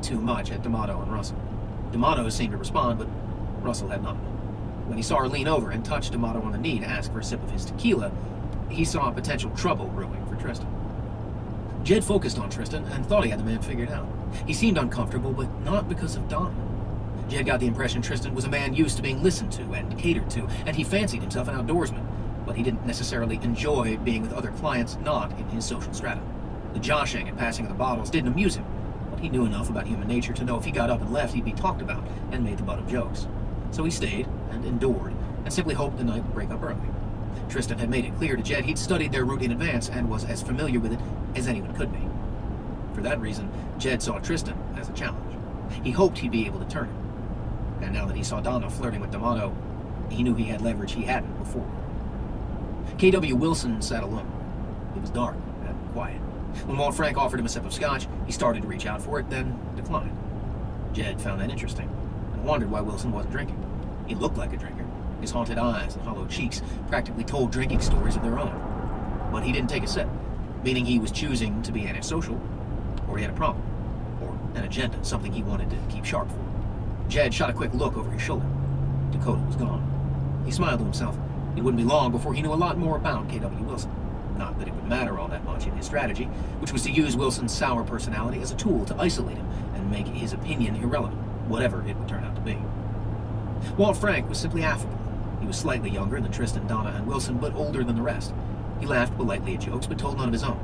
too much at D'Amato and Russell. D'Amato seemed to respond, but Russell had none. When he saw her lean over and touch D'Amato on the knee to ask for a sip of his tequila, he saw potential trouble brewing for Tristan. Jed focused on Tristan and thought he had the man figured out. He seemed uncomfortable, but not because of Donna. Jed got the impression Tristan was a man used to being listened to and catered to, and he fancied himself an outdoorsman, but he didn't necessarily enjoy being with other clients not in his social strata. The joshing and passing of the bottles didn't amuse him, but he knew enough about human nature to know if he got up and left, he'd be talked about and made the butt of jokes. So he stayed and endured, and simply hoped the night would break up early. Tristan had made it clear to Jed he'd studied their route in advance and was as familiar with it as anyone could be. For that reason, Jed saw Tristan as a challenge. He hoped he'd be able to turn it. And now that he saw Donna flirting with D'Amato, he knew he had leverage he hadn't before. K.W. Wilson sat alone. It was dark and quiet. When Walt Frank offered him a sip of scotch, he started to reach out for it, then declined. Jed found that interesting, and wondered why Wilson wasn't drinking. He looked like a drinker. His haunted eyes and hollow cheeks practically told drinking stories of their own. But he didn't take a sip, meaning he was choosing to be antisocial, or he had a problem, or an agenda, something he wanted to keep sharp for. Jed shot a quick look over his shoulder. Dakota was gone. He smiled to himself. It wouldn't be long before he knew a lot more about K.W. Wilson. Not that it would matter all that much in his strategy, which was to use Wilson's sour personality as a tool to isolate him and make his opinion irrelevant, whatever it would turn out to be. Walt Frank was simply affable. He was slightly younger than Tristan, Donna, and Wilson, but older than the rest. He laughed politely at jokes, but told none of his own.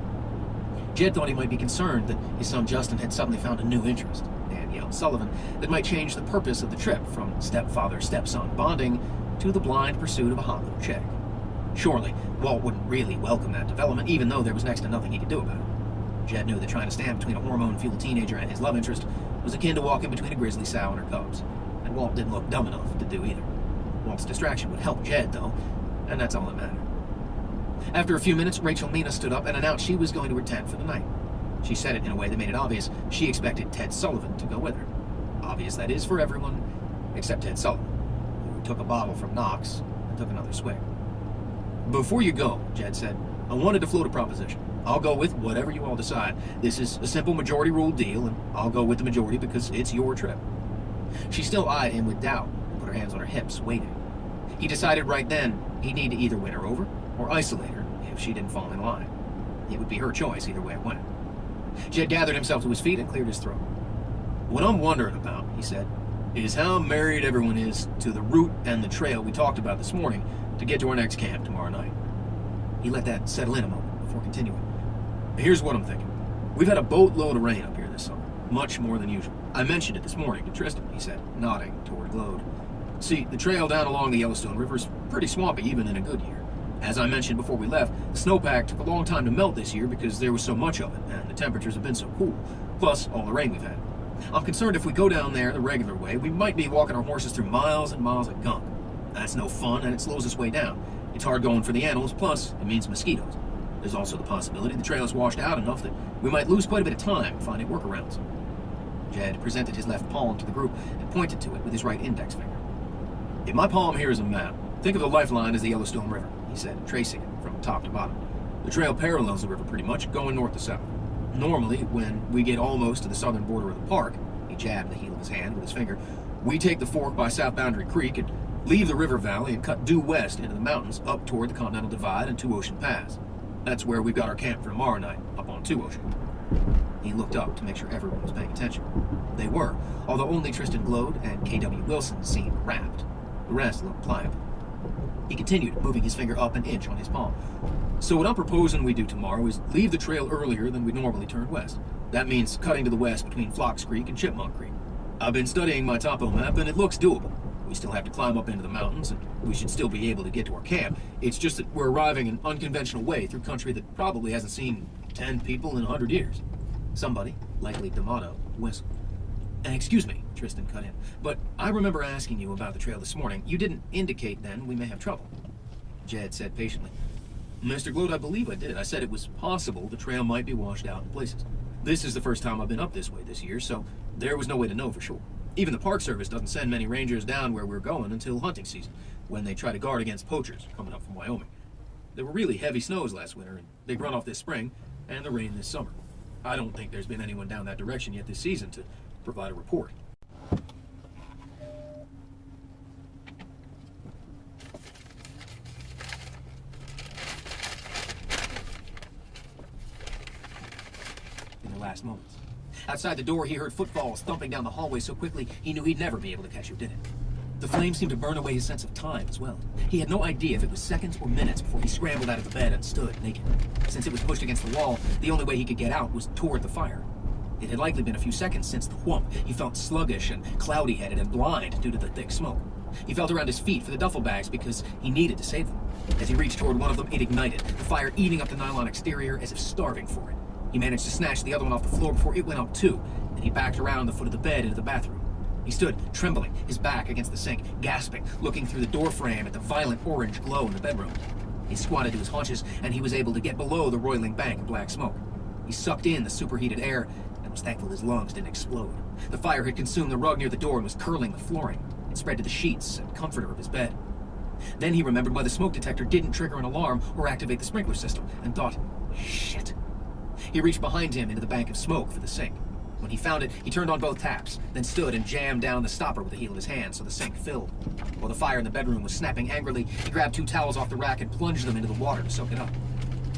Jed thought he might be concerned that his son Justin had suddenly found a new interest, Danielle Sullivan, that might change the purpose of the trip from stepfather-stepson bonding to the blind pursuit of a hot little chick. Surely, Walt wouldn't really welcome that development, even though there was next to nothing he could do about it. Jed knew that trying to stand between a hormone-fueled teenager and his love interest was akin to walking between a grizzly sow and her cubs, and Walt didn't look dumb enough to do either. Walt's distraction would help Jed, though, and that's all that mattered. After a few minutes, Rachel Mina stood up and announced she was going to her tent for the night. She said it in a way that made it obvious she expected Ted Sullivan to go with her. Obvious, that is, for everyone except Ted Sullivan, who took a bottle from Knox and took another swig. "Before you go," Jed said, "I wanted to float a proposition. I'll go with whatever you all decide. This is a simple majority rule deal, and I'll go with the majority because it's your trip." She still eyed him with doubt and put her hands on her hips, waiting. He decided right then he'd need to either win her over or isolate her if she didn't fall in line. It would be her choice either way it went. Jed gathered himself to his feet and cleared his throat. "What I'm wondering about," he said, "is how married everyone is to the route and the trail we talked about this morning to get to our next camp tomorrow night." He let that settle in a moment before continuing. "Here's what I'm thinking. We've had a boatload of rain up here this summer, much more than usual. I mentioned it this morning to Tristan," he said, nodding toward Glode. "See, the trail down along the Yellowstone River is pretty swampy even in a good year. As I mentioned before we left, the snowpack took a long time to melt this year because there was so much of it, and the temperatures have been so cool, plus all the rain we've had. I'm concerned if we go down there the regular way, we might be walking our horses through miles and miles of gunk. That's no fun, and it slows us way down. It's hard going for the animals, plus it means mosquitoes. There's also the possibility the trail is washed out enough that we might lose quite a bit of time finding workarounds." Jed presented his left palm to the group and pointed to it with his right index finger. "If my palm here is a map, think of the lifeline as the Yellowstone River," he said, tracing it from top to bottom. "The trail parallels the river pretty much, going north to south. Normally, when we get almost to the southern border of the park," he jabbed the heel of his hand with his finger, "we take the fork by South Boundary Creek and leave the river valley and cut due west into the mountains up toward the Continental Divide and Two Ocean Pass. That's where we've got our camp for tomorrow night, up on Two Ocean." He looked up to make sure everyone was paying attention. They were, although only Tristan Glode and K.W. Wilson seemed rapt. The rest looked pliable. He continued, moving his finger up an inch on his palm. "So what I'm proposing we do tomorrow is leave the trail earlier than we normally turn west. That means cutting to the west between Fox Creek and Chipmunk Creek. I've been studying my topo map, and it looks doable. We still have to climb up into the mountains, and we should still be able to get to our camp. It's just that we're arriving an unconventional way through country that probably hasn't seen 10 people in 100 years. Somebody, likely D'Amato, whistled. "Excuse me," Tristan cut in, "but I remember asking you about the trail this morning. You didn't indicate then we may have trouble." Jed said patiently, "Mr. Glode, I believe I did. I said it was possible the trail might be washed out in places. This is the first time I've been up this way this year, so there was no way to know for sure. Even the Park Service doesn't send many rangers down where we're going until hunting season, when they try to guard against poachers coming up from Wyoming. There were really heavy snows last winter, and they've run off this spring, and the rain this summer. I don't think there's been anyone down that direction yet this season to provide a report. In the last moments. Outside the door, he heard footfalls thumping down the hallway so quickly he knew he'd never be able to catch who did it. The flames seemed to burn away his sense of time as well. He had no idea if it was seconds or minutes before he scrambled out of the bed and stood naked. Since it was pushed against the wall, the only way he could get out was toward the fire. It had likely been a few seconds since the whump. He felt sluggish and cloudy-headed and blind due to the thick smoke. He felt around his feet for the duffel bags because he needed to save them. As he reached toward one of them, it ignited, the fire eating up the nylon exterior as if starving for it. He managed to snatch the other one off the floor before it went up too, and he backed around the foot of the bed into the bathroom. He stood, trembling, his back against the sink, gasping, looking through the door frame at the violent orange glow in the bedroom. He squatted to his haunches, and he was able to get below the roiling bank of black smoke. He sucked in the superheated air, and was thankful his lungs didn't explode. The fire had consumed the rug near the door and was curling the flooring. It spread to the sheets and comforter of his bed. Then he remembered why the smoke detector didn't trigger an alarm or activate the sprinkler system, and thought, shit. He reached behind him into the bank of smoke for the sink. When he found it, he turned on both taps, then stood and jammed down the stopper with the heel of his hand so the sink filled. While the fire in the bedroom was snapping angrily, he grabbed 2 towels off the rack and plunged them into the water to soak it up.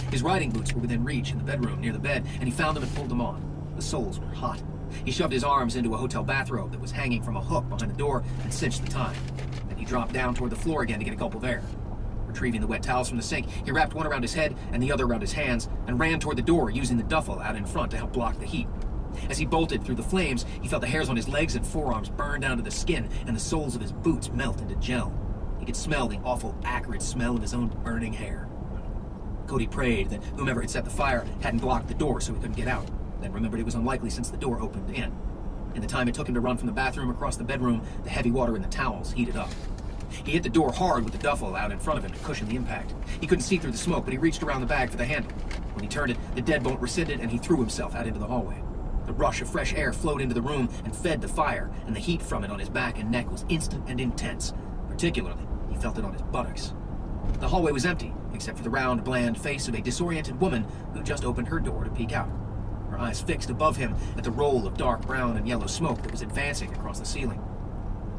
His riding boots were within reach in the bedroom near the bed, and he found them and pulled them on. The soles were hot. He shoved his arms into a hotel bathrobe that was hanging from a hook behind the door and cinched the tie. Then he dropped down toward the floor again to get a gulp of air. Retrieving the wet towels from the sink, he wrapped one around his head and the other around his hands and ran toward the door using the duffel out in front to help block the heat. As he bolted through the flames, he felt the hairs on his legs and forearms burn down to the skin and the soles of his boots melt into gel. He could smell the awful, acrid smell of his own burning hair. Cody prayed that whomever had set the fire hadn't blocked the door so he couldn't get out, then remembered it was unlikely since the door opened in. In the time it took him to run from the bathroom across the bedroom, the heavy water in the towels heated up. He hit the door hard with the duffel out in front of him to cushion the impact. He couldn't see through the smoke, but he reached around the bag for the handle. When he turned it, the deadbolt rescinded and he threw himself out into the hallway. The rush of fresh air flowed into the room and fed the fire, and the heat from it on his back and neck was instant and intense. Particularly, he felt it on his buttocks. The hallway was empty, except for the round, bland face of a disoriented woman who just opened her door to peek out. Her eyes fixed above him at the roll of dark brown and yellow smoke that was advancing across the ceiling.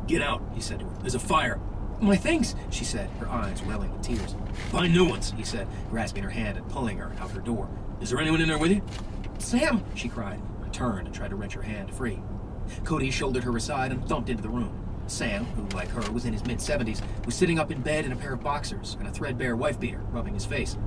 "Get out," he said to her. "There's a fire." "My things," she said, her eyes welling with tears. "Find new ones," he said, grasping her hand and pulling her out her door. "Is there anyone in there with you?" "Sam," she cried, turned and tried to wrench her hand free. Cody shouldered her aside and thumped into the room. Sam, who, like her, was in his mid-70s, was sitting up in bed in a pair of boxers and a threadbare wife-beater, rubbing his face.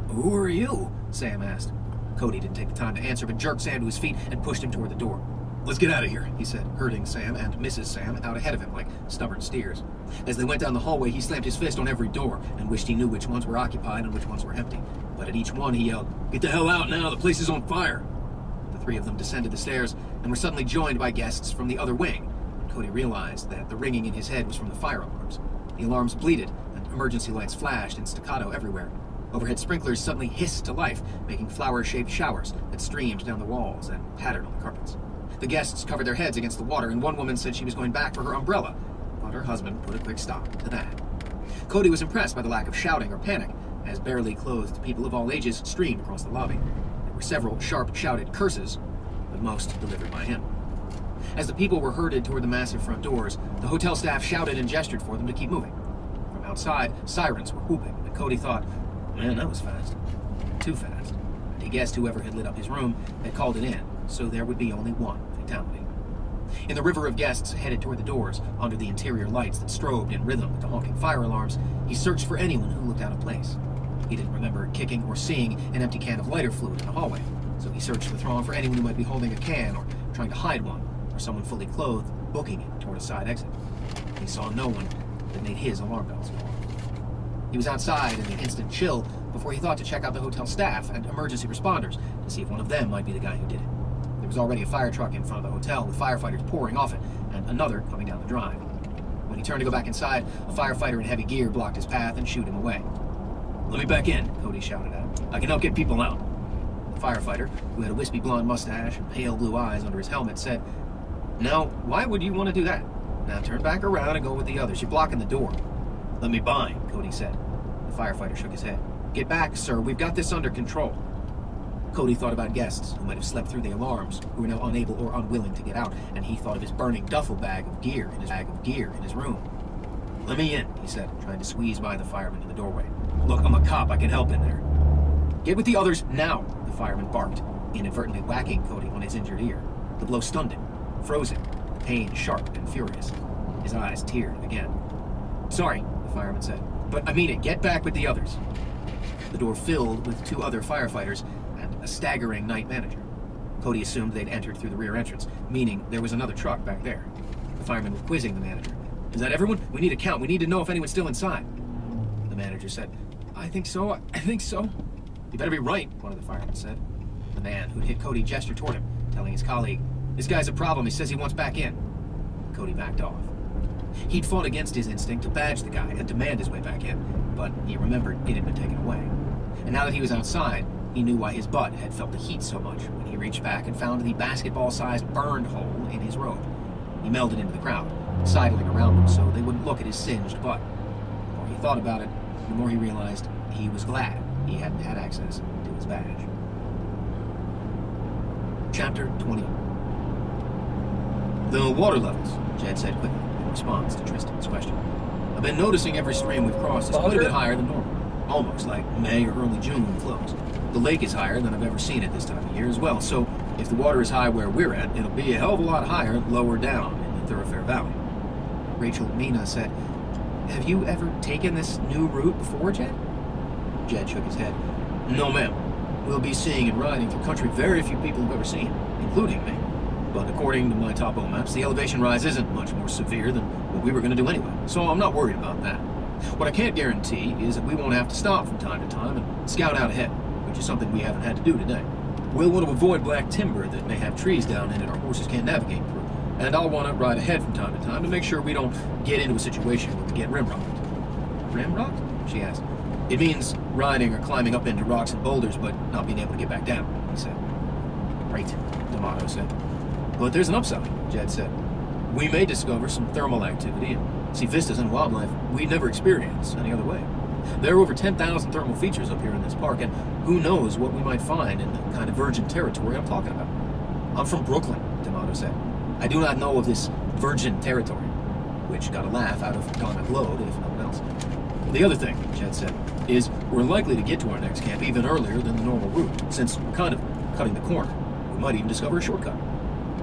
"Who are you?" Sam asked. Cody didn't take the time to answer, but jerked Sam to his feet and pushed him toward the door. "Let's get out of here," he said, herding Sam and Mrs. Sam out ahead of him like stubborn steers. As they went down the hallway, he slammed his fist on every door and wished he knew which ones were occupied and which ones were empty. But at each one he yelled, "Get the hell out now, the place is on fire!" The 3 of them descended the stairs and were suddenly joined by guests from the other wing. Cody realized that the ringing in his head was from the fire alarms. The alarms bleated, and emergency lights flashed in staccato everywhere. Overhead sprinklers suddenly hissed to life, making flower-shaped showers that streamed down the walls and pattered on the carpets. The guests covered their heads against the water, and one woman said she was going back for her umbrella, but her husband put a quick stop to that. Cody was impressed by the lack of shouting or panic, as barely clothed people of all ages streamed across the lobby. There were several sharp shouted curses, but most delivered by him. As the people were herded toward the massive front doors, the hotel staff shouted and gestured for them to keep moving. From outside, sirens were whooping, and Cody thought, man, that was fast. Too fast. And he guessed whoever had lit up his room had called it in, so there would be only one fatality. In the river of guests headed toward the doors, under the interior lights that strobed in rhythm with the honking fire alarms, he searched for anyone who looked out of place. He didn't remember kicking or seeing an empty can of lighter fluid in the hallway, so he searched the throng for anyone who might be holding a can or trying to hide one, or someone fully clothed booking it toward a side exit. He saw no one that made his alarm bells go off. He was outside in the instant chill before he thought to check out the hotel staff and emergency responders to see if one of them might be the guy who did it. There was already a fire truck in front of the hotel with firefighters pouring off it, and another coming down the drive. When he turned to go back inside, a firefighter in heavy gear blocked his path and shooed him away. "Let me back in," Cody shouted out. "I can help get people out." The firefighter, who had a wispy blonde mustache and pale blue eyes under his helmet, said, "Now, why would you want to do that? Now turn back around and go with the others. You're blocking the door." "Let me by," Cody said. The firefighter shook his head. "Get back, sir. We've got this under control." Cody thought about guests who might have slept through the alarms, who were now unable or unwilling to get out, and he thought of his burning duffel bag of gear in his room. "Let me in," he said, trying to squeeze by the fireman in the doorway. "Look, I'm a cop. I can help in there." "Get with the others now," the fireman barked, inadvertently whacking Cody on his injured ear. The blow stunned him, froze him, the pain sharp and furious. His eyes teared again. "Sorry," the fireman said, "but I mean it. Get back with the others." The door filled with 2 other firefighters and a staggering night manager. Cody assumed they'd entered through the rear entrance, meaning there was another truck back there. The firemen were quizzing the manager. "Is that everyone? We need a count. We need to know if anyone's still inside." The manager said, I think so. "You better be right," one of the firemen said. The man who'd hit Cody gestured toward him, telling his colleague, "This guy's a problem. He says he wants back in." Cody backed off. He'd fought against his instinct to badge the guy and demand his way back in, but he remembered it had been taken away. And now that he was outside, he knew why his butt had felt the heat so much when he reached back and found the basketball-sized burned hole in his robe. He melded into the crowd, sidling around them so they wouldn't look at his singed butt. The more he thought about it, the more he realized he was glad he hadn't had access to his badge. Chapter 20. "The water levels," Jed said quickly in response to Tristan's question. "I've been noticing every stream we've crossed is quite a bit higher than normal. Almost like May or early June flows. The lake is higher than I've ever seen it this time of year as well, so if the water is high where we're at, it'll be a hell of a lot higher lower down in the Thoroughfare Valley." Rachel Mina said, "Have you ever taken this new route before, Jed?" Jed shook his head. "No, ma'am. We'll be seeing and riding through country very few people have ever seen, including me. But according to my topo maps, the elevation rise isn't much more severe than what we were going to do anyway, so I'm not worried about that. What I can't guarantee is that we won't have to stop from time to time and scout out ahead, which is something we haven't had to do today. We'll want to avoid black timber that may have trees down in it our horses can't navigate through, and I'll want to ride ahead from time to time to make sure we don't get into a situation where we get rim-rocked." "Rim-rocked?" she asked. "It means riding or climbing up into rocks and boulders, but not being able to get back down," he said. "Great," D'Amato said. "But there's an upside," Jed said. "We may discover some thermal activity and see vistas and wildlife we'd never experienced any other way. There are over 10,000 thermal features up here in this park, and who knows what we might find in the kind of virgin territory I'm talking about." "I'm from Brooklyn," D'Amato said. "I do not know of this virgin territory," which got a laugh out of Donna Glode, if no one else. "The other thing," Jed said, "is we're likely to get to our next camp even earlier than the normal route, since we're kind of cutting the corner. We might even discover a shortcut."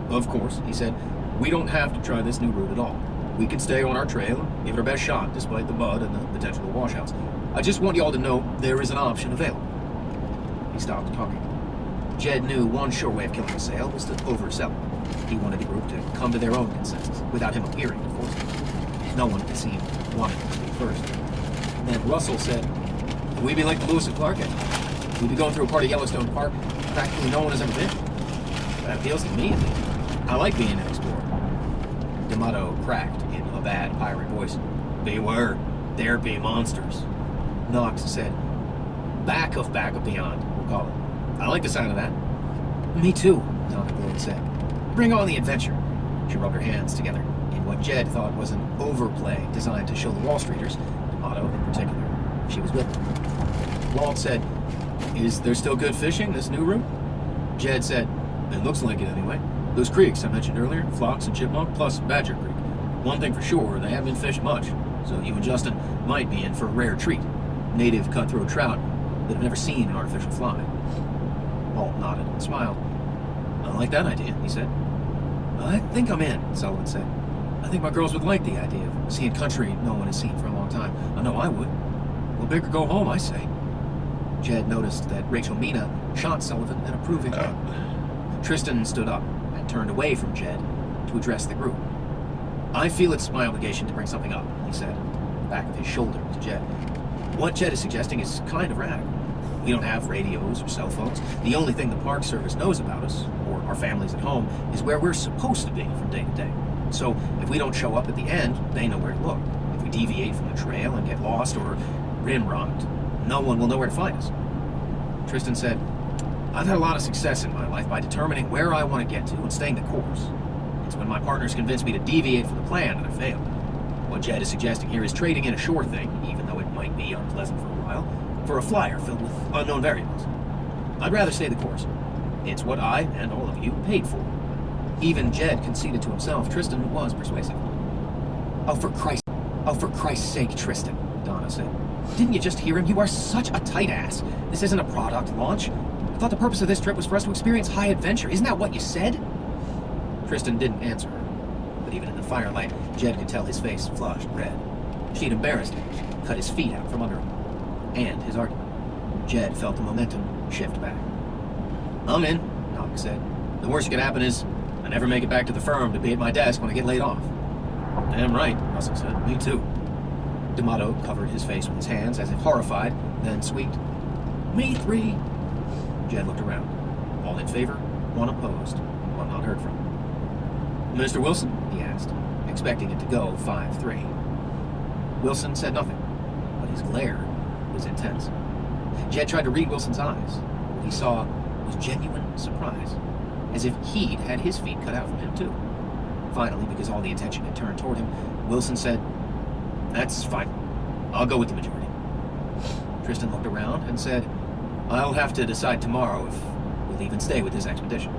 "Of course," he said, "we don't have to try this new route at all. We can stay on our trail and give it our best shot despite the mud and the potential of washouts. I just want y'all to know there is an option available." He stopped talking. Jed knew one sure way of killing a sale was to oversell it. He wanted the group to come to their own consensus without him appearing to force it. No one, it seemed, wanted to speak first. Then Russell said, "We'd be like the Lewis and Clark end. We'd be going through a part of Yellowstone Park practically no one has ever been. That appeals to me, at least. I like being an explorer." D'Amato cracked in a bad pirate voice. "Beware, there be monsters." Knox said, Back of Beyond, we'll call it. "I like the sound of that." "Me too," Donna Glode said. "Bring on the adventure." She rubbed her hands together in what Jed thought was an overplay designed to show the Wall Streeters, D'Amato in particular, she was with them. Walt said, "Is there still good fishing, this new route?" Jed said, "It looks like it anyway. Those creeks I mentioned earlier, Fox and Chipmunk, plus Badger Creek. One thing for sure, they haven't been fished much, so you and Justin might be in for a rare treat. Native cutthroat trout that have never seen an artificial fly." Walt nodded and smiled. "I like that idea," he said. "I think I'm in," Sullivan said. "I think my girls would like the idea of seeing country no one has seen for a long time. I know I would. Well, big or go home, I say." Jed noticed that Rachel Mina shot Sullivan an approving look. Tristan stood up and turned away from Jed to address the group. "I feel it's my obligation to bring something up," he said, the back of his shoulder to Jed. "What Jed is suggesting is kind of radical. We don't have radios or cell phones. The only thing the Park Service knows about us, or our families at home, is where we're supposed to be from day to day. So if we don't show up at the end, they know where to look. If we deviate from the trail and get lost or rim-rocked, no one will know where to find us." Tristan said, "I've had a lot of success in my life by determining where I want to get to and staying the course. It's when my partners convince me to deviate from the plan that I failed. What Jed is suggesting here is trading in a sure thing, even though it might be unpleasant for a while, for a flyer filled with unknown variables." I'd rather stay the course. It's what I and all of you paid for. Even Jed conceded to himself Tristan was persuasive. Oh, for Christ's sake, Tristan, Donna said. Didn't you just hear him? You are such a tight ass. This isn't a product launch. I thought the purpose of this trip was for us to experience high adventure. Isn't that what you said? Tristan didn't answer her, but even in the firelight, Jed could tell his face flushed red. She'd embarrassed him, cut his feet out from under him, and his argument. Jed felt the momentum shift back. I'm in, Knox said. The worst that could happen is I never make it back to the firm to be at my desk when I get laid off. Damn right, Russell said. Me too. D'Amato covered his face with his hands as if horrified, then squeaked, Me 3. Jed looked around. All in favor, one opposed, one not heard from. Mr. Wilson? He asked, expecting it to go 5-3. Wilson said nothing, but his glare was intense. Jed tried to read Wilson's eyes. What he saw was genuine surprise, as if he'd had his feet cut out from him too. Finally, because all the attention had turned toward him, Wilson said, That's fine. I'll go with the majority. Tristan looked around and said, I'll have to decide tomorrow if we'll even stay with this expedition.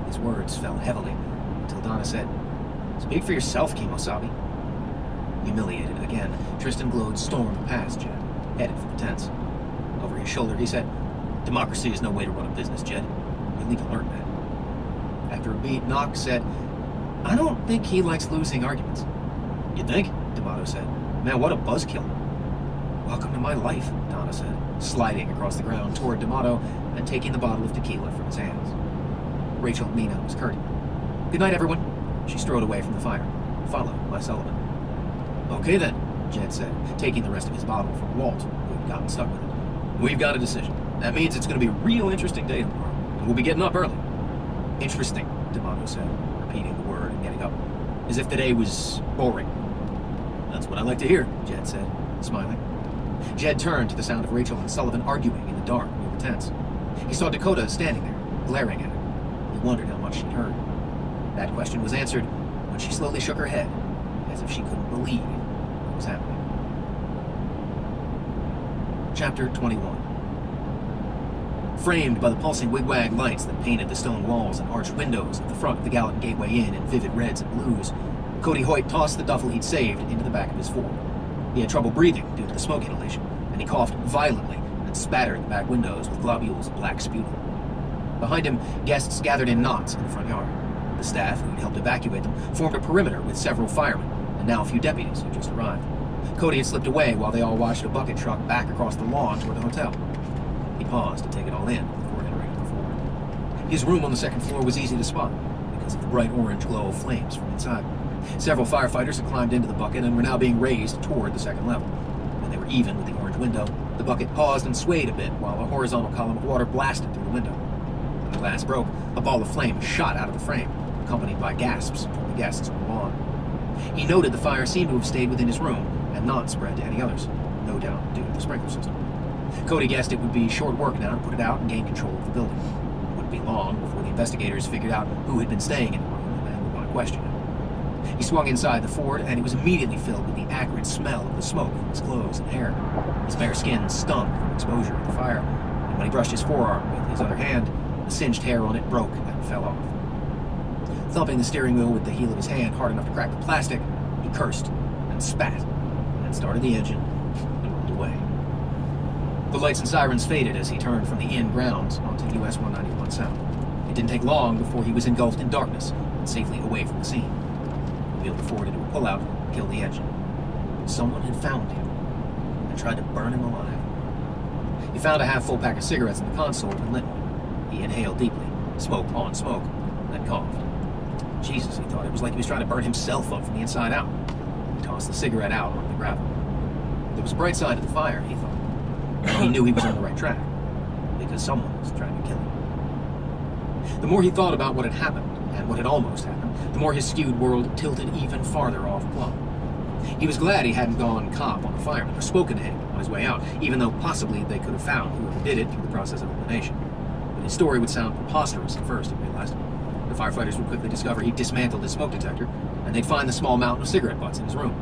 His words fell heavily until Donna said, Speak for yourself, Kimosabe. Humiliated again, Tristan Glode stormed past Jed, headed for the tents. Over his shoulder, he said, Democracy is no way to run a business, Jed. You need to learn that. After a beat, Knox said, I don't think he likes losing arguments. You think? D'Amato said. Man, what a buzzkill. Welcome to my life, Donna said, sliding across the ground toward D'Amato and taking the bottle of tequila from his hands. Rachel Mina was curting. Good night, everyone. She strode away from the fire, followed by Sullivan. Okay then, Jed said, taking the rest of his bottle from Walt, who had gotten stuck with it. We've got a decision. That means it's going to be a real interesting day tomorrow, and we'll be getting up early. Interesting, D'Amato said, repeating the word and getting up, as if the day was boring. That's what I like to hear, Jed said, smiling. Jed turned to the sound of Rachel and Sullivan arguing in the dark near the tents. He saw Dakota standing there, glaring at him. He wondered how much she'd heard. That question was answered when she slowly shook her head, as if she couldn't believe what was happening. Chapter 21. Framed by the pulsing wigwag lights that painted the stone walls and arched windows at the front of the Gallatin Gateway Inn in vivid reds and blues, Cody Hoyt tossed the duffel he'd saved into the back of his Ford. He had trouble breathing due to the smoke inhalation, and he coughed violently and spattered the back windows with globules of black sputum. Behind him, guests gathered in knots in the front yard. The staff, who'd helped evacuate them, formed a perimeter with several firemen, and now a few deputies who just arrived. Cody had slipped away while they all watched a bucket truck back across the lawn toward the hotel. He paused to take it all in before entering the Ford. His room on the second floor was easy to spot because of the bright orange glow of flames from inside. Several firefighters had climbed into the bucket and were now being raised toward the second level. When they were even with the orange window, the bucket paused and swayed a bit while a horizontal column of water blasted through the window. When the glass broke, a ball of flame shot out of the frame, accompanied by gasps from the guests on the lawn. He noted the fire seemed to have stayed within his room and not spread to any others, no doubt due to the sprinkler system. Cody guessed it would be short work now to put it out and gain control of the building. It wouldn't be long before the investigators figured out who had been staying in the room and would want to question him. He swung inside the Ford, and it was immediately filled with the acrid smell of the smoke from his clothes and hair. His bare skin stung from exposure to the fire, and when he brushed his forearm with his other hand, the singed hair on it broke and fell off. Thumping the steering wheel with the heel of his hand hard enough to crack the plastic, he cursed and spat, and started the engine and rolled away. The lights and sirens faded as he turned from the inn grounds onto US 191 South. It didn't take long before he was engulfed in darkness and safely away from the scene. He wheeled the Ford into a pullout and killed the engine. Someone had found him and tried to burn him alive. He found a half-full pack of cigarettes in the console and lit one. He inhaled deeply, smoke on smoke, then coughed. Jesus, he thought. It was like he was trying to burn himself up from the inside out. He tossed the cigarette out onto the gravel. There was a bright side to the fire, he thought. And he knew he was on the right track, because someone was trying to kill him. The more he thought about what had happened, and what had almost happened, the more his skewed world tilted even farther off plumb. He was glad he hadn't gone cop on the fireman or spoken to him on his way out, even though possibly they could have found whoever did it through the process of elimination. But his story would sound preposterous at first, he realized. The firefighters would quickly discover he'd dismantled his smoke detector, and they'd find the small mountain of cigarette butts in his room.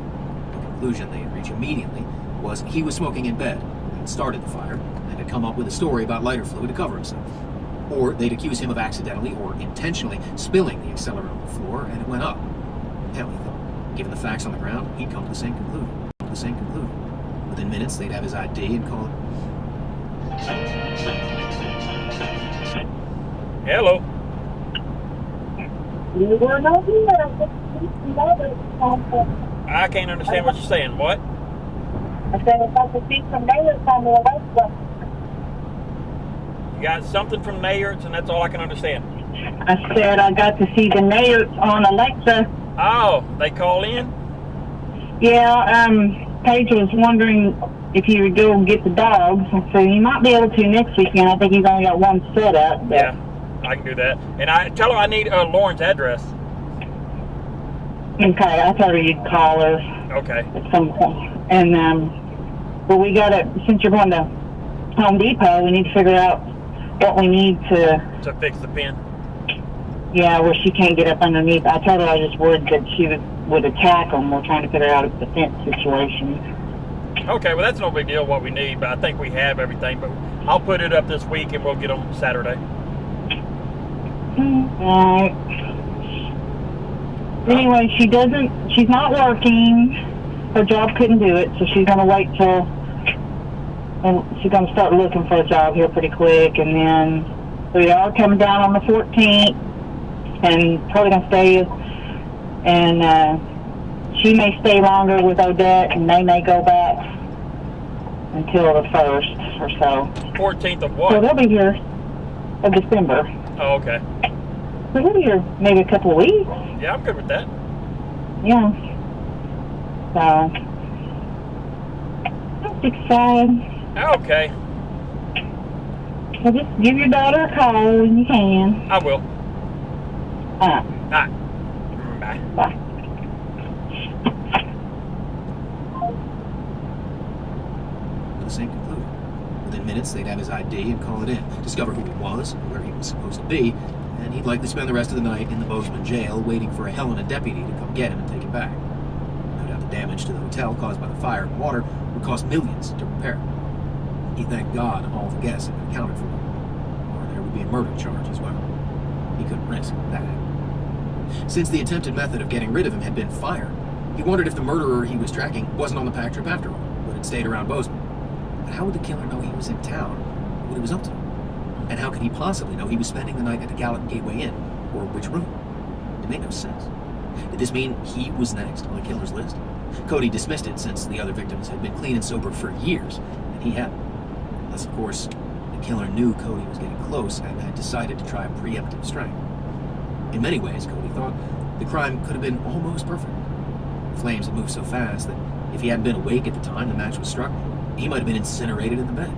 The conclusion they'd reach immediately was he was smoking in bed, had started the fire, and had might come up with a story about lighter fluid to cover himself. Or they'd accuse him of accidentally or intentionally spilling the accelerant on the floor and it went up. Hell, he thought, given the facts on the ground, he'd come to the same conclusion. Within minutes, they'd have his ID and call it. Hello. I can't understand what you're saying. What? I said if I could see some neighbors on the Alexa. You got something from Nayards, and that's all I can understand. I said I got to see the neighbors on Alexa. Oh, they call in? Yeah, Paige was wondering if you would go get the dogs. So you might be able to next weekend. I think he's only got one set up. But... Yeah, I can do that. And I tell her I need Lauren's address. Okay, I told her you'd call her. Okay. At some point. And, but we got to, since you're going to Home Depot, we need to figure out what we need to fix the pin. Yeah, where she can't get up underneath. I told her I was just worried that she would attack them. We're trying to figure out the fence situation. Okay, well, that's no big deal what we need, but I think we have everything. But I'll put it up this week, and we'll get them Saturday. All right. Anyway, she's not working. Her job couldn't do it, so she's going to wait till, and she's going to start looking for a job here pretty quick. And then we are coming down on the 14th, and probably going to stay, and she may stay longer with Odette, and they may go back until the 1st or so. 14th of what? So they'll be here of December. Oh, okay. So they'll be here maybe a couple of weeks. Yeah, I'm good with that. Yeah. So, that's exciting. Okay. Well, just give your daughter a call when you can. I will. All right. All right. Bye. Bye. To the same conclusion. Within minutes, they'd have his ID and call it in, discover who he was, where he was supposed to be, and he'd likely spend the rest of the night in the Bozeman jail waiting for a Helena deputy to come get him and take him back. No doubt the damage to the hotel caused by the fire and water would cost millions to repair. He thanked God all the guests had been accounted for, or there would be a murder charge as well. He couldn't risk that. Since the attempted method of getting rid of him had been fire, he wondered if the murderer he was tracking wasn't on the pack trip after all, but had stayed around Bozeman. But how would the killer know he was in town, what he was up to? And how could he possibly know he was spending the night at the Gallup Gateway Inn, or which room? It made no sense. Did this mean he was next on the killer's list? Cody dismissed it since the other victims had been clean and sober for years, and he hadn't. Unless, of course, the killer knew Cody was getting close and had decided to try a preemptive strike. In many ways, Cody thought, the crime could have been almost perfect. The flames had moved so fast that if he hadn't been awake at the time the match was struck, he might have been incinerated in the bed.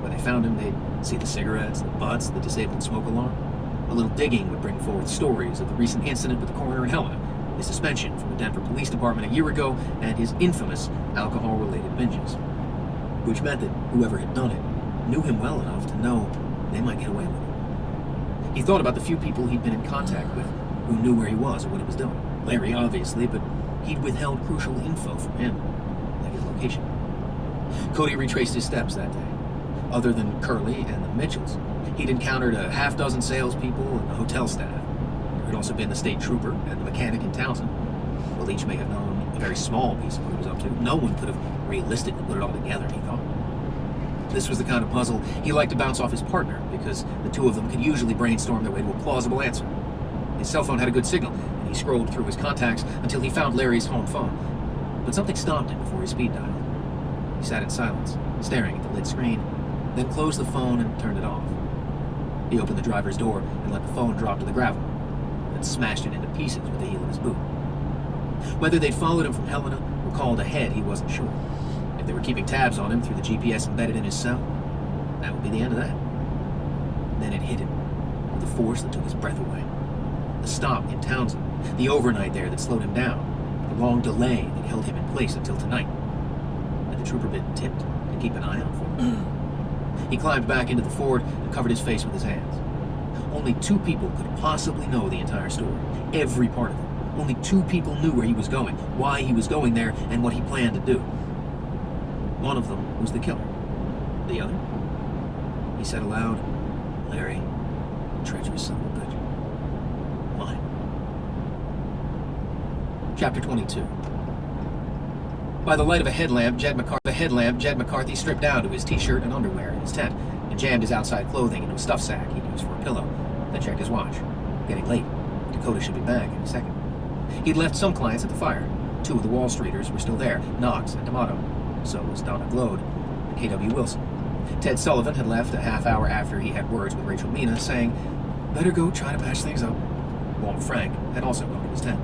When they found him, they'd see the cigarettes, the butts, the disabled smoke alarm. A little digging would bring forth stories of the recent incident with the coroner in Helena, his suspension from the Denver Police Department a year ago, and his infamous alcohol-related binges. Which meant that whoever had done it knew him well enough to know they might get away with it. He thought about the few people he'd been in contact with who knew where he was or what he was doing. Larry, obviously, but he'd withheld crucial info from him, like his location. Cody retraced his steps that day. Other than Curly and the Mitchells, he'd encountered a half-dozen salespeople and the hotel staff. There had also been the state trooper and the mechanic in Townsend. While each may have known a very small piece of what he was up to, no one could have realistically put it all together, he thought. This was the kind of puzzle he liked to bounce off his partner, because the two of them could usually brainstorm their way to a plausible answer. His cell phone had a good signal, and he scrolled through his contacts until he found Larry's home phone. But something stopped him before he speed dialed. He sat in silence, staring at the lit screen, then closed the phone and turned it off. He opened the driver's door and let the phone drop to the gravel, then smashed it into pieces with the heel of his boot. Whether they'd followed him from Helena or called ahead, he wasn't sure. If they were keeping tabs on him through the GPS embedded in his cell, that would be the end of that. Then it hit him with a force that took his breath away. The stop in Townsend, the overnight there that slowed him down, the long delay that held him in place until tonight. Had the trooper been tipped to keep an eye out for him? He climbed back into the Ford and covered his face with his hands. Only two people could possibly know the entire story, every part of it. Only two people knew where he was going, why he was going there, and what he planned to do. One of them was the killer. The other? he said aloud. Larry, treacherous son of a bitch. Why? Chapter 22. By the light of a headlamp, Jed McCarthy stripped down to his t-shirt and underwear in his tent and jammed his outside clothing into a stuff sack he'd used for a pillow, then checked his watch. Getting late. Dakota should be back in a second. He'd left some clients at the fire. 2 of the Wall Streeters were still there, Knox and D'Amato. So was Donna Glode and K.W. Wilson. Ted Sullivan had left a half hour after he had words with Rachel Mina, saying, "Better go try to patch things up." Walt Frank had also gone to his tent.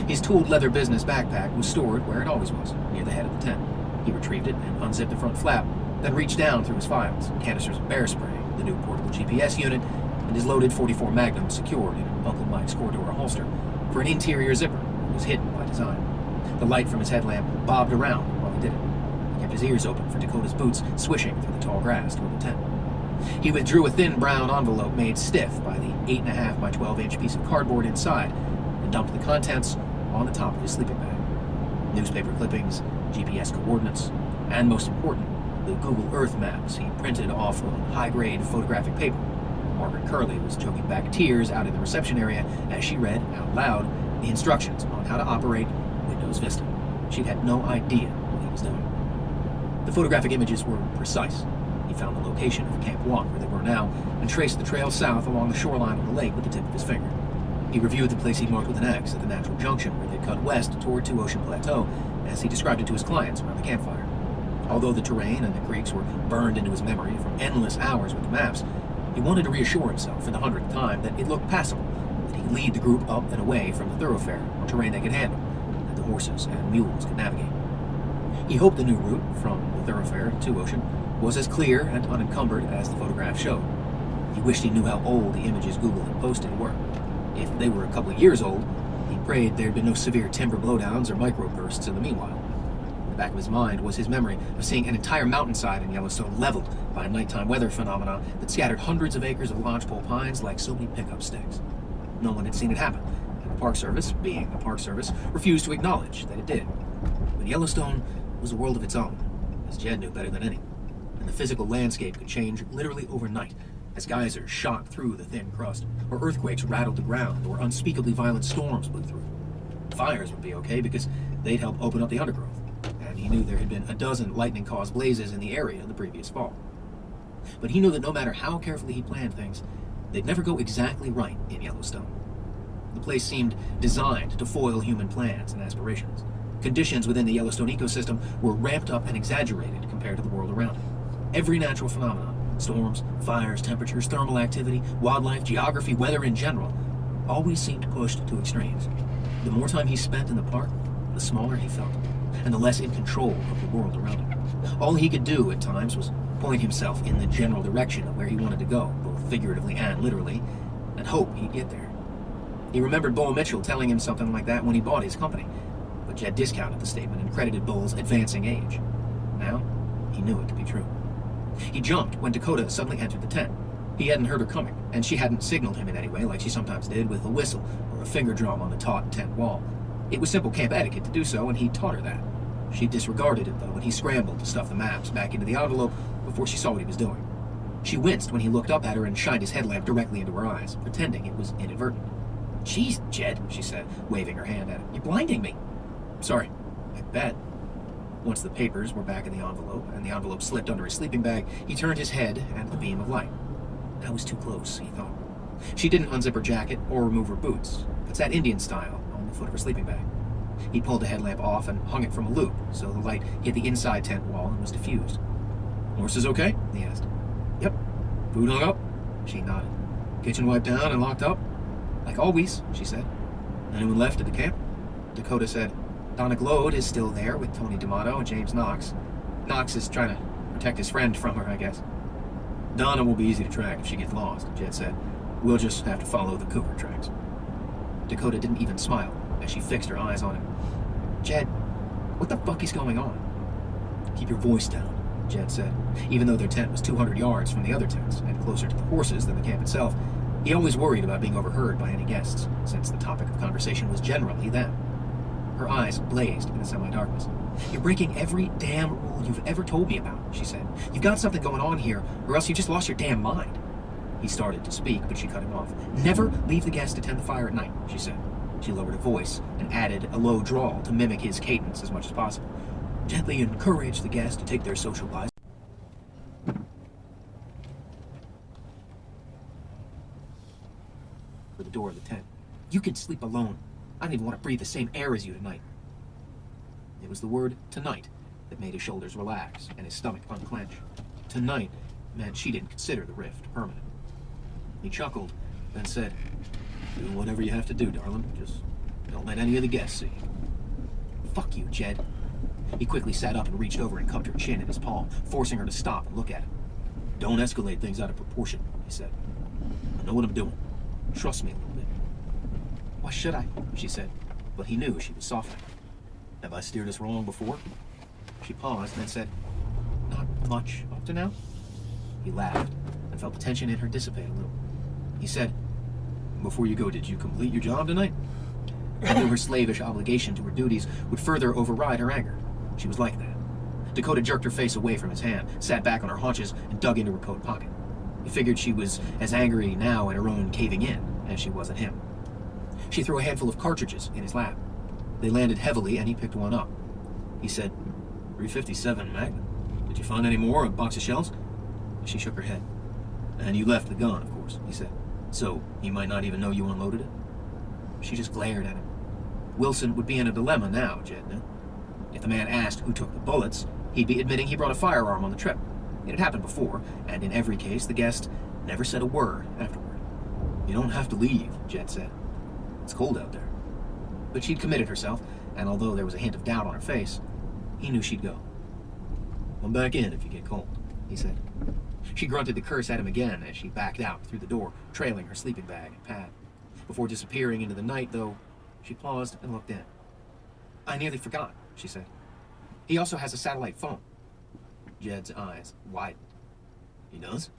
His tooled leather business backpack was stored where it always was, near the head of the tent. He retrieved it and unzipped the front flap, then reached down through his files, canisters of bear spray, the new portable GPS unit, and his loaded .44 Magnum secured in Uncle Mike's Cordura holster for an interior zipper that was hidden by design. The light from his headlamp bobbed around while he did it. He kept his ears open for Dakota's boots swishing through the tall grass toward the tent. He withdrew a thin brown envelope made stiff by the 8.5 by 12-inch piece of cardboard inside and dumped the contents on the top of his sleeping bag. Newspaper clippings, GPS coordinates, and most important, the Google Earth maps he printed off on high-grade photographic paper. Margaret Curley was choking back tears out in the reception area as she read out loud the instructions on how to operate Windows Vista. She'd had no idea what he was doing. The photographic images were precise. He found the location of Camp 1 where they were now and traced the trail south along the shoreline of the lake with the tip of his finger. He reviewed the place he'd marked with an X at the natural junction where they'd cut west toward Two Ocean Plateau as he described it to his clients around the campfire. Although the terrain and the creeks were burned into his memory from endless hours with the maps, he wanted to reassure himself for the 100th time that it looked passable, that he could lead the group up and away from the thoroughfare on terrain they could handle, that the horses and mules could navigate. He hoped the new route from the thoroughfare to Two Ocean was as clear and unencumbered as the photograph showed. He wished he knew how old the images Google had posted were. If they were a couple of years old, he prayed there'd been no severe timber blowdowns or microbursts in the meanwhile. In the back of his mind was his memory of seeing an entire mountainside in Yellowstone leveled by a nighttime weather phenomena that scattered hundreds of acres of lodgepole pines like so many pickup sticks. No one had seen it happen, and the Park Service, being the Park Service, refused to acknowledge that it did. But Yellowstone was a world of its own, as Jed knew better than any, and the physical landscape could change literally overnight as geysers shot through the thin crust, or earthquakes rattled the ground, or unspeakably violent storms blew through. Fires would be okay because they'd help open up the undergrowth, and he knew there had been a dozen lightning-caused blazes in the area the previous fall. But he knew that no matter how carefully he planned things, they'd never go exactly right in Yellowstone. The place seemed designed to foil human plans and aspirations. Conditions within the Yellowstone ecosystem were ramped up and exaggerated compared to the world around it. Every natural phenomenon, storms, fires, temperatures, thermal activity, wildlife, geography, weather in general, always seemed pushed to extremes. The more time he spent in the park, the smaller he felt, and the less in control of the world around him. All he could do at times was point himself in the general direction of where he wanted to go, both figuratively and literally, and hope he'd get there. He remembered Bull Mitchell telling him something like that when he bought his company, but Jed discounted the statement and credited Bull's advancing age. Now, he knew it to be true. He jumped when Dakota suddenly entered the tent. He hadn't heard her coming, and she hadn't signaled him in any way like she sometimes did with a whistle or a finger drum on the taut tent wall. It was simple camp etiquette to do so, and he taught her that. She disregarded it, though, when he scrambled to stuff the maps back into the envelope before she saw what he was doing. She winced when he looked up at her and shined his headlamp directly into her eyes, pretending it was inadvertent. "Jeez, Jed," she said, waving her hand at him. "You're blinding me." "Sorry, I bet." Once the papers were back in the envelope, and the envelope slipped under his sleeping bag, he turned his head at the beam of light. That was too close, he thought. She didn't unzip her jacket or remove her boots, but sat Indian style on the foot of her sleeping bag. He pulled the headlamp off and hung it from a loop, so the light hit the inside tent wall and was diffused. "Horses okay?" he asked. "Yep." "Food hung up?" She nodded. "Kitchen wiped down and locked up?" "Like always," she said. "Anyone left at the camp?" Dakota said, "Donna Glode is still there with Tony D'Amato and James Knox. Knox is trying to protect his friend from her, I guess." "Donna will be easy to track if she gets lost," Jed said. "We'll just have to follow the cougar tracks." Dakota didn't even smile as she fixed her eyes on him. "Jed, what the fuck is going on?" "Keep your voice down," Jed said. Even though their tent was 200 yards from the other tents and closer to the horses than the camp itself, he always worried about being overheard by any guests, since the topic of conversation was generally them. Her eyes blazed in the semi-darkness. You're breaking every damn rule you've ever told me about, she said. You've got something going on here, or else you just lost your damn mind. He started to speak, but she cut him off. Never leave the guest to tend the fire at night, she said. She lowered her voice and added a low drawl to mimic his cadence as much as possible. Gently encourage the guests to take their social lives. For the door of the tent. You can sleep alone. I don't even want to breathe the same air as you tonight. It was the word tonight that made his shoulders relax and his stomach unclench. Tonight meant she didn't consider the rift permanent. He chuckled, then said, do whatever you have to do, darling. Just don't let any of the guests see. Fuck you, Jed. He quickly sat up and reached over and cupped her chin in his palm, forcing her to stop and look at him. Don't escalate things out of proportion, he said. I know what I'm doing. Trust me a little bit. Why should I? She said, but he knew she was softening. Have I steered us wrong before? She paused, then said, not much up to now. He laughed and felt the tension in her dissipate a little. He said, before you go, did you complete your job tonight? I knew her slavish obligation to her duties would further override her anger. She was like that. Dakota jerked her face away from his hand, sat back on her haunches, and dug into her coat pocket. He figured she was as angry now at her own caving in as she was at him. She threw a handful of cartridges in his lap. They landed heavily, and he picked one up. He said, 357 Magnum. Did you find any more? A box of shells? She shook her head. And you left the gun, of course, he said. So he might not even know you unloaded it? She just glared at him. Wilson would be in a dilemma now, Jed knew. If the man asked who took the bullets, he'd be admitting he brought a firearm on the trip. It had happened before, and in every case, the guest never said a word afterward. You don't have to leave, Jed said. It's cold out there. But she'd committed herself, and although there was a hint of doubt on her face, he knew she'd go. Come back in if you get cold, he said. She grunted to curse at him again as she backed out through the door, trailing her sleeping bag and pad. Before disappearing into the night, though, she paused and looked in. I nearly forgot, she said. He also has a satellite phone. Jed's eyes widened. He does?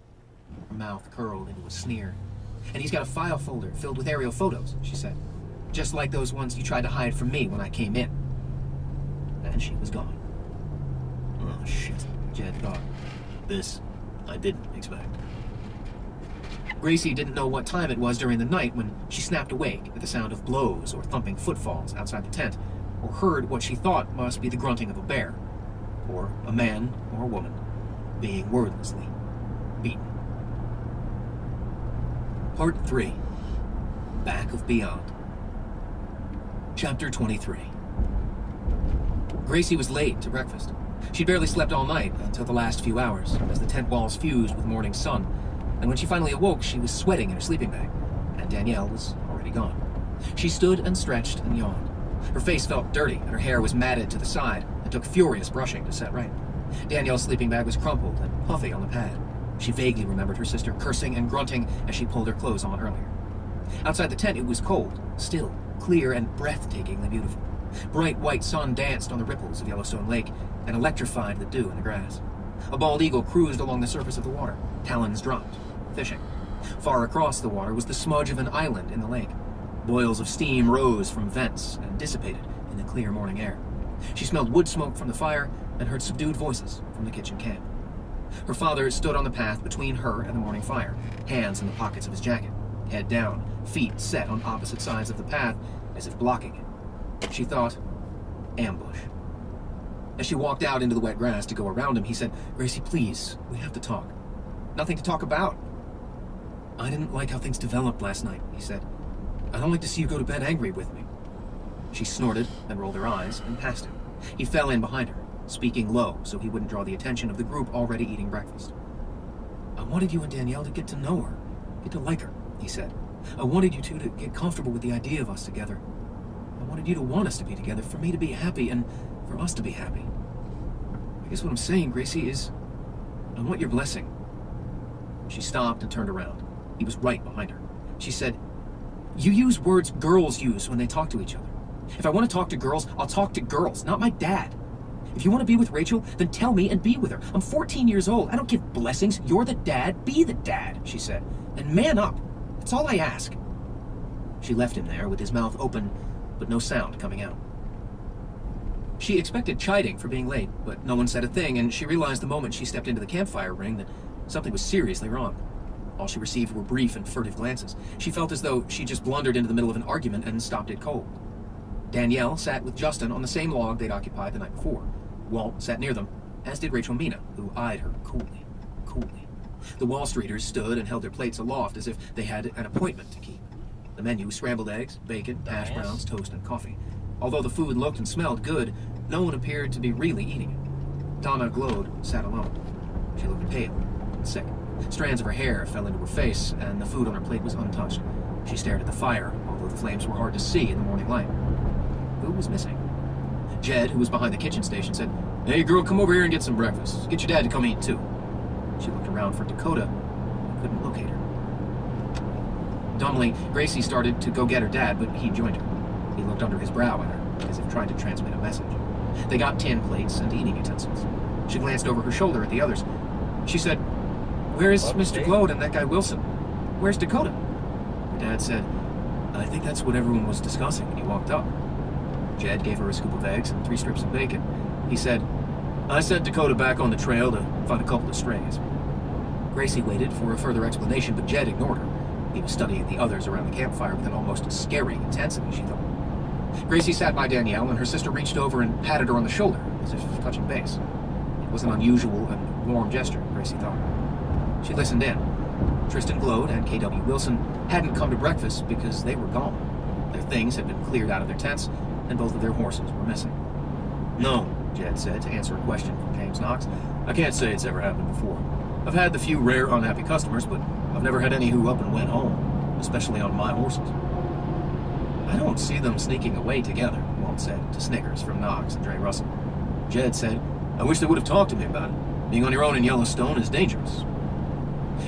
Her mouth curled into a sneer. And he's got a file folder filled with aerial photos, she said. Just like those ones you tried to hide from me when I came in. And she was gone. Oh, shit, Jed thought. This I didn't expect. Gracie didn't know what time it was during the night when she snapped awake at the sound of blows or thumping footfalls outside the tent, or heard what she thought must be the grunting of a bear, or a man or a woman being wordlessly beaten. Part 3. Back of Beyond. Chapter 23. Gracie was late to breakfast. She'd barely slept all night until the last few hours, as the tent walls fused with morning sun, and when she finally awoke, she was sweating in her sleeping bag, and Danielle was already gone. She stood and stretched and yawned. Her face felt dirty, and her hair was matted to the side, and took furious brushing to set right. Danielle's sleeping bag was crumpled and puffy on the pad. She vaguely remembered her sister cursing and grunting as she pulled her clothes on earlier. Outside the tent, it was cold, still, clear, and breathtakingly beautiful. Bright white sun danced on the ripples of Yellowstone Lake and electrified the dew in the grass. A bald eagle cruised along the surface of the water, talons dropped, fishing. Far across the water was the smudge of an island in the lake. Boils of steam rose from vents and dissipated in the clear morning air. She smelled wood smoke from the fire and heard subdued voices from the kitchen camp. Her father stood on the path between her and the morning fire, hands in the pockets of his jacket, head down, feet set on opposite sides of the path as if blocking it. She thought, ambush. As she walked out into the wet grass to go around him, he said, Gracie, please, we have to talk. Nothing to talk about. I didn't like how things developed last night, he said. I don't like to see you go to bed angry with me. She snorted, then rolled her eyes and passed him. He fell in behind her, speaking low so he wouldn't draw the attention of the group already eating breakfast. I wanted you and Danielle to get to know her, get to like her, he said. I wanted you two to get comfortable with the idea of us together. I wanted you to want us to be together, for me to be happy, and for us to be happy. I guess what I'm saying, Gracie, is I want your blessing. She stopped and turned around. He was right behind her. She said, you use words girls use when they talk to each other. If I want to talk to girls, I'll talk to girls, not my dad. If you want to be with Rachel, then tell me and be with her. I'm 14 years old. I don't give blessings. You're the dad. Be the dad, she said. And man up. That's all I ask. She left him there with his mouth open, but no sound coming out. She expected chiding for being late, but no one said a thing, and she realized the moment she stepped into the campfire ring that something was seriously wrong. All she received were brief and furtive glances. She felt as though she just blundered into the middle of an argument and stopped it cold. Danielle sat with Justin on the same log they'd occupied the night before. Walt sat near them, as did Rachel Mina, who eyed her coolly. The Wall Streeters stood and held their plates aloft as if they had an appointment to keep. The menu was scrambled eggs, bacon, hash browns, toast, and coffee. Although the food looked and smelled good, no one appeared to be really eating it. Donna Glode sat alone. She looked pale and sick. Strands of her hair fell into her face, and the food on her plate was untouched. She stared at the fire, although the flames were hard to see in the morning light. Food was missing. Jed, who was behind the kitchen station, said, "Hey, girl, come over here and get some breakfast. Get your dad to come eat, too." She looked around for Dakota, but couldn't locate her. Dumbly, Gracie started to go get her dad, but he joined her. He looked under his brow at her, as if trying to transmit a message. They got tin plates and eating utensils. She glanced over her shoulder at the others. She said, "Where is Mr. Glode and that guy Wilson? Where's Dakota?" Her dad said, "I think that's what everyone was discussing when you walked up." Jed gave her a scoop of eggs and 3 strips of bacon. He said, "I sent Dakota back on the trail to find a couple of strays." Gracie waited for a further explanation, but Jed ignored her. He was studying the others around the campfire with an almost scary intensity, she thought. Gracie sat by Danielle, and her sister reached over and patted her on the shoulder, as if touching base. It was an unusual and warm gesture, Gracie thought. She listened in. Tristan Glode and K.W. Wilson hadn't come to breakfast because they were gone. Their things had been cleared out of their tents, and both of their horses were missing. "No," Jed said to answer a question from James Knox. "I can't say it's ever happened before. I've had the few rare unhappy customers, but I've never had any who up and went home, especially on my horses." "I don't see them sneaking away together," Walt said to snickers from Knox and Dre Russell. Jed said, "I wish they would have talked to me about it. Being on your own in Yellowstone is dangerous."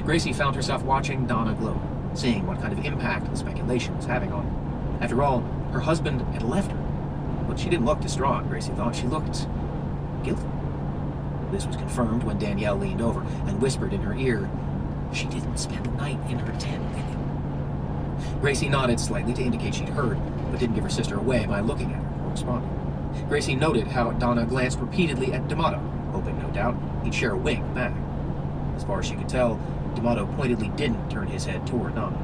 Gracie found herself watching Donna Glode, seeing what kind of impact the speculation was having on her. After all, her husband had left her. But she didn't look distraught, Gracie thought. She looked guilty. This was confirmed when Danielle leaned over and whispered in her ear, "She didn't spend the night in her tent with him." Gracie nodded slightly to indicate she'd heard, but didn't give her sister away by looking at her or responding. Gracie noted how Donna glanced repeatedly at D'Amato, hoping, no doubt, he'd share a wink back. As far as she could tell, D'Amato pointedly didn't turn his head toward Donna,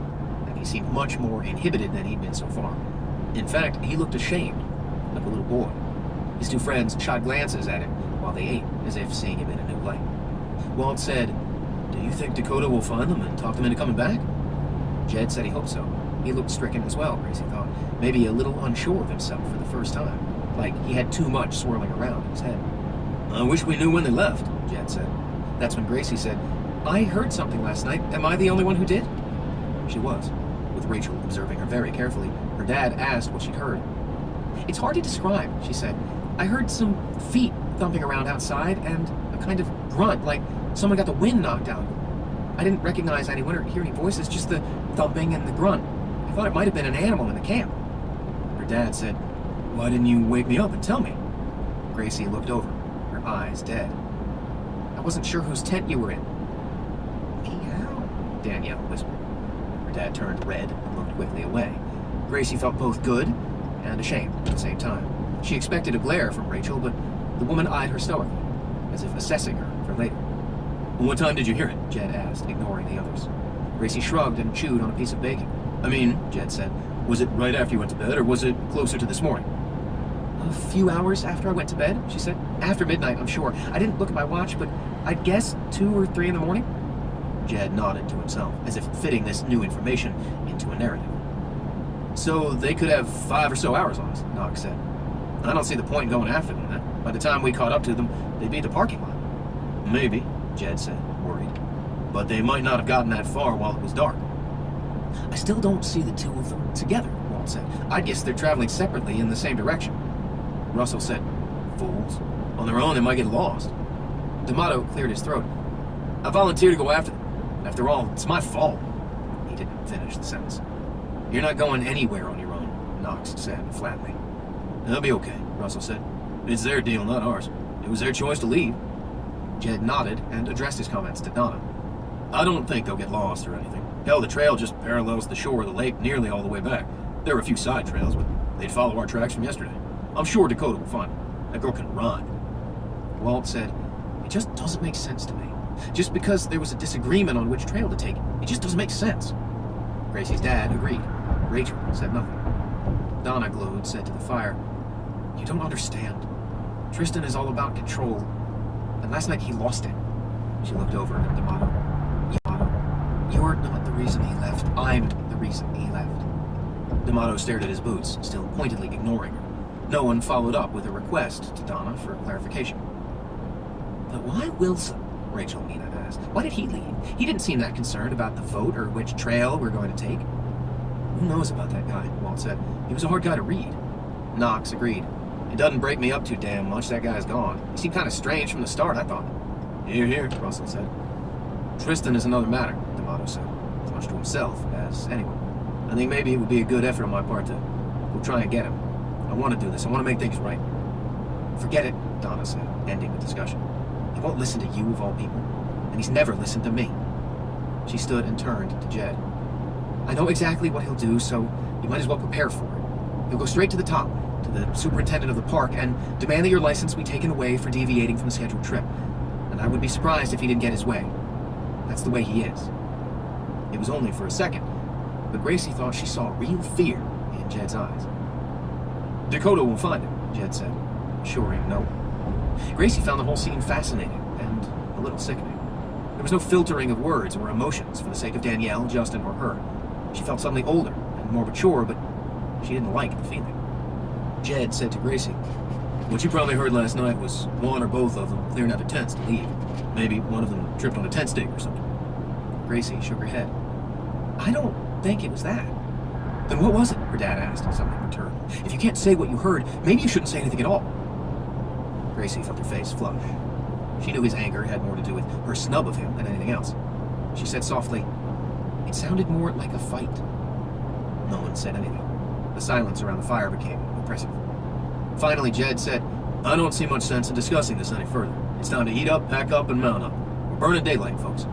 and he seemed much more inhibited than he'd been so far. In fact, he looked ashamed, like a little boy. His 2 friends shot glances at him while they ate, as if seeing him in a new light. Walt said, "Do you think Dakota will find them and talk them into coming back?" Jed said he hoped so. He looked stricken as well, Gracie thought, maybe a little unsure of himself for the first time, like he had too much swirling around in his head. "I wish we knew when they left," Jed said. That's when Gracie said, "I heard something last night. Am I the only one who did?" She was, with Rachel observing her very carefully. Her dad asked what she'd heard. "It's hard to describe," she said. "I heard some feet thumping around outside and a kind of grunt, like someone got the wind knocked out. I didn't recognize anyone or hear any voices, just the thumping and the grunt. I thought it might have been an animal in the camp." Her dad said, "Why didn't you wake me up and tell me?" Gracie looked over, her eyes dead. "I wasn't sure whose tent you were in." "Meow," Danielle whispered. Her dad turned red and looked quickly away. Gracie felt both good and ashamed at the same time. She expected a glare from Rachel, but the woman eyed her stoically, as if assessing her for later. "What time did you hear it?" Jed asked, ignoring the others. Gracie shrugged and chewed on a piece of bacon. "I mean," Jed said, "was it right after you went to bed, or was it closer to this morning?" "A few hours after I went to bed," she said. "After midnight, I'm sure. I didn't look at my watch, but I'd guess 2 or 3 in the morning." Jed nodded to himself, as if fitting this new information into a narrative. "So they could have 5 or so hours on us," Knox said. "I don't see the point in going after them then. By the time we caught up to them, they'd be at the parking lot." "Maybe," Jed said, worried. "But they might not have gotten that far while it was dark." "I still don't see the 2 of them together," Walt said. "I'd guess they're traveling separately in the same direction." Russell said, "Fools. On their own, they might get lost." D'Amato cleared his throat. "I volunteered to go after them. After all, it's my fault." He didn't finish the sentence. "You're not going anywhere on your own," Knox said flatly. "They'll be okay," Russell said. "It's their deal, not ours. It was their choice to leave." Jed nodded and addressed his comments to Donna. "I don't think they'll get lost or anything. Hell, the trail just parallels the shore of the lake nearly all the way back. There are a few side trails, but they'd follow our tracks from yesterday. I'm sure Dakota will find them." That girl can run. Walt said, "It just doesn't make sense to me. Just because there was a disagreement on which trail to take, it just doesn't make sense." Gracie's dad agreed. Rachel said nothing. Donna glowed, said to the fire, "You don't understand. Tristan is all about control, and last night he lost it." She looked over at D'Amato. "D'Amato, you're not the reason he left. I'm the reason he left." D'Amato stared at his boots, still pointedly ignoring her. No one followed up with a request to Donna for clarification. "But why Wilson?" Rachel Mina asked. "Why did he leave? He didn't seem that concerned about the vote or which trail we're going to take." "Who knows about that guy?" Walt said. "He was a hard guy to read." Knox agreed. "It doesn't break me up too damn much that guy's gone. He seemed kind of strange from the start, I thought." "Hear, hear," Russell said. "Tristan is another matter," D'Amato said, as much to himself as anyone. "I think maybe it would be a good effort on my part to go try and get him. I want to do this. I want to make things right." "Forget it," Donna said, ending the discussion. "He won't listen to you, of all people, and he's never listened to me." She stood and turned to Jed. "I know exactly what he'll do, so you might as well prepare for it. He'll go straight to the top, to the superintendent of the park, and demand that your license be taken away for deviating from the scheduled trip. And I would be surprised if he didn't get his way. That's the way he is." It was only for a second, but Gracie thought she saw real fear in Jed's eyes. "Dakota will find him," Jed said, assuring no one. Gracie found the whole scene fascinating and a little sickening. There was no filtering of words or emotions for the sake of Danielle, Justin, or her. She felt suddenly older and more mature, but she didn't like the feeling. Jed said to Gracie, "What you probably heard last night was one or both of them clearing out their tents to leave. Maybe one of them tripped on a tent stake or something." Gracie shook her head. "I don't think it was that." "Then what was it?" her dad asked, suddenly perturbed. "If you can't say what you heard, maybe you shouldn't say anything at all." Gracie felt her face flush. She knew his anger had more to do with her snub of him than anything else. She said softly, "It sounded more like a fight." No one said anything. The silence around the fire became oppressive. Finally, Jed said, "I don't see much sense in discussing this any further. It's time to eat up, pack up, and mount up. We're burning daylight, folks."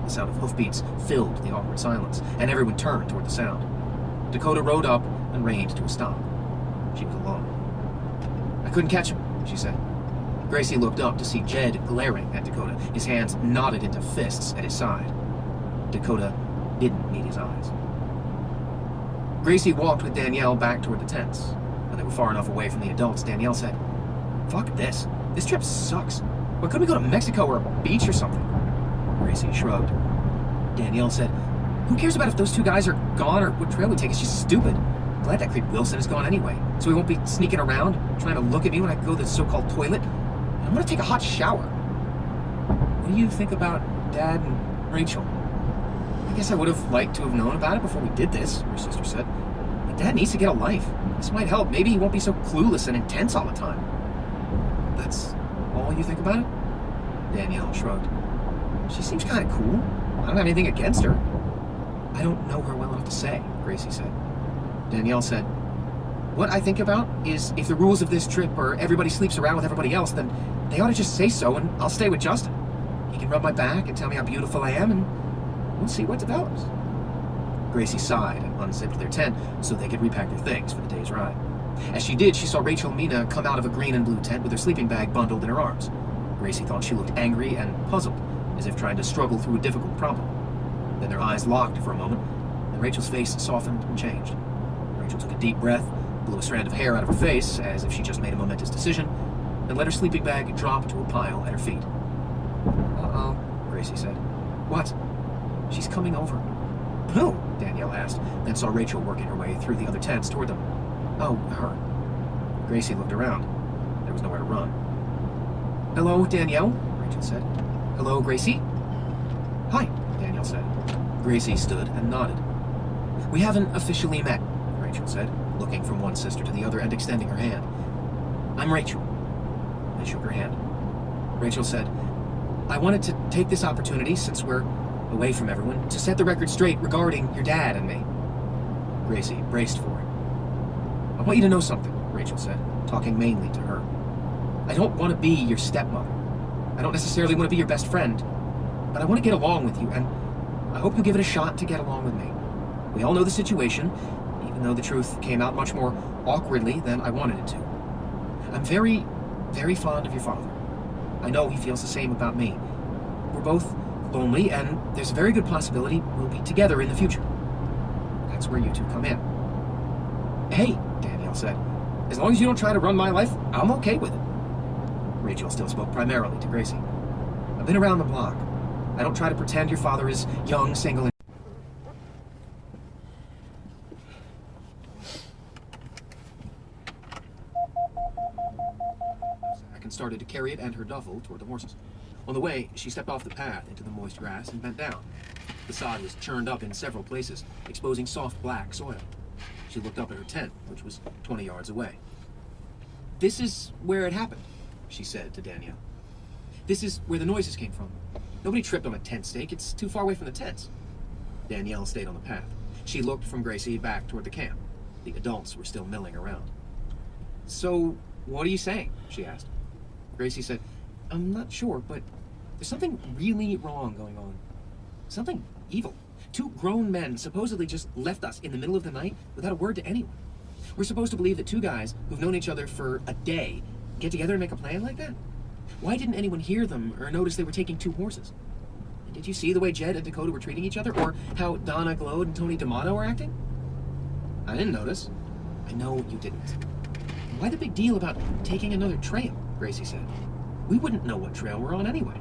The sound of hoofbeats filled the awkward silence, and everyone turned toward the sound. Dakota rode up and reined to a stop. She was alone. "I couldn't catch him," she said. Gracie looked up to see Jed glaring at Dakota, his hands knotted into fists at his side. Dakota didn't meet his eyes. Gracie walked with Danielle back toward the tents. When they were far enough away from the adults, Danielle said, "Fuck this. This trip sucks. Why couldn't we go to Mexico or a beach or something?" Gracie shrugged. Danielle said, "Who cares about if those two guys are gone or what trail we take? It's just stupid. Glad that creep Wilson is gone anyway, so he won't be sneaking around, trying to look at me when I go to the so-called toilet. I want to take a hot shower." "What do you think about Dad and Rachel?" "I guess I would have liked to have known about it before we did this," her sister said. "But Dad needs to get a life. This might help. Maybe he won't be so clueless and intense all the time." "That's all you think about it?" Danielle shrugged. "She seems kind of cool. I don't have anything against her." "I don't know her well enough to say," Gracie said. Danielle said, "What I think about is if the rules of this trip are everybody sleeps around with everybody else, then they ought to just say so and I'll stay with Justin. He can rub my back and tell me how beautiful I am and we'll see what develops." Gracie sighed and unzipped their tent so they could repack their things for the day's ride. As she did, she saw Rachel Mina come out of a green and blue tent with her sleeping bag bundled in her arms. Gracie thought she looked angry and puzzled, as if trying to struggle through a difficult problem. Then their eyes locked for a moment, and Rachel's face softened and changed. Rachel took a deep breath, blew a strand of hair out of her face, as if she just made a momentous decision, and let her sleeping bag drop to a pile at her feet. "Uh-oh," Gracie said. "What?" "She's coming over." "Who?" Danielle asked, then saw Rachel working her way through the other tents toward them. "Oh, her." Gracie looked around. There was nowhere to run. "Hello, Danielle," Rachel said. "Hello, Gracie?" "Hi," Danielle said. Gracie stood and nodded. "We haven't officially met," Rachel said, looking from one sister to the other and extending her hand. "I'm Rachel." They shook her hand. Rachel said, "I wanted to take this opportunity, since we're away from everyone, to set the record straight regarding your dad and me." Gracie braced for it. "I want you to know something," Rachel said, talking mainly to her. "I don't want to be your stepmother. I don't necessarily want to be your best friend, but I want to get along with you, and I hope you give it a shot to get along with me. We all know the situation, even though the truth came out much more awkwardly than I wanted it to. I'm very very fond of your father. I know he feels the same about me. We're both lonely, and there's a very good possibility we'll be together in the future. That's where you two come in. Hey, Danielle said, as long as you don't try to run my life, I'm okay with it. Rachel still spoke primarily to Gracie. I've been around the block. I don't try to pretend your father is young, single, and... and started to carry it and her duffel toward the horses. On the way, she stepped off the path into the moist grass and bent down. The sod was churned up in several places, exposing soft black soil. She looked up at her tent, which was 20 yards away. This is where it happened, she said to Danielle. This is where the noises came from. Nobody tripped on a tent stake. It's too far away from the tents. Danielle stayed on the path. She looked from Gracie back toward the camp. The adults were still milling around. So, what are you saying? She asked. Gracie said, I'm not sure, but there's something really wrong going on. Something evil. 2 grown men supposedly just left us in the middle of the night without a word to anyone. We're supposed to believe that 2 guys who've known each other for a day get together and make a plan like that? Why didn't anyone hear them or notice they were taking 2 horses? And did you see the way Jed and Dakota were treating each other, or how Donna Glode and Tony D'Amato were acting? I didn't notice. I know you didn't. Why the big deal about taking another trail? Gracie said. We wouldn't know what trail we're on anyway.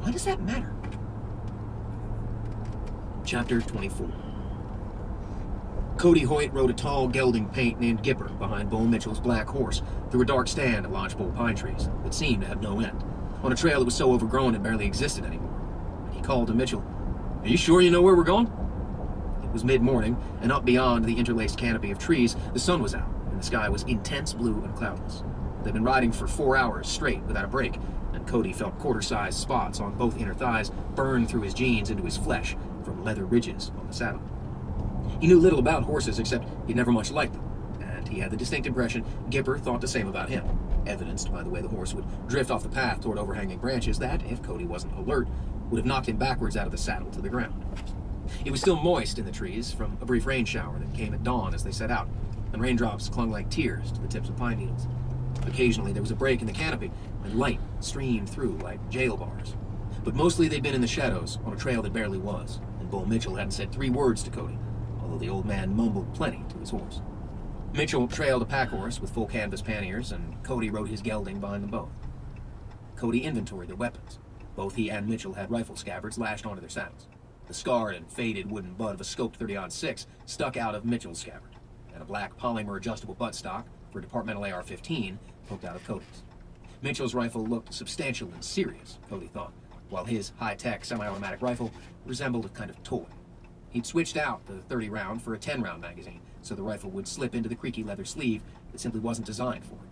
Why does that matter? Chapter 24. Cody Hoyt rode a tall gelding paint named Gipper behind Bull Mitchell's black horse through a dark stand of lodgepole pine trees that seemed to have no end, on a trail that was so overgrown it barely existed anymore. He called to Mitchell, Are you sure you know where we're going? It was mid-morning, and up beyond the interlaced canopy of trees, the sun was out, and the sky was intense blue and cloudless. They'd been riding for 4 hours straight without a break, and Cody felt quarter-sized spots on both inner thighs burn through his jeans into his flesh from leather ridges on the saddle. He knew little about horses, except he'd never much liked them, and he had the distinct impression Gipper thought the same about him, evidenced by the way the horse would drift off the path toward overhanging branches that, if Cody wasn't alert, would have knocked him backwards out of the saddle to the ground. It was still moist in the trees from a brief rain shower that came at dawn as they set out, and raindrops clung like tears to the tips of pine needles. Occasionally there was a break in the canopy, and light streamed through like jail bars. But mostly they'd been in the shadows, on a trail that barely was, and Bull Mitchell hadn't said 3 words to Cody, although the old man mumbled plenty to his horse. Mitchell trailed a pack horse with full canvas panniers, and Cody rode his gelding behind them both. Cody inventoried their weapons. Both he and Mitchell had rifle scabbards lashed onto their saddles. The scarred and faded wooden butt of a scoped 30-06 stuck out of Mitchell's scabbard, and a black polymer adjustable buttstock for a departmental AR-15 poked out of Cody's. Mitchell's rifle looked substantial and serious, Cody thought, while his high-tech semi-automatic rifle resembled a kind of toy. He'd switched out the 30-round for a 10-round magazine, so the rifle would slip into the creaky leather sleeve that simply wasn't designed for it.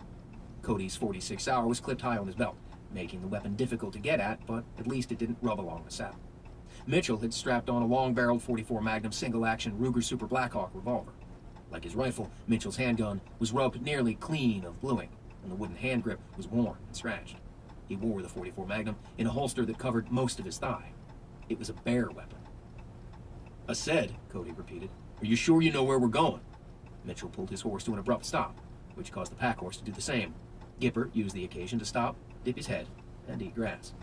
Cody's .46 Sauer was clipped high on his belt, making the weapon difficult to get at, but at least it didn't rub along the saddle. Mitchell had strapped on a long-barreled .44 Magnum single-action Ruger Super Blackhawk revolver. Like his rifle, Mitchell's handgun was rubbed nearly clean of bluing, and the wooden hand grip was worn and scratched. He wore the .44 Magnum in a holster that covered most of his thigh. It was a bear weapon. I said, Cody repeated, are you sure you know where we're going? Mitchell pulled his horse to an abrupt stop, which caused the pack horse to do the same. Gipper used the occasion to stop, dip his head, and eat grass.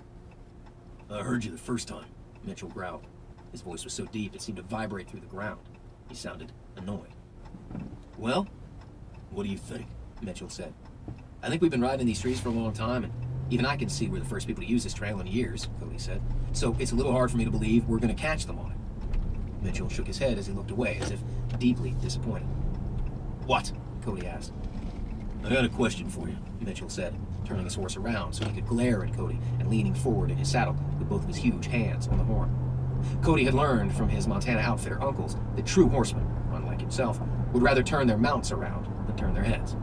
I heard you the first time, Mitchell growled. His voice was so deep it seemed to vibrate through the ground. He sounded annoyed. Well, what do you think? Mitchell said. I think we've been riding in these trees for a long time, and even I can see we're the first people to use this trail in years, Cody said. So it's a little hard for me to believe we're going to catch them on it. Mitchell shook his head as he looked away, as if deeply disappointed. What? Cody asked. I got a question for you, Mitchell said, turning his horse around so he could glare at Cody and leaning forward in his saddle with both of his huge hands on the horn. Cody had learned from his Montana outfitter uncles that true horsemen, unlike himself, would rather turn their mounts around than turn their heads.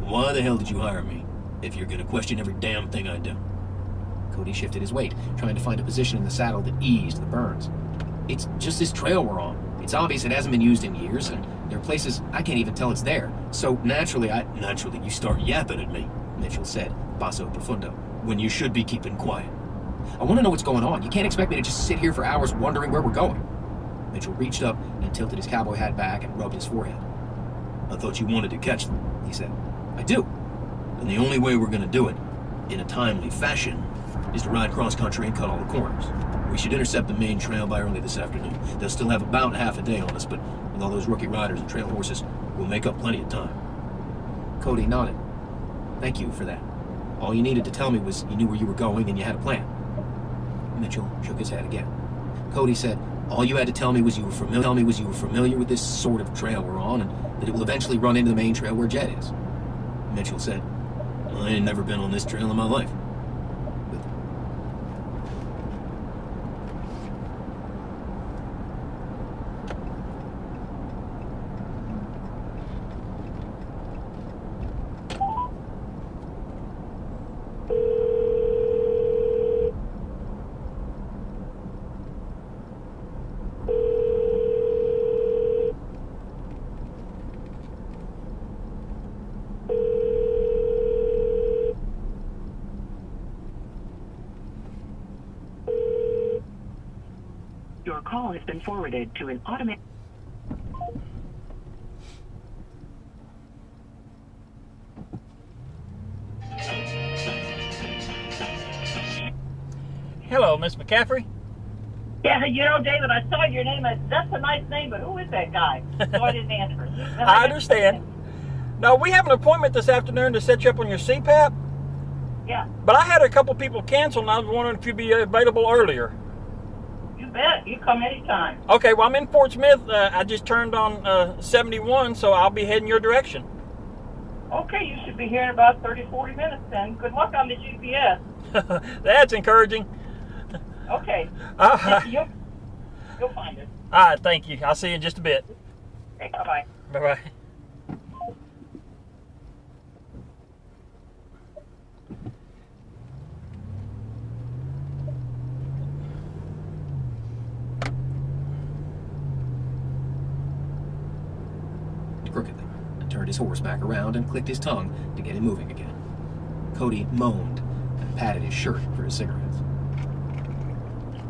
Why the hell did you hire me, if you're going to question every damn thing I do? Cody shifted his weight, trying to find a position in the saddle that eased the burns. It's just this trail we're on. It's obvious it hasn't been used in years, and there are places I can't even tell it's there. So naturally you start yapping at me, Mitchell said, basso profundo, when you should be keeping quiet. I want to know what's going on. You can't expect me to just sit here for hours wondering where we're going. Mitchell reached up and tilted his cowboy hat back and rubbed his forehead. I thought you wanted to catch them, he said. I do. And the only way we're going to do it, in a timely fashion, is to ride cross-country and cut all the corners. We should intercept the main trail by early this afternoon. They'll still have about half a day on us, but with all those rookie riders and trail horses, we'll make up plenty of time. Cody nodded. Thank you for that. All you needed to tell me was you knew where you were going and you had a plan. Mitchell shook his head again. Cody said, all you had to tell me was you were familiar with this sort of trail we're on, and that it will eventually run into the main trail where Jed is. Mitchell said, well, I ain't never been on this trail in my life. Your call has been forwarded to an automatic... Hello, Miss McCaffrey. Yeah, you know, David, I saw your name. That's a nice name, but who is that guy? So I didn't answer. I understand. No, we have an appointment this afternoon to set you up on your CPAP, Yeah, but I had a couple people cancel, and I was wondering if you'd be available earlier. you bet. You come anytime. Okay, well, I'm in Fort Smith. I just turned on 71, so I'll be heading your direction. Okay, you should be here in about 30, 40 minutes then. Good luck on the GPS. That's encouraging. Okay. You'll find it. All right, thank you. I'll see you in just a bit. Okay, bye-bye. Bye-bye. Crookedly, and turned his horse back around and clicked his tongue to get him moving again. Cody moaned and patted his shirt for his cigarettes.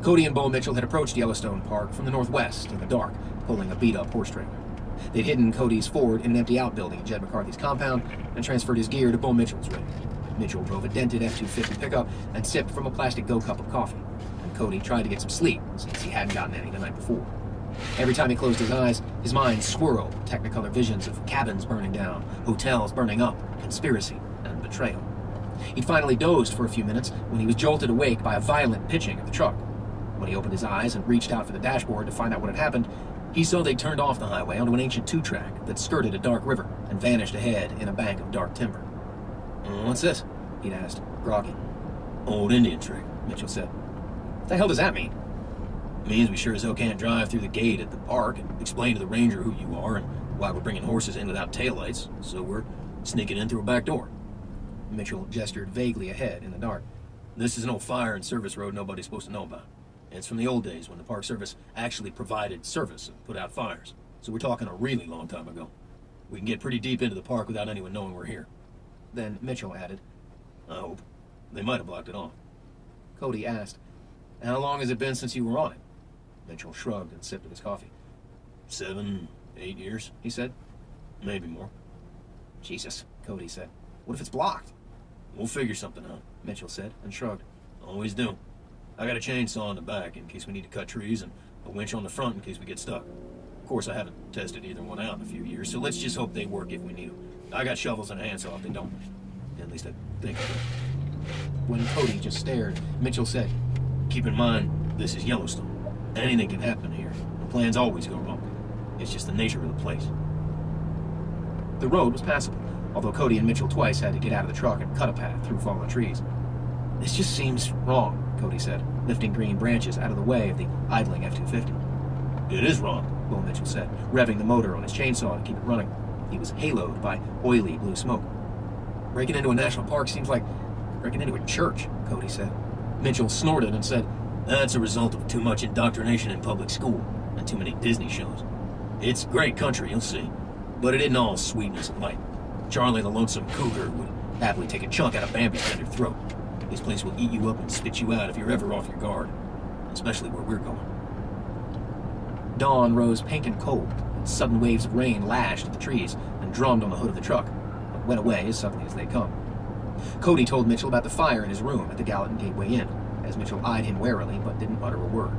Cody and Bo Mitchell had approached Yellowstone Park from the northwest in the dark, pulling a beat-up horse trailer. They'd hidden Cody's Ford in an empty outbuilding at Jed McCarthy's compound and transferred his gear to Bo Mitchell's rig. Mitchell drove a dented F-250 pickup and sipped from a plastic Go cup of coffee, and Cody tried to get some sleep since he hadn't gotten any the night before. Every time he closed his eyes, his mind swirled with technicolor visions of cabins burning down, hotels burning up, conspiracy, and betrayal. He'd finally dozed for a few minutes when he was jolted awake by a violent pitching of the truck. When he opened his eyes and reached out for the dashboard to find out what had happened, he saw they'd turned off the highway onto an ancient two-track that skirted a dark river and vanished ahead in a bank of dark timber. What's this? He'd asked, groggy. Old Indian trick, Mitchell said. What the hell does that mean? Means we sure as hell can't drive through the gate at the park and explain to the ranger who you are and why we're bringing horses in without taillights, so we're sneaking in through a back door. Mitchell gestured vaguely ahead in the dark. This is an old fire and service road nobody's supposed to know about. It's from the old days when the Park Service actually provided service and put out fires, so we're talking a really long time ago. We can get pretty deep into the park without anyone knowing we're here. Then Mitchell added, I hope. They might have blocked it off. Cody asked, how long has it been since you were on it? Mitchell shrugged and sipped at his coffee. 7, 8 years, he said. Maybe more. Jesus, Cody said. What if it's blocked? We'll figure something out, Mitchell said, and shrugged. Always do. I got a chainsaw in the back in case we need to cut trees and a winch on the front in case we get stuck. Of course, I haven't tested either one out in a few years, so let's just hope they work if we need them. I got shovels and a handsaw if they don't. At least I think I do. When Cody just stared, Mitchell said, keep in mind, this is Yellowstone. Anything can happen here. The plans always go wrong. It's just the nature of the place. The road was passable, although Cody and Mitchell twice had to get out of the truck and cut a path through fallen trees. This just seems wrong, Cody said, lifting green branches out of the way of the idling F-250. It is wrong, Bo Mitchell said, revving the motor on his chainsaw to keep it running. He was haloed by oily blue smoke. Breaking into a national park seems like breaking into a church, Cody said. Mitchell snorted and said, that's a result of too much indoctrination in public school and too many Disney shows. It's great country, you'll see, but it isn't all sweetness and light. Charlie the lonesome cougar would happily take a chunk out of Bambi's tender throat. This place will eat you up and spit you out if you're ever off your guard, especially where we're going. Dawn rose pink and cold, and sudden waves of rain lashed at the trees and drummed on the hood of the truck, but went away as suddenly as they'd come. Cody told Mitchell about the fire in his room at the Gallatin Gateway Inn, as Mitchell eyed him warily but didn't utter a word.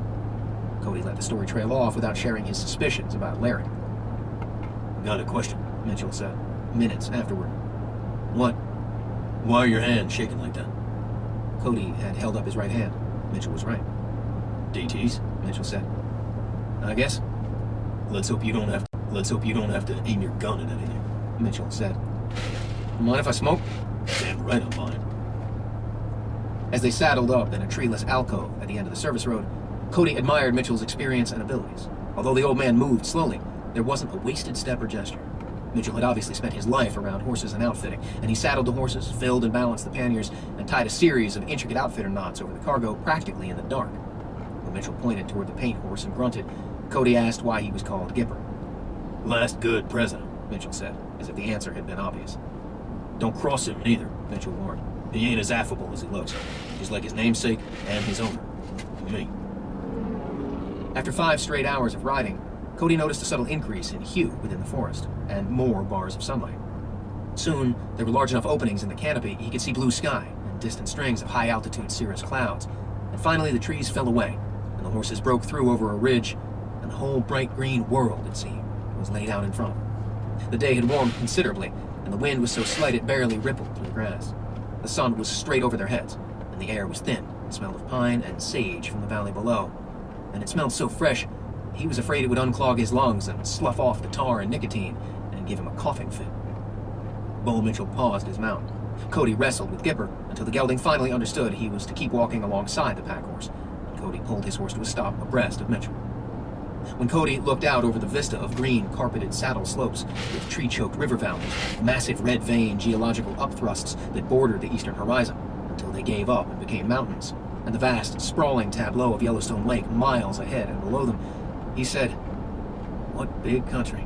Cody let the story trail off without sharing his suspicions about Larry. Got a question, Mitchell said, minutes afterward. What? Why are your hands shaking like that? Cody had held up his right hand. Mitchell was right. DTs? Mitchell said. I guess. Let's hope you don't have to aim your gun at anything. Mitchell said. Mind if I smoke? Damn right I'm fine. As they saddled up in a treeless alcove at the end of the service road, Cody admired Mitchell's experience and abilities. Although the old man moved slowly, there wasn't a wasted step or gesture. Mitchell had obviously spent his life around horses and outfitting, and he saddled the horses, filled and balanced the panniers, and tied a series of intricate outfitter knots over the cargo practically in the dark. When Mitchell pointed toward the paint horse and grunted, Cody asked why he was called Gipper. Last good president, Mitchell said, as if the answer had been obvious. Don't cross him neither, Mitchell warned. He ain't as affable as he looks. Just like his namesake and his owner. Me. After 5 straight hours of riding, Cody noticed a subtle increase in hue within the forest, and more bars of sunlight. Soon, there were large enough openings in the canopy he could see blue sky and distant strings of high-altitude cirrus clouds. And finally, the trees fell away, and the horses broke through over a ridge, and the whole bright green world, it seemed, was laid out in front of them. The day had warmed considerably, and the wind was so slight it barely rippled through the grass. The sun was straight over their heads, and the air was thin, and smelled of pine and sage from the valley below. And it smelled so fresh, he was afraid it would unclog his lungs and slough off the tar and nicotine and give him a coughing fit. Bull Mitchell paused his mount. Cody wrestled with Gipper until the gelding finally understood he was to keep walking alongside the pack horse, and Cody pulled his horse to a stop abreast of Mitchell. When Cody looked out over the vista of green, carpeted saddle slopes with tree-choked river valleys, massive red-veined geological upthrusts that bordered the eastern horizon until they gave up and became mountains, and the vast, sprawling tableau of Yellowstone Lake miles ahead and below them, he said, "What big country."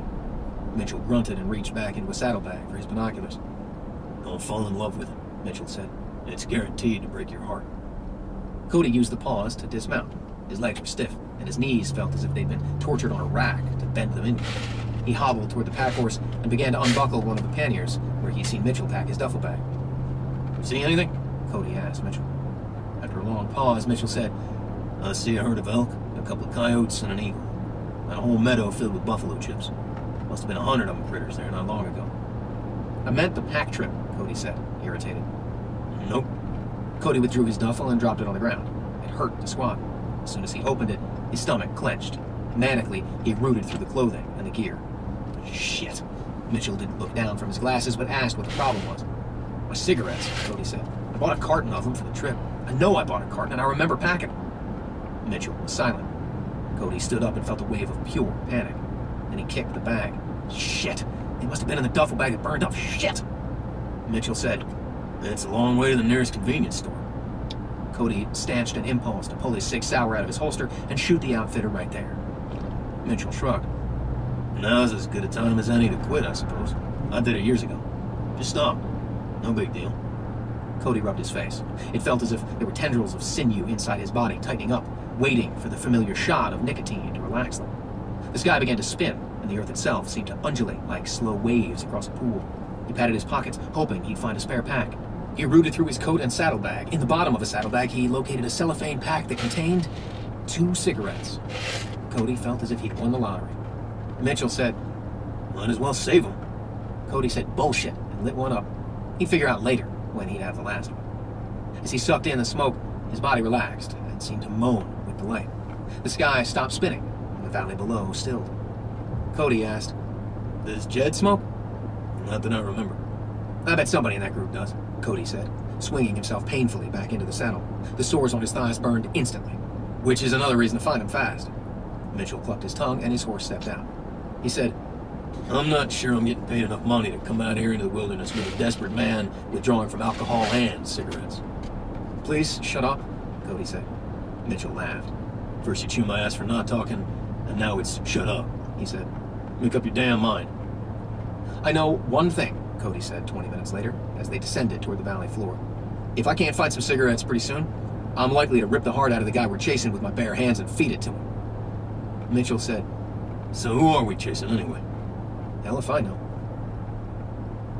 Mitchell grunted and reached back into a saddlebag for his binoculars. Don't fall in love with him, Mitchell said. It's guaranteed to break your heart. Cody used the pause to dismount. His legs were stiff, and his knees felt as if they'd been tortured on a rack to bend them in. He hobbled toward the pack horse and began to unbuckle one of the panniers where he'd seen Mitchell pack his duffel bag. See anything? Cody asked Mitchell. After a long pause, Mitchell said, I see a herd of elk, a couple of coyotes, and an eagle. And a whole meadow filled with buffalo chips. Must have been 100 of them critters there not long ago. I meant the pack trip, Cody said, irritated. Nope. Cody withdrew his duffel and dropped it on the ground. It hurt to squat. As soon as he opened it, his stomach clenched. Manically, he rooted through the clothing and the gear. Shit. Mitchell didn't look down from his glasses, but asked what the problem was. My cigarettes, Cody said. I bought a carton of them for the trip. I know I bought a carton, and I remember packing them. Mitchell was silent. Cody stood up and felt a wave of pure panic. Then he kicked the bag. Shit. They must have been in the duffel bag that burned up. Shit. Mitchell said, It's a long way to the nearest convenience store. Cody stanched an impulse to pull his 6 Sauer out of his holster and shoot the outfitter right there. Mitchell shrugged. Now's as good a time as any to quit, I suppose. I did it years ago. Just stop. No big deal. Cody rubbed his face. It felt as if there were tendrils of sinew inside his body tightening up, waiting for the familiar shot of nicotine to relax them. The sky began to spin, and the earth itself seemed to undulate like slow waves across a pool. He patted his pockets, hoping he'd find a spare pack. He rooted through his coat and saddlebag. In the bottom of a saddlebag, he located a cellophane pack that contained 2 cigarettes. Cody felt as if he'd won the lottery. Mitchell said, Might as well save them. Cody said bullshit and lit one up. He'd figure out later when he'd have the last one. As he sucked in the smoke, his body relaxed and seemed to moan with delight. The sky stopped spinning, and the valley below stilled. Cody asked, Does Jed smoke? Not that I remember. I bet somebody in that group does, Cody said, swinging himself painfully back into the saddle. The sores on his thighs burned instantly, which is another reason to find him fast. Mitchell clucked his tongue, and his horse stepped out. He said, I'm not sure I'm getting paid enough money to come out here into the wilderness with a desperate man withdrawing from alcohol and cigarettes. Please shut up, Cody said. Mitchell laughed. First you chew my ass for not talking, and now it's shut up, he said. Make up your damn mind. I know one thing, Cody said 20 minutes later, as they descended toward the valley floor. If I can't find some cigarettes pretty soon, I'm likely to rip the heart out of the guy we're chasing with my bare hands and feed it to him. Mitchell said, So who are we chasing anyway? Hell if I know.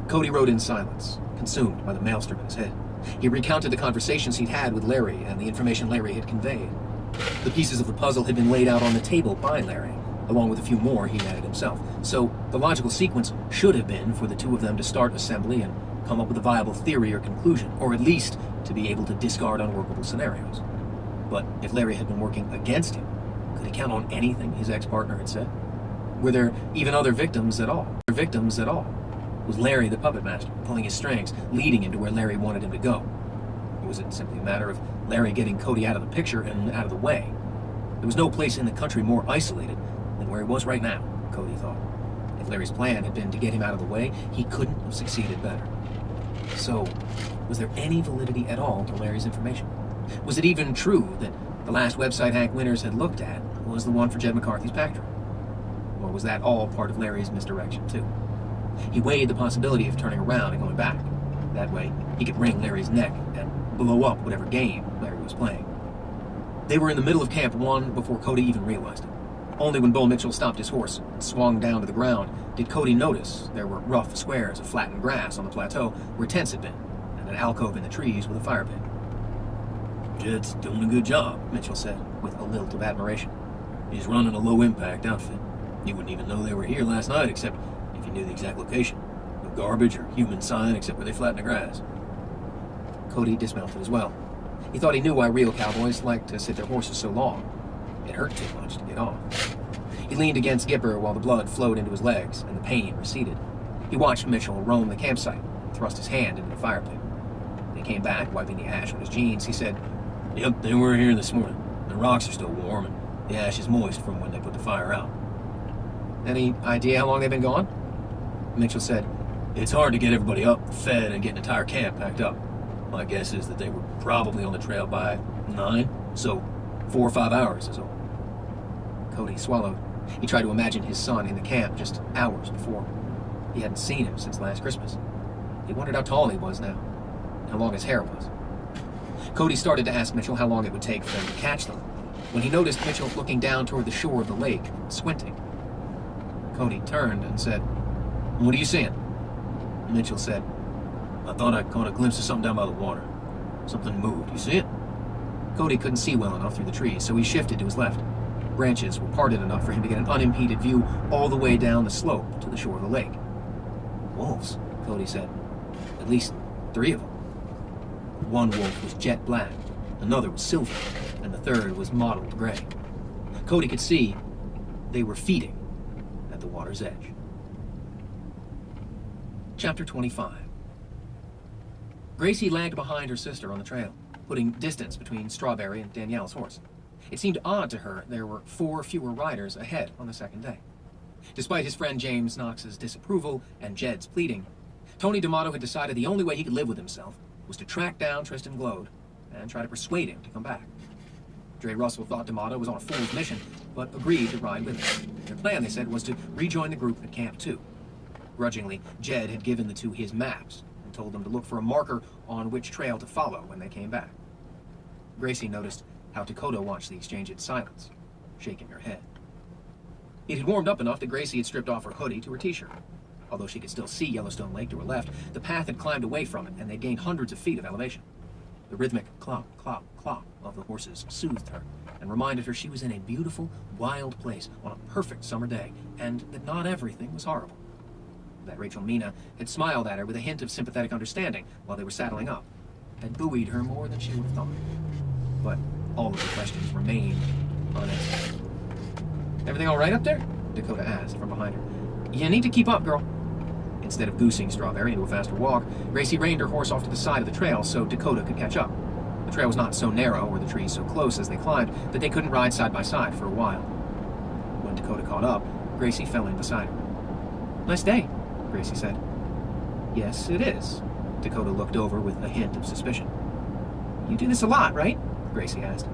Cody rode in silence, consumed by the maelstrom in his head. He recounted the conversations he'd had with Larry and the information Larry had conveyed. The pieces of the puzzle had been laid out on the table by Larry, along with a few more he'd added himself. So the logical sequence should have been for the two of them to start assembly and come up with a viable theory or conclusion, or at least to be able to discard unworkable scenarios. But if Larry had been working against him, could he count on anything his ex-partner had said? Were there even other victims at all? Was Larry the puppet master, pulling his strings, leading him to where Larry wanted him to go? Or was it simply a matter of Larry getting Cody out of the picture and out of the way? There was no place in the country more isolated than where he was right now, Cody thought. If Larry's plan had been to get him out of the way, he couldn't have succeeded better. So, was there any validity at all to Larry's information? Was it even true that the last website Hank Winters had looked at was the one for Jed McCarthy's pack trail? Or was that all part of Larry's misdirection, too? He weighed the possibility of turning around and going back. That way, he could wring Larry's neck and blow up whatever game Larry was playing. They were in the middle of Camp 1 before Cody even realized it. Only when Bull Mitchell stopped his horse and swung down to the ground did Cody notice there were rough squares of flattened grass on the plateau where tents had been, and an alcove in the trees with a fire pit. Jed's doing a good job, Mitchell said, with a lilt of admiration. He's running a low-impact outfit. You wouldn't even know they were here last night except if you knew the exact location. No garbage or human sign except where they flatten the grass. Cody dismounted as well. He thought he knew why real cowboys liked to sit their horses so long. It hurt too much to get off. He leaned against Gipper while the blood flowed into his legs and the pain receded. He watched Mitchell roam the campsite and thrust his hand into the fire pit. When he came back, wiping the ash on his jeans, he said, "Yep, they were here this morning. The rocks are still warm and the ash is moist from when they put the fire out." "Any idea how long they've been gone?" Mitchell said, "It's hard to get everybody up, fed, and get an entire camp packed up. My guess is that they were probably on the trail by 9, so 4 or 5 hours is all." Cody swallowed. He tried to imagine his son in the camp just hours before. He hadn't seen him since last Christmas. He wondered how tall he was now, and how long his hair was. Cody started to ask Mitchell how long it would take for them to catch them, when he noticed Mitchell looking down toward the shore of the lake, squinting. Cody turned and said, "What are you seeing?" Mitchell said, "I thought I caught a glimpse of something down by the water. Something moved. You see it?" Cody couldn't see well enough through the trees, so he shifted to his left. Branches were parted enough for him to get an unimpeded view all the way down the slope to the shore of the lake. "Wolves," Cody said. "At least 3 of them. One wolf was jet black, another was silver, and the third was mottled gray." Cody could see they were feeding at the water's edge. Chapter 25. Gracie lagged behind her sister on the trail, putting distance between Strawberry and Danielle's horse. It seemed odd to her there were 4 fewer riders ahead on the second day. Despite his friend James Knox's disapproval and Jed's pleading, Tony D'Amato had decided the only way he could live with himself was to track down Tristan Glode and try to persuade him to come back. Dre Russell thought D'Amato was on a fool's mission, but agreed to ride with him. Their plan, they said, was to rejoin the group at Camp 2. Grudgingly, Jed had given the two his maps and told them to look for a marker on which trail to follow when they came back. Gracie noticed how Dakota watched the exchange in silence, shaking her head. It had warmed up enough that Gracie had stripped off her hoodie to her t-shirt. Although she could still see Yellowstone Lake to her left, the path had climbed away from it, and they'd gained hundreds of feet of elevation. The rhythmic clop, clop, clop of the horses soothed her and reminded her she was in a beautiful, wild place on a perfect summer day, and that not everything was horrible. That Rachel Mina had smiled at her with a hint of sympathetic understanding while they were saddling up, had buoyed her more than she would have thought. But all of the questions remained unanswered. "Everything all right up there?" Dakota asked from behind her. "You need to keep up, girl." Instead of goosing Strawberry into a faster walk, Gracie reined her horse off to the side of the trail so Dakota could catch up. The trail was not so narrow or the trees so close as they climbed that they couldn't ride side by side for a while. When Dakota caught up, Gracie fell in beside her. "Nice day," Gracie said. "Yes, it is." Dakota looked over with a hint of suspicion. "You do this a lot, right?" Gracie asked.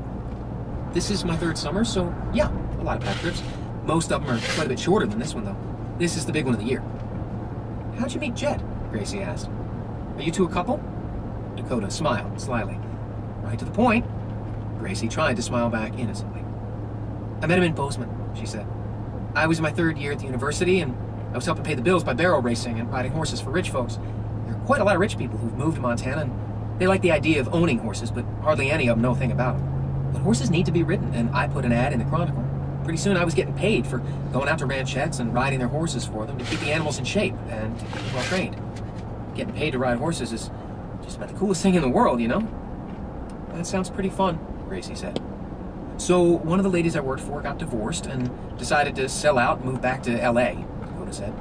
"This is my 3rd summer, so yeah, a lot of pack trips. Most of them are quite a bit shorter than this one, though. This is the big one of the year." "How'd you meet Jed?" Gracie asked. "Are you two a couple?" Dakota smiled slyly. "Right to the point." Gracie tried to smile back innocently. "I met him in Bozeman," she said. "I was in my 3rd year at the university, and I was helping pay the bills by barrel racing and riding horses for rich folks. There are quite a lot of rich people who've moved to Montana, and they like the idea of owning horses, but hardly any of them know a thing about them. But horses need to be ridden, and I put an ad in the Chronicle. Pretty soon I was getting paid for going out to ranchettes and riding their horses for them to keep the animals in shape and to keep them well trained. Getting paid to ride horses is just about the coolest thing in the world, you know? That sounds pretty fun, Gracie said. So one of the ladies I worked for got divorced and decided to sell out and move back to L.A., Dakota said.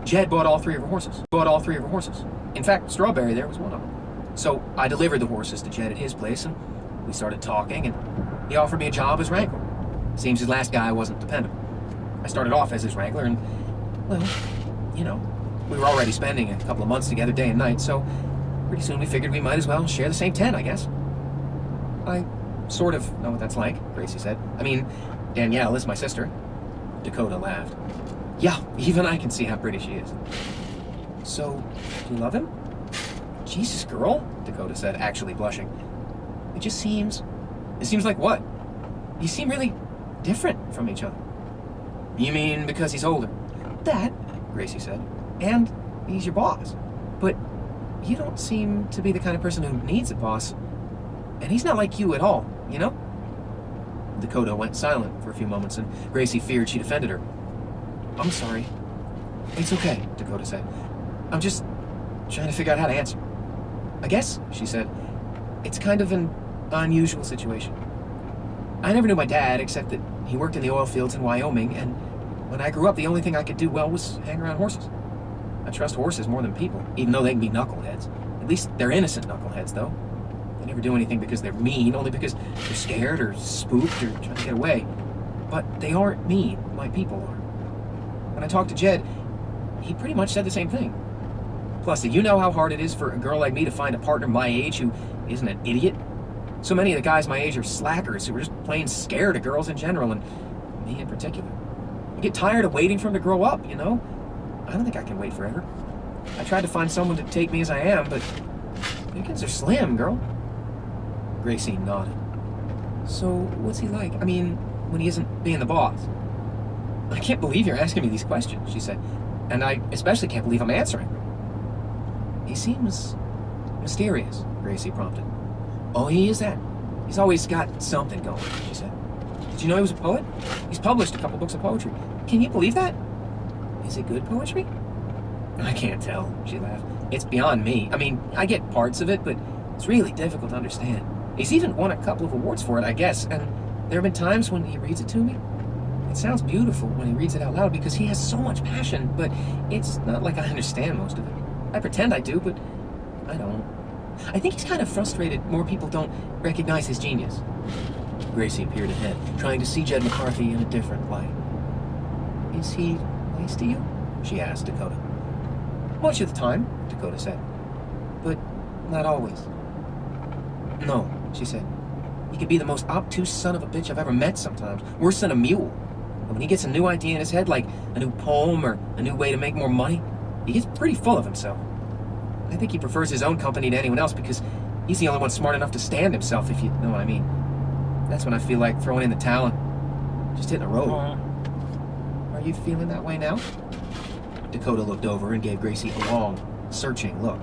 Jed bought all three of her horses. In fact, Strawberry there was one of them. So I delivered the horses to Jed at his place, and we started talking, and he offered me a job as wrangler. Seems his last guy wasn't dependable. I started off as his wrangler, and, well, you know, we were already spending a couple of months together day and night, so pretty soon we figured we might as well share the same tent, I guess. I sort of know what that's like, Gracie said. I mean, Danielle is my sister. Dakota laughed. Yeah, even I can see how pretty she is. So, do you love him? Jesus, girl, Dakota said, actually blushing. It seems like what? You seem really different from each other. You mean because he's older? That, Gracie said. And he's your boss. But you don't seem to be the kind of person who needs a boss. And he's not like you at all, you know? Dakota went silent for a few moments, and Gracie feared she'd offended her. I'm sorry. It's okay, Dakota said. I'm just trying to figure out how to answer. I guess, she said, it's kind of an unusual situation. I never knew my dad, except that he worked in the oil fields in Wyoming, and when I grew up, the only thing I could do well was hang around horses. I trust horses more than people, even though they can be knuckleheads. At least they're innocent knuckleheads, though. They never do anything because they're mean, only because they're scared or spooked or trying to get away. But they aren't mean like people are. When I talked to Jed, he pretty much said the same thing. Plus, do you know how hard it is for a girl like me to find a partner my age who isn't an idiot? So many of the guys my age are slackers who are just plain scared of girls in general, and me in particular. I get tired of waiting for him to grow up, you know? I don't think I can wait forever. I tried to find someone to take me as I am, but pickings are slim, girl. Gracie nodded. So, what's he like? I mean, when he isn't being the boss? I can't believe you're asking me these questions, she said. And I especially can't believe I'm answering. He seems mysterious, Gracie prompted. Oh, he is that. He's always got something going, she said. Did you know he was a poet? He's published a couple books of poetry. Can you believe that? Is it good poetry? I can't tell, she laughed. It's beyond me. I mean, I get parts of it, but it's really difficult to understand. He's even won a couple of awards for it, I guess, and there have been times when he reads it to me. It sounds beautiful when he reads it out loud because he has so much passion, but it's not like I understand most of it. I pretend I do, but I don't. I think he's kind of frustrated more people don't recognize his genius. Gracie peered ahead, trying to see Jed McCarthy in a different light. Is he nice to you? She asked Dakota. Much of the time, Dakota said. But not always. No, she said. He could be the most obtuse son of a bitch I've ever met sometimes, worse than a mule. And when he gets a new idea in his head, like a new poem or a new way to make more money, he gets pretty full of himself. I think he prefers his own company to anyone else because he's the only one smart enough to stand himself, if you know what I mean. That's when I feel like throwing in the towel and just hitting the road. Are you feeling that way now? Dakota looked over and gave Gracie a long, searching look.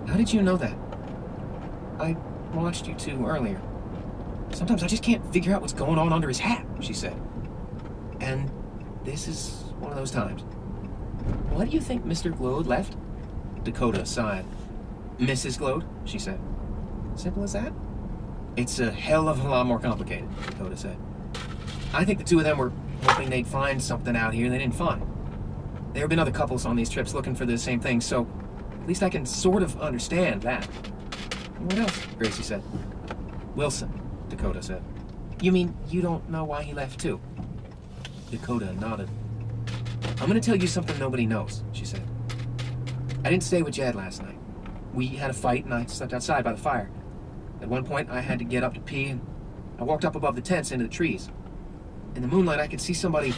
How did you know that? I watched you two earlier. Sometimes I just can't figure out what's going on under his hat, she said. And this is one of those times. Why do you think Mr. Glode left? Dakota sighed. Mrs. Glode, she said. Simple as that? It's a hell of a lot more complicated, Dakota said. I think the two of them were hoping they'd find something out here they didn't find. There have been other couples on these trips looking for the same thing, so at least I can sort of understand that. What else? Gracie said. Wilson, Dakota said. You mean you don't know why he left too? Dakota nodded. I'm gonna tell you something nobody knows, she said. I didn't stay with Jed last night. We had a fight and I slept outside by the fire. At one point I had to get up to pee and I walked up above the tents into the trees. In the moonlight I could see somebody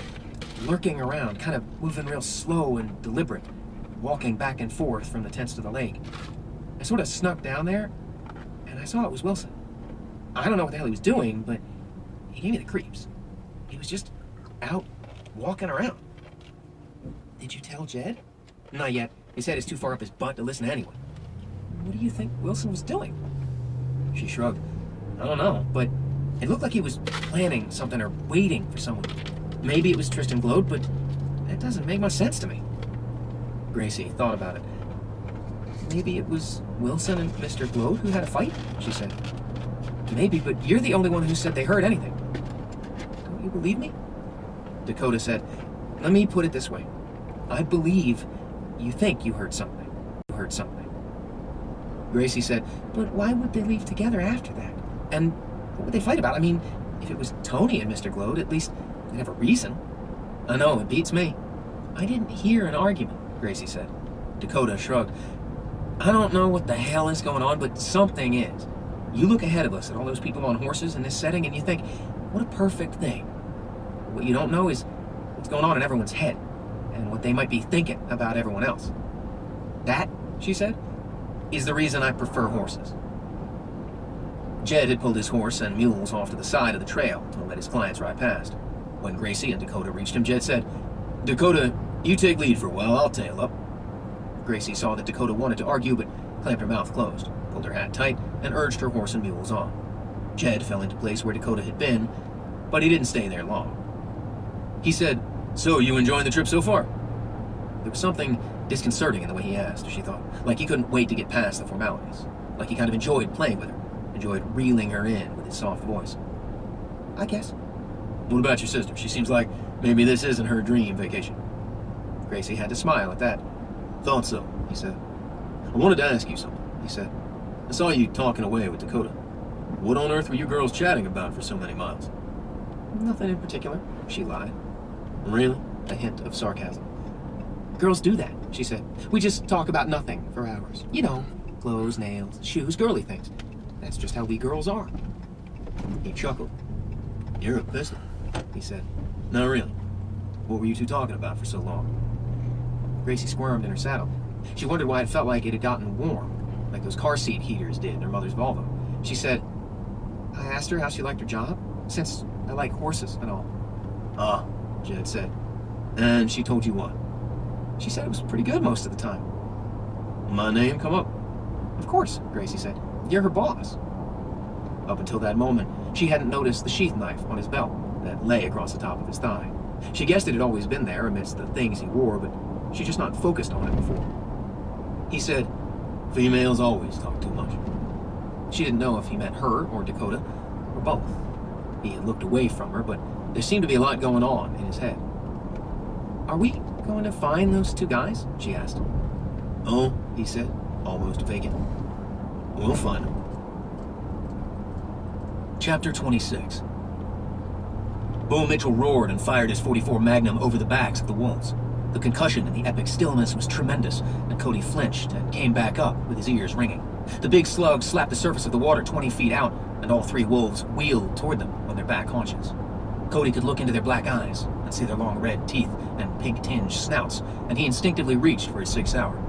lurking around, kind of moving real slow and deliberate, walking back and forth from the tents to the lake. I sort of snuck down there and I saw it was Wilson. I don't know what the hell he was doing, but he gave me the creeps. He was just out walking around. Did you tell Jed? Not yet. His head is too far up his butt to listen to anyone. What do you think Wilson was doing? She shrugged. I don't know, but it looked like he was planning something or waiting for someone. Maybe it was Tristan Glode, but that doesn't make much sense to me. Gracie thought about it. Maybe it was Wilson and Mr. Glode who had a fight, she said. Maybe, but you're the only one who said they heard anything. Don't you believe me? Dakota said, let me put it this way. I believe you think you heard something. You heard something. Gracie said, but why would they leave together after that? And what would they fight about? I mean, if it was Tony and Mr. Glode, at least they'd have a reason. I know, it beats me. I didn't hear an argument, Gracie said. Dakota shrugged. I don't know what the hell is going on, but something is. You look ahead of us at all those people on horses in this setting and you think, what a perfect thing. What you don't know is what's going on in everyone's head and what they might be thinking about everyone else. That, she said, is the reason I prefer horses. Jed had pulled his horse and mules off to the side of the trail to let his clients ride past. When Gracie and Dakota reached him, Jed said, Dakota, you take lead for a while, I'll tail up. Gracie saw that Dakota wanted to argue, but clamped her mouth closed, pulled her hat tight, and urged her horse and mules on. Jed fell into place where Dakota had been, but he didn't stay there long. He said, so you enjoying the trip so far? There was something disconcerting in the way he asked, she thought, like he couldn't wait to get past the formalities, like he kind of enjoyed playing with her, enjoyed reeling her in with his soft voice. I guess. What about your sister? She seems like maybe this isn't her dream vacation. Gracie had to smile at that. Thought so, he said. I wanted to ask you something, he said. I saw you talking away with Dakota. What on earth were you girls chatting about for so many miles? Nothing in particular, she lied. Really? A hint of sarcasm. Girls do that, she said. We just talk about nothing for hours. You know, clothes, nails, shoes, girly things. That's just how we girls are. He chuckled. You're a pistol, he said. No, really. What were you two talking about for so long? Gracie squirmed in her saddle. She wondered why it felt like it had gotten warm, like those car seat heaters did in her mother's Volvo. She said, I asked her how she liked her job, since I like horses and all. Ah, Jed said. And she told you what? She said it was pretty good most of the time. My name come up? Of course, Gracie said. You're her boss. Up until that moment, she hadn't noticed the sheath knife on his belt that lay across the top of his thigh. She guessed it had always been there amidst the things he wore, but she'd just not focused on it before. He said, females always talk too much. She didn't know if he meant her or Dakota, or both. He had looked away from her, but there seemed to be a lot going on in his head. Are we going to find those two guys? She asked. Oh, he said, almost vacant. We'll find them. Chapter 26. Bo Mitchell roared and fired his .44 Magnum over the backs of the wolves. The concussion in the epic stillness was tremendous, and Cody flinched and came back up with his ears ringing. The big slug slapped the surface of the water 20 feet out, and all three wolves wheeled toward them on their back haunches. Cody could look into their black eyes and see their long red teeth and pink-tinged snouts, and he instinctively reached for his 6 Hour.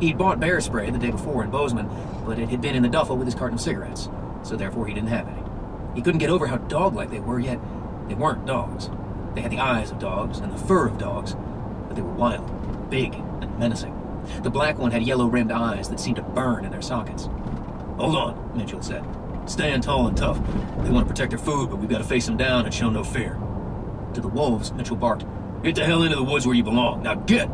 He'd bought bear spray the day before in Bozeman, but it had been in the duffel with his carton of cigarettes, so therefore he didn't have any. He couldn't get over how dog-like they were, yet they weren't dogs. They had the eyes of dogs and the fur of dogs, but they were wild, big, and menacing. The black one had yellow-rimmed eyes that seemed to burn in their sockets. Hold on, Mitchell said. Stand tall and tough. They want to protect their food, but we've got to face them down and show no fear. To the wolves, Mitchell barked, Get the hell into the woods where you belong. Now get!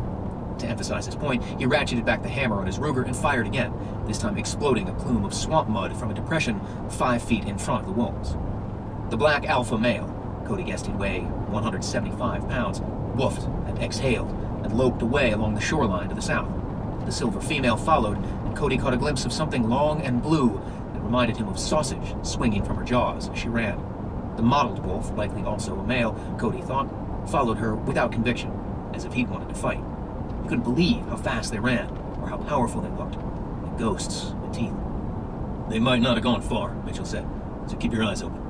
To emphasize his point, he ratcheted back the hammer on his Ruger and fired again, this time exploding a plume of swamp mud from a depression 5 feet in front of the wolves. The black alpha male, Cody guessed he'd weigh 175 pounds, woofed and exhaled and loped away along the shoreline to the south. The silver female followed, and Cody caught a glimpse of something long and blue that reminded him of sausage swinging from her jaws as she ran. The mottled wolf, likely also a male, Cody thought, followed her without conviction, as if he'd wanted to fight. He couldn't believe how fast they ran, or how powerful they looked, like ghosts with teeth. They might not have gone far, Mitchell said, so keep your eyes open.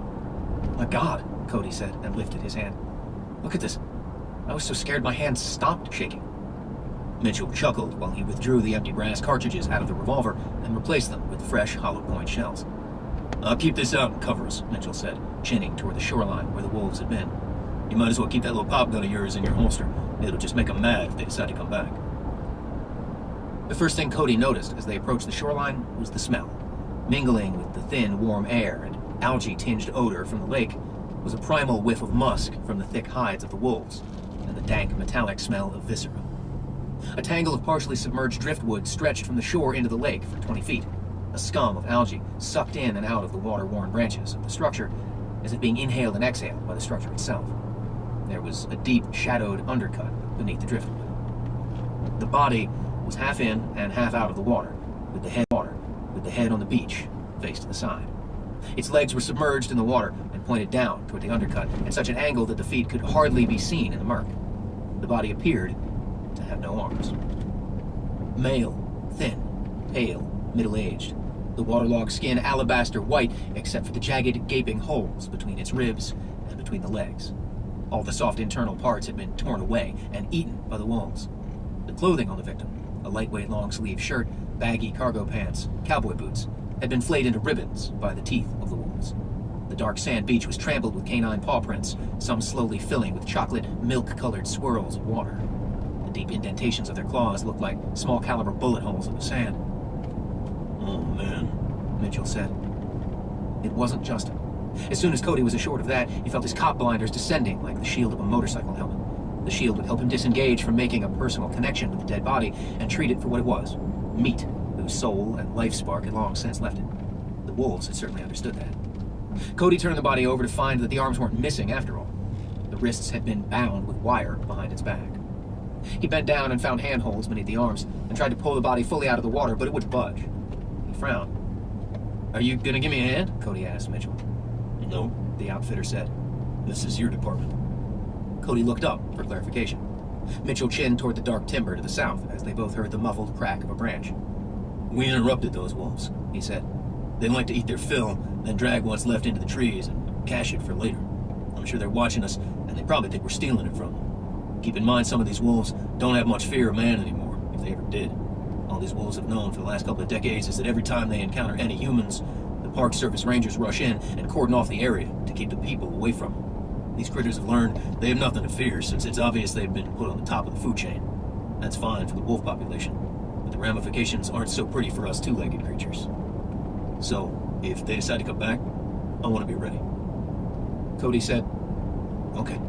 My God, Cody said, and lifted his hand. Look at this. I was so scared my hands stopped shaking. Mitchell chuckled while he withdrew the empty brass cartridges out of the revolver and replaced them with fresh hollow-point shells. I'll keep this out and cover us, Mitchell said, chinning toward the shoreline where the wolves had been. You might as well keep that little pop gun of yours in your holster. It'll just make them mad if they decide to come back. The first thing Cody noticed as they approached the shoreline was the smell. Mingling with the thin, warm air and algae-tinged odor from the lake was a primal whiff of musk from the thick hides of the wolves and the dank, metallic smell of viscera. A tangle of partially submerged driftwood stretched from the shore into the lake for 20 feet, a scum of algae sucked in and out of the water-worn branches of the structure as if being inhaled and exhaled by the structure itself. There was a deep, shadowed undercut beneath the driftwood. The body was half in and half out of the water, with the head on the beach, face to the side. Its legs were submerged in the water and pointed down toward the undercut at such an angle that the feet could hardly be seen in the murk. The body appeared to have no arms. Male, thin, pale, middle-aged, the waterlogged skin alabaster white except for the jagged, gaping holes between its ribs and between the legs. All the soft internal parts had been torn away and eaten by the wolves. The clothing on the victim, a lightweight long-sleeve shirt, baggy cargo pants, cowboy boots, had been flayed into ribbons by the teeth of the wolves. The dark sand beach was trampled with canine paw prints, some slowly filling with chocolate, milk-colored swirls of water. The deep indentations of their claws looked like small-caliber bullet holes in the sand. Oh, man, Mitchell said. It wasn't Justin. As soon as Cody was assured of that, he felt his cop blinders descending like the shield of a motorcycle helmet. The shield would help him disengage from making a personal connection with the dead body and treat it for what it was, meat, whose soul and life spark had long since left it. The wolves had certainly understood that. Cody turned the body over to find that the arms weren't missing after all. The wrists had been bound with wire behind its back. He bent down and found handholds beneath the arms and tried to pull the body fully out of the water, but it wouldn't budge. He frowned. "Are you gonna give me a hand?" Cody asked Mitchell. no, The outfitter said. this is your department. Cody looked up for clarification. Mitchell chinned toward the dark timber to the south as they both heard the muffled crack of a branch. We interrupted those wolves, He said. They like to eat their fill, then drag what's left into the trees and cache it for later. I'm sure they're watching us, and they probably think we're stealing it from them. Keep in mind, some of these wolves don't have much fear of man anymore, if they ever did. All these wolves have known for the last couple of decades is that every time they encounter any humans, the Park Service Rangers rush in and cordon off the area to keep the people away from them. These critters have learned they have nothing to fear, since it's obvious they've been put on the top of the food chain. That's fine for the wolf population, but the ramifications aren't so pretty for us two-legged creatures. So, if they decide to come back, I want to be ready. Cody said, "Okay."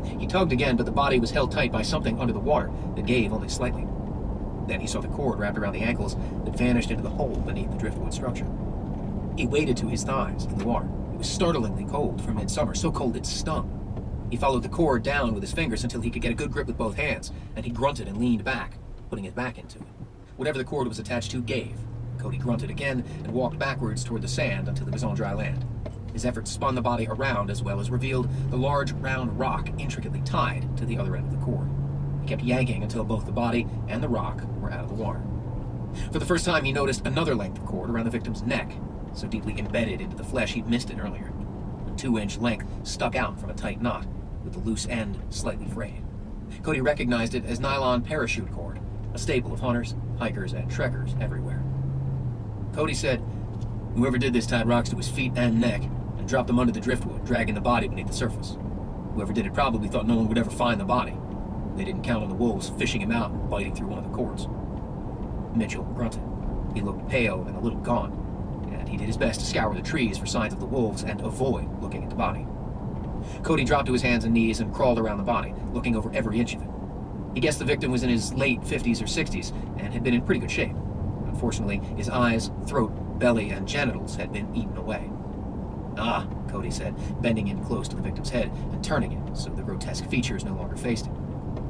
He tugged again, but the body was held tight by something under the water that gave only slightly. Then he saw the cord wrapped around the ankles that vanished into the hole beneath the driftwood structure. He waded to his thighs in the water. It was startlingly cold for midsummer, so cold it stung. He followed the cord down with his fingers until he could get a good grip with both hands, and he grunted and leaned back, putting his back into it. Whatever the cord was attached to gave. Cody grunted again and walked backwards toward the sand until it was on dry land. His efforts spun the body around as well as revealed the large round rock intricately tied to the other end of the cord. He kept yanking until both the body and the rock were out of the water. For the first time, he noticed another length of cord around the victim's neck, so deeply embedded into the flesh he'd missed it earlier. A 2-inch length stuck out from a tight knot, with the loose end slightly frayed. Cody recognized it as nylon parachute cord, a staple of hunters, hikers, and trekkers everywhere. Cody said, "Whoever did this tied rocks to his feet and neck and dropped them under the driftwood, dragging the body beneath the surface. Whoever did it probably thought no one would ever find the body. They didn't count on the wolves fishing him out and biting through one of the cords." Mitchell grunted. He looked pale and a little gaunt, and he did his best to scour the trees for signs of the wolves and avoid looking at the body. Cody dropped to his hands and knees and crawled around the body, looking over every inch of it. He guessed the victim was in his late 50s or 60s and had been in pretty good shape. Unfortunately, his eyes, throat, belly, and genitals had been eaten away. "Ah," Cody said, bending in close to the victim's head and turning it so the grotesque features no longer faced him.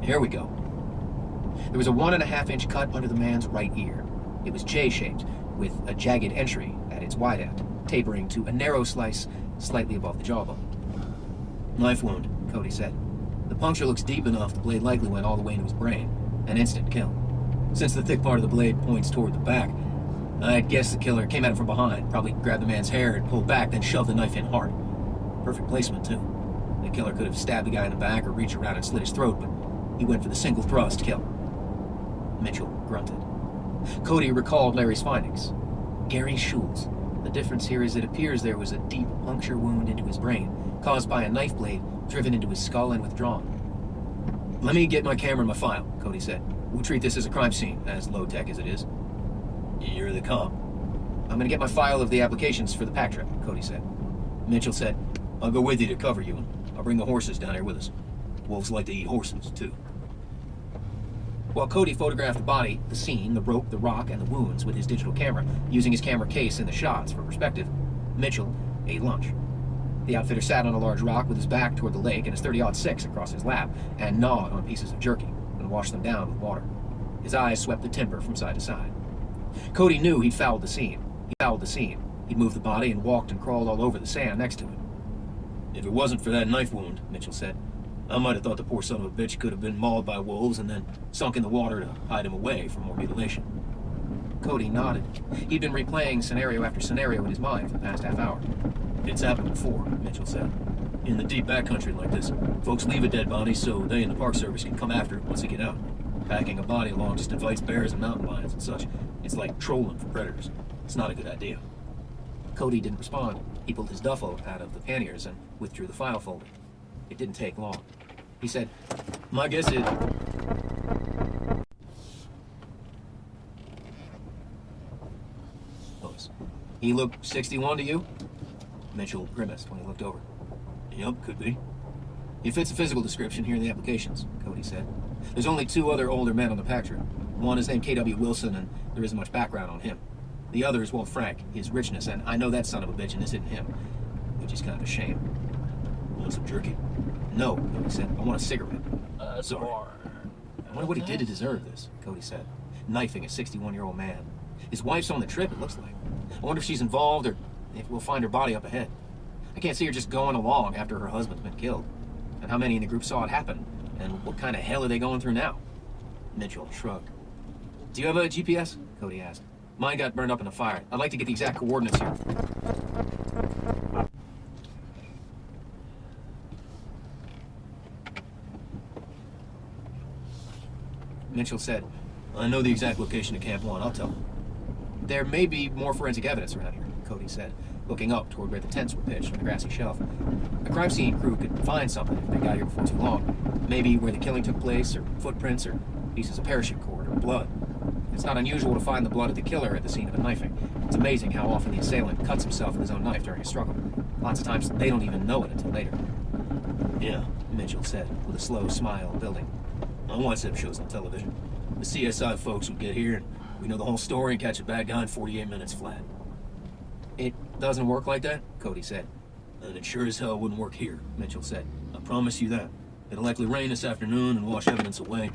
"Here we go." There was a 1.5-inch cut under the man's right ear. It was J-shaped, with a jagged entry at its wide end, tapering to a narrow slice slightly above the jawbone. "Knife wound," Cody said. "The puncture looks deep enough the blade likely went all the way into his brain. An instant kill. Since the thick part of the blade points toward the back, I'd guess the killer came at it from behind, probably grabbed the man's hair and pulled back, then shoved the knife in hard. Perfect placement, too. The killer could have stabbed the guy in the back or reached around and slit his throat, but he went for the single thrust kill." Mitchell grunted. Cody recalled Larry's findings. Gary Schultz. The difference here is it appears there was a deep puncture wound into his brain, caused by a knife blade driven into his skull and withdrawn. "Let me get my camera and my file," Cody said. We'll treat this as a crime scene, as low-tech as it is. You're the cop. I'm gonna get my file of the applications for the pack trip, Cody said. Mitchell said, I'll go with you to cover you, and I'll bring the horses down here with us. Wolves like to eat horses, too. While Cody photographed the body, the scene, the rope, the rock, and the wounds with his digital camera, using his camera case and the shots for perspective, Mitchell ate lunch. The outfitter sat on a large rock with his back toward the lake and his .30-06 across his lap, and gnawed on pieces of jerky, and washed them down with water. His eyes swept the timber from side to side. Cody knew he'd fouled the scene. He'd moved the body and walked and crawled all over the sand next to it. If it wasn't for that knife wound, Mitchell said, I might have thought the poor son of a bitch could have been mauled by wolves and then sunk in the water to hide him away from more mutilation. Cody nodded. He'd been replaying scenario after scenario in his mind for the past half hour. It's happened before, Mitchell said. In the deep backcountry like this, folks leave a dead body so they and the Park Service can come after it once they get out. Packing a body along just invites bears and mountain lions and such. It's like trolling for predators. It's not a good idea. Cody didn't respond. He pulled his duffel out of the panniers and withdrew the file folder. It didn't take long. He said, my guess is... He looked 61 to you? Mitchell grimaced when he looked over. Yep, could be. He fits the physical description here in the applications, Cody said. There's only 2 other older men on the pack trip. One is named K.W. Wilson, and there isn't much background on him. The other is Walt Frank, his richness, and I know that son of a bitch, and this isn't him, which is kind of a shame. Want some jerky? No, Cody said. I want a cigarette. Sorry. I wonder what he did to deserve this, Cody said. Knifing a 61-year-old man. His wife's on the trip, it looks like. I wonder if she's involved or if we'll find her body up ahead. I can't see her just going along after her husband's been killed. And how many in the group saw it happen? And what kind of hell are they going through now? Mitchell shrugged. Do you have a GPS? Cody asked. Mine got burned up in a fire. I'd like to get the exact coordinates here. Mitchell said, I know the exact location of Camp 1, I'll tell him. There may be more forensic evidence around here, Cody said, looking up toward where the tents were pitched on the grassy shelf. A crime scene crew could find something if they got here before too long. Maybe where the killing took place, or footprints, or pieces of parachute cord, or blood. It's not unusual to find the blood of the killer at the scene of a knifing. It's amazing how often the assailant cuts himself with his own knife during a struggle. Lots of times they don't even know it until later. Yeah, Mitchell said, with a slow smile building. I watch them shows on television. The CSI folks would get here, and we know the whole story and catch a bad guy in 48 minutes flat. It doesn't work like that, Cody said. And it sure as hell wouldn't work here, Mitchell said. I promise you that. It'll likely rain this afternoon and wash evidence away.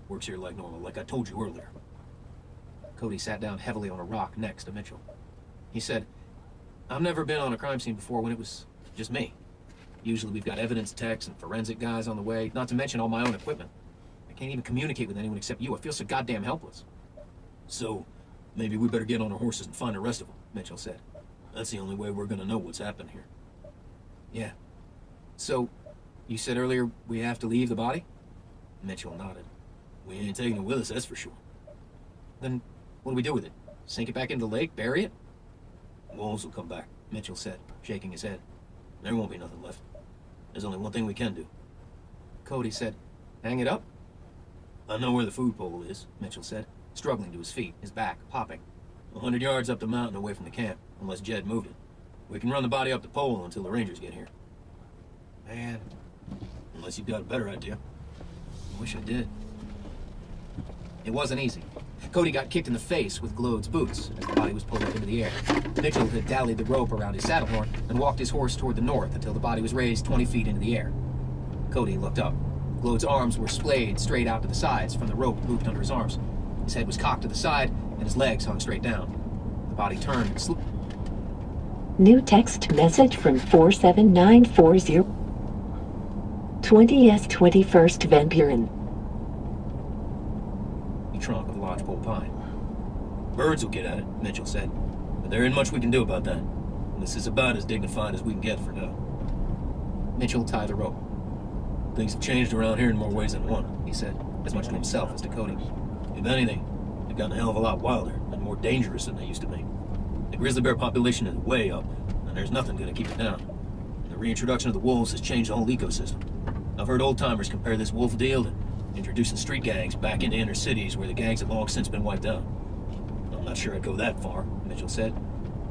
Works here like normal, like I told you earlier. Cody sat down heavily on a rock next to Mitchell. He said, I've never been on a crime scene before when it was just me. Usually we've got evidence techs and forensic guys on the way, not to mention all my own equipment. I can't even communicate with anyone except you. I feel so goddamn helpless. So, maybe we better get on our horses and find the rest of them, Mitchell said. That's the only way we're gonna know what's happened here. Yeah. So, you said earlier we have to leave the body? Mitchell nodded. We ain't taking it with us, that's for sure. Then, what do we do with it? Sink it back into the lake? Bury it? Wolves will come back, Mitchell said, shaking his head. There won't be nothing left. There's only one thing we can do. Cody said, hang it up? I know where the food pole is, Mitchell said, struggling to his feet, his back popping. 100 yards up the mountain away from the camp, unless Jed moved it. We can run the body up the pole until the rangers get here. Man, Unless you've got a better idea. I wish I did. It wasn't easy. Cody got kicked in the face with Glode's boots as the body was pulled up into the air. Mitchell had dallied the rope around his saddle horn and walked his horse toward the north until the body was raised 20 feet into the air. Cody looked up. Glode's arms were splayed straight out to the sides from the rope looped under his arms. His head was cocked to the side and his legs hung straight down. The body turned and slowly. New text message from 47940. 20S 21st Van Buren. The trunk of the lodgepole pine. Birds will get at it, Mitchell said, but there ain't much we can do about that. This is about as dignified as we can get for now. Mitchell tied the rope. Things have changed around here in more ways than one, he said, as much to himself as to Cody. If anything, they've gotten a hell of a lot wilder and more dangerous than they used to be. The grizzly bear population is way up, and there's nothing gonna keep it down. And the reintroduction of the wolves has changed the whole ecosystem. I've heard old-timers compare this wolf deal to introducing street gangs back into inner cities where the gangs have long since been wiped out. I'm not sure I'd go that far, Mitchell said,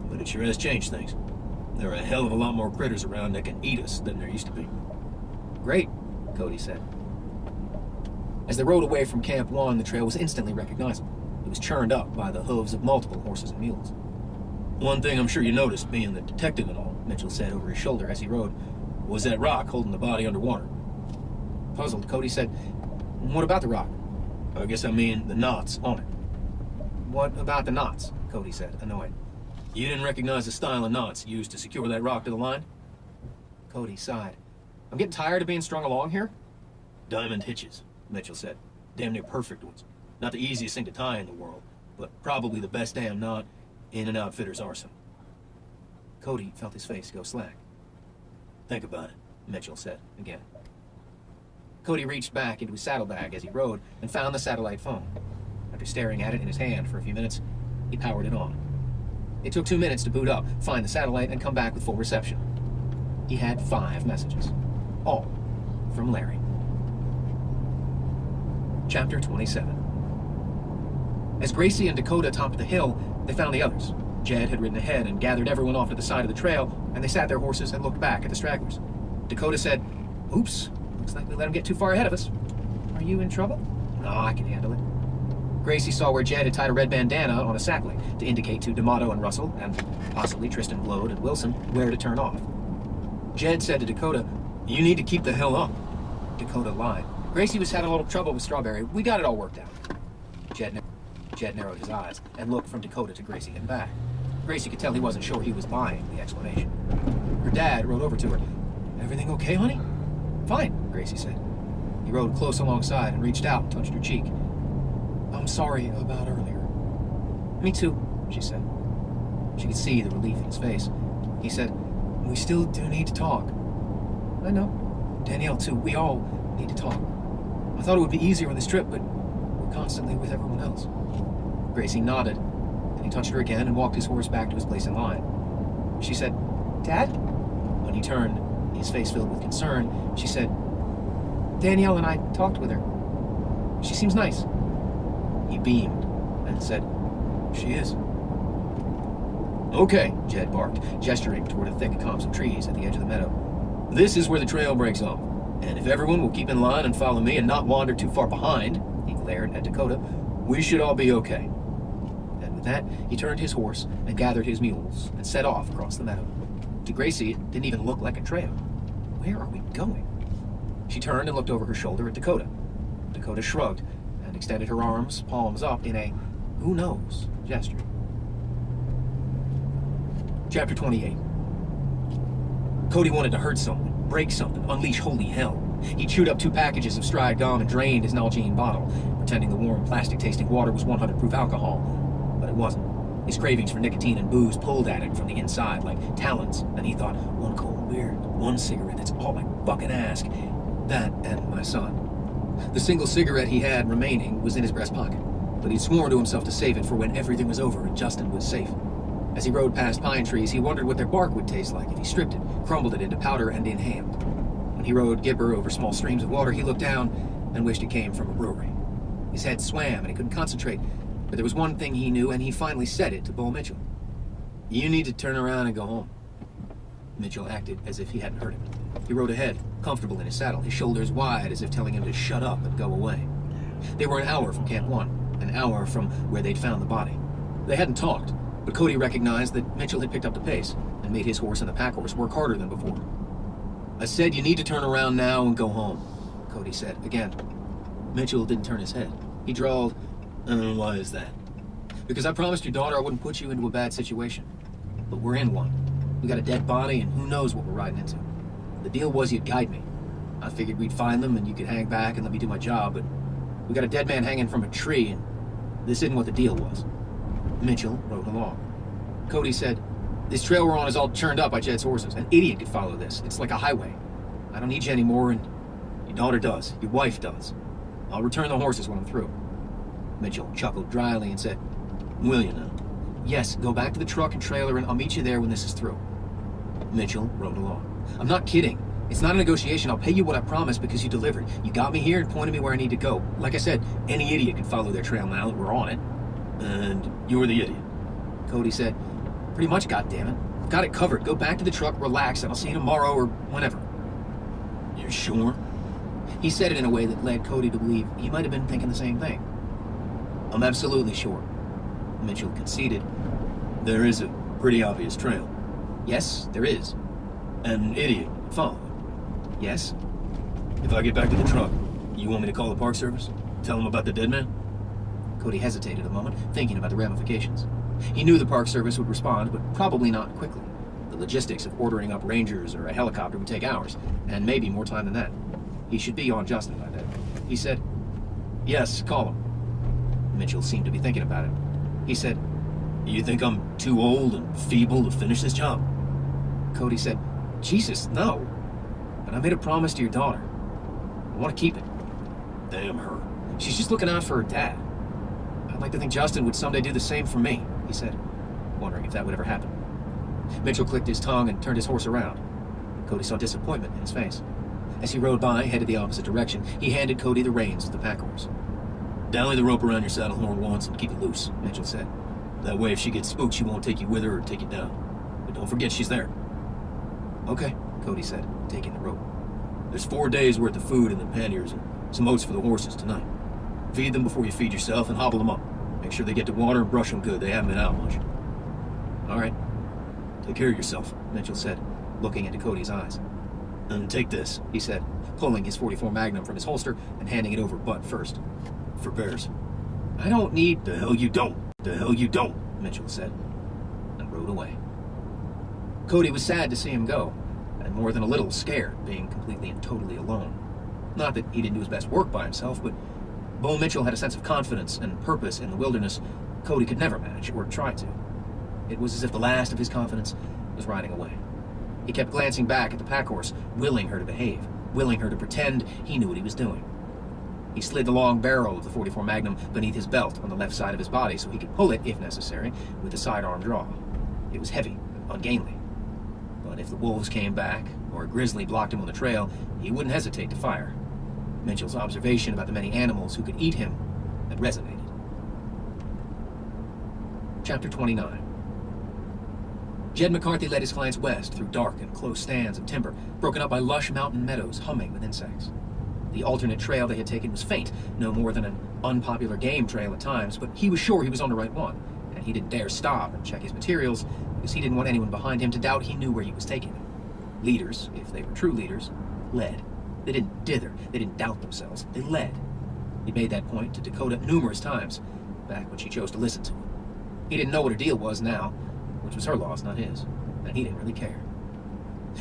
but it sure has changed things. There are a hell of a lot more critters around that can eat us than there used to be. Great, Cody said. As they rode away from Camp 1, the trail was instantly recognizable. It was churned up by the hooves of multiple horses and mules. One thing I'm sure you noticed, being the detective and all, Mitchell said over his shoulder as he rode, was that rock holding the body underwater. Puzzled, Cody said, "What about the rock?" I guess I mean the knots on it. "What about the knots?" Cody said, annoyed. You didn't recognize the style of knots used to secure that rock to the line? Cody sighed. "I'm getting tired of being strung along here." Diamond hitches, Mitchell said. Damn near perfect ones. Not the easiest thing to tie in the world, but probably the best damn knot in an outfitter's arsenal. Cody felt his face go slack. Think about it, Mitchell said again. Cody reached back into his saddlebag as he rode and found the satellite phone. After staring at it in his hand for a few minutes, he powered it on. It took 2 minutes to boot up, find the satellite, and come back with full reception. He had 5 messages, all from Larry. Chapter 27. As Gracie and Dakota topped the hill, they found the others. Jed had ridden ahead and gathered everyone off to the side of the trail, and they sat their horses and looked back at the stragglers. Dakota said, "Oops, looks like we let him get too far ahead of us. Are you in trouble?" "No, I can handle it." Gracie saw where Jed had tied a red bandana on a sapling to indicate to D'Amato and Russell, and possibly Tristan, Glode, and Wilson, where to turn off. Jed said to Dakota, You need to keep the hell up. Dakota lied. "Gracie was having a little trouble with Strawberry. We got it all worked out." Jed narrowed his eyes and looked from Dakota to Gracie and back. Gracie could tell he wasn't sure he was buying the explanation. Her dad rode over to her. "Everything okay, honey?" "Fine," Gracie said. He rode close alongside and reached out and touched her cheek. "I'm sorry about earlier." "Me too," she said. She could see the relief in his face. He said, "We still do need to talk." "I know. Danielle, too. We all need to talk. I thought it would be easier on this trip, but we're constantly with everyone else." Gracie nodded, and he touched her again and walked his horse back to his place in line. She said, "Dad?" When he turned, his face filled with concern, she said, "Danielle and I talked with her. She seems nice." He beamed and said, "She is." Okay, Jed barked, gesturing toward a thick copse of trees at the edge of the meadow. this is where the trail breaks off. And if everyone will keep in line and follow me and not wander too far behind, he glared at Dakota, we should all be okay. And with that, he turned his horse and gathered his mules and set off across the meadow. To Gracie, it didn't even look like a trail. Where are we going? She turned and looked over her shoulder at Dakota. Dakota shrugged and extended her arms, palms up, in a who knows gesture. Chapter 28. Cody wanted to hurt someone, break something, unleash holy hell. He chewed up 2 packages of stride gum and drained his Nalgene bottle, pretending the warm, plastic-tasting water was 100 proof alcohol. But it wasn't. His cravings for nicotine and booze pulled at him from the inside like talons, and he thought, 1 cold beer, 1 cigarette, that's all I fucking ask. That and my son. The single cigarette he had remaining was in his breast pocket, but he'd sworn to himself to save it for when everything was over and Justin was safe. As he rode past pine trees, he wondered what their bark would taste like if he stripped it, crumbled it into powder, and inhaled. When he rode Gibber over small streams of water, he looked down and wished it came from a brewery. His head swam and he couldn't concentrate, but there was one thing he knew, and he finally said it to Bo Mitchell. "You need to turn around and go home." Mitchell acted as if he hadn't heard him. He rode ahead, comfortable in his saddle, his shoulders wide as if telling him to shut up and go away. They were an hour from Camp 1, an hour from where they'd found the body. They hadn't talked, but Cody recognized that Mitchell had picked up the pace and made his horse and the pack horse work harder than before. "I said you need to turn around now and go home," Cody said again. Mitchell didn't turn his head. He drawled, "Why is that?" "Because I promised your daughter I wouldn't put you into a bad situation. But we're in one. We got a dead body and who knows what we're riding into. The deal was you'd guide me. I figured we'd find them and you could hang back and let me do my job, but we got a dead man hanging from a tree and this isn't what the deal was." Mitchell rode along. Cody said, "This trail we're on is all churned up by Jed's horses. An idiot could follow this. It's like a highway. I don't need you anymore, and your daughter does. Your wife does. I'll return the horses when I'm through." Mitchell chuckled dryly and said, "Will you now?" "Yes, go back to the truck and trailer and I'll meet you there when this is through." Mitchell rode along. "I'm not kidding. It's not a negotiation. I'll pay you what I promised because you delivered. You got me here and pointed me where I need to go. Like I said, any idiot could follow their trail now that we're on it." "And you're the idiot?" Cody said, "Pretty much, goddammit. I've got it covered. Go back to the truck, relax, and I'll see you tomorrow or whenever." "You're sure?" He said it in a way that led Cody to believe he might have been thinking the same thing. "I'm absolutely sure." Mitchell conceded. "There is a pretty obvious trail." "Yes, there is." "An idiot could follow it." "Yes." "If I get back to the truck, you want me to call the Park Service? Tell them about the dead man?" Cody hesitated a moment, thinking about the ramifications. He knew the Park Service would respond, but probably not quickly. The logistics of ordering up rangers or a helicopter would take hours, and maybe more time than that. He should be on Justin by then. He said, "Yes, call him." Mitchell seemed to be thinking about it. He said, "You think I'm too old and feeble to finish this job?" Cody said, "Jesus, no. But I made a promise to your daughter. I want to keep it." "Damn her. She's just looking out for her dad. I'd like to think Justin would someday do the same for me," he said, wondering if that would ever happen. Mitchell clicked his tongue and turned his horse around. Cody saw disappointment in his face. As he rode by, headed the opposite direction, he handed Cody the reins of the pack horse. "Dally the rope around your saddle horn once and keep it loose," Mitchell said. "That way if she gets spooked, she won't take you with her or take you down. But don't forget she's there." "Okay," Cody said, taking the rope. "There's 4 days worth of food in the panniers and some oats for the horses tonight. Feed them before you feed yourself and hobble them up. Make sure they get to water and brush them good. They haven't been out much." "All right. Take care of yourself," Mitchell said, looking into Cody's eyes. "And take this," he said, pulling his .44 Magnum from his holster and handing it over butt first. "For bears." "I don't need..." "The hell you don't. The hell you don't," Mitchell said, and rode away. Cody was sad to see him go, and more than a little scared, being completely and totally alone. Not that he didn't do his best work by himself, but Bo Mitchell had a sense of confidence and purpose in the wilderness Cody could never match or try to. It was as if the last of his confidence was riding away. He kept glancing back at the pack horse, willing her to behave, willing her to pretend he knew what he was doing. He slid the long barrel of the .44 Magnum beneath his belt on the left side of his body so he could pull it, if necessary, with a sidearm draw. It was heavy, ungainly. But if the wolves came back, or a grizzly blocked him on the trail, he wouldn't hesitate to fire. Mitchell's observation about the many animals who could eat him had resonated. Chapter 29. Jed McCarthy led his clients west through dark and close stands of timber, broken up by lush mountain meadows humming with insects. The alternate trail they had taken was faint, no more than an unpopular game trail at times, but he was sure he was on the right one, and he didn't dare stop and check his materials because he didn't want anyone behind him to doubt he knew where he was taking them. Leaders, if they were true leaders, led. They didn't dither, they didn't doubt themselves, they led. He made that point to Dakota numerous times, back when she chose to listen to him. He didn't know what her deal was now, which was her loss, not his, and he didn't really care.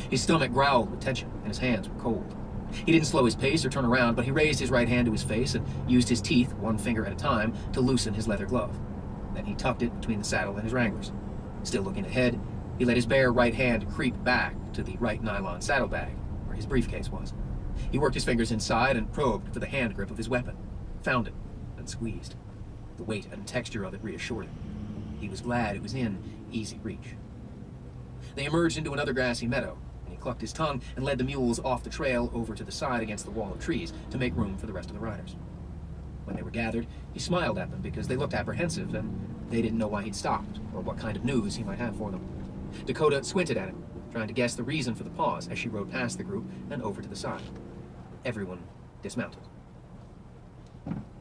His stomach growled with tension, and his hands were cold. He didn't slow his pace or turn around, but he raised his right hand to his face and used his teeth, one finger at a time, to loosen his leather glove. Then he tucked it between the saddle and his wranglers. Still looking ahead, he let his bare right hand creep back to the right nylon saddlebag, where his briefcase was. He worked his fingers inside and probed for the hand grip of his weapon, found it, and squeezed. The weight and texture of it reassured him. He was glad it was in easy reach. They emerged into another grassy meadow, and he clucked his tongue and led the mules off the trail over to the side against the wall of trees to make room for the rest of the riders. When they were gathered, he smiled at them because they looked apprehensive and they didn't know why he'd stopped or what kind of news he might have for them. Dakota squinted at him, trying to guess the reason for the pause as she rode past the group and over to the side. Everyone dismounted.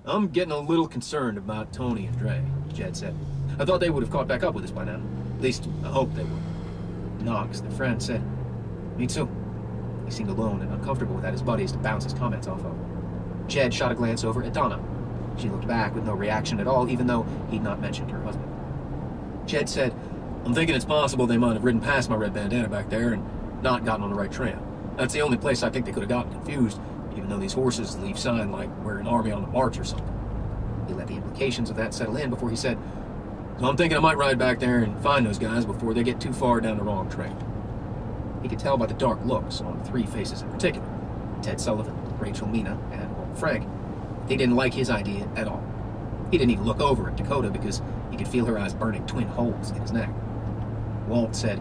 "I'm getting a little concerned about Tony and Dre," Jed said. "I thought they would have caught back up with us by now. At least, I hope they would." Knox, the friend, said, "Me too." He seemed alone and uncomfortable without his buddies to bounce his comments off of. Jed shot a glance over at Donna. She looked back with no reaction at all, even though he'd not mentioned her husband. Jed said, "I'm thinking it's possible they might have ridden past my red bandana back there and not gotten on the right trail. That's the only place I think they could have gotten confused, even though these horses leave sign like we're an army on the march or something." He let the implications of that settle in before he said, "So I'm thinking I might ride back there and find those guys before they get too far down the wrong trail." He could tell by the dark looks on three faces in particular, Ted Sullivan, Rachel Mina, and Walt Frank. They didn't like his idea at all. He didn't even look over at Dakota because he could feel her eyes burning twin holes in his neck. Walt said,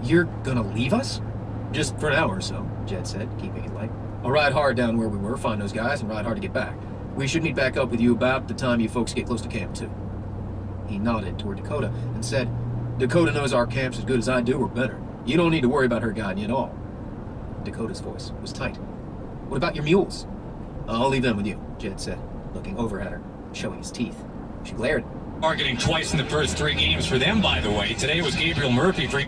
"You're gonna leave us?" "Just for an hour or so," Jed said, keeping it light. "I'll ride hard down where we were, find those guys, and ride hard to get back. We should meet back up with you about the time you folks get close to camp, too." He nodded toward Dakota and said, "Dakota knows our camp's as good as I do or better. You don't need to worry about her guiding you at all." Dakota's voice was tight. "What about your mules?" "I'll leave them with you," Jed said, looking over at her, showing his teeth. She glared. Targeting twice in the first 3 games for them, by the way. Today was Gabriel Murphy for...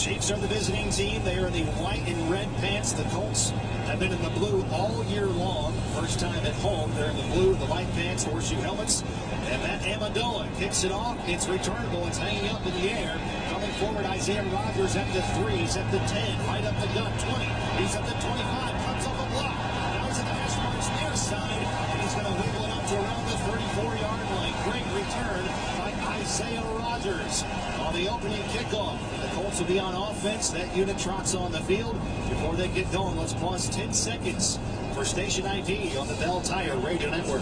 Chiefs are the visiting team. They are in the white and red pants. The Colts have been in the blue all year long. First time at home, they're in the blue, the white pants, horseshoe helmets. And Matt Amendola kicks it off. It's returnable. It's hanging up in the air. Coming forward, Isaiah Rogers at the 3. He's at the 10. Right up the gut, 20. He's at the 25. Comes off a block. Now he's at the hash marks near side. And he's going to wiggle it up to around the 34-yard line. Great return by Isaiah Rogers on the opening kickoff. The Colts will be on offense. That unit trots on the field. Before they get going, let's pause 10 seconds for station ID on the Bell Tire Radio Network.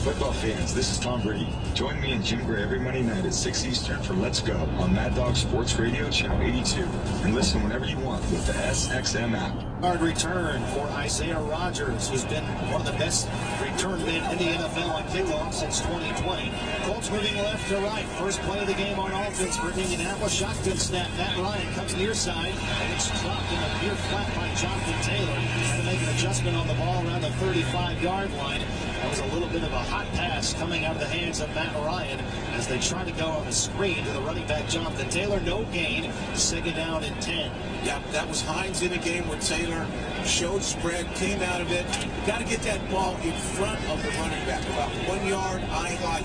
Football fans, this is Tom Brady. Join me and Jim Gray every Monday night at 6 Eastern for Let's Go on Mad Dog Sports Radio, Channel 82. And listen whenever you want with the SXM app. Hard return for Isaiah Rogers, who's been one of the best return men in the NFL on kickoff since 2020. Colts moving left to right. First play of the game on offense for Indianapolis. Shotgun snap. Matt Ryan comes near side, and it's dropped in a near flat by Jonathan Taylor. Had to make an adjustment on the ball around the 35-yard line. That was a little bit of a hot pass coming out of the hands of Matt Ryan as they try to go on the screen to the running back Jonathan Taylor. No gain. Second down and 10. Yeah, that was Hines in a game where Taylor showed spread, came out of it. You got to get that ball in front of the running back, about 1 yard, eye high.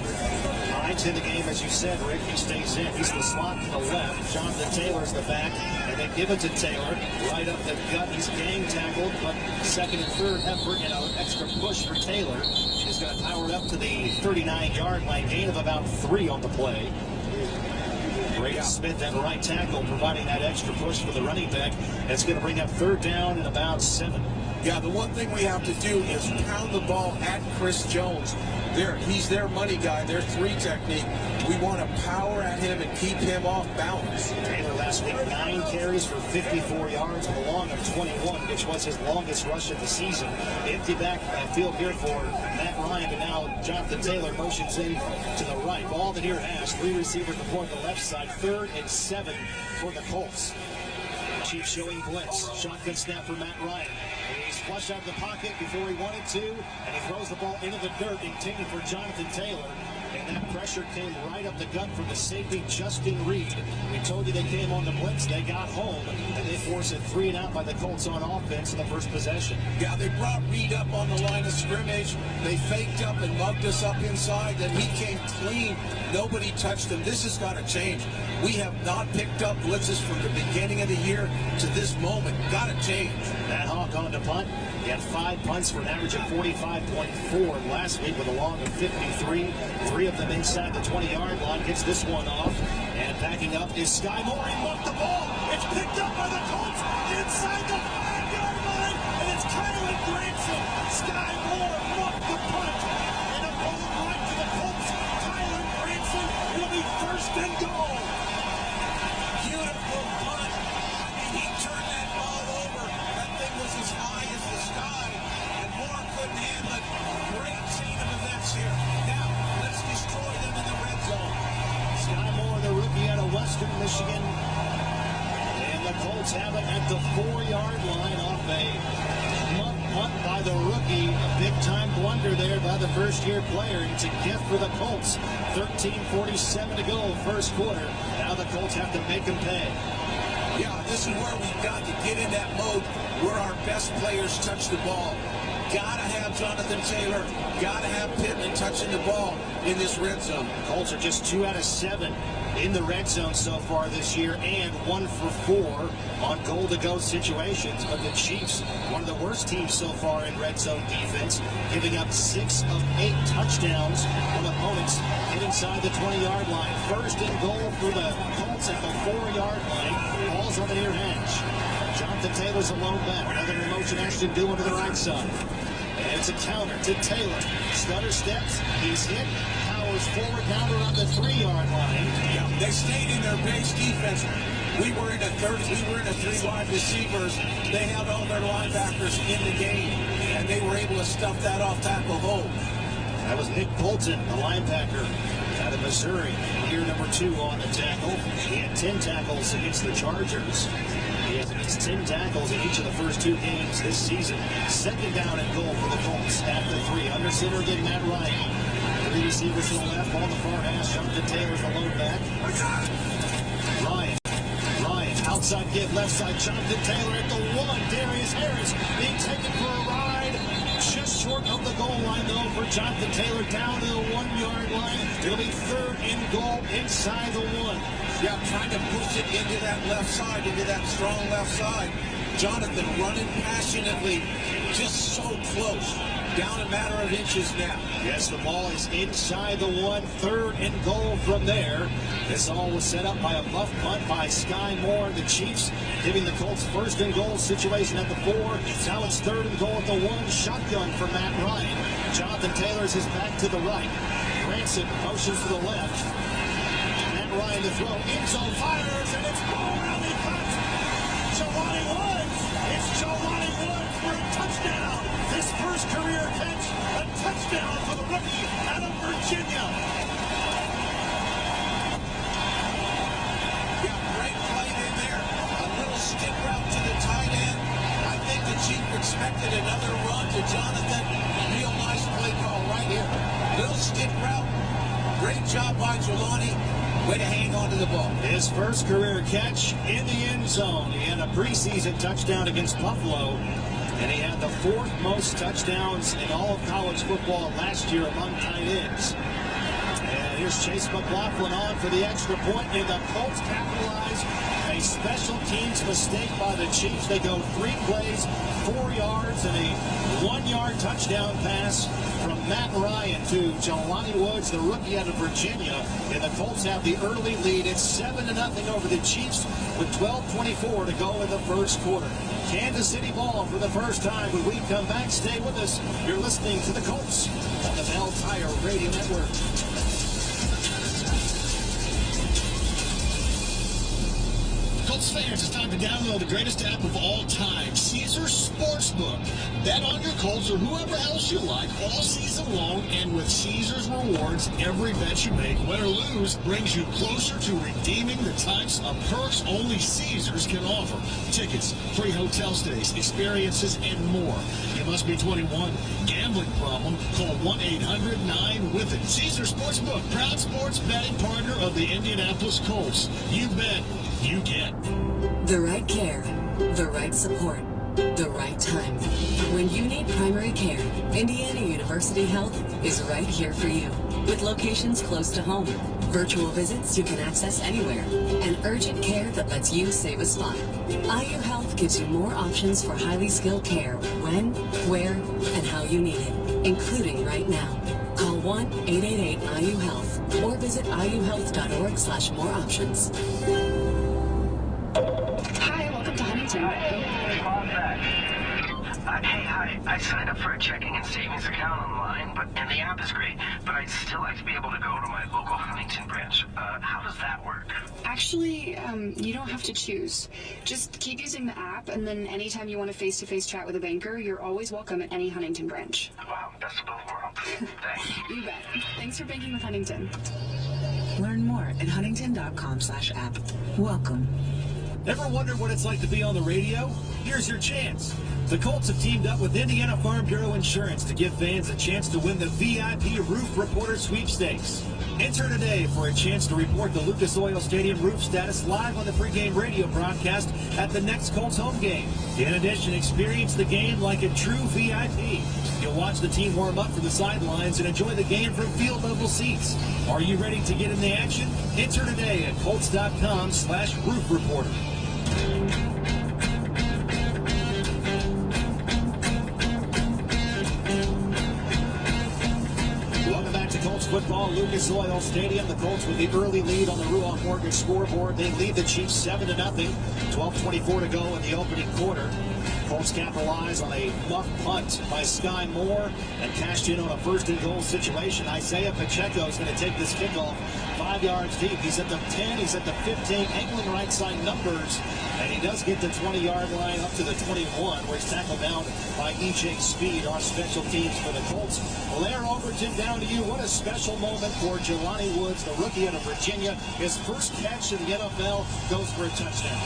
Hines in the game, as you said, Rick. He stays in. He's the slot to the left. Jonathan Taylor's the back, and they give it to Taylor right up the gut. He's gang tackled, but second and third effort and an extra push for Taylor. He's going to power it up to the 39-yard line. Gain of about 3 on the play. Braden Smith at right tackle, providing that extra push for the running back. That's going to bring up third down and about 7. Yeah, the one thing we have to do is pound the ball at Chris Jones. He's their money guy, their 3 technique. We want to power at him and keep him off balance. Taylor last week, 9 carries for 54 yards and a long of 21, which was his longest rush of the season. Empty backfield here for Matt Ryan, but now Jonathan Taylor motions in to the right. Ball the near hash, 3 receivers before the left side, 3rd and 7 for the Colts. Chiefs showing blitz. Shotgun snap for Matt Ryan. He's flushed out of the pocket before he wanted to, and he throws the ball into the dirt, intended for Jonathan Taylor. And that pressure came right up the gut from the safety, Justin Reed. We told you they came on the blitz. They got home, and they force it 3 and out by the Colts on offense in the first possession. Yeah, they brought Reed up on the line of scrimmage. They faked up and mugged us up inside. Then he came clean. Nobody touched him. This has got to change. We have not picked up blitzes from the beginning of the year to this moment. Got to change. Matt Hawk on the punt. He had 5 punts for an average of 45.4 last week with a long of 53. 3 of them inside the 20-yard line. Gets this one off. And backing up is Sky Moore. He muffed the ball. It's picked up by the Colts inside the 5-yard line. And it's Kylan Granson. Sky Moore muffed the punt. And a ball right to the Colts. Kylan Granson will be 1st and goal. Beautiful punt. I mean, he turned that ball over. That thing was as high as the sky. And Moore couldn't handle it. Great chain of events here. Now, let's destroy them in the red zone. Sky Moore, the rookie out of Western Michigan. And the Colts have it at the 4-yard line off a muff punt by the rookie. A big-time blunder there by the first-year player. It's a gift for the Colts. 13:47 to go, first quarter. Now the Colts have to make them pay. Yeah, this is where we've got to get in that mode where our best players touch the ball. Gotta have Jonathan Taylor, gotta have Pittman touching the ball in this red zone. Colts are just 2 out of 7 in the red zone so far this year, and 1 for 4 on goal-to-go situations. But the Chiefs, one of the worst teams so far in red zone defense, giving up 6 of 8 touchdowns on opponents hit inside the 20-yard line. 1st and goal for the Colts at the 4-yard line. Ball's on the near hash. Jonathan Taylor's a lone back. Another motion Ashton Dillon to the right side. And it's a counter to Taylor. Stutter steps. He's hit. Powers forward down around the 3-yard line. Yeah, they stayed in their base defense. We were in a 3 wide receivers. They had all their linebackers in the game, and they were able to stuff that off tackle hole. That was Nick Bolton, the linebacker out of Missouri. Year number 2 on the tackle. He had 10 tackles against the Chargers. He has against 10 tackles in each of the first 2 games this season. 2nd down and goal for the Colts at the 3. Under center again, Matt Ryan. 3 receivers to the left, on the far hash. Jonathan Taylor's the lone back. Ryan, outside give, left side. Jonathan Taylor at the 1. Darius Harris being taken for a ride. Just short of the goal line, though, for Jonathan Taylor down to the 1-yard line. It'll be 3rd and goal inside the 1. Yeah, trying to push it into that left side, into that strong left side. Jonathan running passionately, just so close. Down a matter of inches now. Yes, the ball is inside the 1. 3rd and goal from there. This all was set up by a muff punt by Sky Moore. The Chiefs giving the Colts 1st and goal situation at the 4. Now it's 3rd and goal at the 1. Shotgun for Matt Ryan. Jonathan Taylor's his back to the right. Granson motions to the left. Matt Ryan to throw. End zone fires, and it's ball rally cut. Jelani Woods. It's Jelani Woods for a touchdown. His first career catch, a touchdown for the rookie out of Virginia. Yeah, great play in there. A little stick route to the tight end. I think the Chief expected another run to Jonathan. Real nice play call right here. Little stick route. Great job by Jelani. Way to hang on to the ball. His first career catch in the end zone. He had a preseason touchdown against Buffalo. And he had the 4th most touchdowns in all of college football last year among tight ends. And And here's Chase McLaughlin on for the extra point, and the Colts capitalize. A special teams mistake by the Chiefs. They go 3 plays, 4 yards, and a 1-yard touchdown pass from Matt Ryan to Jelani Woods, the rookie out of Virginia. And the Colts have the early lead. It's 7-0 over the Chiefs with 12:24 to go in the first quarter. Kansas City ball for the first time. When we come back, stay with us. You're listening to the Colts on the Bell Tire Radio Network. Colts fans, it's time to download the greatest app of all time, Caesars Sportsbook. Bet on your Colts or whoever else you like all season long, and with Caesars Rewards, every bet you make, win or lose, brings you closer to redeeming the types of perks only Caesars can offer. Tickets, free hotel stays, experiences, and more. You must be 21. Gambling problem? Call 1-800-9-WITH-IT. Caesars Sportsbook, proud sports betting partner of the Indianapolis Colts. You bet. You get the right care, the right support, the right time. When you need primary care, Indiana University Health is right here for you. With locations close to home, virtual visits you can access anywhere, and urgent care that lets you save a spot. IU Health gives you more options for highly skilled care when, where, and how you need it, including right now. Call 1-888-IU-HEALTH or visit iuhealth.org/more options. Hi, welcome to Huntington. Hey, hi. I signed up for a checking and savings account online, and the app is great, but I'd still like to be able to go to my local Huntington branch. How does that work? Actually, you don't have to choose. Just keep using the app, and then anytime you want a face-to-face chat with a banker, you're always welcome at any Huntington branch. Wow, best of both worlds. Thanks. You bet. Thanks for banking with Huntington. Learn more at huntington.com/app. Welcome. Ever wondered what it's like to be on the radio? Here's your chance. The Colts have teamed up with Indiana Farm Bureau Insurance to give fans a chance to win the VIP Roof Reporter Sweepstakes. Enter today for a chance to report the Lucas Oil Stadium roof status live on the pregame radio broadcast at the next Colts home game. In addition, experience the game like a true VIP. You'll watch the team warm up from the sidelines and enjoy the game from field level seats. Are you ready to get in the action? Enter today at Colts.com/roof reporter. Welcome back to Colts football, Lucas Oil Stadium. The Colts with the early lead on the Ruoff Mortgage scoreboard. They lead the Chiefs 7-0. 12:24 to go in the opening quarter. Colts capitalize on a muff punt by Sky Moore and cashed in on a first and goal situation. Isaiah Pacheco is going to take this kickoff 5 yards deep. He's at the 10, he's at the 15, angling right side numbers, and he does get the 20-yard line up to the 21, where he's tackled down by E.J. Speed, our special teams for the Colts. Blair Overton, down to you. What a special moment for Jelani Woods, the rookie out of Virginia. His first catch in the NFL goes for a touchdown.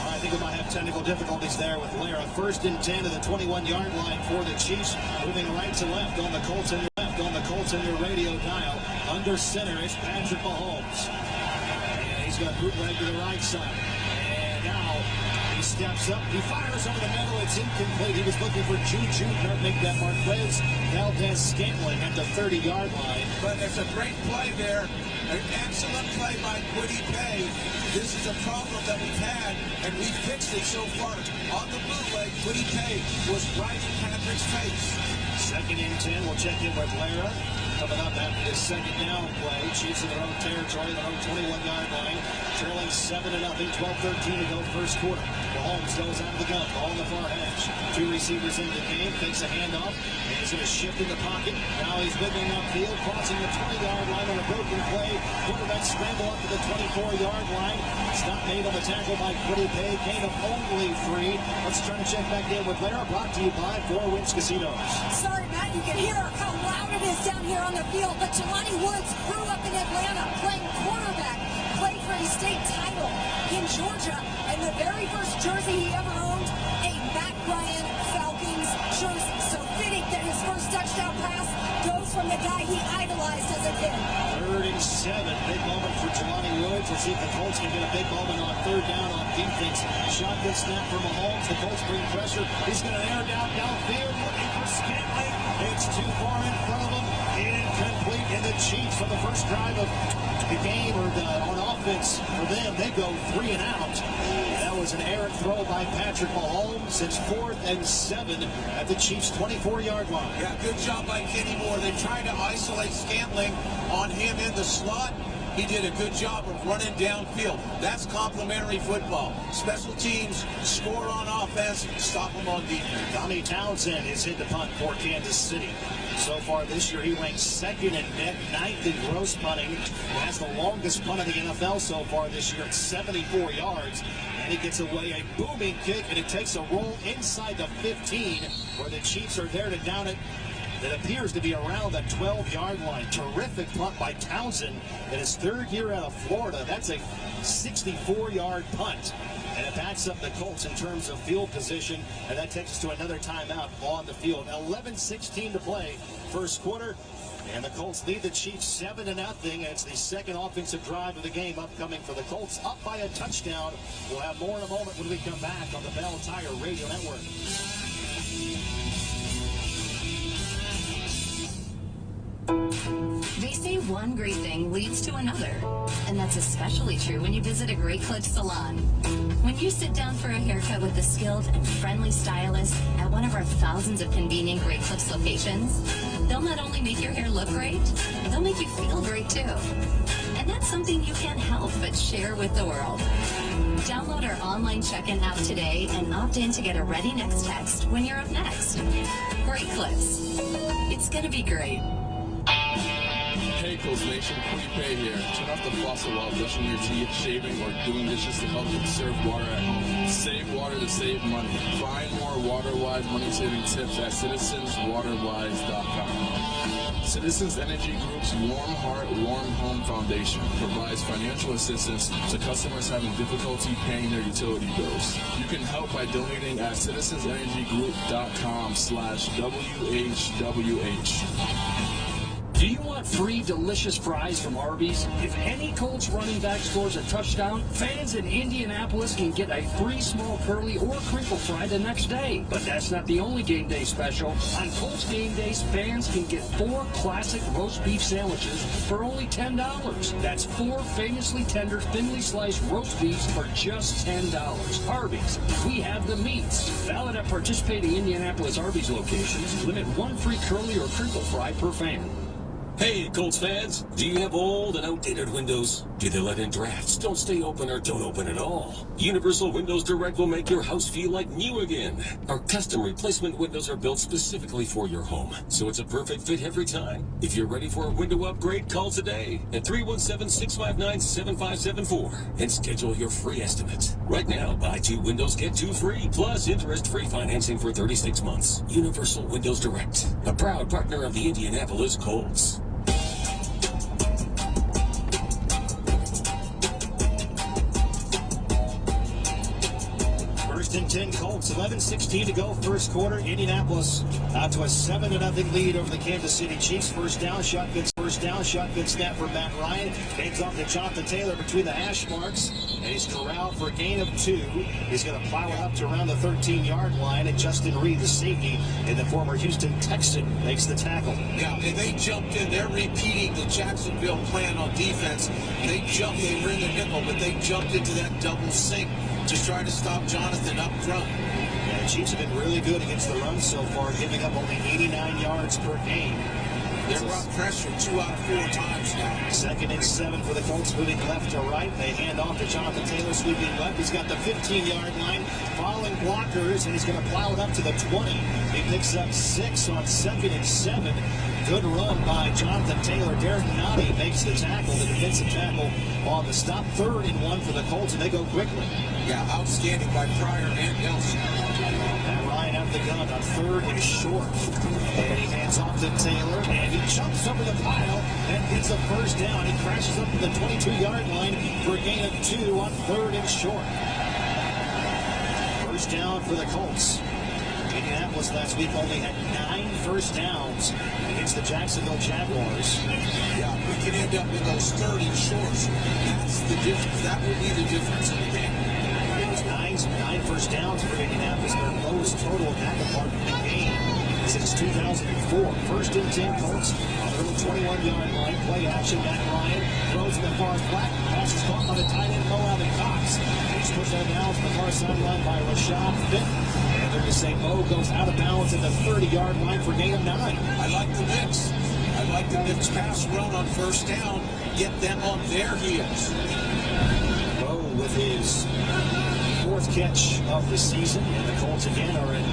I think we might have technical difficulties there with Lara. 1st and 10 to the 21-yard line for the Chiefs. Moving right to left on the Colts and left on the Colts in your radio dial. Under center, it's Patrick Mahomes. And he's got bootleg to the right side. And now he steps up. He fires over the middle. It's incomplete. He was looking for Juju. Can't make that Marquez Valdez-Scantling at the 30-yard line. But it's a great play there. An excellent play by Quiddy Pay. This is a problem that we've had, and we fixed it so far. On the bootleg, Quiddy Pay was right in Patrick's face. 2nd and 10. We'll check in with Lara. Coming up after this second down play. Chiefs in their own territory, their own 21-yard line. Trailing 7-0, 12-13 to go first quarter. Mahomes goes out of the gun, ball on the far hash. 2 receivers in the game, fakes a handoff, and he's going to shift in the pocket. Now he's wiggling upfield, crossing the 20-yard line on a broken play. Quarterback scramble up to the 24-yard line. Stop made on the tackle by Quiddy Pay. Gain of only 3. Let's try to check back in with Lara, brought to you by 4 Winds Casinos. Sorry, Matt, you can hear how loud it is down here on the field, but Jelani Woods grew up in Atlanta playing quarterback, played for his state title in Georgia, and the very first jersey he ever owned, a Matt Ryan Falcons jersey. So fitting that his first touchdown pass goes from the guy he idolized as a kid. 3rd and 7, big moment for Jelani Woods. Let's see if the Colts can get a big moment on third down on defense. Shotgun snap for Mahomes. The Colts bring pressure. He's going to air down downfield, looking for Scantling. It's too far in front of him. Incomplete, and the Chiefs on the first drive of the game, or on offense for them, they go 3 and out. That was an errant throw by Patrick Mahomes. It's 4th and 7 at the Chiefs' 24-yard line. Yeah, good job by Kenny Moore. They tried to isolate Scantling on him in the slot. He did a good job of running downfield. That's complimentary football. Special teams score on offense, stop them on defense. Tommy Townsend is in to punt for Kansas City. So far this year, he ranks 2nd in net, 9th in gross punting. He has the longest punt in the NFL so far this year at 74 yards. And he gets away a booming kick, and it takes a roll inside the 15, where the Chiefs are there to down it. It appears to be around the 12-yard line. Terrific punt by Townsend in his 3rd year out of Florida. That's a 64-yard punt. And it backs up the Colts in terms of field position, and that takes us to another timeout on the field. 11:16 to play, first quarter, and the Colts lead the Chiefs 7-0. It's the second offensive drive of the game upcoming for the Colts, up by a touchdown. We'll have more in a moment when we come back on the Bell Tire Radio Network. They say one great thing leads to another, and that's especially true when you visit a Great Clips salon. When you sit down for a haircut with a skilled and friendly stylist at one of our thousands of convenient Great Clips locations, they'll not only make your hair look great, they'll make you feel great too. And that's something you can't help but share with the world. Download our online check-in app today and opt in to get a Ready Next text when you're up next. Great Clips. It's gonna be great. Hey, Coast Nation, Prepay here. Turn off the faucet while brushing your teeth, shaving, or doing dishes to help you conserve water at home. Save water to save money. Find more water-wise money-saving tips at citizenswaterwise.com. Citizens Energy Group's Warm Heart, Warm Home Foundation provides financial assistance to customers having difficulty paying their utility bills. You can help by donating at citizensenergygroup.com/WHWH. Do you want free, delicious fries from Arby's? If any Colts running back scores a touchdown, fans in Indianapolis can get a free small curly or crinkle fry the next day. But that's not the only game day special. On Colts game days, fans can get 4 classic roast beef sandwiches for only $10. That's 4 famously tender, thinly sliced roast beefs for just $10. Arby's, we have the meats. Valid at participating Indianapolis Arby's locations. Limit 1 free curly or crinkle fry per fan. Hey, Colts fans, do you have old and outdated windows? Do they let in drafts, don't stay open, or don't open at all? Universal Windows Direct will make your house feel like new again. Our custom replacement windows are built specifically for your home, so it's a perfect fit every time. If you're ready for a window upgrade, call today at 317-659-7574 and schedule your free estimate. Right now, buy 2 windows, get 2 free, plus interest-free financing for 36 months. Universal Windows Direct, a proud partner of the Indianapolis Colts. And 10 Colts, 11:16 to go, first quarter. Indianapolis out to a 7-0 lead over the Kansas City Chiefs. First down, shotgun snap for Matt Ryan. Hands off to Jonathan Taylor between the hash marks, and he's corralled for a gain of 2. He's going to plow it up to around the 13-yard line, and Justin Reed, the safety, and the former Houston Texan, makes the tackle. Yeah, and they jumped in. They're repeating the Jacksonville plan on defense. They ran the nickel, but they jumped into that double sink to try to stop Jonathan up front. Yeah, the Chiefs have been really good against the run so far, giving up only 89 yards per game. They're brought pressure 2 out of 4 times now. 2nd and 7 for the Colts, moving left to right. They hand off to Jonathan Taylor, sweeping left. He's got the 15-yard line, following blockers, and he's going to plow it up to the 20. He picks up 6 on 2nd and 7. Good run by Jonathan Taylor. Derek Nottie makes the tackle, the defensive tackle on the stop. 3rd and 1 for the Colts, and they go quickly. Yeah, outstanding by Pryor and Nelson. Matt Ryan out of the gun on 3rd and short. And he hands off to Taylor, and he jumps over the pile and gets a first down. He crashes up to the 22-yard line for a gain of 2 on 3rd and short. First down for the Colts. Indianapolis last week only had 9 first downs against the Jacksonville Jaguars. Yeah, we can end up in those 3rd and shorts. difference. That will be the difference in the game. It was nine first downs for Indianapolis, their lowest total in that department in the game since 2004. First and 10 Colts on their own 21-yard line. Play action. Matt Ryan throws in the far flat. Pass is caught by the tight end, Mo Cox. He's pushed out of bounds from the far sideline by Rashad Fitt. And they're going to say Mo goes out of bounds at the 30-yard line for gain of 9. I like the mix. I like the mix pass run on first down. Get them on their heels. Mo with his 4th catch of the season. And the Colts again are in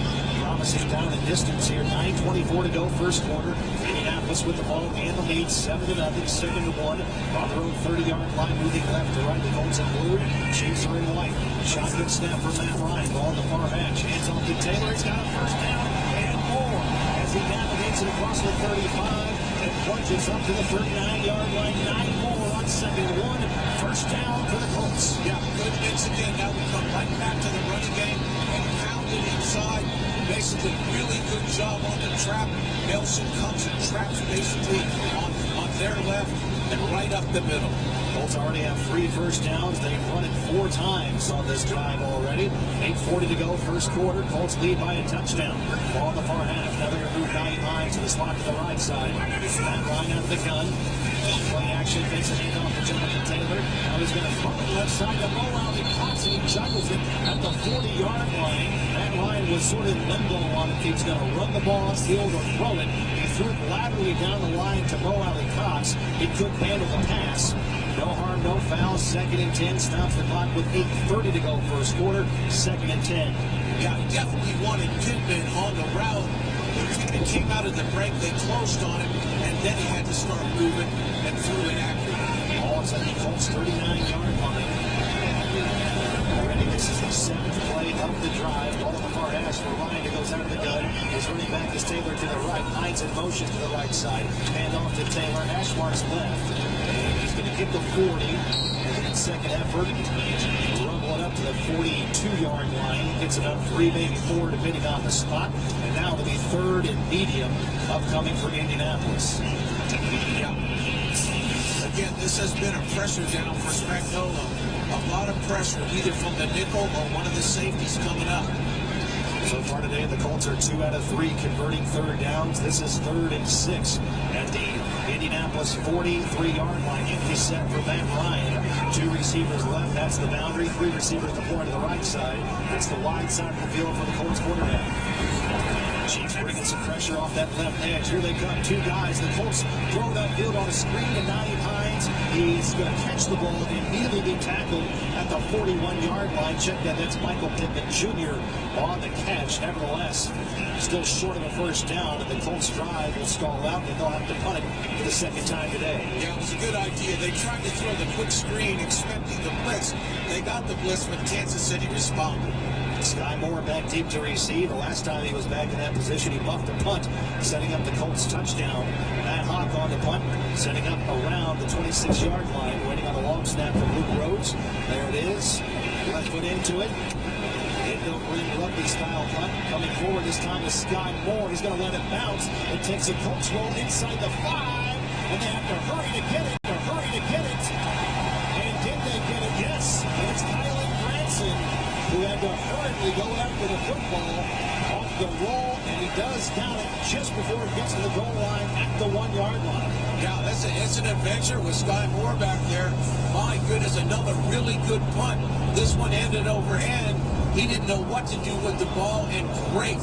promising down and distance here. 9:24 to go, first quarter. Indianapolis with the ball and the lead, 7-0, 2nd-1. On their own 30-yard line, moving left to right. The Colts in blue, Chiefs are in white. Shotgun snap for Matt Ryan. Ball in the far hash. Hands off to Taylor. He's got a first down and more as he navigates it across the 35 and plunges up to the 39-yard line. 9 more on 2nd-1. First down for the Colts. Yeah, good mix again. Now we come right back to the running game and pound it inside. Basically, really good job on the trap. Nelson comes and traps basically on their left and right up the middle. Colts already have 3 first downs. They've run it 4 times on this drive already. 8:40 to go, first quarter. Colts lead by a touchdown. Ball in the far half. Now they're going to move 99 to the slot to the right side. Matt Ryan out of the gun. Play action, fakes a handoff for Jonathan Taylor. Now he's going to throw it left side to Mo Cox, and he juggles it at the 40-yard line. Matt Ryan was sort of limbo on if he's going to run the ball on field or throw it. He threw it laterally down the line to Mo Cox. He couldn't handle the pass. No harm, no foul. 2nd and 10. Stops the clock with 8:30 to go, first quarter. 2nd and 10. Yeah, he definitely wanted Pittman on the route. It came out of the break, they closed on him, and then he had to start moving and threw it accurately. Ball's at the Colts 39-yard line. Already this is the 7th play of the drive. Ball on the far hash for Ryan, who goes out of the gun. His running back is Taylor to the right. Hines in motion to the right side. Hand off to Taylor. Hash marks left. And he's going to get the 40. And then second effort, rumble it up to the 42-yard line. Gets it up 3, maybe 4, depending on the spot. And now it'll be 3rd and medium upcoming for Indianapolis. Yeah. Again, this has been a pressure down for Spagnuolo. A lot of pressure, either from the nickel or one of the safeties coming up. So far today, the Colts are 2 out of 3 converting 3rd downs. This is 3rd and 6 at the Indianapolis 43-yard line. Empty set for Matt Ryan. 2 receivers left. That's the boundary. 3 receivers deployed to the right side. That's the wide side of the field for the Colts quarterback. Chiefs bringing some pressure off that left edge. Here they come, 2 guys. The Colts throw it upfield on a screen to Naeem Hines. He's going to catch the ball and immediately be tackled at the 41-yard line. Check that, that's Michael Pittman Jr. on the catch. Nevertheless, still short of a first down, and the Colts drive will stall out, and they'll have to punt it for the 2nd time today. Yeah, it was a good idea. They tried to throw the quick screen expecting the blitz. They got the blitz, but Kansas City responded. Sky Moore back deep to receive. The last time he was back in that position, he muffed a punt, setting up the Colts touchdown. Matt Hawk on the punt, setting up around the 26-yard line, waiting on the long snap from Luke Rhodes. There it is. Left foot into it. Infield green rugby-style punt. Coming forward this time is Sky Moore. He's going to let it bounce. It takes a Colts roll inside the 5, and they have to hurry to get it. And did they get it? Yes. And it's Kylan Branson, who had to hurriedly go after the football off the roll, and he does count it just before it gets to the goal line at the 1-yard line. Yeah, it's an adventure with Sky Moore back there. My goodness, another really good punt. This one ended overhand. He didn't know what to do with the ball, and great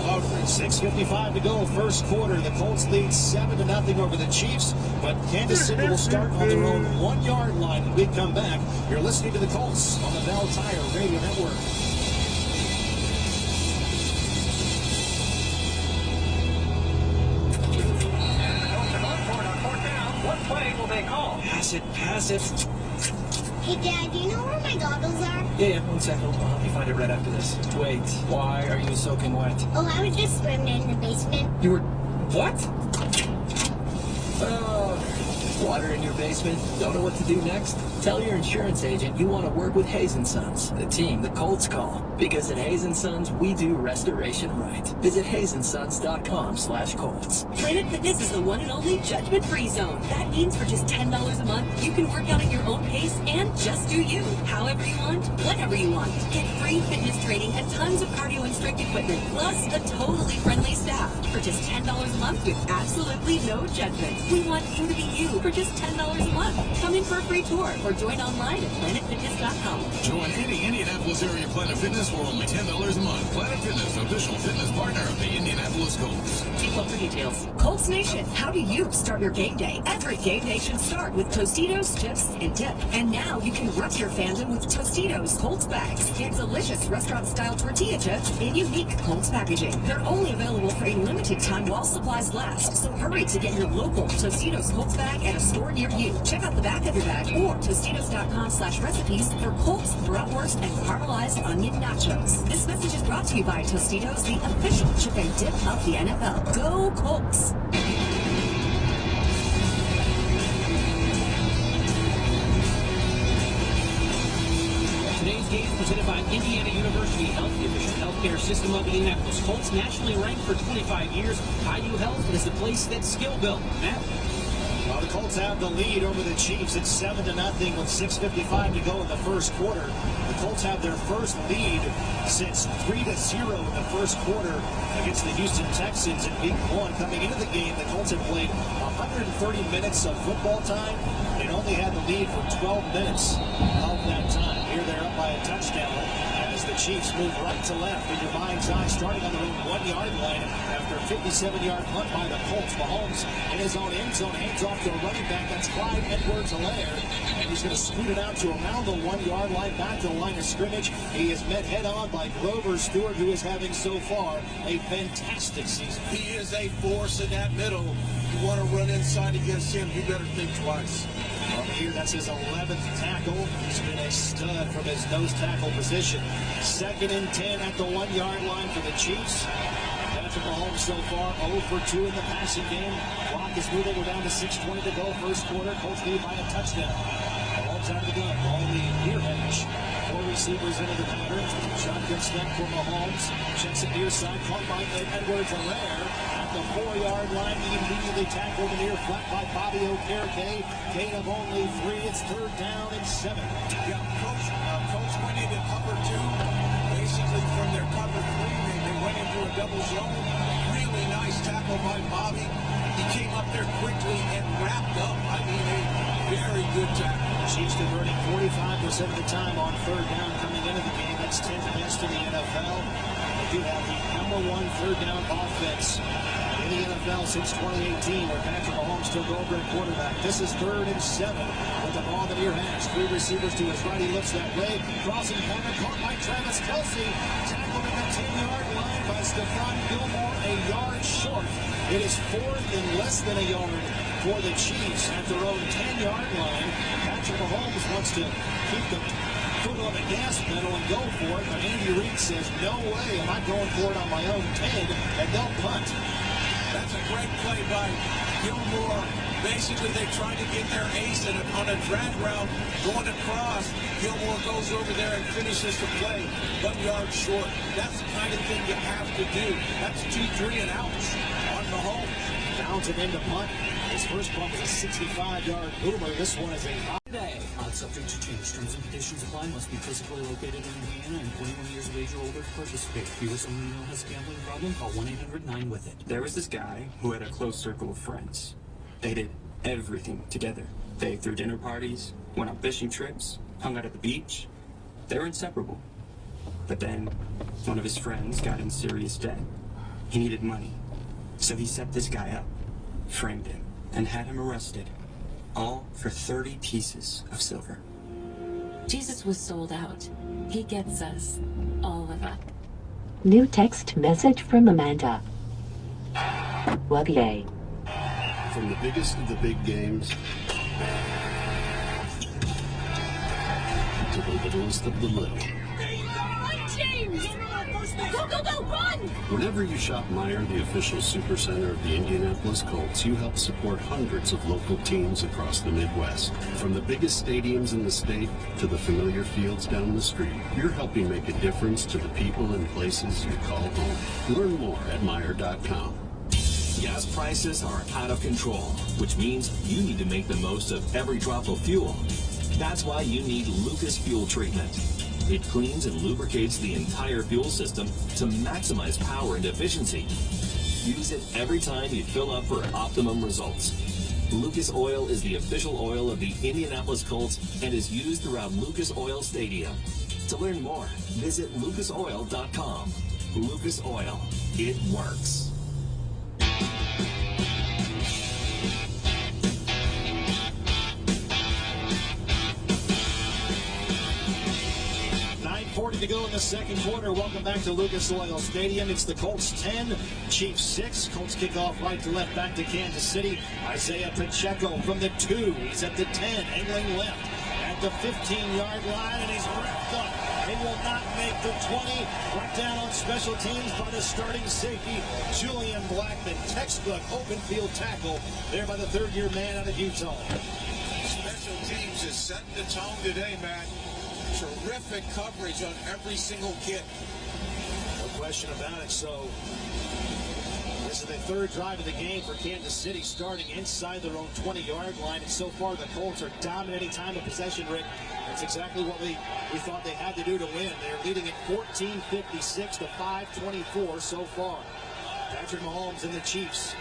coverage. 6:55 to go, first quarter. The Colts lead 7-0 over the Chiefs, but Kansas City will start on their own 1-yard line when we come back. You're listening to the Colts on the Bell Tire Radio Network. What play will they call? Pass it. Hey, Dad, do you know where my goggles are? Yeah, 1 second. I'll help you find it right after this. Wait, why are you soaking wet? Oh, I was just swimming in the basement. You were... what? Water in your basement? Don't know what to do next? Tell your insurance agent you want to work with Hayes & Sons, the team the Colts call. Because at Hayes & Sons, we do restoration right. Visit hazeandsons.com/Colts. Planet Fitness is the one and only judgment-free zone. That means for just $10 a month, you can work out at your own pace choice and just do you. However you want, whenever you want. Get free fitness training and tons of cardio and strength equipment, plus a totally friendly staff for just $10 a month with absolutely no judgment. We want you to be you for just $10 a month. Come in for a free tour or join online at planetfitness.com. Join any Indianapolis area Planet Fitness for only $10 a month. Planet Fitness, official fitness partner of the Indianapolis Colts. See club for details. Colts Nation, how do you start your game day? Every game day should start with Tostitos, chips, and dip. And now you can rock your fandom with Tostitos Colts bags and delicious restaurant-style tortilla chips in unique Colts packaging. They're only available for a limited time while supplies last, so hurry to get your local Tostitos Colts bag at a store near you. Check out the back of your bag or Tostitos.com/recipes for Colts bratwurst and caramelized onion nachos. This message is brought to you by Tostitos, the official chip and dip of the NFL. Go Colts! Today's game is presented by Indiana University Health, the official healthcare system of Indianapolis Colts, nationally ranked for 25 years. IU Health is the place that's skill built. Matt? Well, the Colts have the lead over the Chiefs. It's 7-0 with 6:55 to go in the first quarter. The Colts have their first lead since 3-0 in the first quarter against the Houston Texans in Week 1. Coming into the game, the Colts had played 130 minutes of football time and only had the lead for 12 minutes of that time. Here they're up by a touchdown as the Chiefs move right to left in your mind's eye, starting on their own 1-yard line after a 57-yard punt by the Colts. Mahomes in his own end zone, hands off to a running back. That's Clyde Edwards-Helaire, and he's going to scoot it out to around the 1-yard line, back to the line of scrimmage. He is met head-on by Grover Stewart, who is having so far a fantastic season. He is a force in that middle. You want to run inside against him, you better think twice. Over here, that's his 11th tackle. He's been a stud from his nose tackle position. 2nd and 10 at the 1-yard line for the Chiefs. Patrick Mahomes so far 0 for 2 in the passing game. Clock is moving. We're down to 6:20 to go. First quarter. Colts lead by a touchdown. Mahomes out of the gun. Ball the near edge. 4 receivers into the pattern. Shotgun snap for Mahomes. Checks it near side. Caught by Edwards-Helaire. The 4-yard line, immediately tackled the near flat by Bobby Okereke. Gain of only 3. It's 3rd down and 7. Yeah, Coach went into cover 2. Basically from their cover 3, they went into a double zone. Really nice tackle by Bobby. He came up there quickly and wrapped up. I mean, a very good tackle. Chiefs converting 45% of the time on 3rd down coming into the game. That's 10th best in the NFL. They do have the #1 3rd down offense in the NFL since 2018, where Patrick Mahomes took over at quarterback. This is 3rd and 7 with the ball in the near hash. 3 receivers to his right. He looks that way. Crossing corner caught by Travis Kelce. Tackled at the 10-yard line by Stephon Gilmore, a yard short. It is 4th and less than a yard for the Chiefs at their own 10-yard line. Patrick Mahomes wants to keep the foot on the gas pedal and go for it, but Andy Reid says, no way, am I going for it on my own 10, and they'll punt. That's a great play by Gilmore. Basically, they tried to get their ace on a drag route going across. Gilmore goes over there and finishes the play 1 yard short. That's the kind of thing you have to do. That's 2-3 and outs on Mahomes. Bouncing into punt. His first punt was a 65-yard boomer. This one is a Today, not subject to change. Terms and conditions apply. Must be physically located in Indiana and 21 years of age or older to participate. If you or someone you know has a gambling problem, call 1-800-9-WITH-IT. There was this guy who had a close circle of friends. They did everything together. They threw dinner parties, went on fishing trips, hung out at the beach. They were inseparable. But then, one of his friends got in serious debt. He needed money. So he set this guy up, framed him, and had him arrested. All for 30 pieces of silver. Jesus was sold out. He gets us. All of us. New text message from Amanda. Wugay. From the biggest of the big games to the littlest of the little. James! Go, go, go, run! Whenever you shop Meijer, the official supercenter of the Indianapolis Colts, you help support hundreds of local teams across the Midwest. From the biggest stadiums in the state to the familiar fields down the street, you're helping make a difference to the people and places you call home. Learn more at Meijer.com. Gas prices are out of control, which means you need to make the most of every drop of fuel. That's why you need Lucas Fuel Treatment. It cleans and lubricates the entire fuel system to maximize power and efficiency. Use it every time you fill up for optimum results. Lucas Oil is the official oil of the Indianapolis Colts and is used throughout Lucas Oil Stadium. To learn more, visit lucasoil.com. Lucas Oil. It works. To go in the second quarter. Welcome back to Lucas Oil Stadium. It's the Colts 10, Chiefs 6. Colts kick off right to left back to Kansas City. Isaiah Pacheco from the 2. He's at the 10, angling left at the 15-yard line, and he's wrapped up. He will not make the 20. Brought down on special teams by the starting safety, Julian Blackman. Textbook open field tackle there by the third-year man out of Utah. Special teams is setting the tone today, Matt. Terrific coverage on every single kick. No question about it. So this is the third drive of the game for Kansas City, starting inside their own 20-yard line. And so far, the Colts are dominating time of possession, Rick. That's exactly what we thought they had to do to win. They're leading at 14:56 to 5:24 so far. Patrick Mahomes and the Chiefs.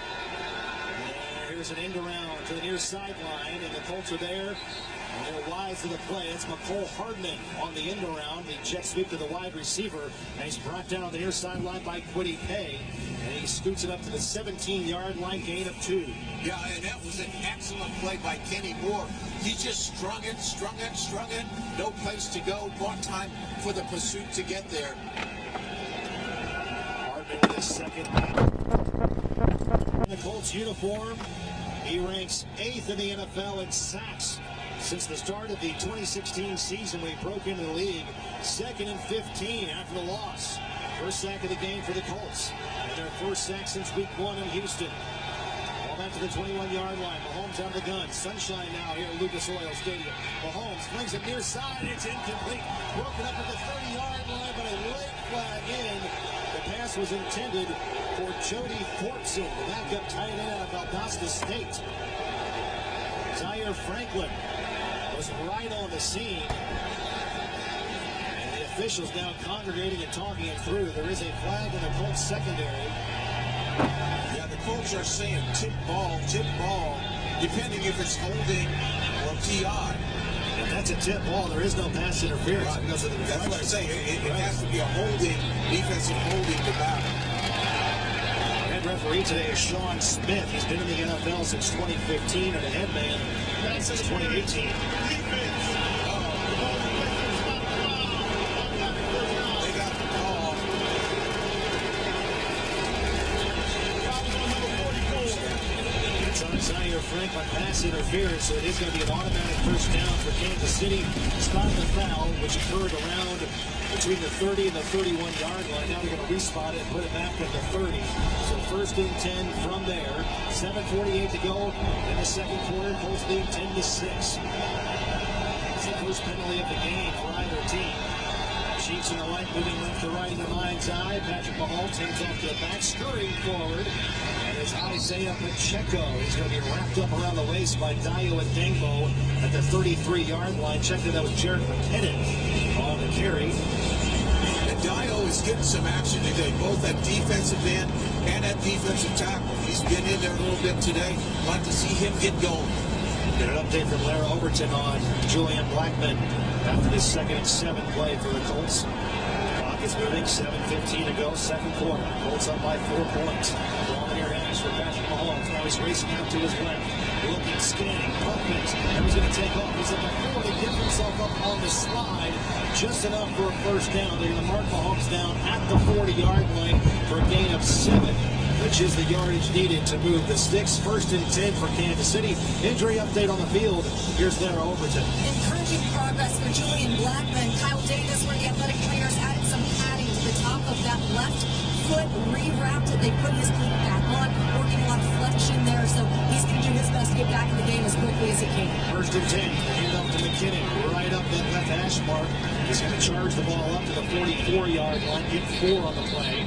And here's an end around to the near sideline, and the Colts are there. And they're wise to the play. It's McCole Hardman on the end around. The jet sweep to the wide receiver. And he's brought down on the near sideline by Kwity Paye. And he scoots it up to the 17-yard line, gain of 2. Yeah, and that was an excellent play by Kenny Moore. He just strung it. No place to go. More time for the pursuit to get there. Hardman with his second. In the Colts uniform, he ranks 8th in the NFL in sacks. Since the start of the 2016 season, when he broke into the league, 2nd and 15 after the loss. First sack of the game for the Colts. And their first sack since week 1 in Houston. All back to the 21-yard line. Mahomes out of the gun. Sunshine now here at Lucas Oil Stadium. Mahomes flings it near side. It's incomplete. Broken up at the 30-yard line, but a late flag in. The pass was intended for Jody Fortson, the backup tight end out of Valdosta State. Zaire Franklin was right on the scene. And the officials now congregating and talking it through. There is a flag in the Colts secondary. Yeah, the Colts are saying tip ball, depending if it's holding or PI. If that's a tip ball, there is no pass interference right. Because of the deflection. That's what I'm saying. It has to be a holding, defensive holding to back. Head referee today is Sean Smith. He's been in the NFL since 2015 and a head man since 2018. Zaire Franklin pass interference, so it is going to be an automatic first down for Kansas City. Spot the foul, which occurred around between the 30 and the 31-yard line. Now they're going to respot it and put it back at the 30. So first and 10 from there. 7:48 to go in the second quarter. Colts lead 10-6. It's the first penalty of the game for either team. Chiefs in the right, moving left to right in the mind's eye. Patrick Mahomes hands off to the back, scurrying forward. And it's Isaiah Pacheco. He's going to be wrapped up around the waist by Dayo Adengbo at the 33-yard line. Check that was Jared McKinnon on the carry. And Dayo is getting some action today, both at defensive end and at defensive tackle. He's been in there a little bit today. Like to see him get going. Get an update from Lara Overton on Julian Blackman after this 2nd and 7 play for the Colts. Clock is moving, 7:15 to go, second quarter. Colts up by 4 points. Ball in your hands for Patrick Mahomes. Now he's racing out to his left. Looking, scanning, pumping. Now he's going to take off. He's at the 40, gets himself up on the slide. Just enough for a first down. They're going to mark Mahomes down at the 40-yard line for a gain of 7. Which is the yardage needed to move the sticks. First and 10 for Kansas City. Injury update on the field. Here's Lara Overton. Encouraging progress for Julian Blackman. Kyle Davis, where the athletic trainers added some padding to the top of that left foot, rewrapped it. They put his cleat back on, working a lot of flexion there. So he's going to do his best to get back in the game as quickly as he can. First and 10. Hand up to McKinnon. Right up that left hash mark. He's going to charge the ball up to the 44-yard line. Get 4 on the play.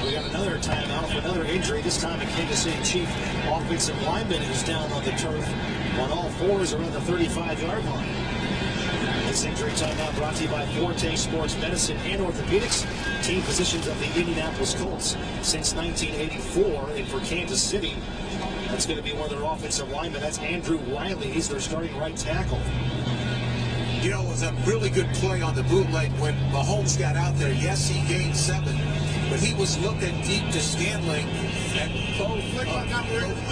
We got another timeout for another injury. This time a Kansas City Chief offensive lineman who's down on the turf on all fours around the 35-yard line. This injury timeout brought to you by Forte Sports Medicine and Orthopedics, team physicians of the Indianapolis Colts since 1984. And for Kansas City, that's going to be one of their offensive linemen. That's Andrew Wiley. He's their starting right tackle. You know, it was a really good play on the bootleg when Mahomes got out there. Yes, he gained 7, but he was looking deep to Scanling, and both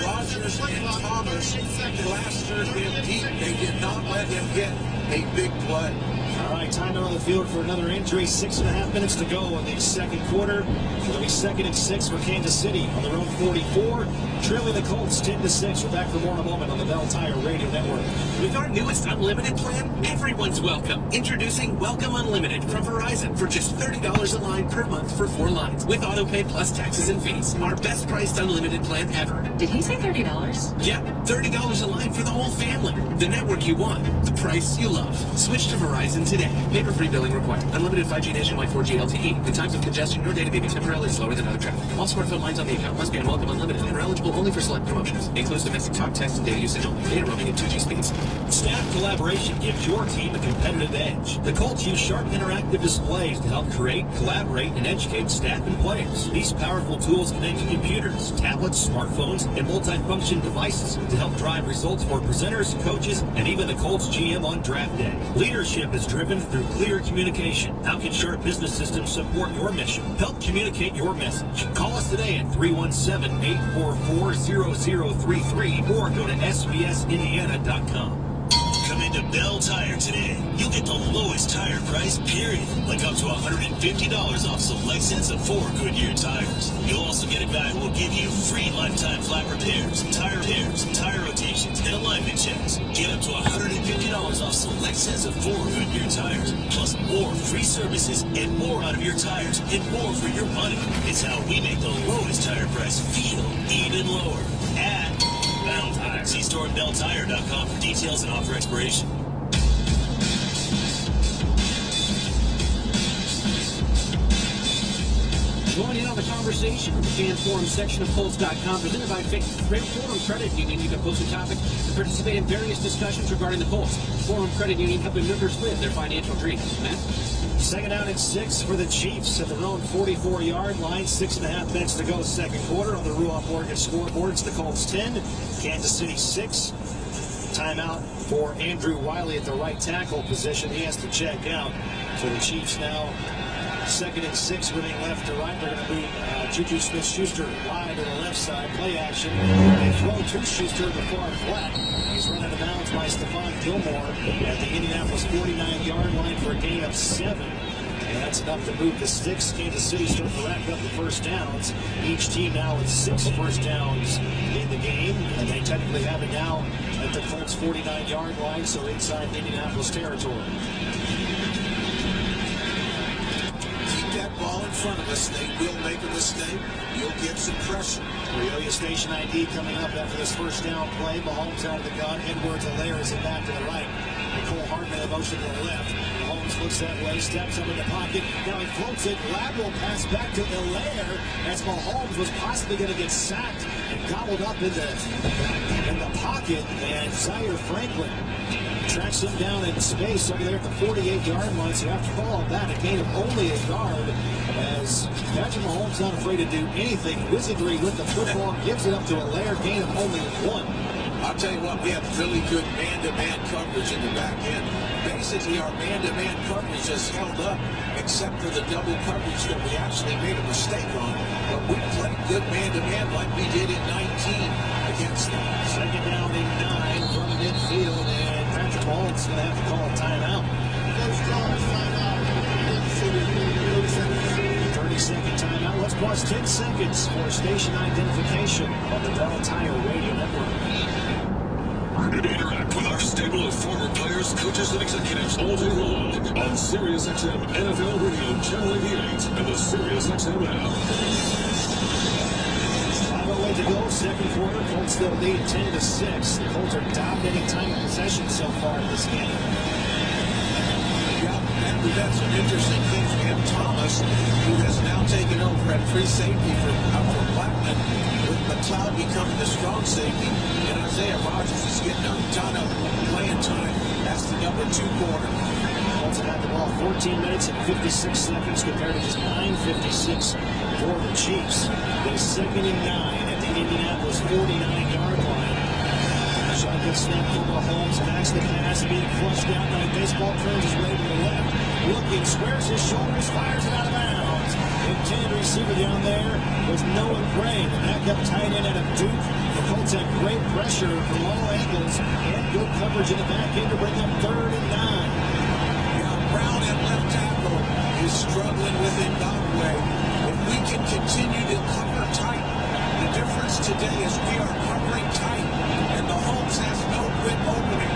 Rogers and Thomas plastered him deep. They did not let him get a big play. All right, timeout on the field for another injury. 6.5 minutes to go in the second quarter. It'll be 2nd and 6 for Kansas City on their own 44. Trailing the Colts 10-6. We're back for more in a moment on the Bell Tire Radio Network. With our newest unlimited plan, everyone's welcome. Introducing Welcome Unlimited from Verizon for just $30 a line per month for 4 lines with auto pay plus taxes and fees. Our best priced unlimited plan ever. Did he say $30? Yeah, $30 a line for the whole family. The network you want, the price you love. Switch to Verizon today. Paper-free billing required. Unlimited 5G nationwide 4G LTE. In times of congestion, your data may be temporarily slower than other traffic. All smartphone lines on the account must be on Welcome Unlimited and are eligible only for select promotions. Includes domestic talk, text, and data usage only. Data roaming at 2G speeds. Staff collaboration gives your team a competitive edge. The Colts use sharp interactive displays to help create, collaborate, and educate staff and players. These powerful tools connect to computers, tablets, smartphones, and multifunction devices to help drive results for presenters, coaches, and even the Colts GM on draft day. Leadership is driven through clear communication. How can Sharp Business Systems support your mission? Help communicate your message. Call us today at 317-844-0033 or go to sbsindiana.com. Come into Bell Tire today. You'll get the lowest tire price, period. Like up to $150 off select sets of 4 Goodyear tires. You'll also get a guy who will give you free lifetime flat repairs, tire rotations, and alignment checks. Get up to $150 off select sets of 4 Goodyear tires. Plus more free services and more out of your tires and more for your money. It's how we make the lowest tire price feel even lower. At Bell Tire. See store at belltire.com for details and offer expiration. Join in on the conversation in the fan forum section of Colts.com, presented by Forum Credit Union. You can post a topic and participate in various discussions regarding the Colts. Forum Credit Union helping members live their financial dreams. Matt? 2nd down and 6 for the Chiefs at their own 44-yard line. 6.5 minutes to go second quarter on the Ruoff Mortgage scoreboard. It's the Colts 10, Kansas City 6. Timeout for Andrew Wiley at the right tackle position. He has to check out. So the Chiefs now 2nd and 6, moving left to right. They're going to move Juju Smith-Schuster wide to the left side. Play action. They throw to Schuster in the far flat. He's run out of bounds by Stephon Gilmore at the Indianapolis 49-yard line for a gain of 7. And that's enough to move the sticks. Kansas City starts to rack up the first downs. Each team now with 6 first downs in the game. And they technically have it now at the Colts 49-yard line, so inside Indianapolis territory. That ball in front of us, they will make a mistake. You'll get some pressure. Rioja station ID coming up after this first down play. Mahomes out of the gun. Edwards-Helaire is it back to the right. Nicole Hartman in motion to the left. Mahomes looks that way, steps up in the pocket. Now he floats it. Lateral pass back to Helaire as Mahomes was possibly going to get sacked and gobbled up in the pocket. And Zaire Franklin tracks him down in space over there at the 48-yard line. So after all that, a gain of only a yard as Patrick Mahomes not afraid to do anything wizardry with the football, gives it up to Helaire, gain of only 1. I'll tell you what, we have really good man-to-man coverage in the back end. Basically, our man-to-man coverage has held up, except for the double coverage that we actually made a mistake on. But we played good man-to-man like we did in 19 against them. 2nd down and 9 from midfield, and Patrick Mahomes is going to have to call a timeout. 30-second timeout. Let's pause 10 seconds for station identification on the Bell Tire Radio Network. Interact with our stable of former players, coaches, and executives all day long on SiriusXM NFL Radio Channel 88 and the SiriusXM app. 5:08 to go, second quarter. Colts still lead 10-6. The Colts are dominating time of possession so far in this game. Yeah, and we've had some interesting things. We have Thomas, who has now taken over at free safety for Blackman, with McLeod becoming the strong safety, and Isaiah Rodgers is getting a ton of playing time. That's the number 2 corner. had the ball 14 minutes and 56 seconds compared to just 9:56 for the Chiefs. It is 2nd and 9 at the Indianapolis 49-yard line. Shotgun snap over to Holmes, backs the pass, being flushed out. Now baseball turns his way to the left. Looking, squares his shoulders, fires it out of bounds. Intended receiver down there was Noah Gray, the backup tight end out of Duke. The Colts had great pressure from all angles and good coverage in the back end to bring up 3rd and 9. Yeah, Brown at left tackle is struggling with Ngakwe. If we can continue to cover tight, the difference today is we are covering tight, and the Holmes has no quick opening.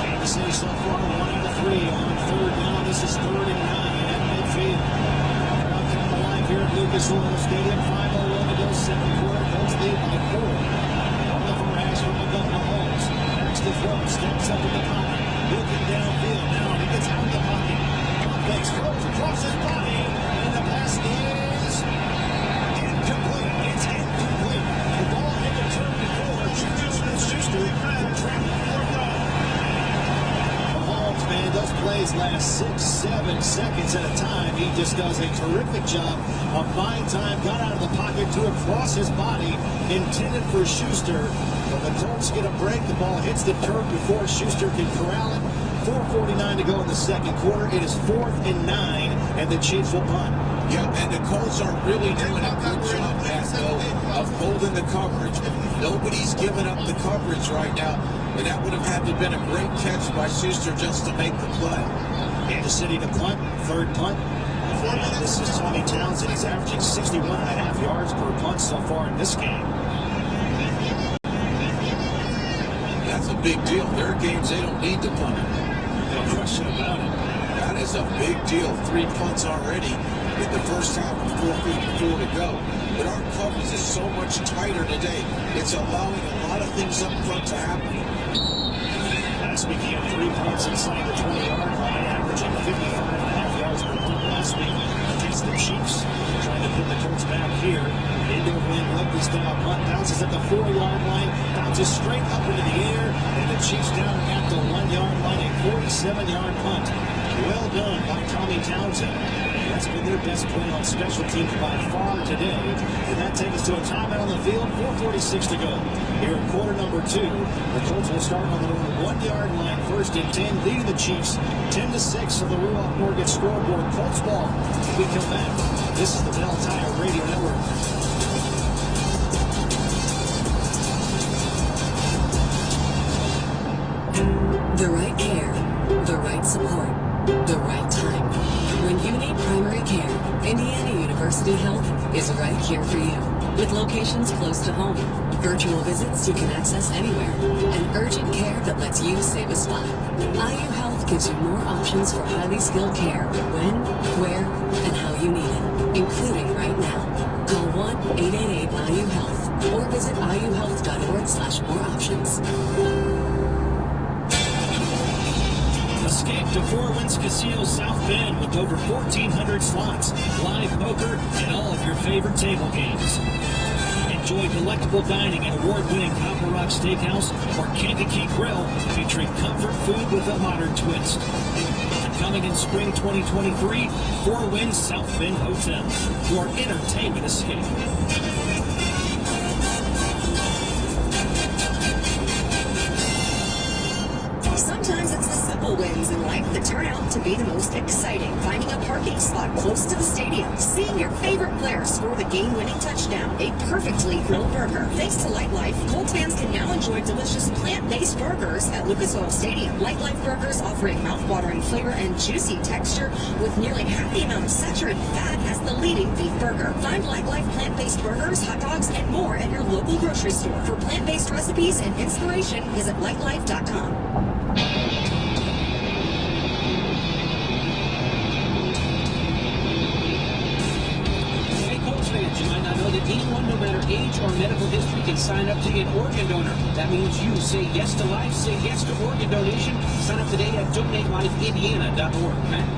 Kansas City so far 1-3 on 3rd down. This is 3rd and 9 at midfield. Crowd coming alive here at Lucas Oil Stadium. 5:01 to go, 2nd quarter. Colts lead by 4. On the pass from the gun to Holmes. Backs the throw, steps up in the pocket. Looking downfield. Now he gets out of the pocket. Fakes, throws across his body, and the pass is incomplete. It's incomplete. The ball had been turned before. Schuster trapped for a goal. Mahomes, man, those plays last 6-7 seconds at a time. He just does a terrific job of buying time. Got out of the pocket, threw across his body, intended for Schuster. But the Colts get a break. The ball hits the turf before Schuster can corral it. 4:49 to go in the 2nd quarter. It is 4th and 9, and the Chiefs will punt. Yeah, and the Colts are really doing a good job, Matt, though, of holding the coverage. Nobody's giving up the coverage right now, and that would have had to have been a great catch by Schuster just to make the play. Kansas City to punt, 3rd punt. And this is Tommy Townsend. He's averaging 61.5 yards per punt so far in this game. That's a big deal. There are games they don't need to punt it. No question about it. That is a big deal. 3 punts already in the first half with 4:54 to go. But our coverage is so much tighter today. It's allowing a lot of things up front to happen. Last week he had 3 punts inside the 20-yard line, averaging 55.5 yards per punt last week against the Chiefs. Trying to put the Colts back here. Indoor-wing rugby-style punt bounces at the 4-yard line, bounces straight up into the air, and the Chiefs down at the 1-yard line, a 47-yard punt. Well done by Tommy Townsend. That's been their best play on special teams by far today. And that takes us to a timeout on the field. 4:46 to go. Here in quarter number 2, the Colts will start on their own 1-yard line, 1st and 10, leading the Chiefs 10-6 on the Ruoff Mortgage scoreboard. Colts ball. When we come back, this is the Bell Tire Radio Network. The right care, the right support, the right time. When you need primary care, Indiana University Health is right here for you. With locations close to home, virtual visits you can access anywhere, and urgent care that lets you save a spot. IU Health gives you more options for highly skilled care when, where, and how you need it, including right now. Call 1-888-IU-HEALTH or visit iuhealth.org/more options. Escape to Four Winds Casino South Bend with over 1,400 slots, live poker, and all of your favorite table games. Enjoy delectable dining at award-winning Copper Rock Steakhouse or Kankakee Grill, featuring comfort food with a modern twist. Coming in spring 2023, Four Winds South Bend Hotel, your entertainment escape. Sometimes it's the simple wins in life that turn out to be the most exciting. Finding a parking spot close to the stadium, seeing your favorite player score the game-winning touchdown, a perfectly grilled burger. Thanks to Light Life, Colts fans can now enjoy delicious plant-based burgers at Lucas Oil Stadium. Light Life burgers offering mouth-watering flavor and juicy texture with nearly half the amount of saturated fat as the leading beef burger. Find Light Life plant-based burgers, hot dogs, and more at your local grocery store. For plant-based recipes and inspiration, visit lightlife.com. You might not know that anyone, no matter age or medical history, can sign up to be an organ donor. That means you say yes to life, say yes to organ donation. Sign up today at DonateLifeIndiana.org. Matt?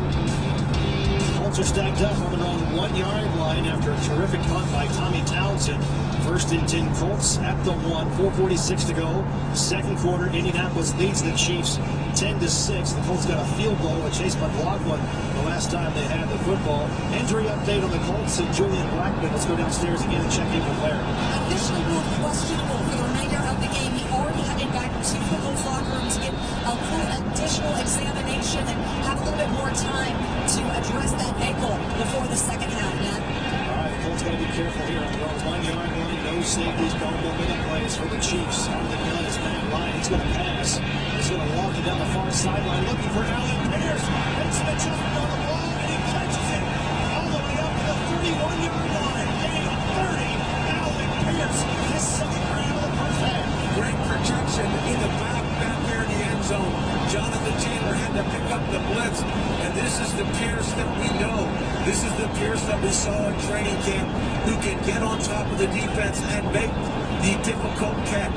Colts are stacked up on their own 1 yard line after a terrific punt by Tommy Townsend. 1st and 10 Colts at the 1, 4:46 to go. Second quarter, Indianapolis leads the Chiefs 10-6. The Colts got a field goal with Chase McLaughlin the last time they had the football. Injury update on the Colts and Julian Blackman. Let's go downstairs again and check in with Blair. Officially ruled questionable for the remainder of the game. He already headed back to the Colts locker room to get a full additional examination and have a little bit more time to address that ankle before the second half, Matt. All right, the Colts got to be careful here on the 1 yard line. No safeties, no momentum plays for the Chiefs. Out of the gun is Matt Ryan. He's going to pass. He's going to walk it down the far sideline looking for Allen Pierce. Makes an adjustment on the ball, and he catches it all the way up to the 31-yard line. Gain of 30. Allen Pierce, his second round of the first half. Great protection in the back there in the end zone. Jonathan Taylor had to pick up the blitz, and this is the Pierce that we know. This is the Pierce that we saw in training camp, who can get on top of the defense and make the difficult catch.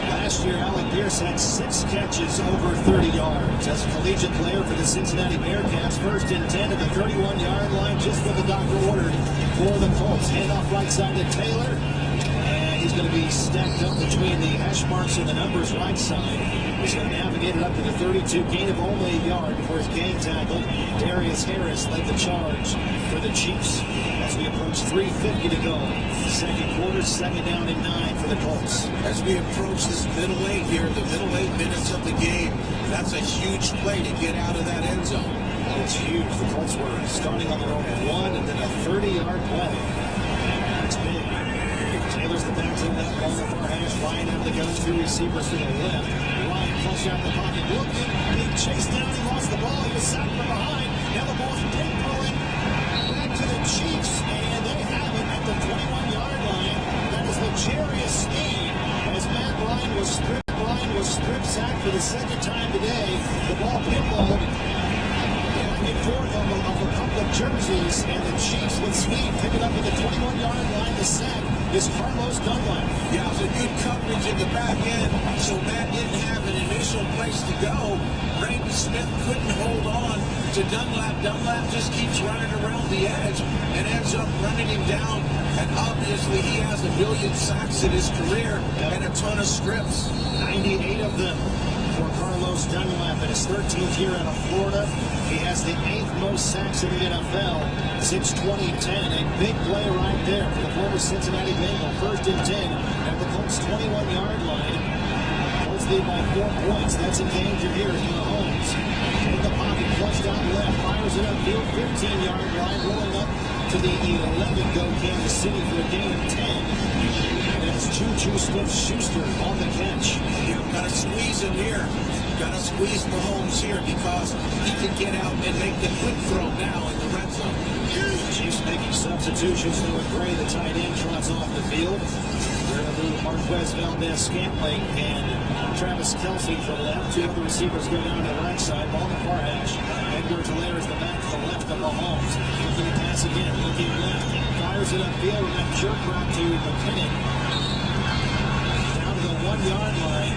Last year, Allen Pierce had 6 catches over 30 yards. As a collegiate player for the Cincinnati Bearcats, 1st and 10 at the 31-yard line, just what the doctor ordered for the Colts. Handoff right side to Taylor, and he's going to be stacked up between the hash marks and the numbers right side. He's going to navigate it up to the 32, gain of only a yard before his gang tackle. Darius Harris led the charge for the Chiefs as we approach 3:50 to go. Second quarter, 2nd down and 9 for the Colts. As we approach this middle 8 here, the middle 8 minutes of the game, that's a huge play to get out of that end zone. It's huge. The Colts were starting on their own 1 and then a 30-yard play. That's big. Taylor's the back to that on the far hash. Ryan out of the gun, 2 receivers to the left. Ryan flushed out the pocket, looking, being chased down. He lost the ball. He was sacked from behind. Now the ball's ping-ponging back to the Chiefs, and they have it at the 21-yard line. That is the Jarius Sneed. As Matt Ryan was strip sacked for the second time today. The ball pinballed back and forth off a couple of jerseys, and the Chiefs with Sneed pick it up at the 21-yard line. The sack is Carlos Dunlap. Yeah, it was a good coverage in the back end, so Matt didn't have an initial place to go. Braden Smith couldn't hold on to Dunlap. Dunlap just keeps running around the edge and ends up running him down. And obviously he has a million sacks in his career and a ton of strips. 98 of them for Carlos Dunlap in his 13th year out of Florida. He has the 8th most sacks in the NFL since 2010. A big play right there for the former Cincinnati Bengal. 1st and 10 at the Colts 21-yard line. Colts lead by 4 points. That's in danger here as Mahomes in the pocket, flushed out left, fires it upfield, 15-yard line, rolling up to the 11-go Kansas City for a gain of 10. And that's Juju Smith-Schuster on the catch. You've got to squeeze him here. Got to squeeze Mahomes here because he can get out and make the quick throw now in the red zone. Chiefs making substitutions. Noah Gray, the tight end, trots off the field. We're going to move Marquez Valdez-Scantling and Travis Kelce to the left. 2 other receivers go down to the right side. Ball to far hash. Edgar Taylor is the back to the left of Mahomes. Looking to pass again. Looking left. Fires it upfield with that jerk route to McKinnon. Down to the 1-yard line.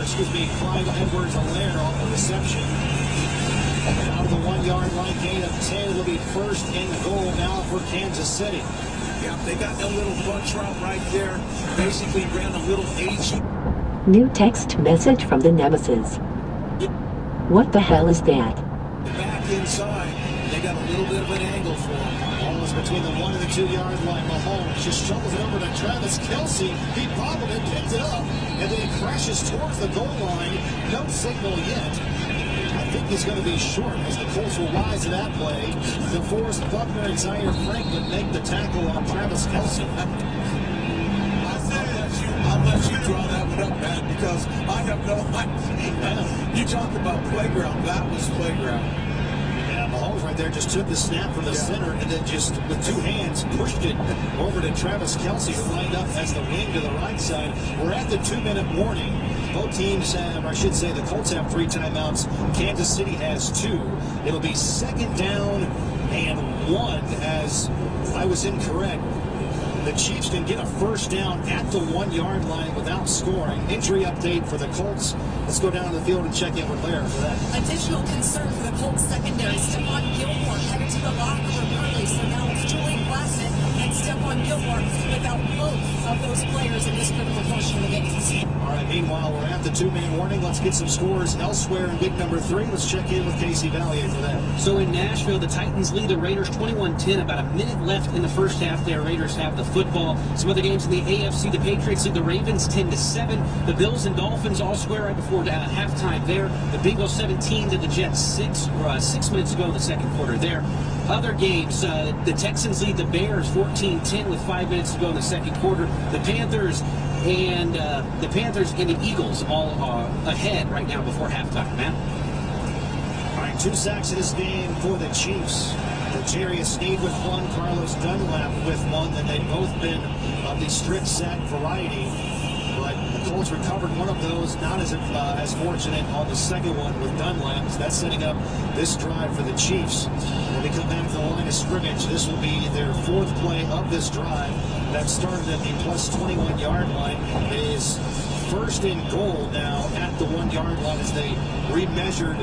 Clyde Edwards-Helaire on the reception. Out of the 1-yard line, gain of 10. It'll be 1st and goal now for Kansas City. Yeah, they got a little bunch route right there. Basically ran a little H. New text message from the Nemesis. What the hell is that? Back inside, they got a little bit of an angle for him. Almost between the 1 and the 2-yard line. Mahomes just shovels it over to Travis Kelce. He bobbled it, picked it up, and then he crashes towards the goal line. No signal yet. I think he's going to be short as the Colts will rise to that play. DeForest Buckner and Zaire Franklin make the tackle on Travis Kelce. I'll let you draw that one up, Matt, because I have no idea. You talked about playground. That was playground. Yeah, Mahomes right there just took the snap from the center and then just with 2 hands pushed it over to Travis Kelce, who lined up as the wing to the right side. We're at the 2-minute warning. Both teams have, or I should say the Colts have 3 timeouts. Kansas City has 2. It'll be 2nd down and 1 as I was incorrect. the Chiefs can get a first down at the 1-yard line without scoring. Injury update for the Colts. Let's go down to the field and check in with Blair for that. Additional concern for the Colts secondary. Stephon Gilmore headed to the locker room early, so now it's Julian Blassett and Stephon Gilmore without both of those players in this critical portion of the game. All right, meanwhile, we're at the 2-man warning. Let's get some scores elsewhere in big number 3. Let's check in with Casey Valier for that. So in Nashville, the Titans lead the Raiders 21-10. About a minute left in the first half there. Raiders have the football. Some other games in the AFC, the Patriots lead the Ravens 10-7. The Bills and Dolphins all square right before halftime there. The Bengals 17 to the Jets 6 minutes ago in the second quarter there. Other games, the Texans lead the Bears 14-10 with 5 minutes to go in the second quarter. The Panthers and the Eagles all ahead right now before halftime. Matt? All right, 2 sacks in this game for the Chiefs. Jarius Sneed with 1, Carlos Dunlap with 1, and they've both been of the strip sack variety. But the Colts recovered one of those, not as fortunate on the second one with Dunlap. So that's setting up this drive for the Chiefs. When they come back to the line of scrimmage, this will be their 4th play of this drive. That started at the plus 21-yard line. It is first and goal now at the 1-yard line as they remeasured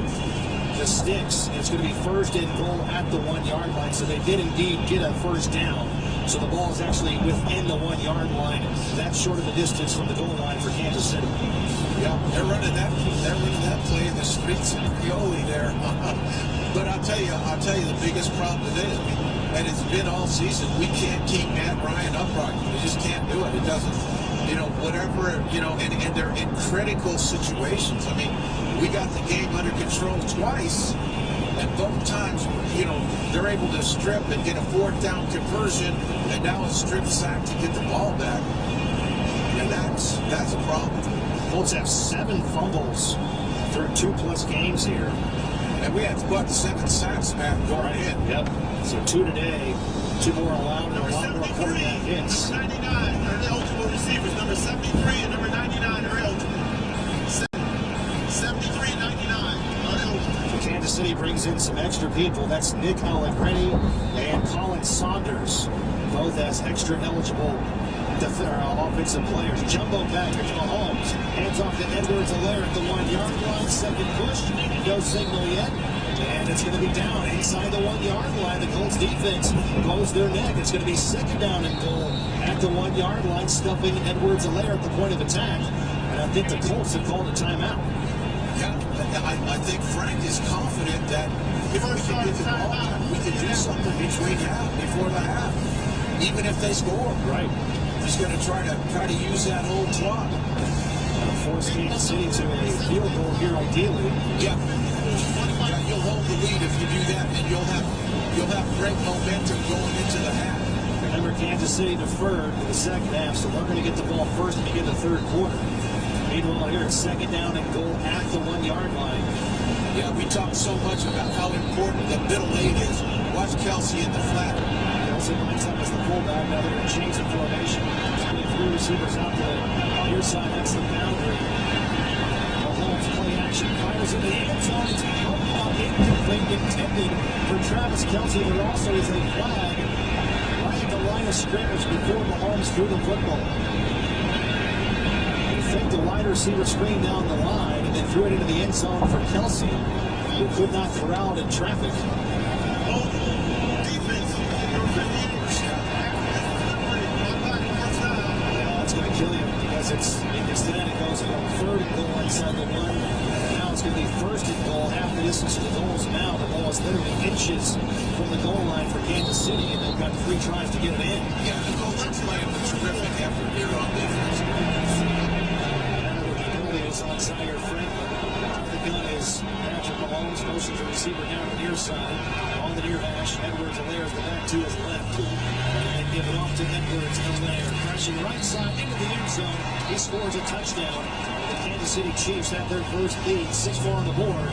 the sticks. It's going to be first and goal at the 1-yard line. So they did indeed get a first down. So the ball is actually within the 1-yard line. That's short of the distance from the goal line for Kansas City. Yeah, they're running that play in the streets of Creole there. But I'll tell you the biggest problem today is, and it's been all season, we can't keep Matt Ryan upright. We just can't do it. It doesn't, whatever, and they're in critical situations. I mean, we got the game under control twice, and both times, they're able to strip and get a 4th down conversion, and now a strip sack to get the ball back. And that's a problem. Colts have 7 fumbles through 2+ games here. And we had 7 sacks, Matt, going in. Yep. So 2 today, 2 more allowed, and a lot more quarterback hits. Number 99 are eligible receivers. Number 73 and number 99 are eligible. 73 and 99 are eligible. Kansas City brings in some extra people. That's Nick Allegretti and Colin Saunders, both as extra eligible offensive players. Jumbo package, Mahomes hands off to Edwards-Helaire at the 1-yard line. Second push, no signal yet, and it's going to be down inside the 1-yard line. The Colts defense blows their neck. It's going to be second down and goal at the 1-yard line, stuffing Edwards-Helaire at the point of attack. And I think the Colts have called a timeout. Yeah, I think Frank is confident that if we can get the ball back, we can do something before the half, even if they score. Right. He's going to try to use that whole clock. Force Kansas City to a field goal here, ideally. Yeah, you'll hold the lead if you do that, and you'll have great momentum going into the half. Remember, Kansas City deferred in the second half, so they're going to get the ball first to begin the third quarter. Meanwhile, here it's second down and goal at the 1-yard line. Yeah, we talked so much about how important the middle 8 is. Watch Kelsey in the flat. Kelsey lines up as the fullback. Now they're going to change the formation. 23 receivers out to the near side. That's the boundary. Mahomes play action. Fires in the end zone. It's incomplete intended for Travis Kelsey. There also is a flag right at the line of scrimmage before Mahomes threw the football. He faked the wide receiver screen down the line and then threw it into the end zone for Kelsey, who could not corral in traffic. That's going to kill you because instead it goes from third and goal inside the 1. Now it's going to be first and goal. Half the distance to the goal is now. The ball is literally inches from the goal line for Kansas City, and they've got 3 tries to get it in. Yeah, the goal line playing a terrific effort here on defense. The penalty is on Zaire Franklin. The gun is Patrick Mahomes. Motion to receiver down the near side. On the near hash, Edwards-Helaire is the back to his left. And give it off to Edwards-Helaire. Crashing right side into the end zone. He scores a touchdown. The Kansas City Chiefs have their first lead. 6-4 on the board.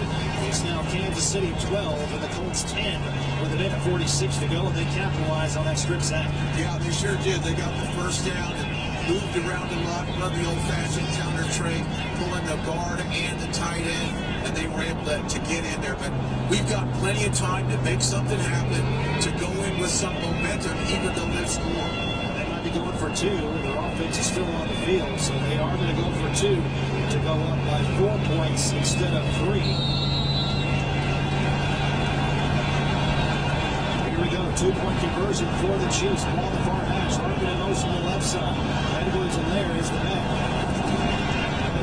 It's now Kansas City 12 and the Colts 10 with a minute 46 to go. And they capitalize on that strip sack. Yeah, they sure did. They got the first down and moved around a lot, run the old-fashioned counter trade, pulling the guard and the tight end, and they were able to get in there. But we've got plenty of time to make something happen, to go in with some momentum, even though they score. That might be be going for 2. Their offense is still on the field, so they are going to go for 2 to go up by 4 points instead of 3. Here we go, 2-point conversion for the Chiefs. Ball on the far hash, Hartman in motion on the left side. Edwards in there is the man.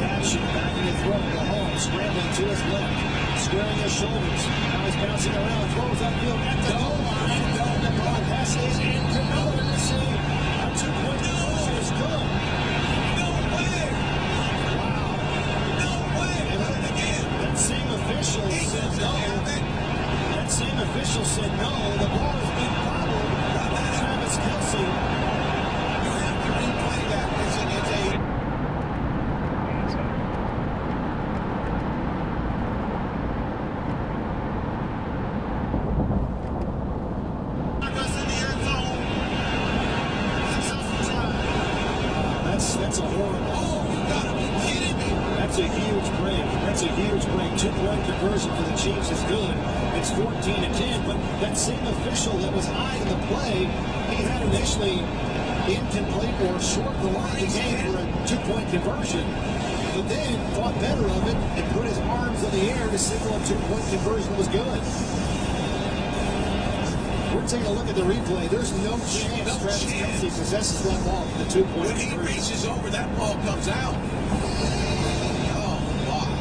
Action, back in the throw, go home, scrambling to his left, squaring his shoulders. Now he's bouncing around, throws upfield at the goal line. The ball pass is incomplete. A 2-point conversion is good. No way! Wow. No way! And again, that same official said no. That same official said no. The ball is being bobbled by Travis Kelce. You have to replay that. It's a That's a horrible. Oh, you gotta be kidding me. That's a huge break. That's a huge break. 2-point conversion for the Chiefs is good. It's 14-10, but that same official that was eyeing the play, he had initially incomplete or short the line of the game for a 2-point conversion, but then thought better of it and put his arms in the air to signal a 2-point conversion was good. We're taking a look at the replay. There's no chance Travis Kelce possesses that ball for the 2-point When he reaches over, that ball comes out. Oh, wow.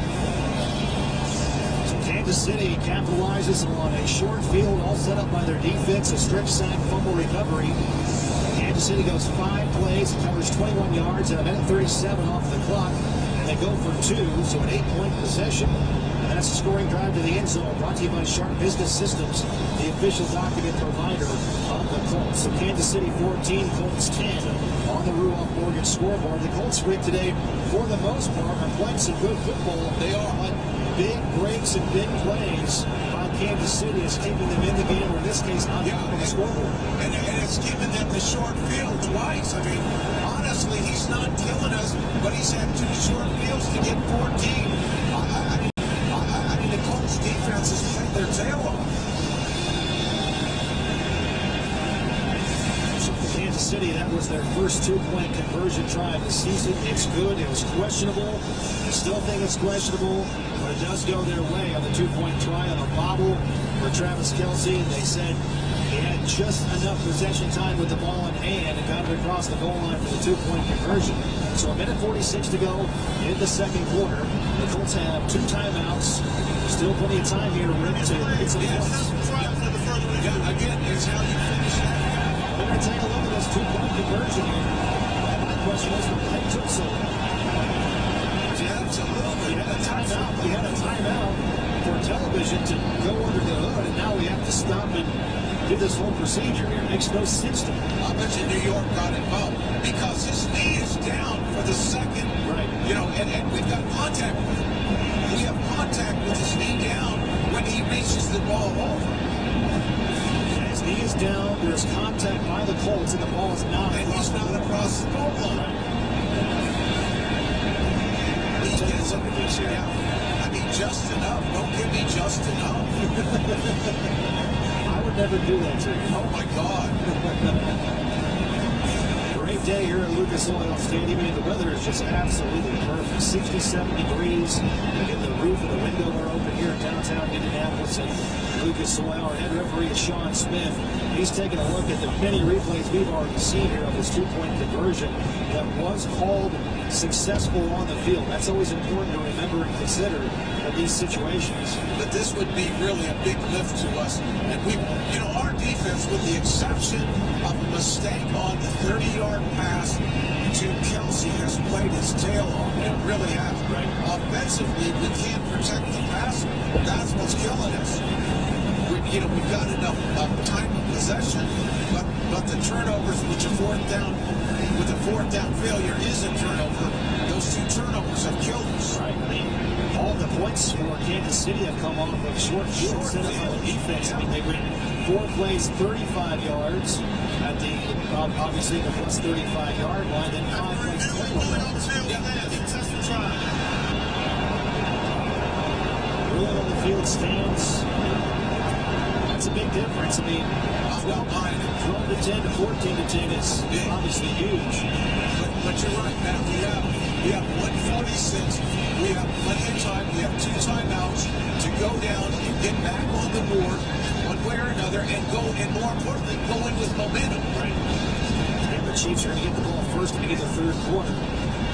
So Kansas City capitalizes on a short field, all set up by their defense, a stretch sack, fumble recovery. Kansas City goes 5 plays, covers 21 yards, and a minute 37 off the clock. And they go for 2, so an 8-point possession. And that's a scoring drive to the end zone, brought to you by Sharp Business Systems, the official document provider of the Colts. So Kansas City 14, Colts 10 on the Ruoff Morgan scoreboard. The Colts, Rick, today, for the most part, are playing some good football. They are, but big breaks and big plays by Kansas City is keeping them in the game, or in this case, on the scoreboard. And it's giving them the short field twice. I mean, honestly, he's not killing us, but he's had 2 short fields to get 14. I mean, the Colts defense has played their tail off. So for Kansas City, that was their first 2-point conversion try of the season. It's good. It was questionable. I still think it's questionable, but it does go their way on the 2-point try on a bobble for Travis Kelce. And they said he had just enough possession time with the ball in hand and got it across the goal line for the 2-point conversion. So a minute 46 to go in the second quarter. The Colts have 2 timeouts. Still plenty of time here, Rick, to get some points. Again, it's how you finish that. We're going to take a look at this 2-point conversion here. And my question is, why it took so long? Absolutely. We had a timeout for television to go under the hood, and now we have to stop and do this whole procedure here. It makes no sense to me. I bet you New York got involved because his knee is down for the second. Right. You know, and we've got contact with him. We have contact with his knee down when he reaches the ball over. His knee is down. There's contact by the Colts, and the ball is not across the goal line. I mean, just enough. Don't give me just enough. I would never do that to you. Oh, my God. Great day here at Lucas Oil Stadium. I mean, the weather is just absolutely perfect. 67 degrees. Again, the roof and the window are open here in downtown Indianapolis at Lucas Oil. Our head referee is Sean Smith. He's taking a look at the many replays we've already seen here of this 2-point conversion that was called successful on the field. That's always important to remember and consider in these situations. But this would be really a big lift to us. And we, you know, our defense, with the exception of a mistake on the 30-yard pass to Kelce, has played his tail off. It really has. Right. Offensively, we can't protect the passer. That's what's killing us. We've got enough time of possession, but the turnovers, with a fourth down failure is a turnover. Those 2 turnovers have killed us. Right. I mean, all the points for Kansas City have come off of short field set up by the defense. I mean, they ran 4 plays, 35 yards at the obviously the plus 35-yard line, then 5 plays, 21 yards. Ruling on the field stands. That's a big difference. I mean, 12 to 10 to 14 to 10 is obviously huge. But you're right, Matt. We have 146. We have plenty of time. We have 2 timeouts to go down and get back on the board one way or another and go, and more importantly, go in with momentum. Right. And the Chiefs are going to get the ball first to begin the third quarter.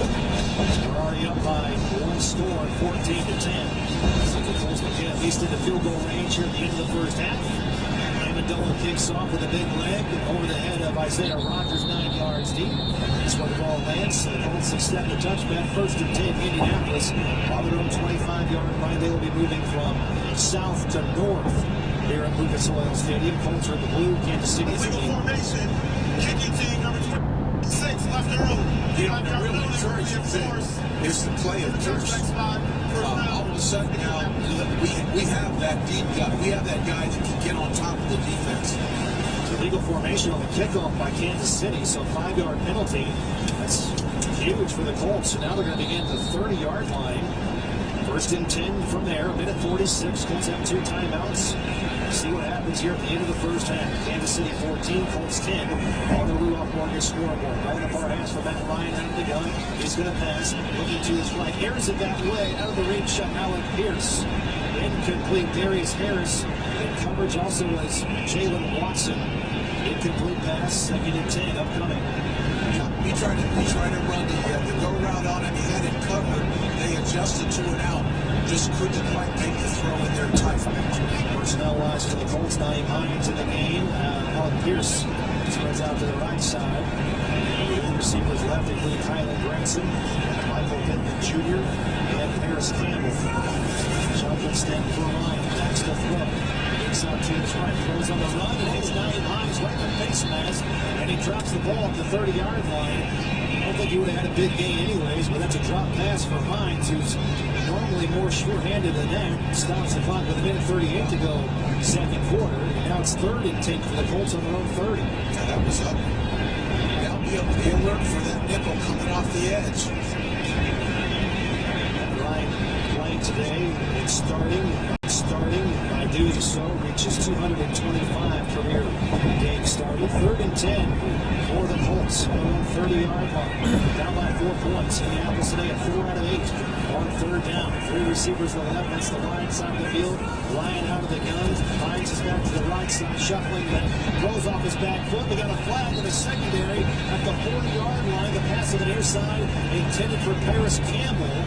They're already up by 1 score, 14 to 10. So the Colts will get at least into field goal range here at the end of the first half. Amendola kicks off with a big leg over the head of Isaiah Rodgers, 9 yards deep. That's where the ball lands. The Colts extend the touchback. First and 10, Indianapolis. On their own 25-yard line, they will be moving from south to north here at Lucas Oil Stadium. Colts are in the blue. Kansas City is in the formation. Kicking team number 26 left early. The really encouraging thing is the play of Pierce. All of a sudden now, we have that deep guy. We have that guy that can get on top of the defense. Illegal formation on the kickoff by Kansas City, so 5-yard penalty. That's huge for the Colts. So now they're going to begin the 30-yard line. First and 10 from there, a minute 46. Colts have 2 timeouts. See what happens here at the end of the first half. Kansas City 14, Colts 10 on the Rudolph Mortgage scoreboard. All in the far hash for Matt Ryan out of the gun. He's going to pass, looking to his right. Airs it that way, out of the reach of Alec Pierce. Incomplete, Darius Harris. In coverage also was Jalen Watson. Incomplete pass, second and 10 upcoming. He tried to run the go route on him. He had it covered. They adjusted to it out. Just couldn't quite make the throw in their tight. Personnel-wise for the Colts, Naeem Hines in the game. Alec Pierce spreads out to the right side. The receivers left include Kylan Granson, Michael Pittman Jr., and Paris Campbell. Shotgun snap for Ryan. Backs the throw. Kicks out to his right. Throws on the run and hits Naeem Hines right in the face mask. And he drops the ball at the 30-yard line. I don't think he would have had a big gain anyways, but that's a drop pass for Hines, who's normally more sure-handed than that. Stops the clock with a minute 38 to go, second quarter. And now it's 3rd and 10 for the Colts on their own 30. Yeah, that was up. Now be alert for that nickel coming off the edge. Ryan playing today and starting by doing so reaches 225 career games started. 3rd and 10 for the Colts on their own 30-yard line. Down by 4 points. Indianapolis today at 4 out of 8 on 3rd down. 3 receivers to the left. That's the Lions side of the field. Ryan out of the gun. Hines is back to the right side, shuffling that throws off his back foot. They got a flag in the secondary at the 40-yard line. The pass to the near side intended for Paris Campbell.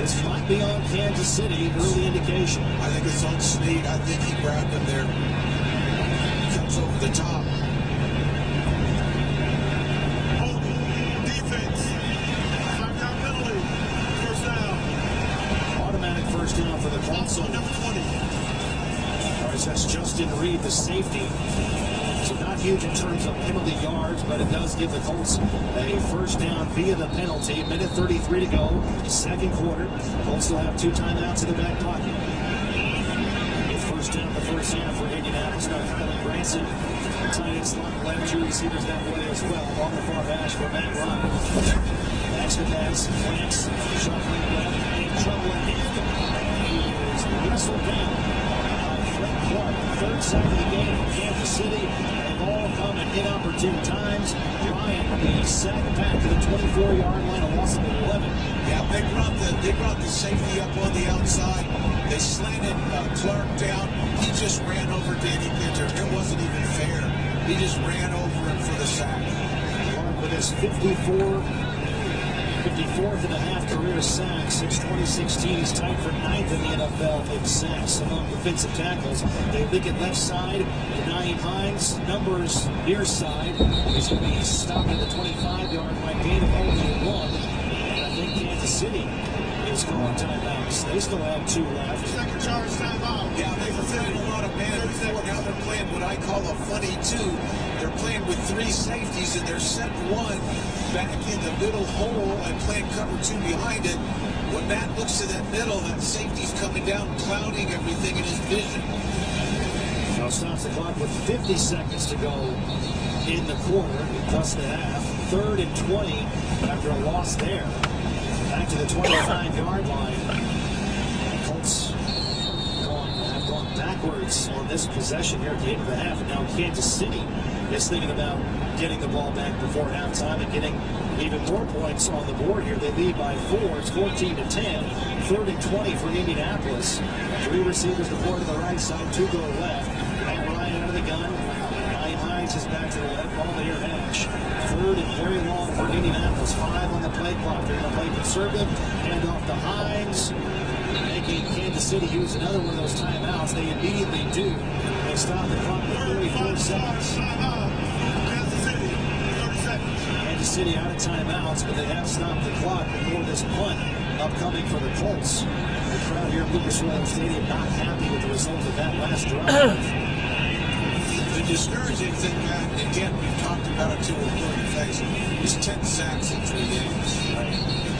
This might be on Kansas City. Early indication. I think it's on Snead. I think he grabbed him there. Comes over the top. First down for the Colts on number 20. All right, so that's Justin Reed, the safety. So not huge in terms of penalty yards, but it does give the Colts a first down via the penalty. Minute 33 to go, second quarter. Colts will have 2 timeouts in the back pocket. First down the first half for Indianapolis. Now Kylan Granson, tight end slot left, 2 receivers that way as well. On the far hash for Matt Ryan. Backs the pass, flanks, shuffling left, in trouble at hand. Wrestled down by Fred Clark. 3rd sack of the game for Kansas City. They've all come at inopportune times. Ryan, the sack back to the 24-yard line, a loss of 11. Yeah, they brought the safety up on the outside. They slanted Clark down. He just ran over Danny Pinter. It wasn't even fair. He just ran over him for the sack. Clark with his 54th and a half career sacks since 2016. He's tied for 9th in the NFL in sacks among defensive tackles. They look at left side. Naeem Hines, numbers near side. He's going to be stopped at the 25-yard line, gain of only 1. And I think Kansas City is calling timeouts. They still have 2 left. Second charge timeout. Yeah, they've played a lot of man before. Now they're playing what I call a funny 2. They're playing with 3 safeties, and they're set 1 back in the middle hole and playing cover 2 behind it. When Matt looks to that middle, that safety's coming down, clouding everything in his vision. Now stops the clock with 50 seconds to go in the quarter, plus the half. 3rd and 20 after a loss there. Back to the 25-yard line. Colts have gone back backwards on this possession here at the end of the half. And now Kansas City is thinking about getting the ball back before halftime and getting even more points on the board here. They lead by 4. It's 14-10. 3rd and 20 for Indianapolis. 3 receivers deployed to the right side, 2 go left. And Ryan out of the gun. Ryan Hines is back to the left. Ball near hash. 3rd and very long for Indianapolis. 5 on the play clock. They're going to play conservative. Hand off to Hines. Making Kansas City use another one of those timeouts. They immediately do. They stop the clock at 34 seconds. Kansas City out of timeouts, but they have stopped the clock before this punt upcoming for the Colts. The crowd here at Lucas Oil Stadium not happy with the result of that last drive. The discouraging thing, Matt, again, we've talked about it till we're blue in the face, is 10 sacks in 3 games.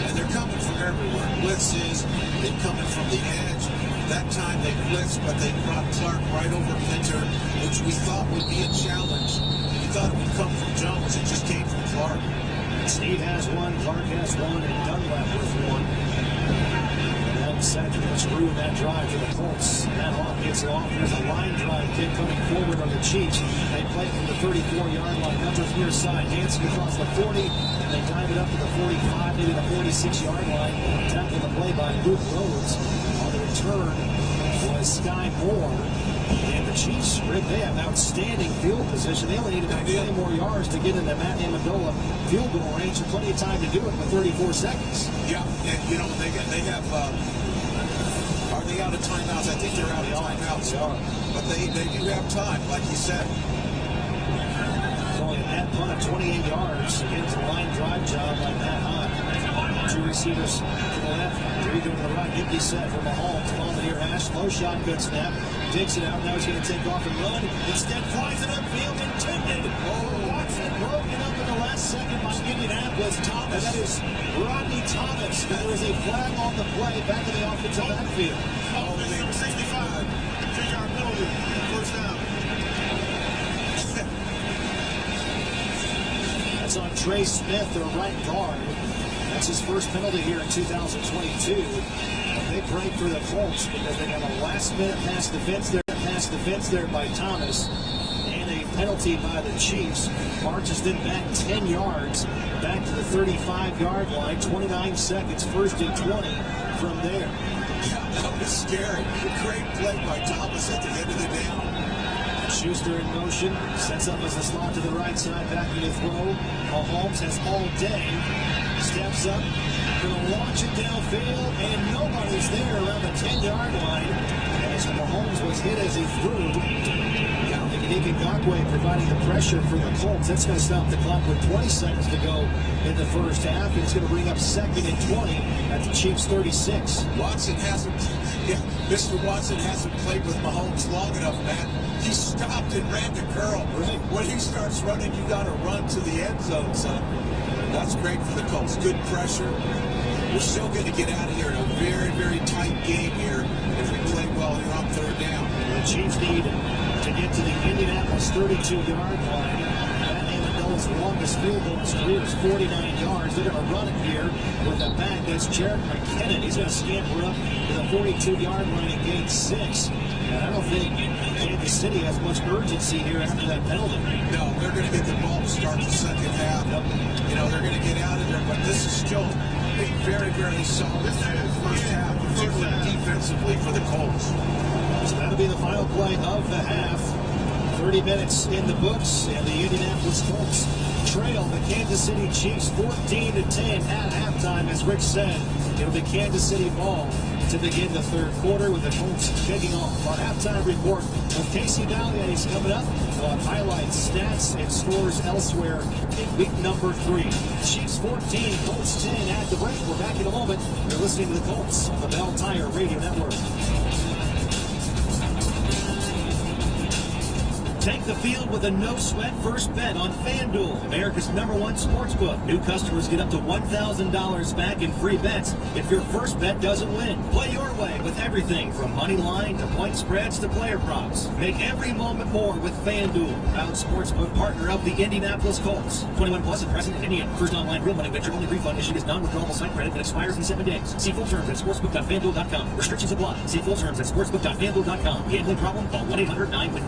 And they're coming from everywhere. Blitzes, they're coming from the edge. That time they blitzed, but they brought Clark right over Pinter, which we thought would be a challenge. We thought it would come from Jones. It just came from Clark. Steve has 1, Clark has 1, and Dunlap with 1. And that set to screw that drive to the Colts. That off gets off. There's a line drive kick coming forward on the Chiefs. They play from the 34-yard line. Numbers near side. Hanson across the 40, and they dive it up to the 45, maybe the 46-yard line. Tackle the play by Luke Rhodes. On the return was Sky Moore. And the Chiefs, they have outstanding field position. They only need about 20 more yards to get in the Matt Amendola field goal range. And plenty of time to do it with 34 seconds. Yeah, and you know, they have, are they out of timeouts? I think they're out of timeouts. But they do have time, like you said. Only a net punt of 28 yards against a line drive job like that high. 2 receivers to the left, 3 to the right. Empty set for Mahomes. Ball near hash. Low shotgun snap. Digs it out. Now he's going to take off and run. Instead, flies it upfield. Intended. Oh, Watson broken up in the last second by Indianapolis. Thomas. And that is Rodney Thomas. There is a flag on the play back in the offensive backfield. Oh, number 65. 3-yard penalty. First down. That's on Trey Smith, their right guard. That's his first penalty here in 2022. A big break for the Colts because they got a last-minute pass defense there by Thomas, and a penalty by the Chiefs. Marches them back 10 yards, back to the 35-yard line. 29 seconds, 1st and 20 from there. Yeah, that was scary. Great play by Thomas at the end of the down. Schuster in motion, sets up as a slot to the right side, back to the throw. Mahomes has all day. Steps up, going to launch it downfield, and nobody's there around the 10-yard line. As Mahomes was hit as he threw. Now Yannick Ngakoue providing the pressure for the Colts. That's going to stop the clock with 20 seconds to go in the first half. And it's going to bring up 2nd and 20 at the Chiefs' 36. Mr. Watson hasn't played with Mahomes long enough, man. He stopped and ran the curl. Right. When he starts running, you got to run to the end zone, son. That's great for the Colts. Good pressure. We're still going to get out of here in a very, very tight game here if we play well here on 3rd down. The Chiefs need to get to the Indianapolis 32-yard line. Matt Amendola's longest field goal in his career is 49 yards. They're going to run it here with a back. That's Jarrett McKinnon. He's going to scamper up to the 42-yard line and gain 6. And I don't think Kansas City has much urgency here after that penalty. No, they're going to get the ball to start the second half. Yep. You know, they're going to get out of there, but this is still a very, very solid first half, particularly defensively for the Colts. So that'll be the final play of the half. 30 minutes in the books, and the Indianapolis Colts trail the Kansas City Chiefs 14-10 at halftime. As Rick said, it'll be Kansas City ball to begin the 3rd quarter with the Colts kicking off. Our halftime report with Casey Valiant is coming up. We'll have highlights, stats, and scores elsewhere in week number 3. Chiefs 14, Colts 10 at the break. We're back in a moment. You're listening to the Colts on the Bell Tire Radio Network. Take the field with a no-sweat first bet on FanDuel, America's #1 sportsbook. New customers get up to $1,000 back in free bets if your first bet doesn't win. Play your way with everything from money line to point spreads to player props. Make every moment more with FanDuel, proud sportsbook partner of the Indianapolis Colts. 21 plus and present in Indiana. First online real money venture. Only refund issued is non-withdrawable site credit that expires in 7 days. See full terms at sportsbook.fanduel.com. Restrictions apply. See full terms at sportsbook.fanduel.com. Gambling problem? Call 1-800-9-WIN.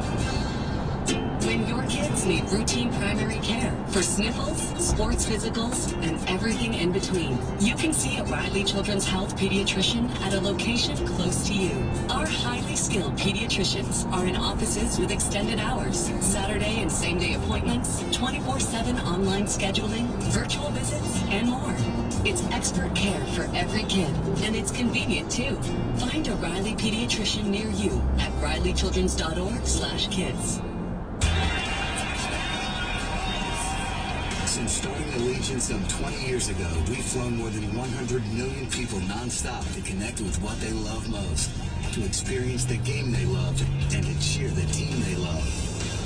When your kids need routine primary care for sniffles, sports physicals, and everything in between, you can see a Riley Children's Health pediatrician at a location close to you. Our highly skilled pediatricians are in offices with extended hours, Saturday and same-day appointments, 24/7 online scheduling, virtual visits, and more. It's expert care for every kid, and it's convenient too. Find a Riley pediatrician near you at rileychildrens.org/kids. Since starting Allegiant some 20 years ago, we've flown more than 100 million people nonstop to connect with what they love most, to experience the game they loved, and to cheer the team they love.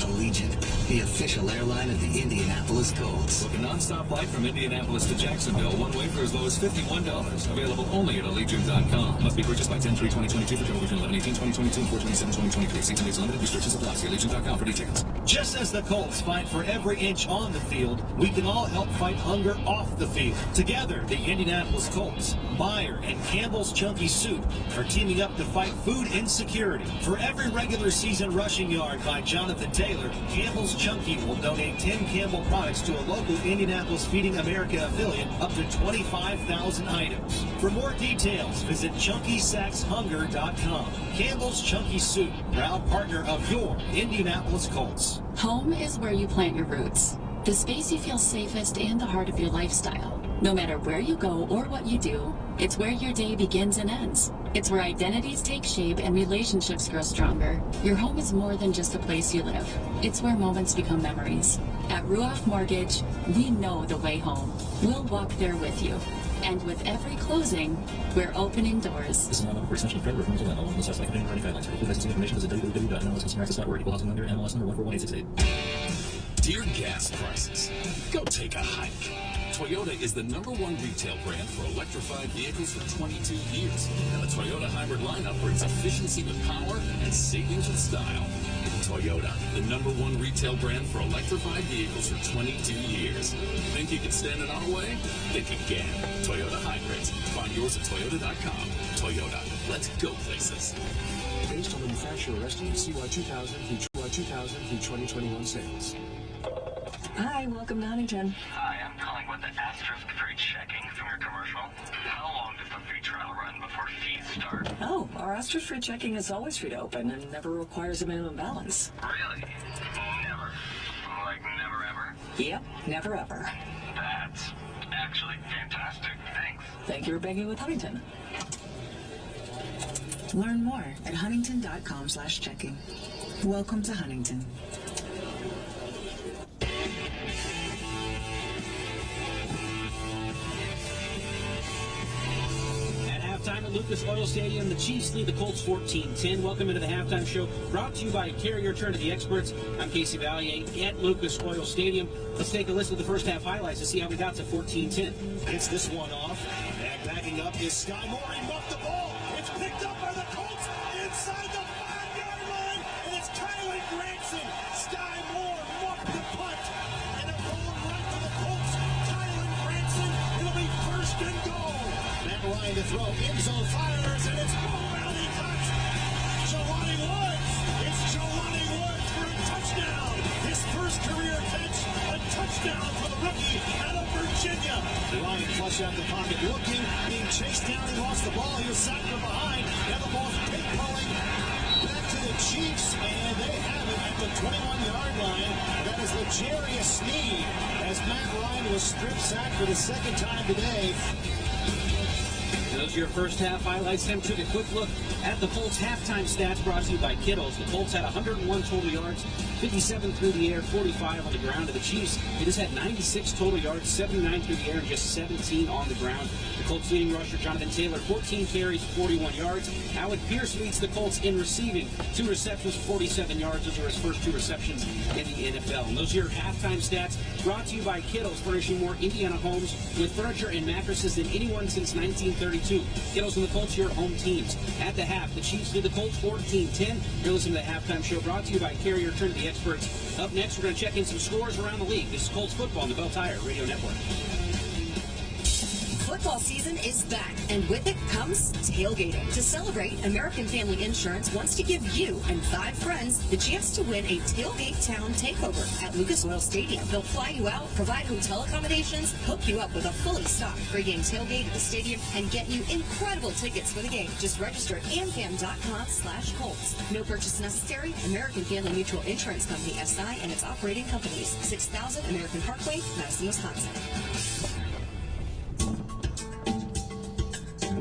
Allegiant, the official airline of the Indianapolis Colts. Book a nonstop flight from Indianapolis to Jacksonville, one way for as low as $51. Available only at Allegiant.com. Must be purchased by 10/3/2022 for travel between 11/18/2022 and 4/27/2023. Seats and days limited. Restrictions apply. See Allegiant.com for details. Just as the Colts fight for every inch on the field, we can all help fight hunger off the field. Together, the Indianapolis Colts, Meyer, and Campbell's Chunky Soup are teaming up to fight food insecurity. For every regular season rushing yard by Jonathan Taylor, Campbell's Chunky will donate 10 Campbell products to a local Indianapolis Feeding America affiliate, up to 25,000 items. For more details, visit ChunkySacksHunger.com. Campbell's Chunky Soup, proud partner of your Indianapolis Colts. Home is where you plant your roots. The space you feel safest and the heart of your lifestyle. No matter where you go or what you do, it's where your day begins and ends. It's where identities take shape and relationships grow stronger. Your home is more than just a place you live. It's where moments become memories. At Ruoff Mortgage, we know the way home. We'll walk there with you. And with every closing, we're opening doors. This is not for extension of credit referral to lend. All loans assessed like a writing guidelines. For full licensing information, visit www.nlsconsumeraccess.org. Equal housing lender, MLS number 1418868. Dear gas prices, go take a hike. Toyota is the #1 retail brand for electrified vehicles for 22 years. And the Toyota hybrid lineup brings efficiency with power and savings with style. Toyota, the #1 retail brand for electrified vehicles for 22 years. Think you can stand in our way? Think again. Toyota hybrids. Find yours at Toyota.com. Toyota, let's go places. Based on manufacturer estimate CY 2000 through 2021 sales. Hi, welcome to Huntington. Hi, I'm calling with the asterisk free checking from your commercial. How long does the free trial run before fees start? Oh, our asterisk free checking is always free to open and never requires a minimum balance. Really? Never. Like never ever? Yep, never ever. That's actually fantastic. Thanks. Thank you for banking with Huntington. Learn more at huntington.com/checking. Welcome to Huntington. Time at Lucas Oil Stadium, the Chiefs lead the Colts 14-10. Welcome into the halftime show, brought to you by Carrier Turn to the Experts. I'm Casey Valier at Lucas Oil Stadium. Let's take a listen to the first half highlights to see how we got to 14-10. Hits this one off, and backing up is Sky Moore. He muffed the ball. It's picked up by the Colts inside the 5-yard line, and it's Kylan Granson. Sky Moore muffed the punt, and they're going right to the Colts. Kylan Granson, it'll be first and goal. Matt Ryan to throw, end zone fires, and it's home out. He cuts. Jelani Woods. It's Jelani Woods for a touchdown. His first career catch, a touchdown for the rookie out of Virginia. Ryan flushed out the pocket, looking, being chased down. He lost the ball. He was sacked from behind. Now the ball's ping-ponging back to the Chiefs, and they have it at the 21-yard line. That is L'Jarius Sneed, as Matt Ryan was strip sacked for the second time today. Those are your first half highlights. Then took a quick look At the Colts halftime stats brought to you by Kittles. The Colts had 101 total yards, 57 through the air, 45 on the ground. To the Chiefs, they just had 96 total yards, 79 through the air, and just 17 on the ground. The Colts leading rusher Jonathan Taylor, 14 carries, 41 yards. Alec Pierce leads the Colts in receiving, 2 receptions, 47 yards. Those are his first 2 receptions in the NFL. And those are your halftime stats brought to you by Kittles, furnishing more Indiana homes with furniture and mattresses than anyone since 1932. Kittles and the Colts, your home teams. At the half, the Chiefs lead the Colts 14-10. You're listening to the halftime show brought to you by Carrier Turn to the Experts. Up next, we're going to check in some scores around the league. This is Colts football on the Bell Tire Radio Network. Football season is back, and with it comes tailgating. To celebrate, American Family Insurance wants to give you and 5 friends the chance to win a Tailgate Town takeover at Lucas Oil Stadium. They'll fly you out, provide hotel accommodations, hook you up with a fully stocked pregame tailgate at the stadium, and get you incredible tickets for the game. Just register at amfam.com/Colts. No purchase necessary. American Family Mutual Insurance Company, SI, and its operating companies. 6000 American Parkway, Madison, Wisconsin.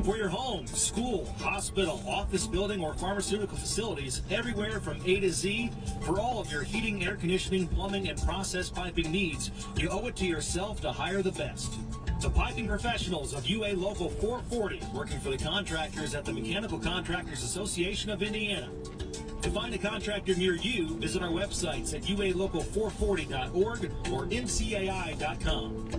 For your home, school, hospital, office building, or pharmaceutical facilities, everywhere from A to Z, for all of your heating, air conditioning, plumbing, and process piping needs, you owe it to yourself to hire the best. The piping professionals of UA Local 440, working for the contractors at the Mechanical Contractors Association of Indiana. To find a contractor near you, visit our websites at ualocal440.org or mcai.com.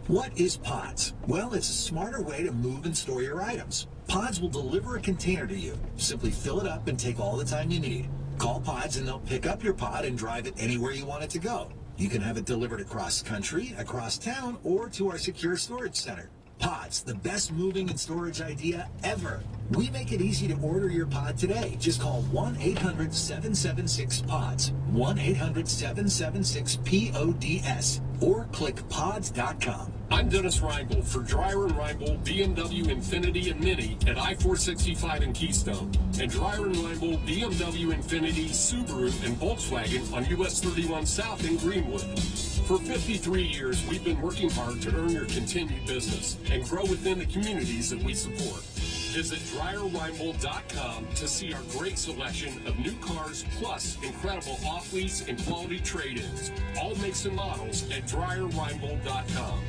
What is Pods? Well, it's a smarter way to move and store your items. Pods will deliver a container to you. Simply fill it up and take all the time you need. Call Pods and they'll pick up your pod and drive it anywhere you want it to go. You can have it delivered across country, across town, or to our secure storage center. Pods, the best moving and storage idea ever. We make it easy to order your pod today. Just call 1-800-776-PODS, 1-800-776-PODS, or click pods.com. I'm Dennis Reinbold for Dreyer & Reinbold BMW, Infiniti, and Mini at I-465 in Keystone, and Dreyer & Reinbold BMW, Infiniti, Subaru, and Volkswagen on US 31 South in Greenwood. For 53 years, we've been working hard to earn your continued business and grow within the communities that we support. Visit DryerReinbold.com to see our great selection of new cars, plus incredible off-lease and quality trade-ins. All makes and models at DryerReinbold.com.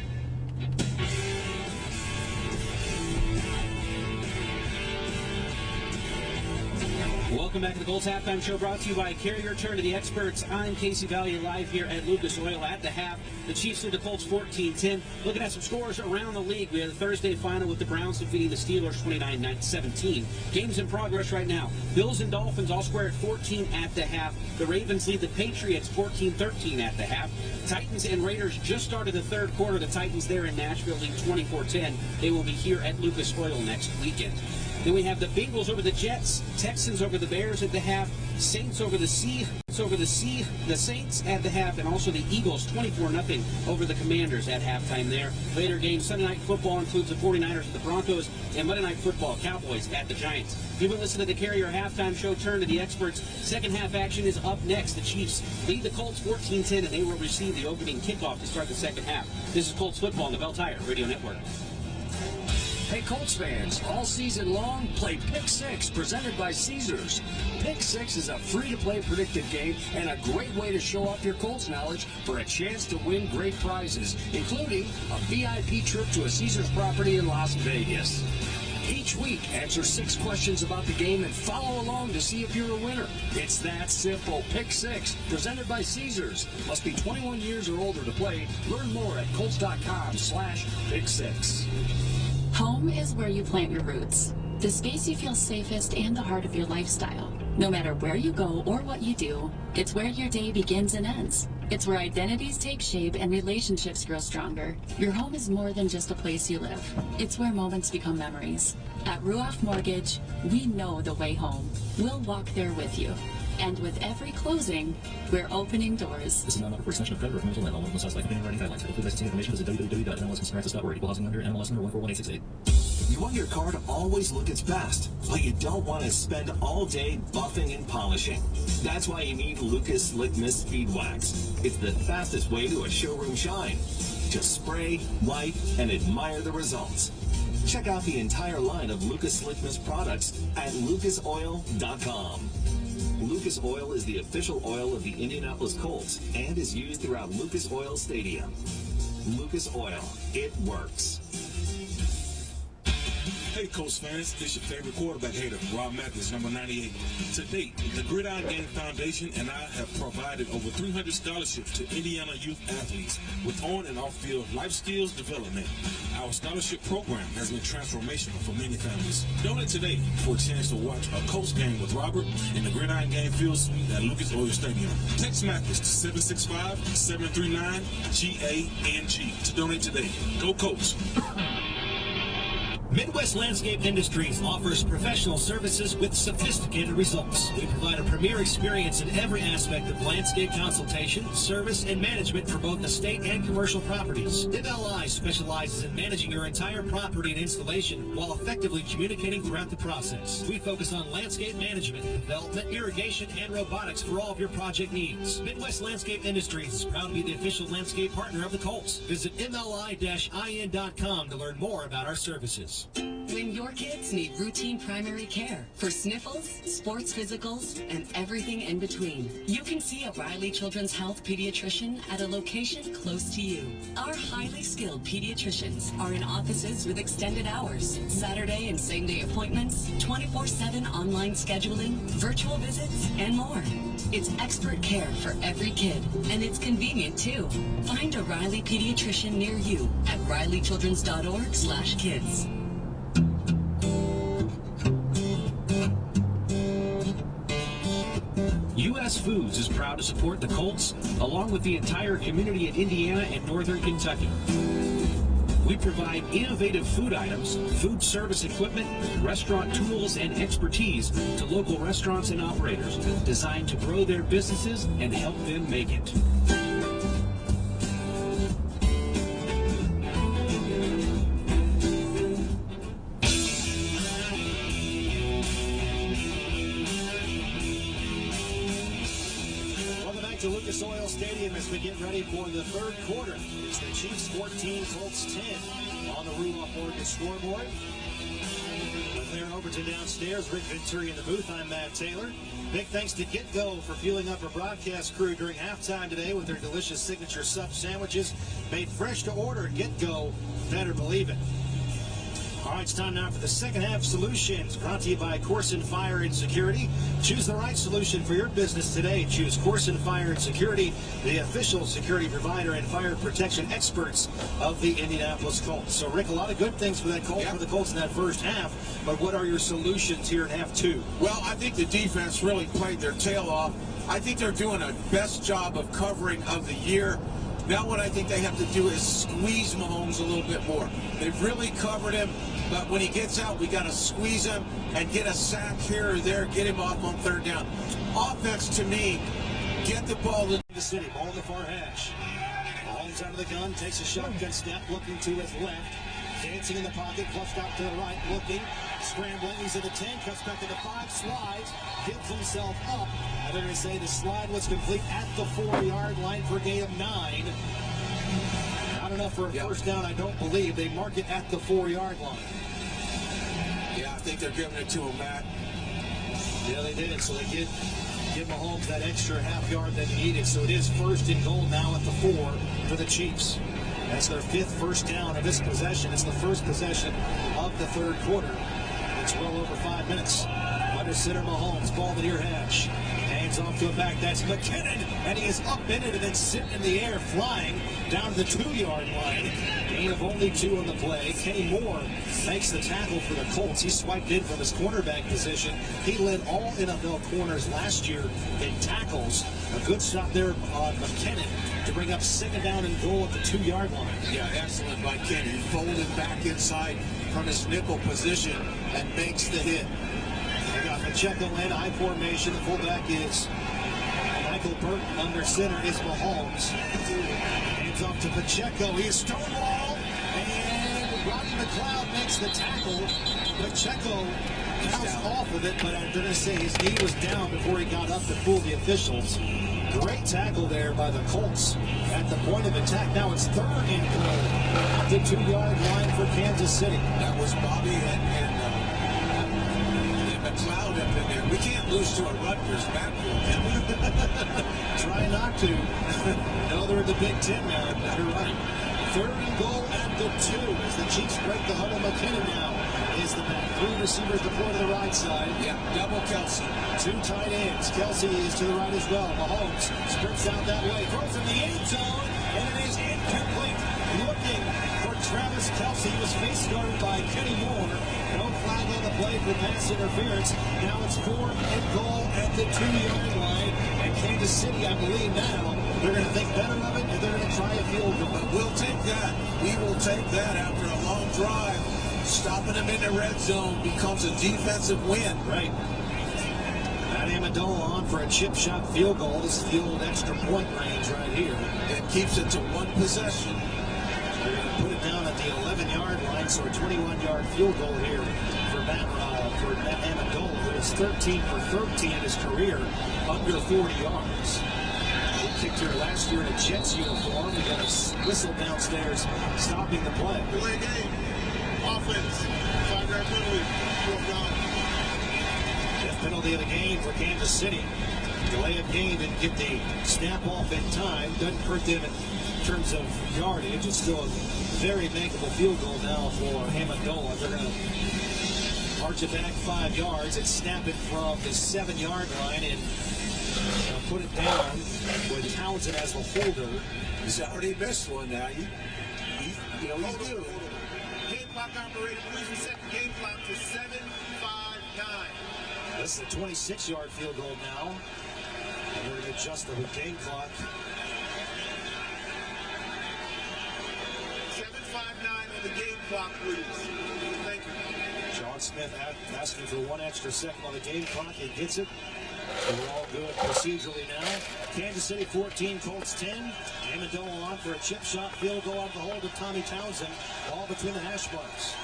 Welcome back to the Colts Halftime Show, brought to you by Carrier Turn to the Experts. I'm Casey Valley, live here at Lucas Oil at the half. The Chiefs lead the Colts 14-10. Looking at some scores around the league, we had a Thursday final with the Browns defeating the Steelers 29-17. Games in progress right now. Bills and Dolphins all square at 14 at the half. The Ravens lead the Patriots 14-13 at the half. Titans and Raiders just started the third quarter. The Titans there in Nashville lead 24-10. They will be here at Lucas Oil next weekend. Then we have the Bengals over the Jets, Texans over the Bears at the half, Saints over the the Saints at the half, and also the Eagles 24-0 over the Commanders at halftime there. Later games, Sunday Night Football includes the 49ers at the Broncos, and Monday Night Football, Cowboys at the Giants. You've been listening to the Carrier Halftime Show, Turn to the Experts. Second half action is up next. The Chiefs lead the Colts 14-10, and they will receive the opening kickoff to start the second half. This is Colts football on the Bell Tire Radio Network. Hey, Colts fans, all season long, play Pick 6, presented by Caesars. Pick 6 is a free-to-play predictive game and a great way to show off your Colts knowledge for a chance to win great prizes, including a VIP trip to a Caesars property in Las Vegas. Each week, answer 6 questions about the game and follow along to see if you're a winner. It's that simple. Pick 6, presented by Caesars. Must be 21 years or older to play. Learn more at Colts.com/Pick6. Home is where you plant your roots. The space you feel safest and the heart of your lifestyle. No matter where you go or what you do, it's where your day begins and ends. It's where identities take shape and relationships grow stronger. Your home is more than just a place you live. It's where moments become memories. At Ruoff Mortgage, we know the way home. We'll walk there with you. And with every closing, we're opening doors. This is not for extension of credit or commercial lend. All loans must like opinion writing guidelines. For complete licensing information, visit www.nmlsconsumeractions.org. Equal housing lender, NMLS number 141868. You want your car to always look its best, but you don't want to spend all day buffing and polishing. That's why you need Lucas Litmus Speed Wax. It's the fastest way to a showroom shine. Just spray, wipe, and admire the results. Check out the entire line of Lucas Slickness products at lucasoil.com. Lucas Oil is the official oil of the Indianapolis Colts and is used throughout Lucas Oil Stadium. Lucas Oil, it works. Hey, Colts fans, this is your favorite quarterback hater, Rob Mathis, number 98. To date, the Gridiron Game Foundation and I have provided over 300 scholarships to Indiana youth athletes with on and off-field life skills development. Our scholarship program has been transformational for many families. Donate today for a chance to watch a Colts game with Robert in the Gridiron Game Field Suite at Lucas Oil Stadium. Text Mathis to 765-739-GANG to donate today. Go Colts! Midwest Landscape Industries offers professional services with sophisticated results. We provide a premier experience in every aspect of landscape consultation, service, and management for both estate and commercial properties. MLI specializes in managing your entire property and installation while effectively communicating throughout the process. We focus on landscape management, development, irrigation, and robotics for all of your project needs. Midwest Landscape Industries is proud to be the official landscape partner of the Colts. Visit MLI-IN.com to learn more about our services. When your kids need routine primary care for sniffles, sports physicals, and everything in between, you can see a Riley Children's Health pediatrician at a location close to you. Our highly skilled pediatricians are in offices with extended hours, Saturday and same-day appointments, 24/7 online scheduling, virtual visits, and more. It's expert care for every kid, and it's convenient too. Find a Riley pediatrician near you at rileychildrens.org/kids. U.S. Foods is proud to support the Colts, along with the entire community in Indiana and northern Kentucky. We provide innovative food items, food service equipment, restaurant tools, and expertise to local restaurants and operators designed to grow their businesses and help them make it. To Lucas Oil Stadium as we get ready for the third quarter. It's the Chiefs 14, Colts 10 on the Rudolph Oregon scoreboard. With Claire Overton downstairs, Rick Venturi in the booth, I'm Matt Taylor. Big thanks to Get Go for fueling up our broadcast crew during halftime today with their delicious signature sub sandwiches made fresh to order. Get Go, better believe it. All right, it's time now for the second half solutions, brought to you by Corson Fire and Security. Choose the right solution for your business today. Choose Corson Fire and Security, the official security provider and fire protection experts of the Indianapolis Colts. So, Rick, a lot of good things for the Colts in that first half, but what are your solutions here in half two? Well, I think the defense really played their tail off. I think they're doing a best job of covering of the year. Now what I think they have to do is squeeze Mahomes a little bit more. They've really covered him, but when he gets out, we got to squeeze him and get a sack here or there, get him off on third down. Offense, to me, get the ball in the city, ball in the far hash. Mahomes out of the gun, takes a shotgun step, looking to his left. Dancing in the pocket, flushed out to the right, looking, scrambling. He's at the 10, cuts back to the 5, slides, gives himself up. And they're going to say the slide was complete at the 4-yard line for a gain of 9. Not enough for a first down, I don't believe. They mark it at the 4-yard line. Yeah, I think they're giving it to him, Matt. Yeah, they did it, so they give Mahomes that extra half yard that he needed. So it is first and goal now at the 4 for the Chiefs. That's their 5th first down of this possession. It's the first possession of the third quarter. It's well over 5 minutes. Under center Mahomes, ball the near hash. Hands off to a back, that's McKinnon, and he is up in it and then sitting in the air, flying down to the 2-yard line. Gain of only 2 on the play. Kenny Moore makes the tackle for the Colts. He swiped in from his cornerback position. He led all NFL corners last year in tackles. A good stop there on McKinnon to bring up 2nd down and goal at the 2-yard line. Yeah, excellent by Kenny. He folded back inside from his nickel position and makes the hit. They got Pacheco in, I formation. The fullback is Michael Burton. Under center is Mahomes. Hands off to Pacheco. He is stonewalled, and Rodney McLeod makes the tackle. Pacheco comes off of it, but I'm going to say his knee was down before he got up to fool the officials. Great tackle there by the Colts at the point of attack. Now it's 3rd and goal at the 2-yard line for Kansas City. That was Bobby and McLeod up in there. We can't lose to a Rutgers backfield, can we? Try not to. No, they're in the Big Ten now. You're right. 3rd and goal at the 2 as the Chiefs break the huddle. McKinnon now is the back. 3 receivers deploy to the right side. Yeah, double Kelsey. 2 tight ends. Kelsey is to the right as well. Mahomes sprints out that way. Throws in the end zone, and it is incomplete. Looking for Travis Kelsey. He was face guarded by Kenny Moore. No flag on the play for pass interference. Now it's 4th and goal at the 2-yard line. And Kansas City, I believe now, they're going to think better of it, and they're going to try a field goal. But we'll take that. We will take that after a long drive. Stopping them in the red zone becomes a defensive win. Right. Matt Amendola on for a chip shot field goal. This is the old extra point range right here. It keeps it to 1 possession. They're going to put it down at the 11-yard line, so a 21-yard field goal here for Matt Amendola, who is 13 for 13 in his career, under 40 yards. He kicked here last year in a Jets uniform. He got a whistle downstairs stopping the play. Delay game. Offense. 5-yard penalty. Fifth penalty of the game for Kansas City. Delay of game, didn't get the snap off in time. Doesn't hurt them in terms of yardage. It's still a very makeable field goal now for Amendola. They're going to march it back 5 yards and snap it from the 7-yard line and put it down with Townsend as the holder. He's already missed one now. He's due. Game clock operator, please reset the game clock to 7:59. This is a 26-yard field goal now. And we're going to adjust the game clock. 7:59 on the game clock, please. Thank you. John Smith asking for 1 extra second on the game clock. He gets it. And we're all good procedurally now. Kansas City 14, Colts 10. Amendola on for a chip shot field goal out the hold of Tommy Townsend. Ball between the hash marks.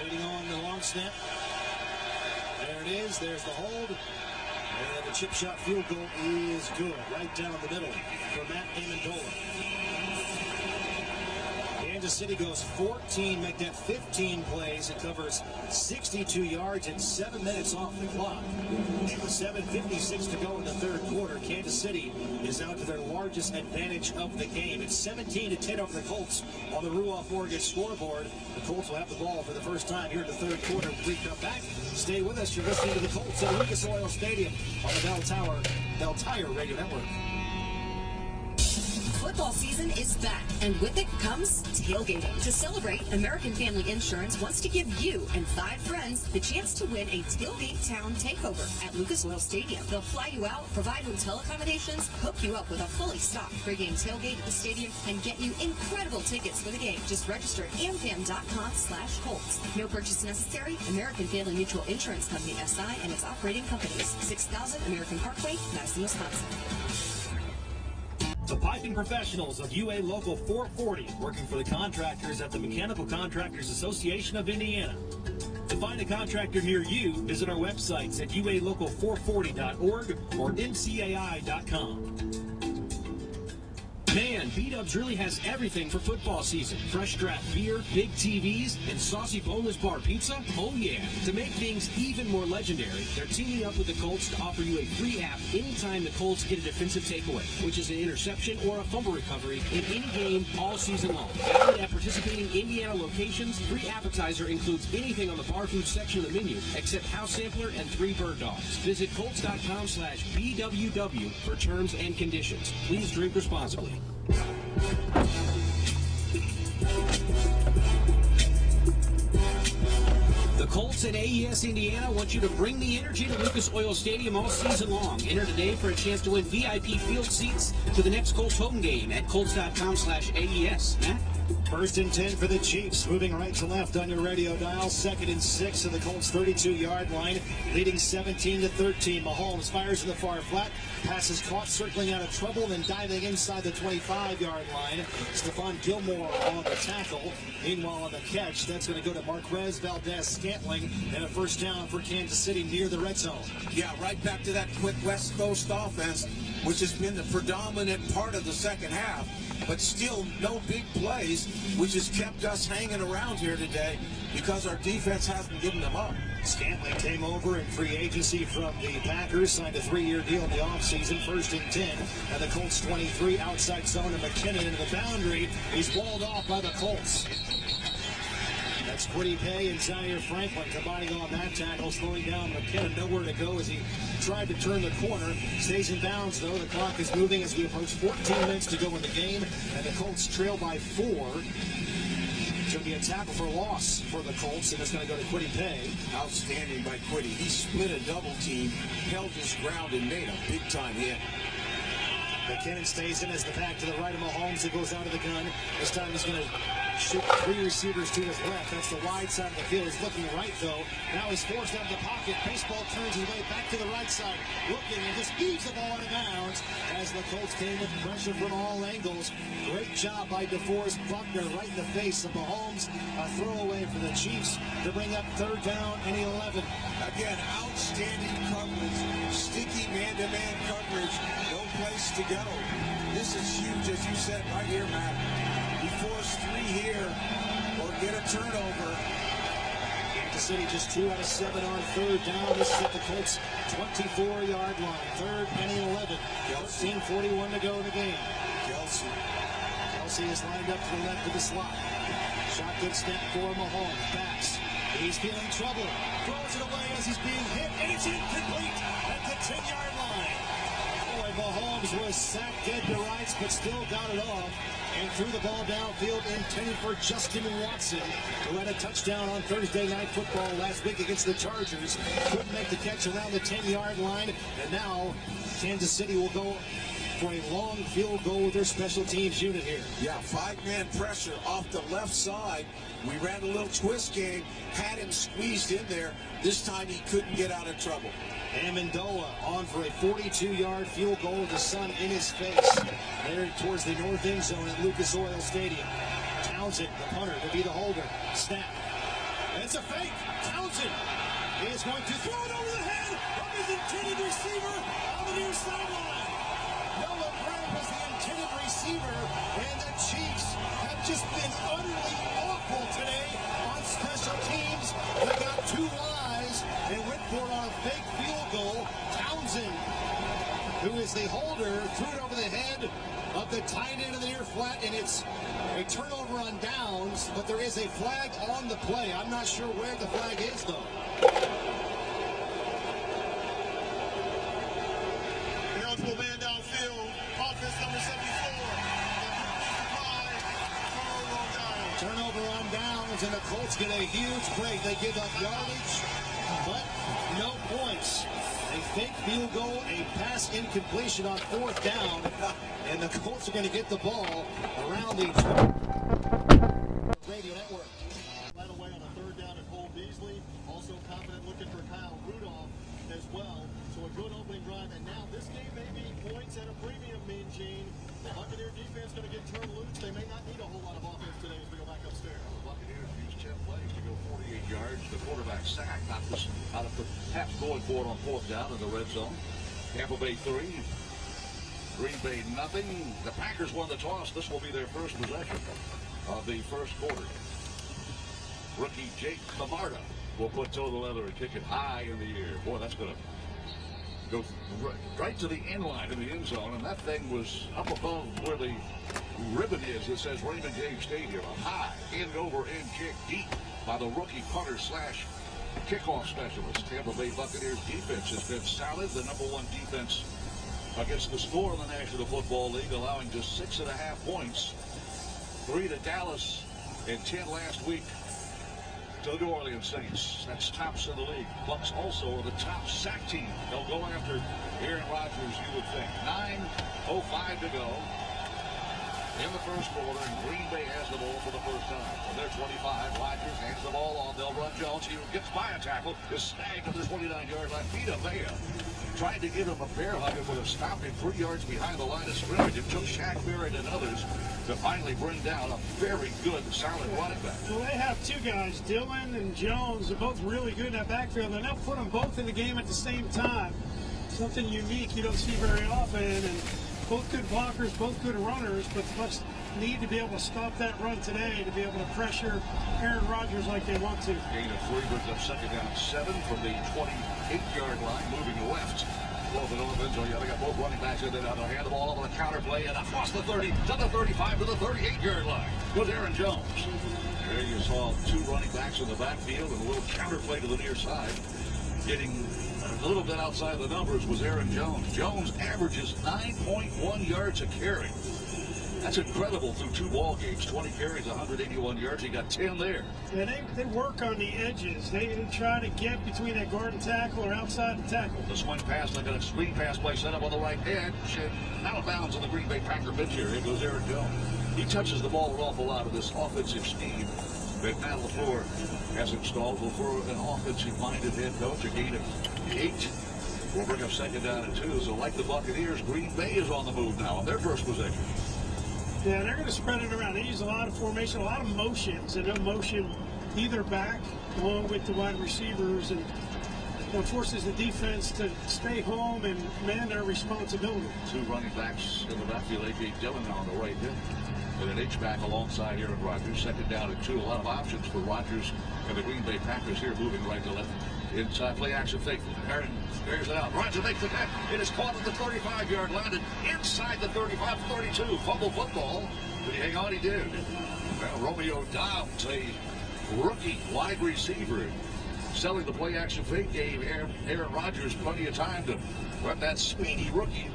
Waiting on the long snap. There it is. There's the hold. And the chip shot field goal is good. Right down the middle for Matt Amendola. Kansas City goes 14, make that 15 plays. It covers 62 yards in 7 minutes off the clock. With 7:56 to go in the 3rd quarter, Kansas City is out to their largest advantage of the game. It's 17-10 over the Colts on the Ruoff-Mortgage scoreboard. The Colts will have the ball for the first time here in the 3rd quarter. We come back. Stay with us. You're listening to the Colts at Lucas Oil Stadium on the Bell Tire Radio Network. Football season is back, and with it comes tailgating. To celebrate, American Family Insurance wants to give you and 5 friends the chance to win a tailgate town takeover at Lucas Oil Stadium. They'll fly you out, provide hotel accommodations, hook you up with a fully stocked pregame tailgate at the stadium, and get you incredible tickets for the game. Just register at amfam.com/Colts. No purchase necessary. American Family Mutual Insurance Company, SI, and its operating companies. 6000 American Parkway, Madison, Wisconsin. The piping professionals of UA Local 440, working for the contractors at the Mechanical Contractors Association of Indiana. To find a contractor near you, visit our websites at ualocal440.org or ncai.com. Man, B-Dubs really has everything for football season. Fresh draft beer, big TVs, and saucy boneless bar pizza? Oh yeah. To make things even more legendary, they're teaming up with the Colts to offer you a free app anytime the Colts get a defensive takeaway, which is an interception or a fumble recovery in any game all season long. Valid at participating Indiana locations, free appetizer includes anything on the bar food section of the menu, except house sampler and 3 bird dogs. Visit Colts.com/BWW for terms and conditions. Please drink responsibly. The Colts and AES Indiana want you to bring the energy to Lucas Oil Stadium all season long. Enter today for a chance to win VIP field seats to the next Colts home game at Colts.com/AES. Matt? 1st and 10 for the Chiefs, moving right to left on your radio dial. 2nd and 6 on the Colts 32-yard line, leading 17-13. Mahomes fires in the far flat, Passes caught, circling out of trouble, then diving inside the 25-yard line. Stephon Gilmore on the tackle. Meanwhile, on the catch, that's going to go to Marquez Valdez-Scantling, and a first down for Kansas City near the red zone. Yeah, right back to that quick West Coast offense, which has been the predominant part of the second half, but still no big plays, which has kept us hanging around here today because our defense hasn't given them up. Scantling came over in free agency from the Packers, signed a 3-year deal in the offseason, 1st and 10, and the Colts 23, outside zone, and McKinnon into the boundary. He's walled off by the Colts. That's Quiddy Pay and Zaire Franklin combining on that tackle, slowing down McKinnon. Nowhere to go as he tried to turn the corner. Stays in bounds, though. The clock is moving as we approach 14 minutes to go in the game, and the Colts trail by 4. It's going to be a tackle for loss for the Colts, and it's going to go to Quiddy Pay. Outstanding by Quiddy. He split a double team, held his ground, and made a big-time hit. McKinnon stays in as the back to the right of Mahomes. It goes out of the gun. This time he's going to shoot 3 receivers to his left. That's the wide side of the field. He's looking right, though. Now he's forced out of the pocket. Baseball turns his way back to the right side. Looking and just heaves the ball out of bounds as the Colts came with pressure from all angles. Great job by DeForest Buckner right in the face of Mahomes. A throwaway for the Chiefs to bring up 3rd down and 11. Again, outstanding coverage. Sticky man-to-man coverage. No place to go. This is huge, as you said right here, Matt. You force 3 here or get a turnover. Kansas City just 2 out of 7 on 3rd down. This is at the Colts' 24-yard line. 3rd and 11. 13:41 to go in the game. Kelsey is lined up to the left of the slot. Shotgun snap for Mahomes. Backs. He's feeling trouble. Throws it away as he's being hit, and it's incomplete at the 10-yard line. Boy, Mahomes was sacked dead to rights, but still got it off and threw the ball downfield, intended for Justin Watson, who had a touchdown on Thursday Night Football last week against the Chargers. Couldn't make the catch around the 10-yard line, and now Kansas City will go for a long field goal with their special teams unit here. Yeah, 5-man pressure off the left side. We ran a little twist game, had him squeezed in there. This time he couldn't get out of trouble. Amendola on for a 42-yard field goal with the sun in his face. There towards the north end zone at Lucas Oil Stadium. Townsend, the punter, to be the holder. Snap. And it's a fake. Townsend is going to throw it over the head of his intended receiver on the near sideline. Noah Brown was the intended receiver, and the Chiefs have just been utterly awful today on special teams. They got 2 lies and went for it on a fake field goal. Townsend, who is the holder, threw it over the head of the tight end of the near flat, and it's a turnover on downs, but there is a flag on the play. I'm not sure where the flag is, though. Eligible man downfield, offense number 74. Turnover on downs, and the Colts get a huge break. They give up yardage, but no points. A fake field goal, a pass incompletion on 4th down, and the Colts are going to get the ball around the radio network. Right away on a 3rd down at Cole Beasley. Also confident looking for Kyle Rudolph as well. So a good opening drive, and now this game may be points at a premium, Mean Gene. The Buccaneer defense going to get turned loose. They may not need a whole lot of offense today as we go back upstairs. The Buccaneers used 10 plays to go 48 yards. The quarterback sack knocked us out of perhaps going for it on 4th down in the red zone. Tampa Bay 3, Green Bay nothing. The Packers won the toss. This will be their first possession of the first quarter. Rookie Jake Camarda will put total leather and kick it high in the air. Boy, that's going to go right to the end line in the end zone, and that thing was up above where the ribbon is. It says Raymond James Stadium. A high end-over-end kick deep by the rookie punter slash kickoff specialist. Tampa Bay Buccaneers defense has been solid, the #1 defense against the score in the National Football League, allowing just 6.5 points. 3 to Dallas and 10 last week to the New Orleans Saints. That's tops in the league. Bucs also are the top sack team. They'll go after Aaron Rodgers, you would think. 9:05 to go in the first quarter, and Green Bay has the ball for the first time. From their 25, Rodgers hands the ball on. They'll run Jones. He gets by a tackle, is snagged at the 29-yard line. Vita Vea tried to give him a bear hug and would have stopped him 3 yards behind the line of scrimmage. It took Shaq Barrett and others to finally bring down a very good, solid running back. Well, they have two guys, Dillon and Jones. They're both really good in that backfield. They're now put them both in the game at the same time. Something unique you don't see very often. And both good blockers, both good runners, but the Bucs need to be able to stop that run today to be able to pressure Aaron Rodgers like they want to. Gain of 3 brings up second down and 7 from the 28-yard line, moving left. Well, the offense, they got both running backs in there. Now they'll hand the ball over the counter play and across the 30 to the 35 to the 38-yard line. Goes Aaron Jones. There you saw 2 running backs in the backfield and a little counter play to the near side. Getting a little bit outside the numbers was Aaron Jones. Jones averages 9.1 yards a carry. That's incredible through 2 ball games. 20 carries, 181 yards. He got 10 there. Yeah, they work on the edges. They try to get between that guard and tackle or outside the tackle. The swing pass, they got a screen pass play set up on the right edge. And out of bounds on the Green Bay Packer bench here. Here goes Aaron Jones. He touches the ball an awful lot of this offensive scheme that Matt LaFleur has installed. LaFleur, an offensive-minded head coach, a gain of 8. Will bring up second down and 2. So like the Buccaneers, Green Bay is on the move now on their first possession. Yeah, they're going to spread it around. They use a lot of formation, a lot of motions, and they'll motion either back along with the wide receivers, and forces the defense to stay home and man their responsibility. 2 running backs in the backfield, A.J. Dillon on the right hip, and an H-back alongside Aaron Rodgers. Second down and 2. A lot of options for Rodgers and the Green Bay Packers here, moving right to left. Inside play action fake. Aaron carries it out. Rodgers makes the catch. It is caught at the 35-yard line and inside the 35-32. Fumble football. Did he hang on? He did. Well, Romeo Dobbs, a rookie wide receiver, selling the play action fake, gave Aaron Rodgers plenty of time to let that speedy rookie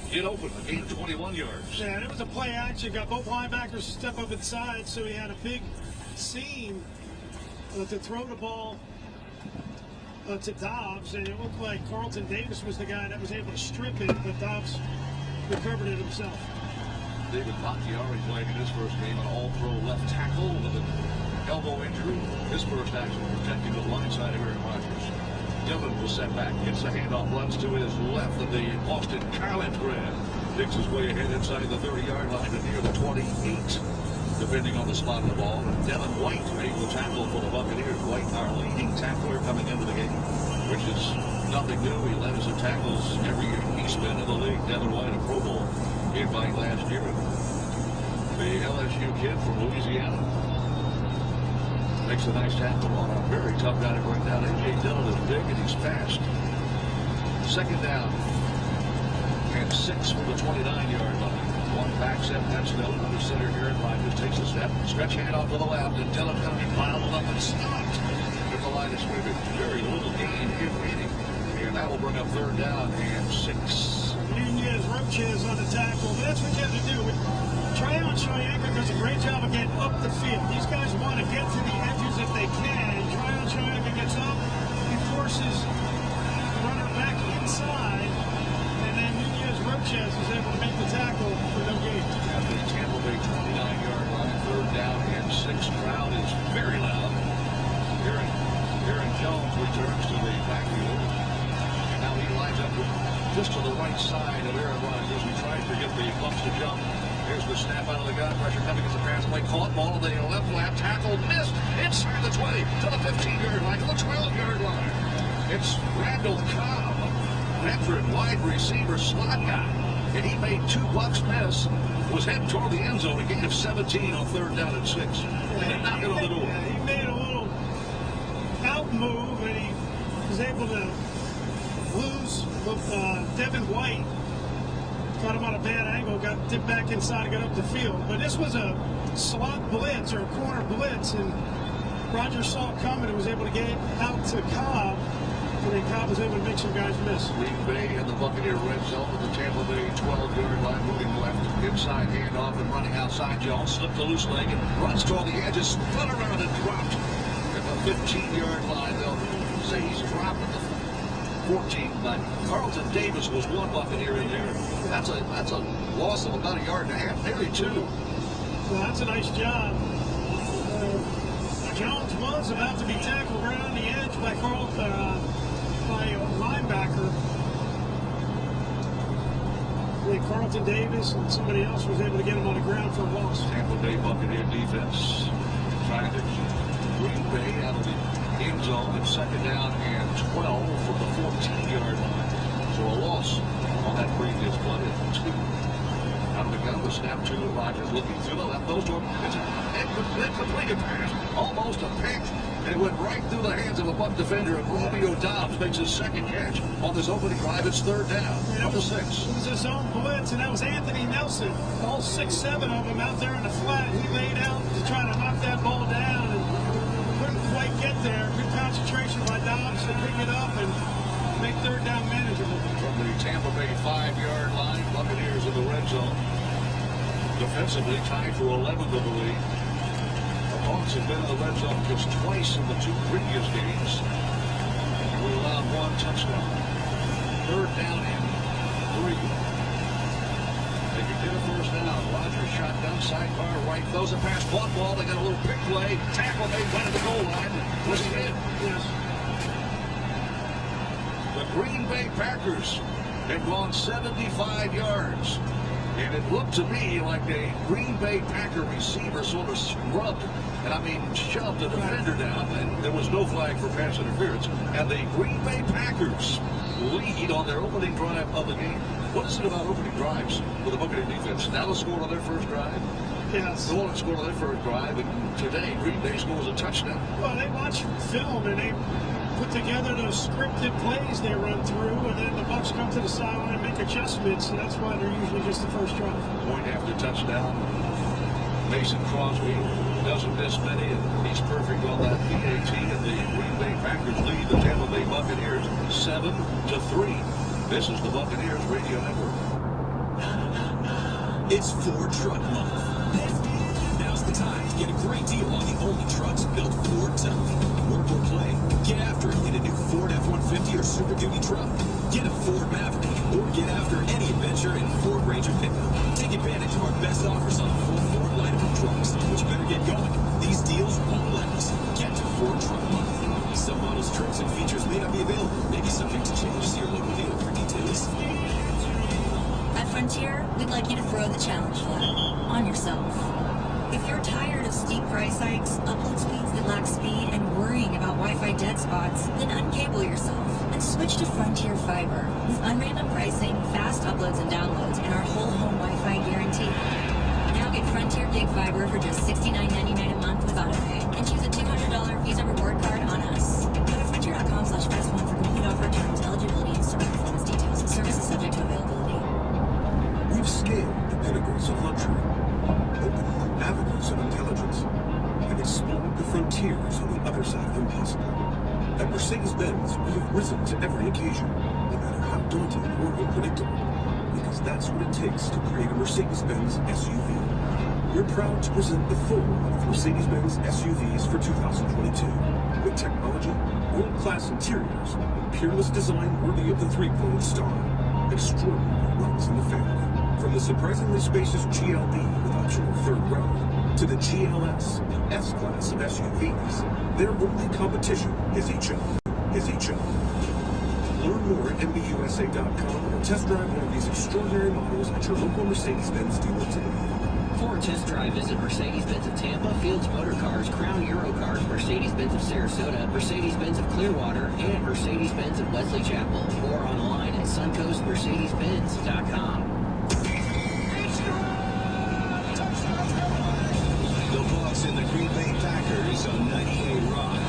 get open. A gain of 21 yards. Yeah, and it was a play action. Got both linebackers to step up inside, so he had a big seam to throw the ball to Dobbs, and it looked like Carlton Davis was the guy that was able to strip it, but Dobbs recovered it himself. David Bakhtiari playing in his first game, an all-pro left tackle with an elbow injury. His first action protecting the line side of Aaron Rodgers. Dillon was set back, gets the handoff, runs to his left of the Boston College grad. Digs his way ahead inside the 30-yard line to near the 28. Depending on the spot of the ball. And Devin White made the tackle for the Buccaneers. White, our leading tackler coming into the game, which is nothing new. He led us in tackles every year he's been in the league. Devin White, a Pro Bowl invite last year. The LSU kid from Louisiana makes a nice tackle on a very tough guy to bring down. A.J. Dillon is big and he's fast. Second down and 6 from the 29-yard line. One back set, that's Dillon. Under center here, and Rodgers takes a step. Stretch hand off to the left, and Dillon's going to be piled up and stopped at the line of scrimmage. Very little gain, if any. And that will bring up third down and 6. Nunez Roches on the tackle. But that's what you have to do. Tryon Shoyinka does a great job of getting up the field. These guys want to get to the edges if they can. Tryon Shoyinka gets up, he forces the runner back inside, and then Nunez Roches is able to make the tackle for no gain. At the Tampa Bay 29-yard line, third down and 6. Crowd is very loud. Aaron Jones returns to the backfield. And now he lines up just to the right side of Aaron Rodgers. He tries to get the bumps to jump. Here's the snap out of the gun. Pressure coming as the pass play. Caught ball to the left lap. Tackle missed. Inside the 20 to the 15-yard line to the 12-yard line. It's Randall Cobb, veteran wide receiver slot guy. And he made 2 bucks miss. Was heading toward the end zone. A gain of 17 on third down and 6. And they knock it on the door. Yeah, he made a little out move, and he was able to lose with Devin White. Caught him on a bad angle, got tipped back inside and got up the field. But this was a slot blitz or a corner blitz, and Rodgers saw it coming and was able to get it out to Cobb. And then Cobb was able to make some guys miss. Green Bay in the Buccaneer red zone at the Tampa Bay 12-yard line, moving left. Inside handoff and running outside. Jones slipped the loose leg and runs toward the edges, spun around and dropped at the 15-yard line. They'll say he's dropped at the 14, but Carlton Davis was one Buccaneer in there. That's a loss of about 1.5 yards, nearly 2. So that's a nice job. Jones was about to be tackled right on the edge by a linebacker. I think Carlton Davis and somebody else was able to get him on the ground for a loss. Tampa Bay Buccaneer defense trying to keep Green Bay out of the end zone at 2nd down and 12 from the 14-yard line. So a loss on that previous play. 2 out of the gun. The snap to Rodgers looking through the left nose to him. It's a completed pass. Almost a pick. And it went right through the hands of a Buck defender. And Romeo Dobbs makes his 2nd catch on this opening drive. It's 3rd down. Up to 6. It was his own blitz, and that was Anthony Nelson. All 6, 7 of them out there in the flat. He laid out to try to knock that ball down and couldn't quite get there. Good concentration by Dobbs to pick it up and make 3rd down manageable. From the Tampa Bay 5-yard line, Buccaneers in the red zone. Defensively tied for 11th of the league. The Hawks have been in the red zone just twice in the 2 previous games. And we allowed 1 touchdown. 3rd down and 3. They could get a 1st down. Rodgers shotgun, sidecar right, throws a pass, block ball. They got a little pick play. Tackle made right at the goal line. Was he in? Yes. The Green Bay Packers had gone 75 yards. And it looked to me like a Green Bay Packer receiver sort of scrubbed, and I mean shoved the defender down, and there was no flag for pass interference. And the Green Bay Packers lead on their opening drive of the game. What is it about opening drives for the Buccaneer defense? Dallas scored on their first drive. Yes. New Orleans scored on their first drive, and today Green Bay scores a touchdown. Well, they watch film and they put together those scripted plays they run through, and then the Bucs come to the sideline and make adjustments, and that's why they're usually just the first drive. Point after touchdown. Mason Crosby doesn't miss many, and he's perfect on that PAT, and the Green Bay Packers lead the Tampa Bay Buccaneers 7-3. This is the Buccaneers Radio Network. It's Ford Truck Month. Now's the time to get a great deal on the only trucks built Ford tough. Work or play. Get after it in a new Ford F-150 or Super Duty truck. Get a Ford Maverick or get after any adventure in Ford Ranger pickup. Take advantage of our best offers on the full Ford lineup of trucks, but you better get going. These deals won't last. Get to Ford Truck Month. Some models, trims, and features may not be available. Maybe subject to change. See your local dealer for details. At Frontier, we'd like you to throw the challenge flag on yourself. If you're tired of steep price hikes, upload speeds that lack speed, and worrying about Wi-Fi dead spots, then uncable yourself and switch to Frontier Fiber with unrandom pricing, fast uploads and downloads, and our whole home Wi-Fi guarantee. Now get Frontier Gig Fiber for just $69.99 a month with AutoPay, and choose a $200 Visa reward card on us. Go to Frontier.com/press1 for complete offer terms, eligibility, and certain performance details. Service is subject to availability. We've scaled the pinnacles of luxury, opened new avenues of intelligence, and explored the frontiers on the other side of impossible. At Mercedes-Benz, we have risen to every occasion, no matter how daunting or unpredictable, because that's what it takes to create a Mercedes-Benz SUV. We're proud to present the full line of Mercedes-Benz SUVs for 2022, with technology, world-class interiors, and peerless design worthy of the three-pointed star. Extraordinary runs in the family. From the surprisingly spacious GLB with optional third row to the GLS and S-Class of SUVs, their only competition is each other. Learn more at MBUSA.com or test drive one of these extraordinary models at your local Mercedes-Benz dealer today. For a test drive, visit Mercedes-Benz of Tampa, Fields Motor Cars, Crown Eurocars, Mercedes-Benz of Sarasota, Mercedes-Benz of Clearwater, and Mercedes-Benz of Wesley Chapel, or online at suncoastmercedesbenz.com. The Bucs and the Green Bay Packers on 98 Rock.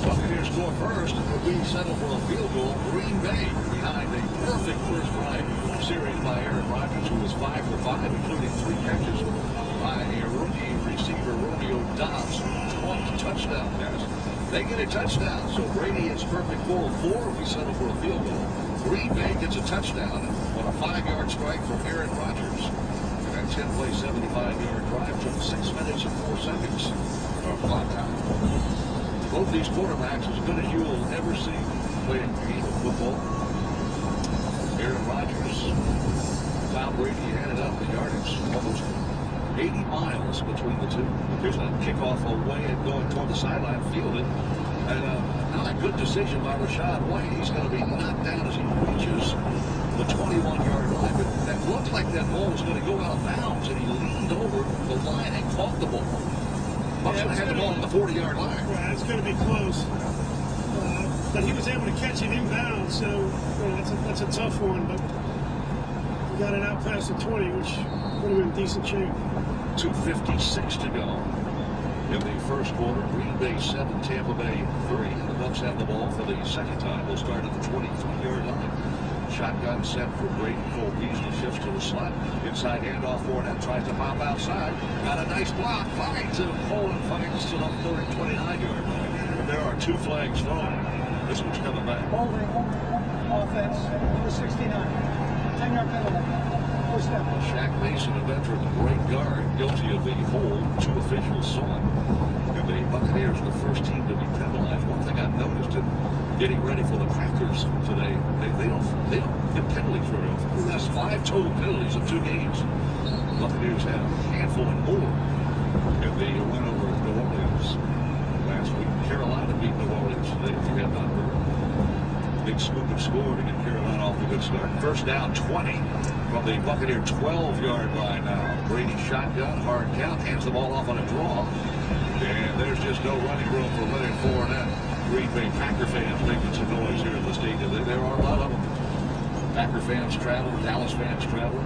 Buccaneers score first, but we settle for a field goal. Green Bay behind a perfect first drive series by Aaron Rodgers, who was 5 for 5, including 3 catches by a rookie receiver, Romeo Dobbs, 12 touchdown pass. They get a touchdown, so Brady is perfect 4-4. We settle for a field goal. Green Bay gets a touchdown on a 5-yard strike from Aaron Rodgers. And that 10-play, 75-yard drive took 6 minutes and 4 seconds of clock time. Both these quarterbacks, as good as you will ever see playing game of football. Aaron Rodgers, Tom Brady added up the yardage, almost 80 miles between the two. Here's a kickoff away and going toward the sideline, fielded. And not a good decision by Rashad White. He's going to be knocked down as he reaches the 21-yard line. But that looked like that ball was going to go out of bounds, and he leaned over the line and caught the ball. Bucks had the ball on the 40-yard line. Right, it's going to be close. But he was able to catch it inbound, so that's a tough one. But he got it out past the 20, which would have been decent shape. 2:56 to go in the first quarter. Green Bay 7, Tampa Bay 3. The Bucks have the ball for the second time. They'll start at the 23-yard line. Shotgun set for Brady. Cole Beasley shifts to the slot. Inside handoff for that. Tries to pop outside. Got a nice block. Finds him. Poland finds to the 29-yard line. And there are two flags thrown. This one's coming back. Holding offense, number 69. 10-yard penalty. Shaq Mason, a veteran, great guard, guilty of the hold. Two officials saw him. And the Buccaneers are the first team to be penalized. One thing I've noticed in getting ready for the Packers today, they don't get penalties very often. That's 5 total penalties in 2 games. Buccaneers have a handful and more. And they went over New Orleans last week. Carolina beat New Orleans today, if you have not heard. Big scoop and score to get Carolina off a good start. First down, 20 from the Buccaneer 12-yard line now. Brady shotgun, hard count, hands the ball off on a draw. And there's just no running room for Leonard Fournette. Green Bay Packer fans making some noise here in the stadium. There are a lot of them. Packer fans travel, Dallas fans travel.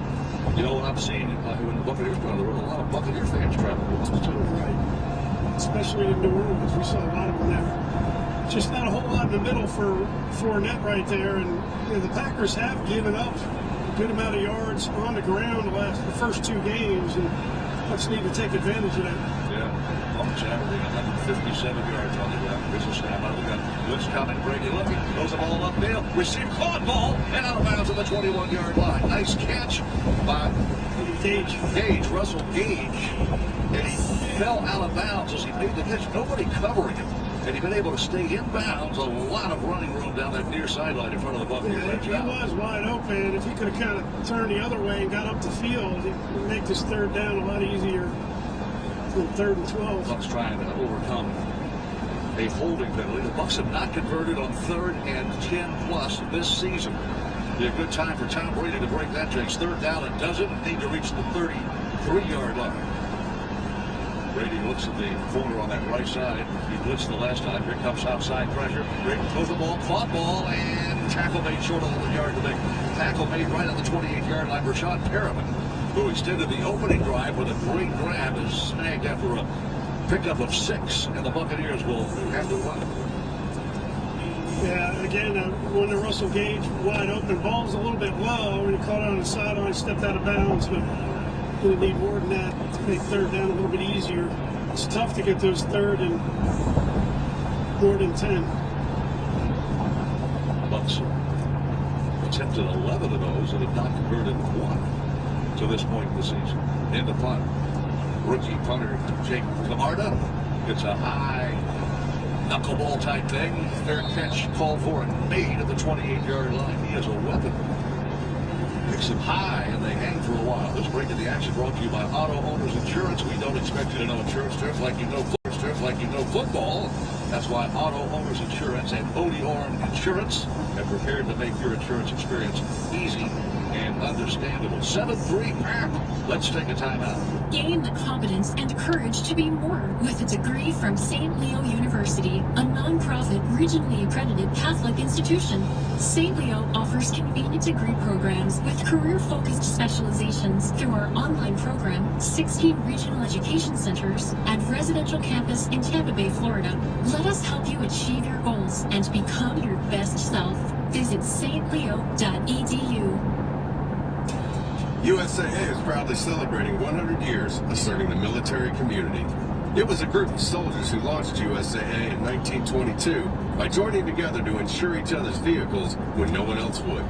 You know what I'm seeing when the Buccaneers go on the road, a lot of Buccaneer fans travel with us too. Right. Especially in New Orleans, we saw a lot of them there. Just not a whole lot in the middle for Fournette right there, and the Packers have given up a good amount of yards on the ground the first 2 games, and Bucks need to take advantage of that. Yeah, Bucks averaging 157 yards on the ground. Here's a snap out of the gun. Blitz coming, Brady looking, throws the ball upfield, receive, caught ball, and out of bounds at the 21-yard line. Nice catch by Gage, Russell Gage, and he fell out of bounds as he made the catch. Nobody covering him. And he's been able to stay in bounds. A lot of running room down that near sideline in front of the Buccaneers. Yeah, he was wide open. If he could have kind of turned the other way and got up the field, it would make this third down a lot easier than 3rd and 12. Bucks trying to overcome a holding penalty. The Bucks have not converted on 3rd and 10 plus this season. Be a good time for Tom Brady to break that jinx. 3rd down and doesn't need to reach the 33-yard line. Brady looks at the corner on that right side. He blitzed the last time. Here comes outside pressure. Brady throws the ball, caught ball, and tackle made short of the yard to make. Tackle made right at the 28-yard line. Rashad Perriman, who extended the opening drive with a great grab, is snagged after a pickup of 6, and the Buccaneers will have to run. Yeah, again, when the Russell Gage wide open, ball's a little bit low, and he caught it on the sideline, stepped out of bounds, but going to need more than that to make 3rd down a little bit easier. It's tough to get those 3rd and more than 10. Bucks attempted 11 of those and have not converted 1 to this point in the season. In the punt, rookie punter Jake Camarda gets a high knuckleball type thing. Fair catch called for and made at the 28-yard line. He has a weapon. Picks him high, and they hang for a while. This break of the action brought to you by Auto Owners Insurance. We don't expect you to know insurance terms like you know football. That's why Auto Owners Insurance and Odie Orm Insurance have prepared to make your insurance experience easy and understandable. 7-3 Pap. Let's take a timeout. Gain the confidence and courage to be more with a degree from St. Leo University, a non-profit, regionally accredited Catholic institution. St. Leo offers convenient degree programs with career-focused specializations through our online program, 16 regional education centers, and residential campus in Tampa Bay, Florida. Let us help you achieve your goals and become your best self. Visit stleo.edu. USAA is proudly celebrating 100 years of serving the military community. It was a group of soldiers who launched USAA in 1922 by joining together to insure each other's vehicles when no one else would.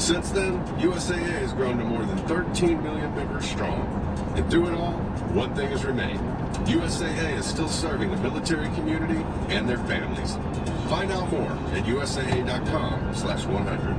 Since then, USAA has grown to more than 13 million members strong. And through it all, one thing has remained. USAA is still serving the military community and their families. Find out more at usaa.com/100.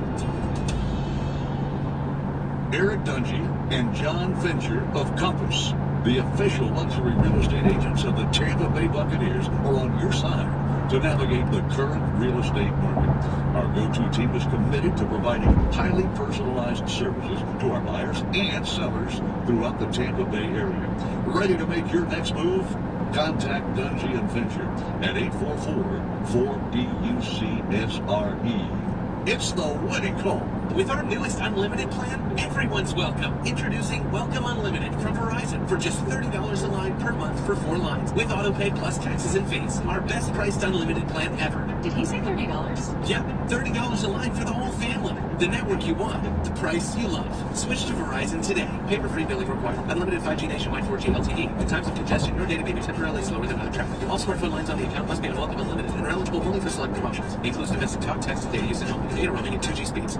Eric Dungy and John Fincher of Compass, the official luxury real estate agents of the Tampa Bay Buccaneers, are on your side to navigate the current real estate market. Our go-to team is committed to providing highly personalized services to our buyers and sellers throughout the Tampa Bay area. Ready to make your next move? Contact Dungy and Fincher at 844-4BUCSRE. It's the winning call. With our newest unlimited plan, everyone's welcome. Introducing Welcome Unlimited from Verizon for just $30 a line per month for 4 lines with autopay plus taxes and fees. Our best priced unlimited plan ever. Did he say $30? Yep, $30 a line for the whole family. The network you want, the price you love. Switch to Verizon today. Paper-free billing required. Unlimited 5G nationwide 4G LTE. In times of congestion, your data may be temporarily slower than other traffic. All smartphone lines on the account must be on Welcome Unlimited and are eligible only for select promotions. Includes domestic talk, text, and data usage only. Data roaming at 2G speeds.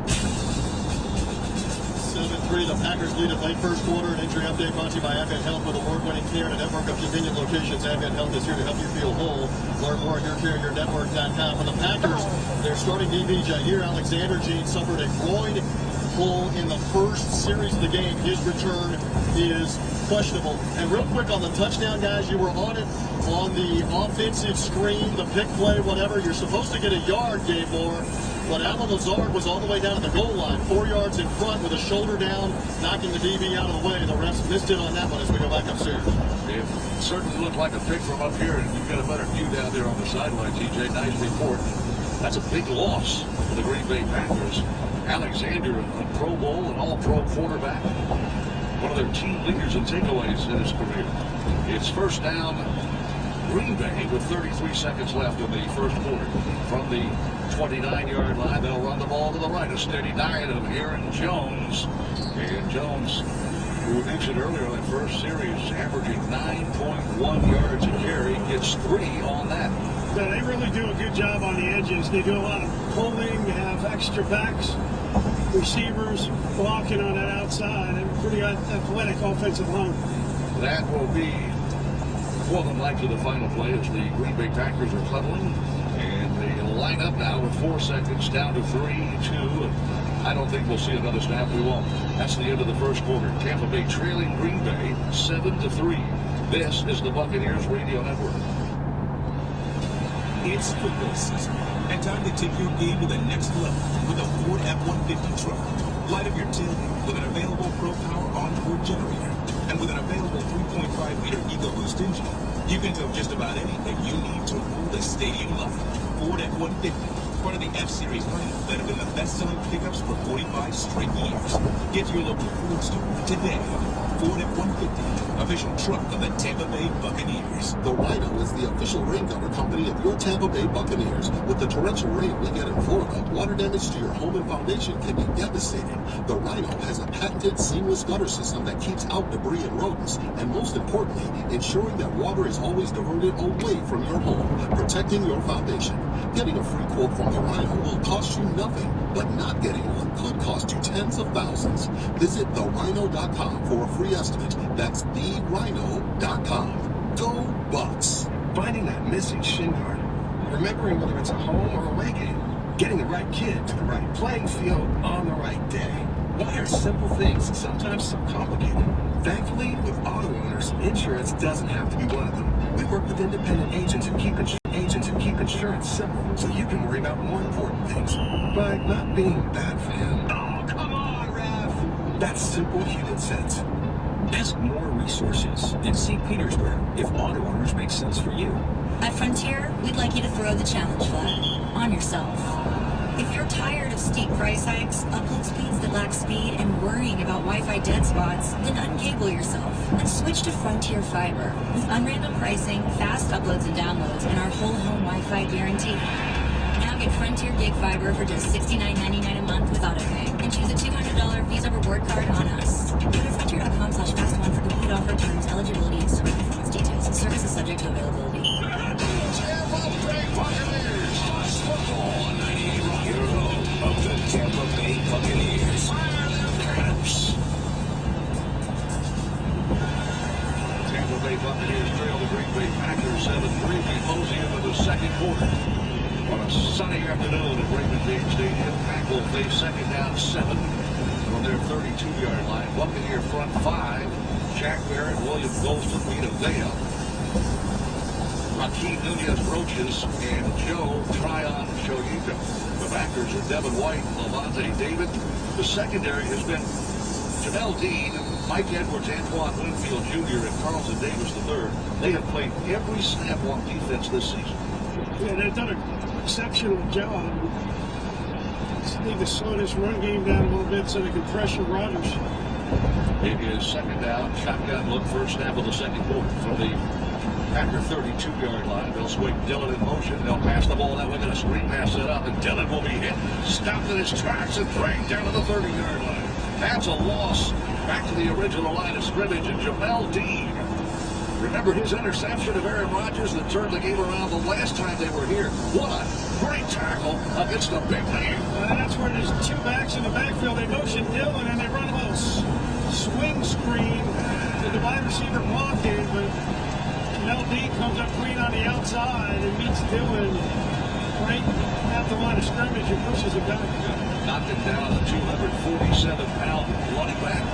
7-3, the Packers lead at late first quarter. An injury update brought to you by Advent Health with award-winning care and a network of convenient locations. Advent Health is here to help you feel whole. Learn more at yourcarriernetwork.com. For the Packers, their starting DB Jair Alexander Gene suffered a groin pull in the first series of the game. His return is questionable. And real quick on the touchdown, guys, you were on it on the offensive screen, the pick play, whatever. You're supposed to get a yard, Gabe Moore. But Alan Ozark was all the way down to the goal line, 4 yards in front with a shoulder down, knocking the DB out of the way. The refs missed it on that one as we go back upstairs. It certainly looked like a pick from up here, and you've got a better view down there on the sideline, TJ. Nice report. That's a big loss for the Green Bay Packers. Alexander, a Pro Bowl and All-Pro quarterback, one of their team leaders in takeaways in his career. It's first down, Green Bay, with 33 seconds left in the first quarter. From the 29-yard line, they'll run the ball to the right. A steady diet of Aaron Jones. And Jones, who we mentioned earlier in that first series, averaging 9.1 yards a carry, gets 3 on that. Yeah, they really do a good job on the edges. They do a lot of pulling, they have extra backs, receivers blocking on that outside, and pretty athletic offensive line. That will be more than likely the final play as the Green Bay Packers are huddling. And they line up now with 4 seconds down to 3, 2. And I don't think we'll see another snap. We won't. That's the end of the first quarter. Tampa Bay trailing Green Bay 7-3. This is the Buccaneers Radio Network. It's football season, and time to take your game to the next level with a Ford F-150 truck. Light up your tailgate with an available Pro Power onboard generator, and with an available 3.5-liter EcoBoost engine, you can tow just about anything you need to rule the stadium life. Ford F-150, part of the F-Series lineup that have been the best-selling pickups for 45 straight years. Get your local Ford store today. Ford F-150, official truck of the Tampa Bay Buccaneers. The Rhino is the official rain gutter company of your Tampa Bay Buccaneers. With the torrential rain we get in Florida, water damage to your home and foundation can be devastating. The Rhino has a patented seamless gutter system that keeps out debris and rodents, and most importantly, ensuring that water is always diverted away from your home, protecting your foundation. Getting a free quote from the Rhino will cost you nothing, but not getting one could cost you tens of thousands. Visit therhino.com for a free estimate. That's therhino.com. Go Bucks! Finding that missing shin guard, remembering whether it's a home or away game, getting the right kid to the right playing field on the right day. Why are simple things sometimes so complicated? Thankfully, with auto owners, insurance doesn't have to be one of them. We work with independent agents who keep insurance simple, so you can worry about more important things, like not being bad for him. Oh, come on, Rev! That's simple human sense. Ask more resources in St. Petersburg if auto owners make sense for you. At Frontier, we'd like you to throw the challenge flag on yourself. If you're tired of steep price hikes, upload speeds that lack speed, and worrying about Wi-Fi dead spots, then uncable yourself and switch to Frontier Fiber with unrandom pricing, fast uploads and downloads, and our whole home Wi-Fi guarantee. Now get Frontier Gig Fiber for just $69.99 a month with autopay, and choose a $200 Visa reward card on us. Go to frontier.com/fast1 for complete offer terms, eligibility, and service performance details. Service is subject to availability. Tampa Bay Buccaneers. Football 98 Rock, your home of the Tampa Bay Buccaneers. Fire them craps. Tampa Bay Buccaneers trail the Green Bay Packers 7-3. We mosey into the second quarter. On a sunny afternoon at Raymond James Stadium, Pack will face second down 7. from their 32-yard line. Buccaneer front five. Jack Barrett, William Golston, Rita Vea, Rakeem Nunez-Roches, and Joe Tryon Shoyinka. The backers are Devin White, Levante David. The secondary has been Jamel Dean, Mike Edwards, Antoine Winfield Jr., and Carlton Davis III. They have played every snap on defense this season. Yeah, they've done an exceptional job. Just need to slow this run game down a little bit so they can pressure Rodgers. It is second down, shotgun look, first snap of the second quarter from the Packer 32-yard line. They'll swing Dillon in motion. They'll pass the ball that way. Going to screen pass set up, and Dillon will be hit, stopped in his tracks, and dragged down to the 30-yard line. That's a loss back to the original line of scrimmage, and Jamel Dean. Remember his interception of Aaron Rodgers that turned the game around the last time they were here. What a great tackle against a big man. That's where there's two backs in the backfield. They motion Dillon, and they run a little swing screen to the wide receiver blocking, but Jamel Dean comes up clean on the outside and meets Dillon right at the line of scrimmage and pushes him back. Knocked him down, the 247-pound running back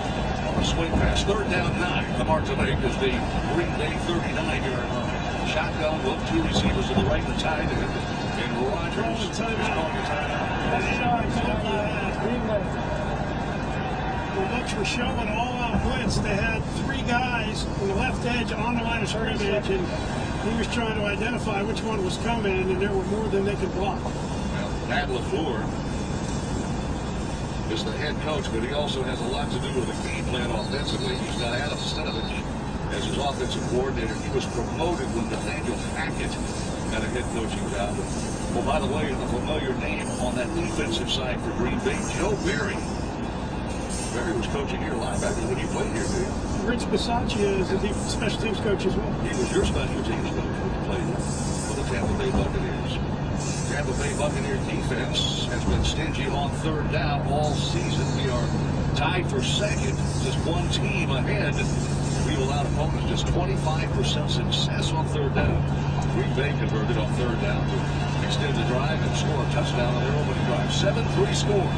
on a swing pass. Third down 9. The mark to make is the Green Bay 39-yard line. Shotgun look, two receivers to the right, the tight end, and Rodgers is calling a timeout. Green Bay. The looks were showing all-out blitz. They had three guys on the left edge on the line of scrimmage, and he was trying to identify which one was coming, and there were more than they could block. Well, Pat LaFleur is the head coach, but he also has a lot to do with the game plan offensively. He's got Adam Stenovich as his offensive coordinator. He was promoted when Nathaniel Hackett had a head coaching job. Well, by the way, a familiar name on that defensive side for Green Bay, Joe Barry. Barry was coaching here linebacker when he played here, too. Rich Bisaccia is a special teams coach as well. He was your special teams coach when you played for the Tampa Bay Buccaneers. Tampa Bay Buccaneer defense has been stingy on third down all season. We are tied for second, just one team ahead. We allowed opponents just 25% success on third down. Green Bay converted on third down to extend the drive and score a touchdown on their opening drive. 7-3 score.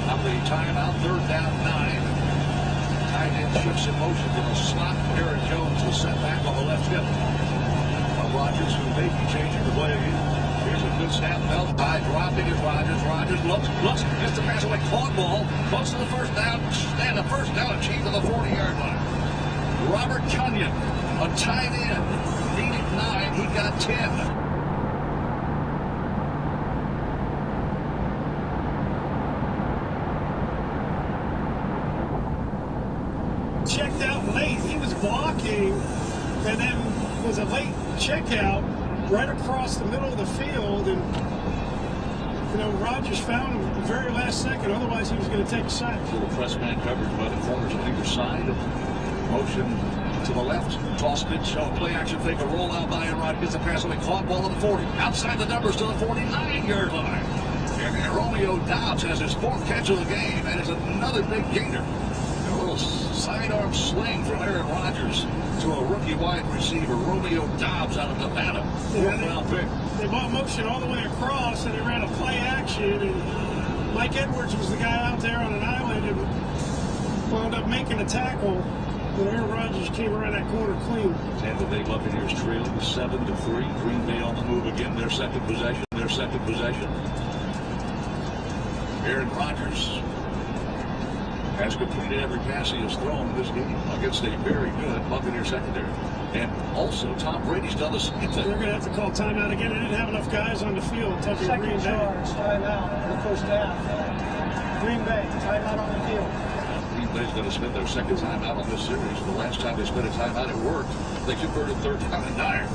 Now the timeout, third down 9. Tight end shifts in motion from the slot. Aaron Jones was set back on the left hip. Rodgers, who may be changing the play again. Here's a good snap. Belt by dropping it. Rodgers looks, gets the pass away. Caught ball. Close to the first down. And the first down achieved to the 40-yard line. Robert Cunyon, a tight end. Needed 9. He got 10. Checked out late. He was blocking and then was a late checkout right across the middle of the field, and Rodgers found him at the very last second. Otherwise, he was going to take a sack. Little press man coverage by the corners on either side. Motion to the left. Toss pitch show. Play action fake. A rollout by Aaron Rodgers. Gets the pass away. Caught ball at the 40. Outside the numbers to the 49-yard line. And Romeo Dobbs has his 4th catch of the game, and it's another big gainer. A little sidearm sling from Aaron Rodgers to a rookie wide receiver, Romeo Dobbs, out of Nevada. They bought motion all the way across, and they ran a play action, and Mike Edwards was the guy out there on an island and wound up making a tackle, and Aaron Rodgers came around that corner clean. Tampa Bay Buccaneers trailing 7-3. Green Bay on the move again. Their second possession. Aaron Rodgers has completed every pass he has thrown in this game against a very good Buccaneer secondary. And also, Tom Brady's done the same thing. They're going to have to call timeout again. They didn't have enough guys on the field. Second Green Bay. Timeout in the first half. Green Bay, timeout on the field. Green Bay's going to spend their second timeout on this series. The last time they spent a timeout, it worked. They converted third down and 9.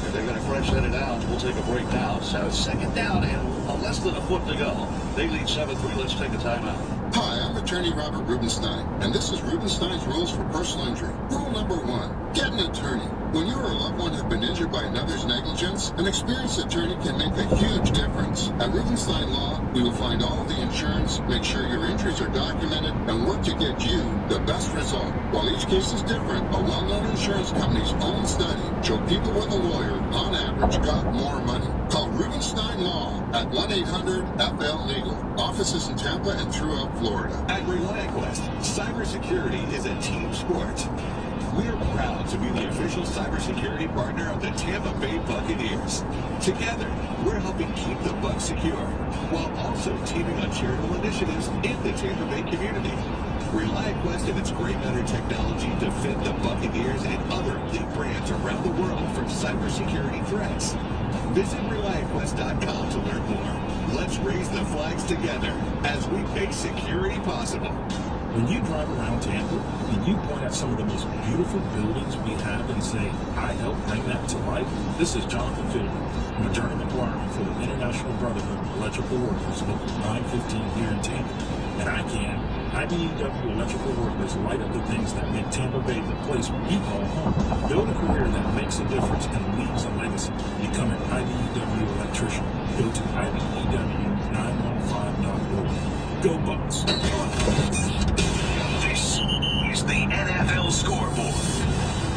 And they're going to crash set it down. We'll take a break now. So second down and less than a foot to go. They lead 7-3. Let's take a timeout. Hi, I'm attorney Robert Rubenstein, and this is Rubenstein's Rules for Personal Injury. Rule number 1, get an attorney. When you or a loved one have been injured by another's negligence, an experienced attorney can make a huge difference. At Rubenstein Law, we will find all of the insurance, make sure your injuries are documented, and work to get you the best result. While each case is different, a well-known insurance company's own study showed people with a lawyer, on average, got more money. Call Rubenstein and law at 1-800-FL-LEGAL. Offices in Tampa and throughout Florida. At ReliantQuest, cybersecurity is a team sport. We're proud to be the official cybersecurity partner of the Tampa Bay Buccaneers. Together, we're helping keep the Bucs secure, while also teaming on charitable initiatives in the Tampa Bay community. ReliantQuest and its Gray Matter technology defend the Buccaneers and other elite brands around the world from cybersecurity threats. Visit ReliantQuest.com to learn more. Let's raise the flags together as we make security possible. When you drive around Tampa and you point at some of the most beautiful buildings we have and say, I helped bring that to life, this is Jonathan Fielder. I'm a journeyman wireman for the International Brotherhood of Electrical Workers, Local 915 here in Tampa. And I can. IBEW Electrical Workers light up the things that make Tampa Bay the place we call home. Build a career that makes a difference and leaves a legacy. Become an IBEW electrician. Go to IBEW915.org. Go Bucs. This is the NFL scoreboard.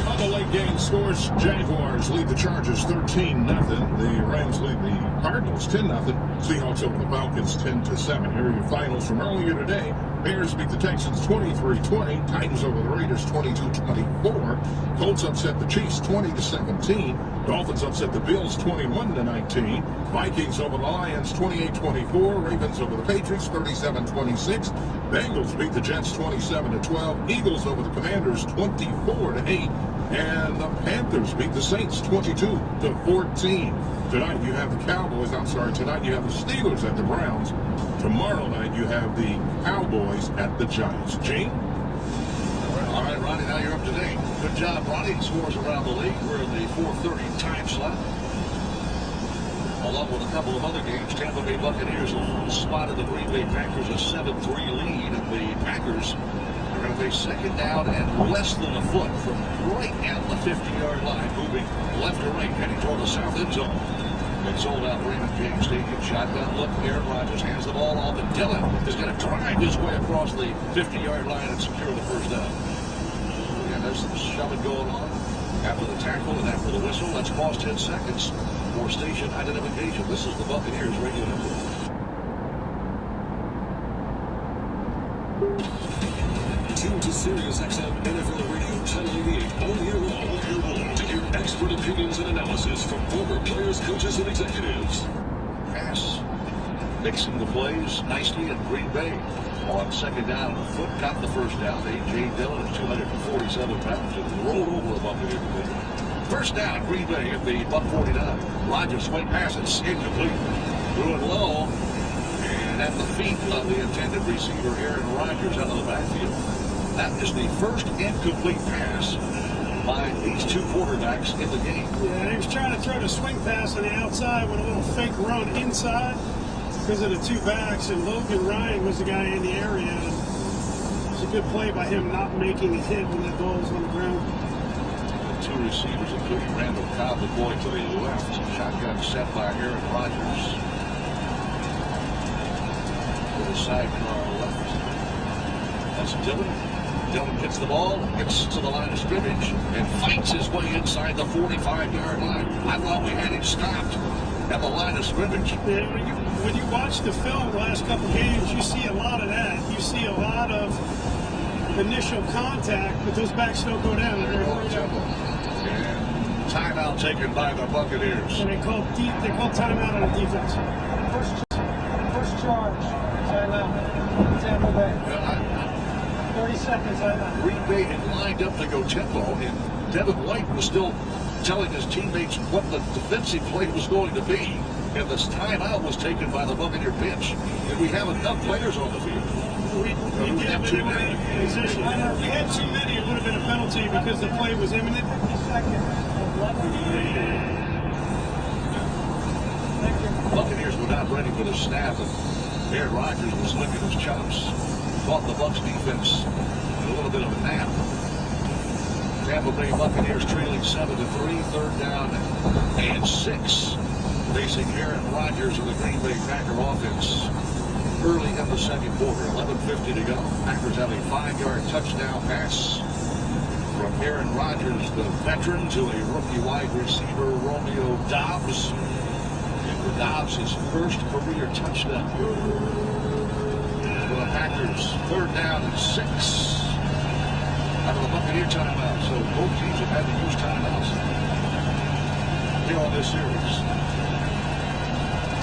On the late game scores, Jaguars lead the Chargers 13-0. The Rams lead the Cardinals 10-0. Seahawks over the Falcons 10-7. Here are your finals from earlier today. Bears beat the Texans 23-20. Titans over the Raiders 22-24. Colts upset the Chiefs 20-17. Dolphins upset the Bills 21-19. Vikings over the Lions 28-24. Ravens over the Patriots 37-26. Bengals beat the Jets 27-12. Eagles over the Commanders 24-8. And the Panthers beat the Saints 22-14. Tonight you have the tonight you have the Steelers at the Browns. Tomorrow night you have the Cowboys at the Giants. Gene? All right, Ronnie, now you're up to date. Good job, Ronnie. Scores around the league. We're in the 4:30 time slot. Along with a couple of other games, Tampa Bay Buccaneers spotted the Green Bay Packers a 7-3 lead. And the Packers are going to face second down and less than a foot from right at the 50-yard line, moving left to right, heading toward the south end zone. They sold out Raymond James Stadium. Shotgun look. Aaron Rodgers hands the ball off, and Dillon is going to drive his way across the 50-yard line and secure the first down. And there's some shoving going on after the tackle and after the whistle. Let's pause 10 seconds for station identification. This is the Buccaneers radio network. Tune to SiriusXM NFL Radio Channel 88 all year long to hear expert opinions and analysis from former players, coaches, and executives. Pass. Mixing the plays nicely in Green Bay. On second down, a foot got the first down. A.J. Dillon at 247 pounds and rolled over a Buccaneer. First down, Green Bay at the Buck 49. Rodgers swing passes, incomplete. Threw it low. And at the feet of the intended receiver, Aaron Rodgers, out of the backfield. That is the first incomplete pass by these two quarterbacks in the game. Yeah, he was trying to throw the swing pass on the outside with a little fake run inside because of the two backs, and Logan Ryan was the guy in the area. And it's a good play by him not making a hit when that ball was on the ground. The two receivers, including Randall Cobb, deployed to the left. Shotgun set by Aaron Rodgers. To the sidecar left. That's Dillon. Dillon gets the ball, gets to the line of scrimmage, and fights his way inside the 45-yard line. I thought we had him stopped at the line of scrimmage. Yeah, when you watch the film the last couple games, you see a lot of that. You see a lot of initial contact, but those backs don't go down. They're hurried up. And timeout taken by the Buccaneers. And they call timeout on the defense. First charge, timeout. Tampa Bay. 30 seconds, Green Bay had lined up to go tempo, and Devin White was still telling his teammates what the defensive play was going to be. And this timeout was taken by the Buccaneer bench. And we have enough players on the field. We have too many. If we had too many, it would have been a penalty because the play was imminent. 50 seconds. Buccaneers were not ready for the snap, and Aaron Rodgers was licking his chops. Caught the Bucs defense in a little bit of a nap. Tampa Bay Buccaneers trailing 7-3, third down and 6. Facing Aaron Rodgers of the Green Bay Packer offense early in the second quarter. 11:50 to go. Packers have a 5-yard touchdown pass from Aaron Rodgers, the veteran, to a rookie wide receiver, Romeo Doubs. And Dobbs his first career touchdown. For the Packers, 3rd down and 6 out of the Buccaneer timeout. So both teams have had to use timeouts here on this series.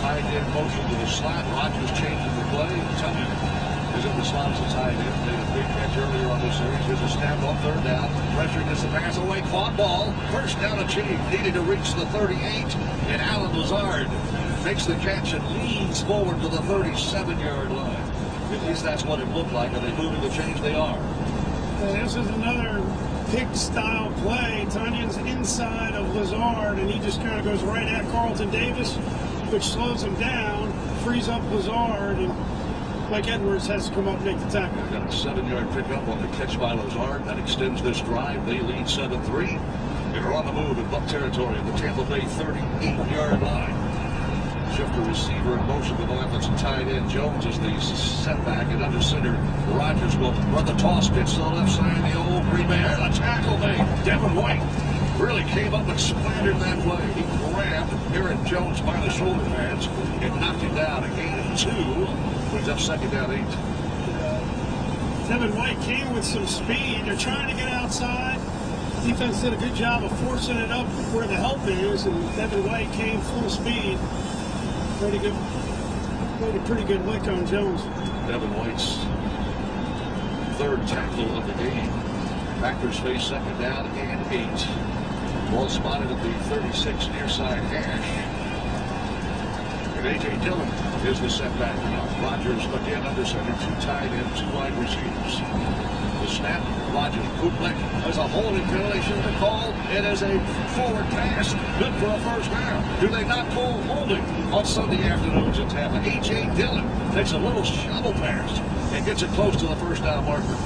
Tight end motion to the slot. Rodgers changing the play. Tunyon is in the slot as a tight end. Made a big catch earlier on this series. Here's a snap on 3rd down. Pressure gets the pass away. Caught ball. First down achieved. Needed to reach the 38. And Alan Lazard makes the catch and leans forward to the 37-yard line. At least that's what it looked like. Are they moving the change? They are. This is another pig-style play. Tunyon's inside of Lazard, and he just kind of goes right at Carlton Davis, which slows him down, frees up Lazard, and Mike Edwards has to come up and make the tackle. Got a 7-yard pickup on the catch by Lazard. That extends this drive. They lead 7-3. They're on the move in Buck territory at the Tampa Bay 38-yard line. Shift the receiver in motion with the left. It's a tight end. Jones is the setback, and under center, Rodgers will run the toss pitch to the left side. The old Green Bay. The tackle made. Devin White really came up and splattered that play. He grabbed Aaron Jones by the shoulder pads and knocked him down. A gain of 2. Brings up 2nd down 8. Devin White came with some speed. They're trying to get outside. Defense did a good job of forcing it up where the help is, and Devin White came full speed. Pretty good. Made a pretty good lick on Jones. Devin White's 3rd tackle of the game. Packers face 2nd down and 8. Ball spotted at the 36 near side hash. And A.J. Dillon is the setback now. Rodgers again under center, 2 tight ends, 2 wide receivers. The snap, Rodgers bootleg. There's a holding penalty. Should have called. It is a forward pass. Good for a 1st down. Do they not call holding on Sunday afternoons in Tampa? A.J. Dillon takes a little shovel pass and gets it close to the 1st down marker.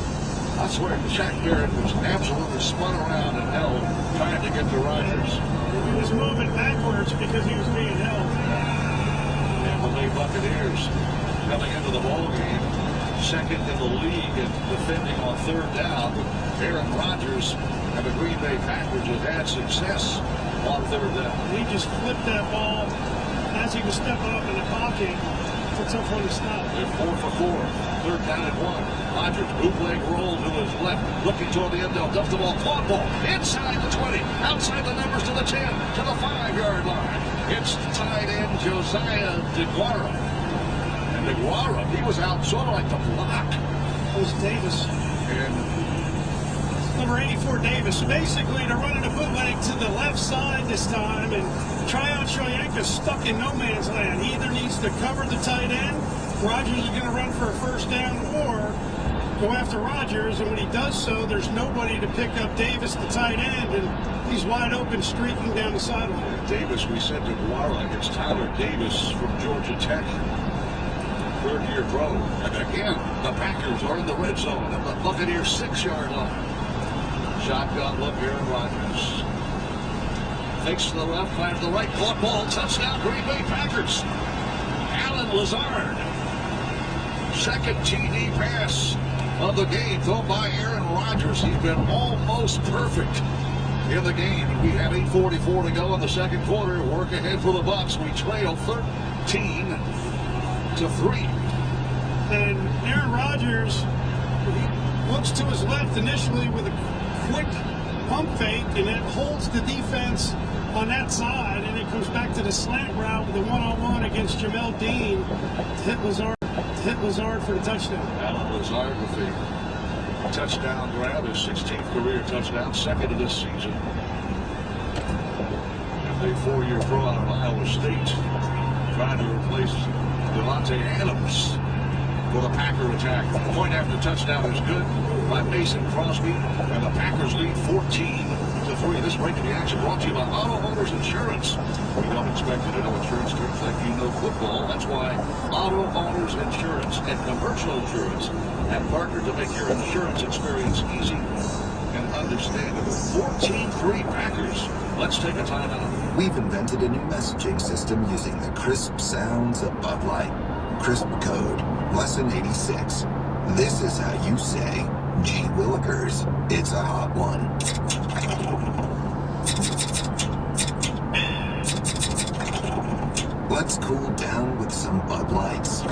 I swear, Shaq Barrett was absolutely spun around and held, trying to get to Rodgers. He was moving backwards because he was being held. Tampa Bay Buccaneers coming into the ball game, 2nd in the league and defending on 3rd down. Aaron Rodgers and the Green Bay Packers have had success on 3rd down. He just flipped that ball as he was stepping up in the pocket. Took up for the stop. They're 4 for 4. 3rd down and 1. Rodgers bootleg roll to his left, looking toward the end zone. Dumps the ball. Caught ball inside the 20, outside the numbers to the 10, to the 5-yard line. It's tight end Josiah DeGuara. And DeGuara, he was out sort of like the block. It was Davis. And number 84 Davis. Basically, they're running a bootleg to the left side this time, and Tryon Shoyanka's stuck in no man's land. He either needs to cover the tight end, Rodgers is going to run for a 1st down, or go after Rodgers, and when he does so, there's nobody to pick up Davis, the tight end, and he's wide open, streaking down the sideline. Davis, we said DeGuara. It's Tyler Davis from Georgia Tech. 3rd-year pro. And again, the Packers are in the red zone at the Buccaneers 6-yard line. Shotgun look, Aaron Rodgers. Fakes to the left, fires to the right, caught ball, touchdown, Green Bay Packers. Alan Lazard. 2nd TD pass of the game, thrown by Aaron Rodgers. He's been almost perfect in the game. We have 8:44 to go in the 2nd quarter. Work ahead for the Bucs. We trail 13-3. And Aaron Rodgers looks to his left initially with a quick pump fake, and it holds the defense on that side, and it comes back to the slant route with a one-on-one against Jamel Dean to hit Lazard for the touchdown. Alan Lazard with the touchdown grab, his 16th career touchdown, 2nd of this season. And the 4-year pro out of Iowa State trying to replace Devontae Adams for the Packer attack. Point after touchdown is good by Mason Crosby, and the Packers lead 14-3. This break in the action brought to you by Auto Owners Insurance. We don't expect you to know insurance terms like you know football. That's why Auto Owners Insurance and Commercial Insurance have partnered to make your insurance experience easy and understandable. 14-3 Packers. Let's take a time out. We've invented a new messaging system using the crisp sounds of Bud Light. Crisp code, lesson 86. This is how you say, gee willikers, it's a hot one. Let's cool down with some Bud Lights.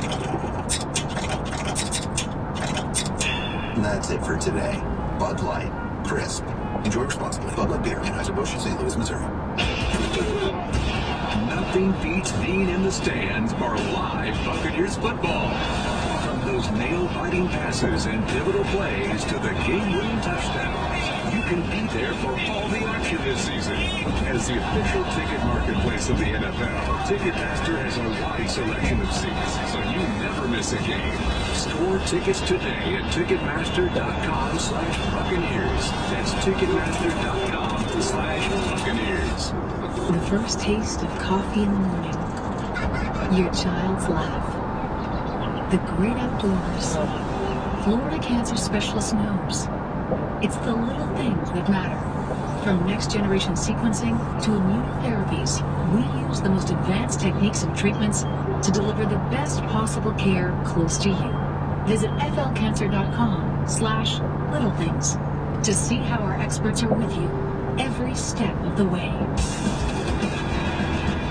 And that's it for today. Bud Light. Crisp. Enjoy responsibly. Bud Light Beer. Anheuser-Busch, St. Louis, Missouri. Nothing beats being in the stands for live Buccaneers football. From those nail-biting passes and pivotal plays to the game-winning touchdowns, you can be there for all the action this season. As the official ticket marketplace of the NFL, Ticketmaster has a wide selection of seats, so you never miss a game. Score tickets today at Ticketmaster.com/Buccaneers. That's Ticketmaster.com/Buccaneers. The first taste of coffee in the morning. Your child's laugh. The great outdoors. Florida Cancer Specialist knows. It's the little things that matter. From next-generation sequencing to immunotherapies, we use the most advanced techniques and treatments to deliver the best possible care close to you. Visit flcancer.com/littlethings to see how our experts are with you every step of the way.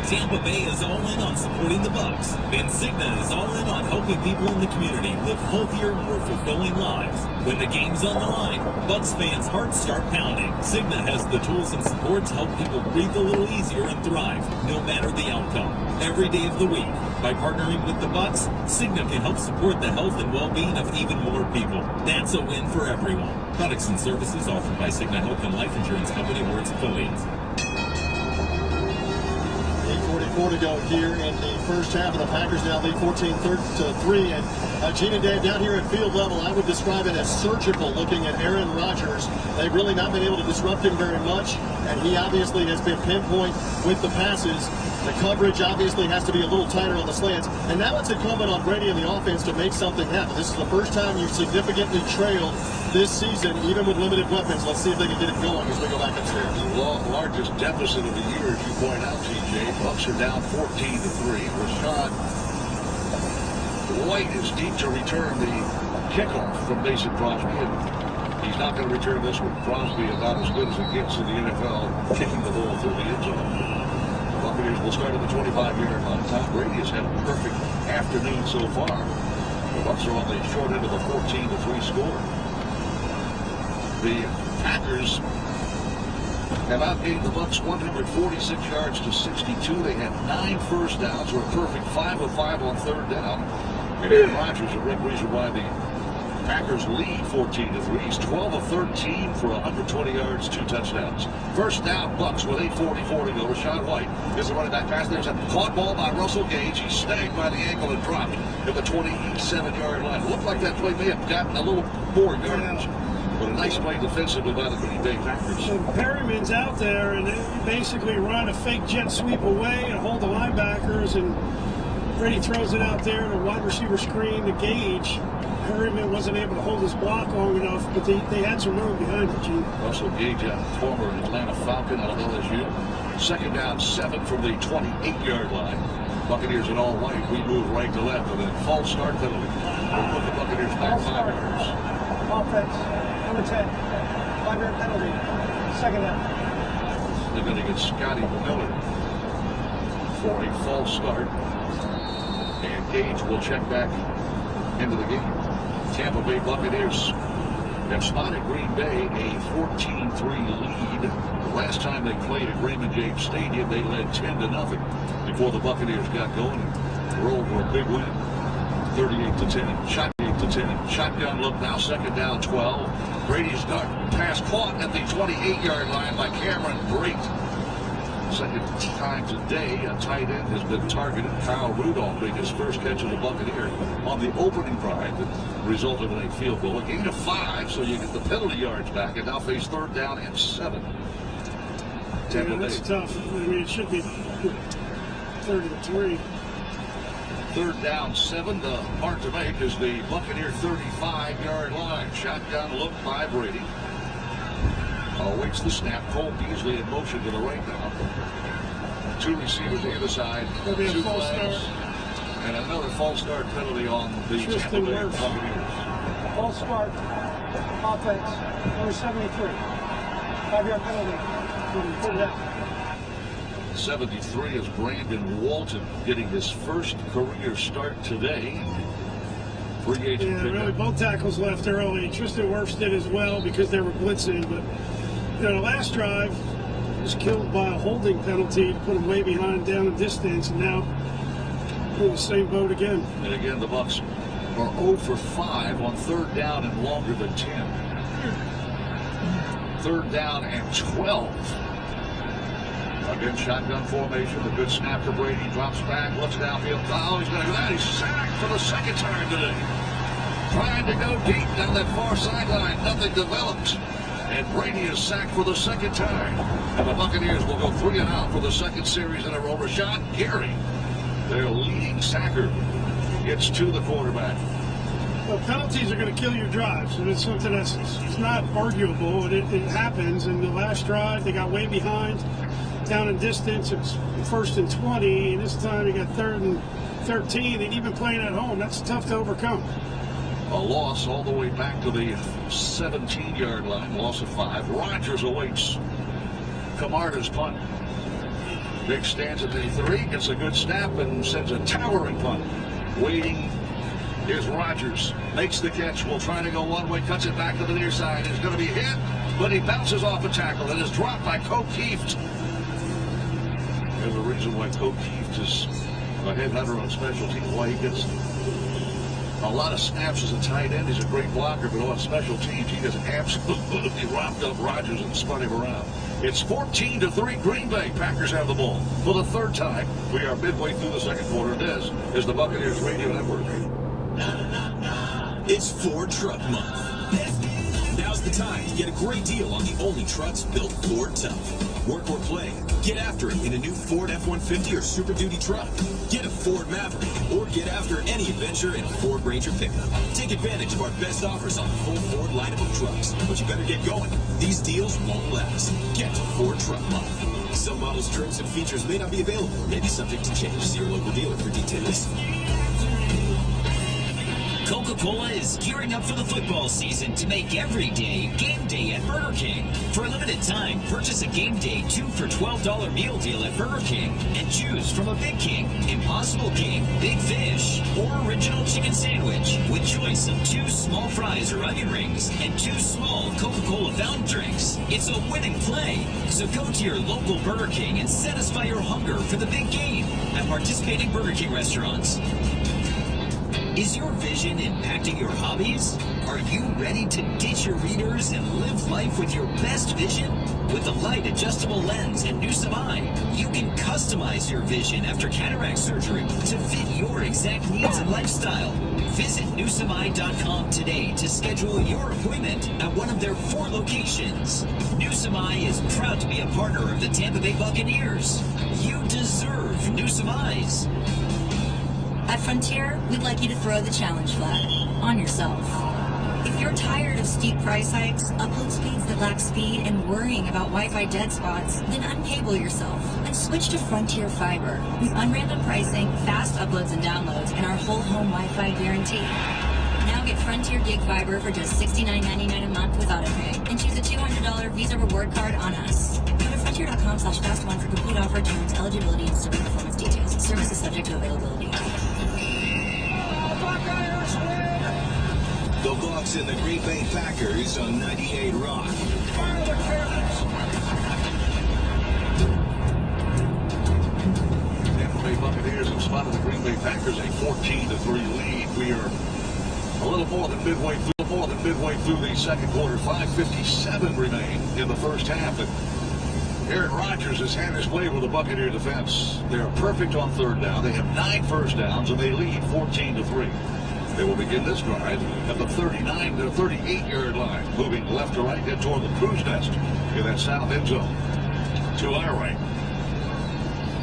Tampa Bay is all in on supporting the Bucs, and Cigna is all in on helping people in the community live healthier, more fulfilling lives. When the game's on the line, Bucs fans' hearts start pounding. Cigna has the tools and support to help people breathe a little easier and thrive, no matter the outcome, every day of the week. By partnering with the Bucs, Cigna can help support the health and well-being of even more people. That's a win for everyone. Products and services offered by Cigna Health and Life Insurance Company or its affiliates. 8:44 to go here in the first half, and the Packers now lead 14-3. And Gene and Dave, down here at field level, I would describe it as surgical looking at Aaron Rodgers. They've really not been able to disrupt him very much, and he obviously has been pinpoint with the passes. The coverage obviously has to be a little tighter on the slants. And now it's incumbent on Brady and the offense to make something happen. This is the first time you've significantly trailed this season, even with limited weapons. Let's see if they can get it going as we go back upstairs. The largest deficit of the year, as you point out, TJ. Bucs are down 14-3. Rashad White is deep to return the kickoff from Mason Crosby. And he's not going to return this one. Crosby about as good as it gets in the NFL, kicking the ball through the end zone. Buccaneers will start at the 25-yard line. Tom Brady has had a perfect afternoon so far. The Bucs are on the short end of a 14-3 score. The Packers have outgained the Bucs 146 yards to 62. They had 9 first downs, or a perfect 5 of 5 on third down. And Aaron Rodgers, a big reason why the Packers lead 14-3. He's 12 of 13 for 120 yards, 2 touchdowns. First down, Bucs with 8:44 to go. Rashad White is the running back pass. There's a caught ball by Russell Gage. He's snagged by the ankle and dropped at the 27-yard line. Looked like that play may have gotten a little more yardage. But a nice play defensively by the Green Bay Packers. So Perryman's out there, and they basically run a fake jet sweep away and hold the linebackers, and Brady throws it out there, and a wide receiver screen to Gage. Perryman wasn't able to hold his block long enough, but they had some room behind it, Gene. Russell Gage, a former Atlanta Falcon out of LSU. Second down, 7 from the 28-yard line. Buccaneers in all white. We move right to left with a false start penalty. We'll put the Buccaneers back 5 yards. Offense, number 10, 5-yard penalty, second down. They're going to get Scotty Miller for a false start. And Gage will check back into the game. Tampa Bay Buccaneers have spotted Green Bay a 14-3 lead. The last time they played at Raymond James Stadium, they led 10-0 before the Buccaneers got going and rolled for a big win, 38-10. Shotgun look now, second down, 12. Brady's got pass caught at the 28-yard line by Cameron Brate. Second time today, a tight end has been targeted. Kyle Rudolph made his first catch of the Buccaneer on the opening drive that resulted in a field goal. A gain of 5, so you get the penalty yards back, and now face third down and 7. Yeah, that's tough. I mean, it should be 3rd-and-3. Third down, 7. The mark to make is the Buccaneer 35-yard line. Shotgun look by Brady. Awaits the snap. Cole Beasley in motion to the right now. 2 receivers the other side. 2 flags. And another false start penalty on the Tampa Bay Buccaneers. False start. Offense. Number 73. 5-yard penalty. 73 is Brandon Walton getting his first career start today. Free agent Yeah, pickup. really, both tackles left early. Tristan Wirfs did as well because they were blitzing. But the last drive was killed by a holding penalty to put him way behind down the distance, and now we're in the same boat again. And again, the Bucs are 0 for 5 on third down and longer than 10. Third down and 12. Again, shotgun formation. A good snap to Brady. Drops back, looks downfield. Oh, he's going to go down. He's sacked for the second time today. Trying to go deep down that far sideline. Nothing developed. And Brady is sacked for the second time. And the Buccaneers will go 3 and out for the second series in a row. Rashad Gary, their leading sacker, gets to the quarterback. Well, penalties are going to kill your drives, and it's something that's it's not arguable, and it happens. In the last drive, they got way behind, down in distance. It was 1st and 20, and this time you got 3rd and 13, and even playing at home, that's tough to overcome. A loss all the way back to the 17-yard line, loss of 5. Rodgers awaits Camarda's punt. Vick stands at the 3, gets a good snap, and sends a towering punt. Waiting is Rodgers. Makes the catch. Will try to go one way, cuts it back to the near side. Is going to be hit, but he bounces off a tackle and is dropped by O'Keefe. There's a reason why O'Keefe is a headhunter on special teams, why he gets a lot of snaps as a tight end. He's a great blocker, but on special teams, he just absolutely wrapped up Rodgers and spun him around. It's 14-3 Green Bay. Packers have the ball for the third time. We are midway through the second quarter. This is the Buccaneers Radio Network. It's Ford Truck Month. Now's the time to get a great deal on the only trucks built Ford tough. Work or play, get after it in a new Ford F-150 or Super Duty truck. Get a Ford Maverick or get after any adventure in a Ford Ranger pickup. Take advantage of our best offers on the full Ford lineup of trucks. But you better get going. These deals won't last. Get to Ford Truck Month. Some models, trims, and features may not be available or may be subject to change. See your local dealer for details. Coca-Cola is gearing up for the football season to make every day game day at Burger King. For a limited time, purchase a game day 2 for $12 meal deal at Burger King and choose from a Big King, Impossible King, Big Fish, or Original Chicken Sandwich with choice of 2 small fries or onion rings and 2 small Coca-Cola fountain drinks. It's a winning play. So go to your local Burger King and satisfy your hunger for the big game at participating Burger King restaurants. Is your vision impacting your hobbies? Are you ready to ditch your readers and live life with your best vision? With the light adjustable lens and Newsome Eye, you can customize your vision after cataract surgery to fit your exact needs and lifestyle. Visit newsomeeye.com today to schedule your appointment at one of their 4 locations. Newsome Eye is proud to be a partner of the Tampa Bay Buccaneers. You deserve Newsome Eyes. At Frontier, we'd like you to throw the challenge flag on yourself. If you're tired of steep price hikes, upload speeds that lack speed, and worrying about Wi-Fi dead spots, then uncable yourself and switch to Frontier Fiber with unrandom pricing, fast uploads and downloads, and our whole home Wi-Fi guarantee. Now get Frontier Gig Fiber for just $69.99 a month with AutoPay and choose a $200 Visa reward card on us. Go to frontier.com/fast1 for complete offer terms, eligibility, and service performance details. Service is subject to availability. The Bucs and the Green Bay Packers on 98 Rock. Tampa Bay Buccaneers have spotted the Green Bay Packers a 14-3 lead. We are a little more than midway through the second quarter. 5:57 remain in the first half. And Aaron Rodgers has had his way with the Buccaneer defense. They are perfect on third down. They have 9 first downs, and they lead 14-3. They will begin this drive at the 39 to 38-yard line, moving left to right, head toward the crow's nest in that south end zone. To our right.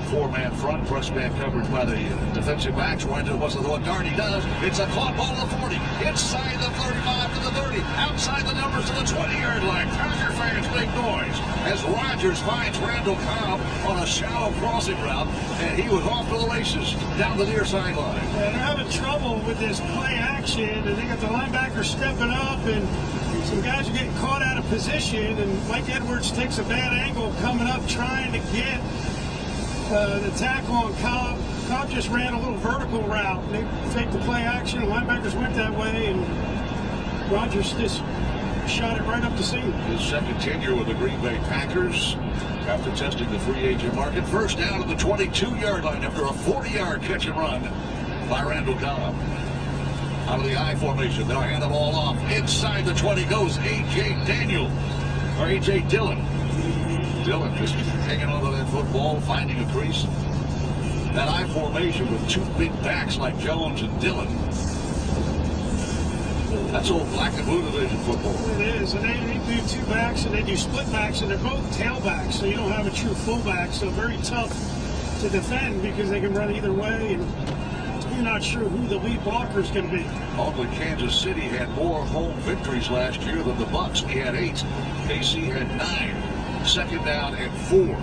4-man front, press man coverage by the defensive backs. Right was what Darty does. It's a caught ball to the 40. Inside the 35 to the 30. Outside the numbers to the 20-yard line. Packer fans make noise as Rodgers finds Randall Cobb on a shallow crossing route, and he was off to the races down the near sideline. Yeah, they're having trouble with this play action, and they got the linebacker stepping up, and some guys are getting caught out of position, and Mike Edwards takes a bad angle coming up trying to get the tackle on Cobb. Cobb just ran a little vertical route. They faked the play action. Linebackers went that way, and Rogers just shot it right up the seam. His second tenure with the Green Bay Packers after testing the free agent market. First down at the 22-yard line after a 40-yard catch and run by Randall Cobb. Out of the I formation, they'll hand the ball off. Inside the 20 goes A.J. Dillon. Dillon just hanging onto that football, finding a crease. That I formation with two big backs like Jones and Dillon. That's old black and blue division football. It is, and they do two backs and they do split backs, and they're both tailbacks, so you don't have a true fullback. So very tough to defend because they can run either way, and you're not sure who the lead blocker is going to be. Although Kansas City had more home victories last year than the Bucs. He had 8. KC had 9. Second down and 4.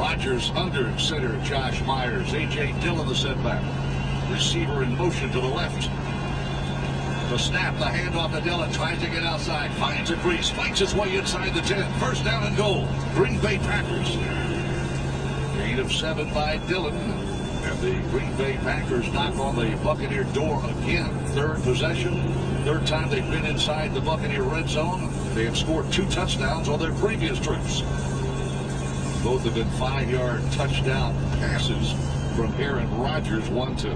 Rodgers under center Josh Myers. A.J. Dillon the setback. Receiver in motion to the left. The snap, the handoff to Dillon, tries to get outside, finds a crease, fights his way inside the 10. First down and goal. Green Bay Packers. Gain of 7 by Dillon. And the Green Bay Packers knock on the Buccaneer door again. Third possession. Third time they've been inside the Buccaneer red zone. They have scored 2 touchdowns on their previous trips. Both have been 5-yard touchdown passes from Aaron Rodgers. One to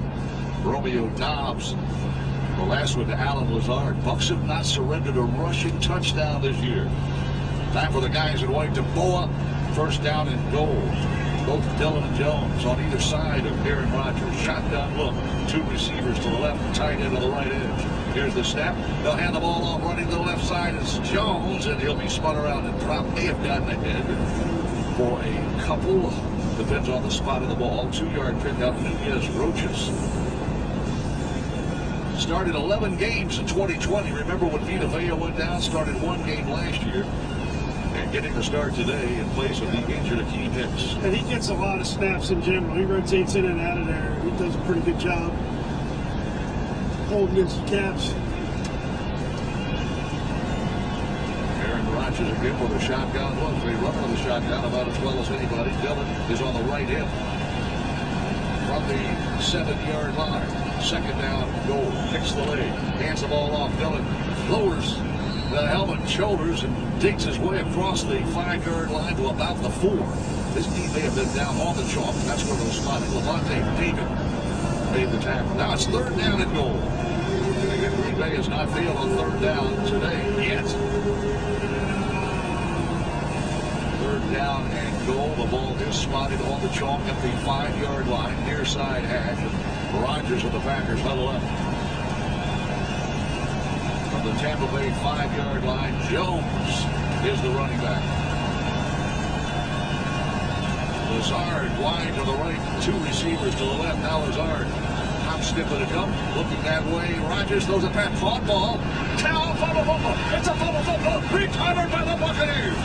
Romeo Doubs. The last one to Alan Lazard. Bucs have not surrendered a rushing touchdown this year. Time for the guys in white to Boa. First down and goal. Both Dillon and Jones on either side of Aaron Rodgers. Shotgun look. 2 receivers to the left, tight end to the right edge. Here's the snap. They'll hand the ball off. Running to the left side is Jones, and he'll be spun around and dropped. May have gotten ahead for a couple. Depends on the spot of the ball. 2-yard pickup. Nunez Roches. Started 11 games in 2020. Remember when Vita Vea went down? Started 1 game last year. And getting the start today in place of the injured Akeem Hicks. And he gets a lot of snaps in general. He rotates in and out of there. He does a pretty good job holding his caps. Aaron Rodgers again with a shotgun look. They run with a shotgun about as well as anybody. Dillon is on the right hip from the 7-yard line. Second down, goal. Kicks the leg. Hands the ball off. Dillon lowers the helmet and shoulders and digs his way across the 5-yard line to about the 4. This team may have been down on the chalk. That's where those spotted. Levante David made the tackle. Now it's third down and goal. And again, Green Bay has not failed on third down today yet. Third down and goal. The ball is spotted on the chalk at the 5-yard line. Near side hash. Rodgers of the Packers huddle up. From the Tampa Bay 5-yard line, Jones is the running back. Lazard wide to the right, 2 receivers to the left. Now Lazard hop skipping to come, looking that way. Rodgers throws a pass, caught ball. Now fumble. It's a fumble. Recovered by the Buccaneers.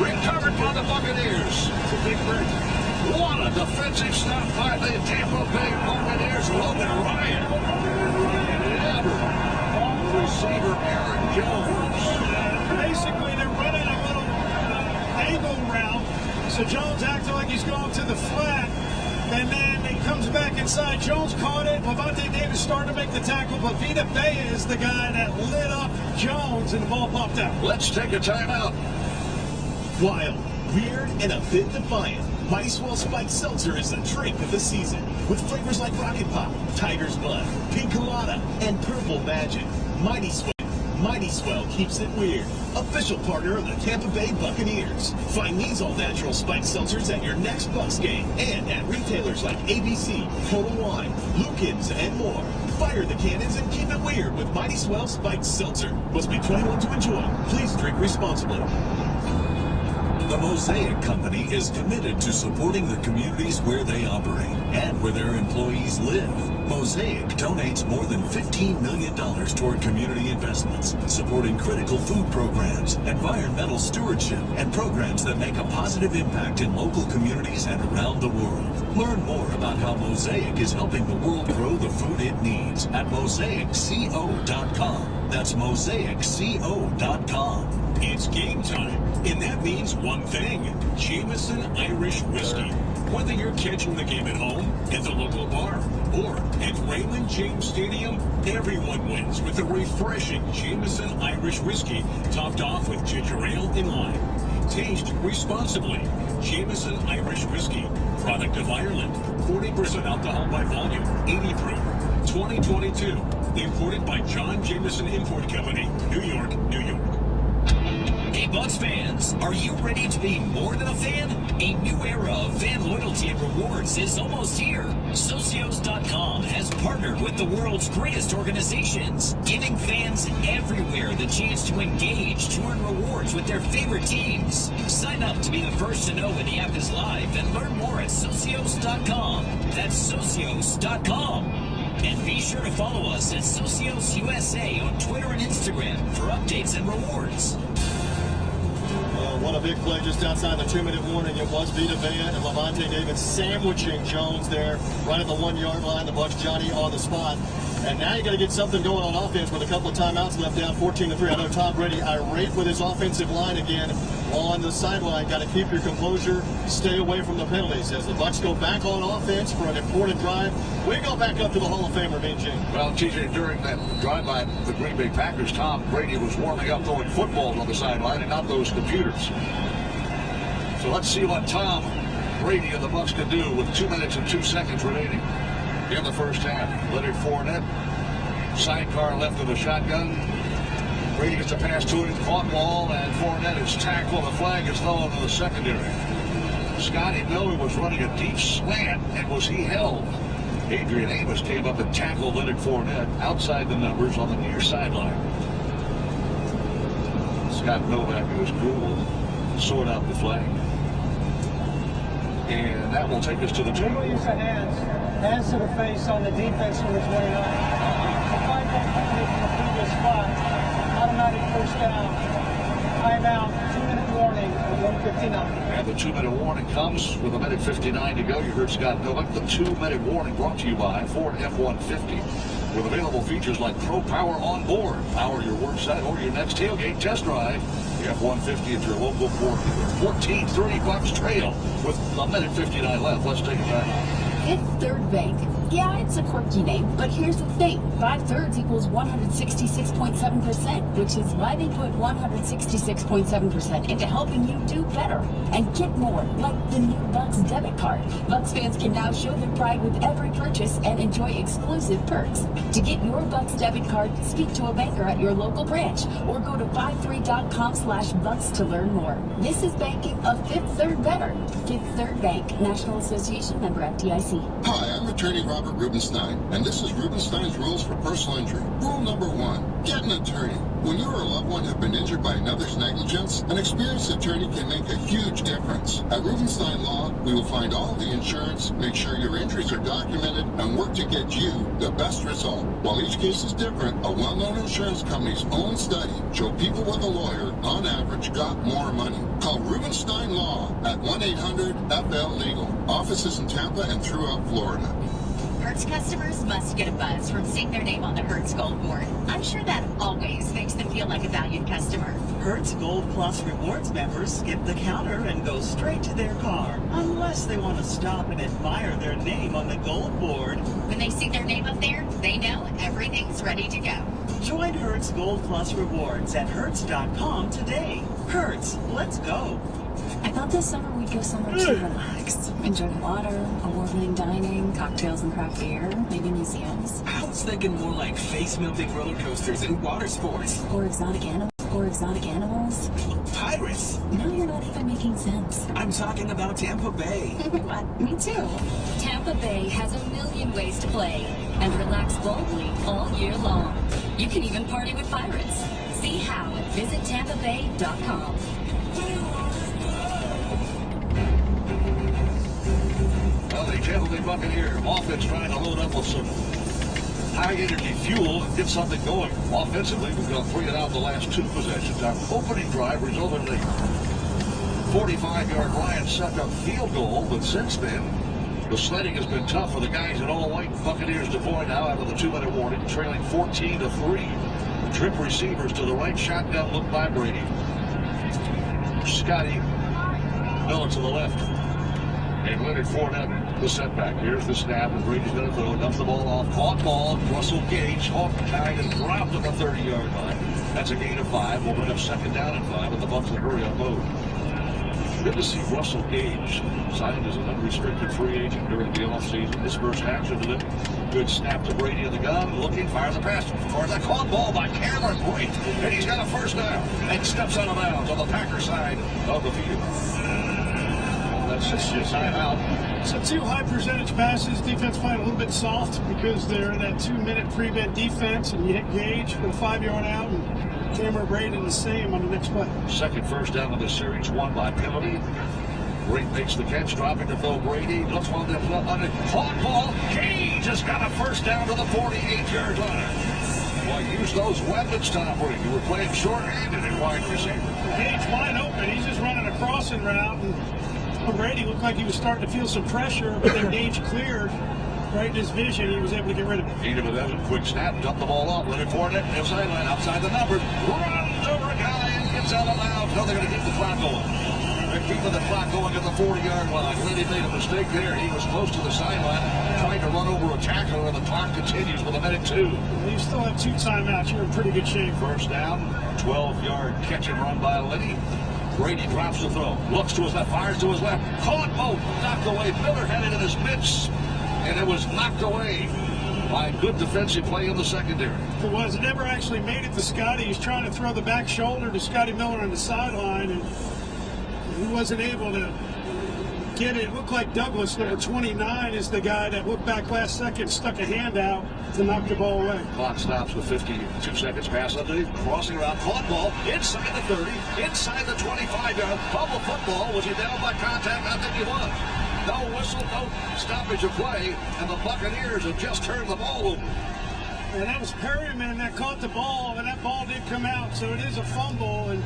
Recovered by the Buccaneers. It's a big break. What a defensive stop by the Tampa Bay Buccaneers. Logan Ryan. Receiver Aaron Jones. Basically, they're running a little angle route. So Jones acting like he's going to the flat. And then he comes back inside. Jones caught it. Levante Davis started to make the tackle. But Vita Vea is the guy that lit up Jones, and the ball popped out. Let's take a timeout. Wild, weird, and a bit defiant. Mighty Swell Spiked Seltzer is the drink of the season. With flavors like Rocket Pop, Tiger's Blood, Pink Colada, and Purple Magic. Mighty Swell keeps it weird. Official partner of the Tampa Bay Buccaneers. Find these all-natural spiked seltzers at your next Bucs game and at retailers like ABC, Total Wine, Lukens, and more. Fire the cannons and keep it weird with Mighty Swell Spiked Seltzer. Must be 21 to enjoy. Please drink responsibly. The Mosaic Company is committed to supporting the communities where they operate and where their employees live. Mosaic donates more than $15 million toward community investments, supporting critical food programs, environmental stewardship, and programs that make a positive impact in local communities and around the world. Learn more about how Mosaic is helping the world grow the food it needs at mosaicco.com. That's mosaicco.com. It's game time, and that means one thing: Jameson Irish Whiskey. Whether you're catching the game at home, at the local bar, or at Raymond James Stadium, everyone wins with a refreshing Jameson Irish Whiskey topped off with ginger ale and lime. Taste responsibly. Jameson Irish Whiskey, product of Ireland, 40% alcohol by volume, 80 proof, 2022. Imported by John Jameson Import Company, New York, New York. Hey, Bucks fans, are you ready to be more than a fan? A new era of fan loyalty and rewards is almost here. Socios.com has partnered with the world's greatest organizations, giving fans everywhere the chance to engage, to earn rewards with their favorite teams. Sign up to be the first to know when the app is live and learn more at Socios.com. That's Socios.com. And be sure to follow us at Socios USA on Twitter and Instagram for updates and rewards. What a big play just outside the 2-minute warning. It was Vita Vea and Levante David sandwiching Jones there right at the 1-yard line. The Bucks Johnny on the spot. And now you got to get something going on offense with a couple of timeouts left, down 14-3. I know Tom Brady irate with his offensive line again on the sideline. Got to keep your composure, stay away from the penalties. As the Bucks go back on offense for an important drive, we go back up to the Hall of Famer, Mean Gene. Well, TJ, during that drive by the Green Bay Packers, Tom Brady was warming up throwing footballs on the sideline and not those computers. So let's see what Tom Brady and the Bucks can do with 2 minutes and 2 seconds remaining in the first half. Leonard Fournette, sidecar left of the shotgun. Brady gets a pass to him, caught ball, and Fournette is tackled. The flag is thrown to the secondary. Scotty Miller was running a deep slant, and was he held? Adrian Amos came up and tackled Leonard Fournette outside the numbers on the near sideline. Scott Novak and his crew will sort out the flag. And that will take us to the table. Use the hands to the face on the defense number 29. The 5-point penalty from the previous spot, automatic first down, timeout, 2-minute warning at 1:59. And the 2-minute warning comes with 1:59 to go. You heard Scott Novak. The 2-minute warning brought to you by Ford F-150. With available features like Pro Power on board. Power your work site or your next tailgate test drive. The F-150 at your local Ford dealer. 14-3 Bucks trail with 1:59 left. Let's take it back. Fifth Third Bank. Yeah, it's a quirky name, but here's the thing. 5/3 equals 166.7%, which is why they put 166.7% into helping you do better and get more, like the new Bucks debit card. Bucks fans can now show their pride with every purchase and enjoy exclusive perks. To get your Bucks debit card, speak to a banker at your local branch or go to 53.com/Bucks to learn more. This is banking a Fifth Third better. Fifth Third Bank, National Association, member FDIC. Hi, I'm attorney Robert Rubenstein, and this is Rubenstein's Rules for Personal Injury. Rule number 1, get an attorney. When you or a loved one have been injured by another's negligence, an experienced attorney can make a huge difference. At Rubenstein Law, we will find all the insurance, make sure your injuries are documented, and work to get you the best result. While each case is different, a well-known insurance company's own study showed people with a lawyer, on average, got more money. Call Rubenstein Law at 1-800-FL-LEGAL. Offices in Tampa and throughout Florida. Hertz customers must get a buzz from seeing their name on the Hertz Gold Board. I'm sure that always makes them feel like a valued customer. Hertz Gold Plus Rewards members skip the counter and go straight to their car, unless they want to stop and admire their name on the Gold Board. When they see their name up there, they know everything's ready to go. Join Hertz Gold Plus Rewards at Hertz.com today. Hertz, let's go. I thought this summer we'd go somewhere to relax. Enjoy water, award-winning dining, cocktails and craft beer, maybe museums. I was thinking more like face-melting roller coasters and water sports. Or exotic animals. Pirates. Now you're not even making sense. I'm talking about Tampa Bay. What? Me too. Tampa Bay has a million ways to play and relax boldly all year long. You can even party with pirates. See how at visitTampaBay.com. Well, the Tampa Bay Buccaneer offense trying to load up with some high-energy fuel and get something going. Offensively, we've got 3 out the last 2 possessions. Our opening drive resulted in a 45-yard Lions set-up field goal, but since then, the sledding has been tough for the guys in all white. Buccaneers deploy now out of the 2-minute warning, trailing 14-3. Trip receivers to the right, shotgun look by Brady. Scotty Miller to the left. And Leonard Fournette, the setback. Here's the snap, and Brady's going to throw. Dumps the ball off. Caught ball. Russell Gage, off the tide, and dropped at the 30-yard line. That's a gain of 5. We'll bring up 2nd down and 5 with the Bucs in hurry-up mode. Good to see Russell Gage signed as an unrestricted free agent during the offseason. His first action to them. Good snap to Brady in the gun. Looking, fires a pass for the caught ball by Cameron Brate. And he's got a first down. And steps out of bounds on the Packer side of the field. That's just your timeout. So 2 high percentage passes. Defense playing a little bit soft because they're in that 2-minute prevent defense. And you hit Gage for a 5-yard out. And Cameron Brate in the same on the next play. Second first down of the series, won by penalty. Brate makes the catch, dropping to throw Brady. Looks on the caught ball. Gage has got a first down to the 48-yard line. Well, use those weapons, Tom Brady. You were playing short-handed in wide receiver. Gage wide open. He's just running a crossing route. And Brady looked like he was starting to feel some pressure, but then Gage cleared. Right in his vision, he was able to get rid of it. Needed a quick snap, dump the ball off. Leonard Fournette, left sideline, outside the numbers. Runs over a guy and gets out of bounds. No, they're going to keep the clock going. They're keeping the clock going at the 40-yard line. Lenny made a mistake there. He was close to the sideline, trying to run over a tackler, and the clock continues with a minute 2. You still have 2 timeouts. You're in pretty good shape. First down, 12-yard catch and run by Lenny. Brady drops the throw. Looks to his left, fires to his left. Caught, knocked away. Miller had it in his mitts. And it was knocked away by good defensive play in the secondary. It was. It never actually made it to Scotty. He's trying to throw the back shoulder to Scotty Miller on the sideline, and he wasn't able to get it. It looked like Douglas, number 29, is the guy that looked back last second, stuck a hand out to knock the ball away. Clock stops with 52 seconds. Pass underneath, crossing around, caught ball inside the 30, inside the 25-yard. Bubble football. Was he down by contact? I think he was. No whistle, no stoppage of play, and the Buccaneers have just turned the ball over. And that was Perryman that caught the ball, and that ball did come out, so it is a fumble, and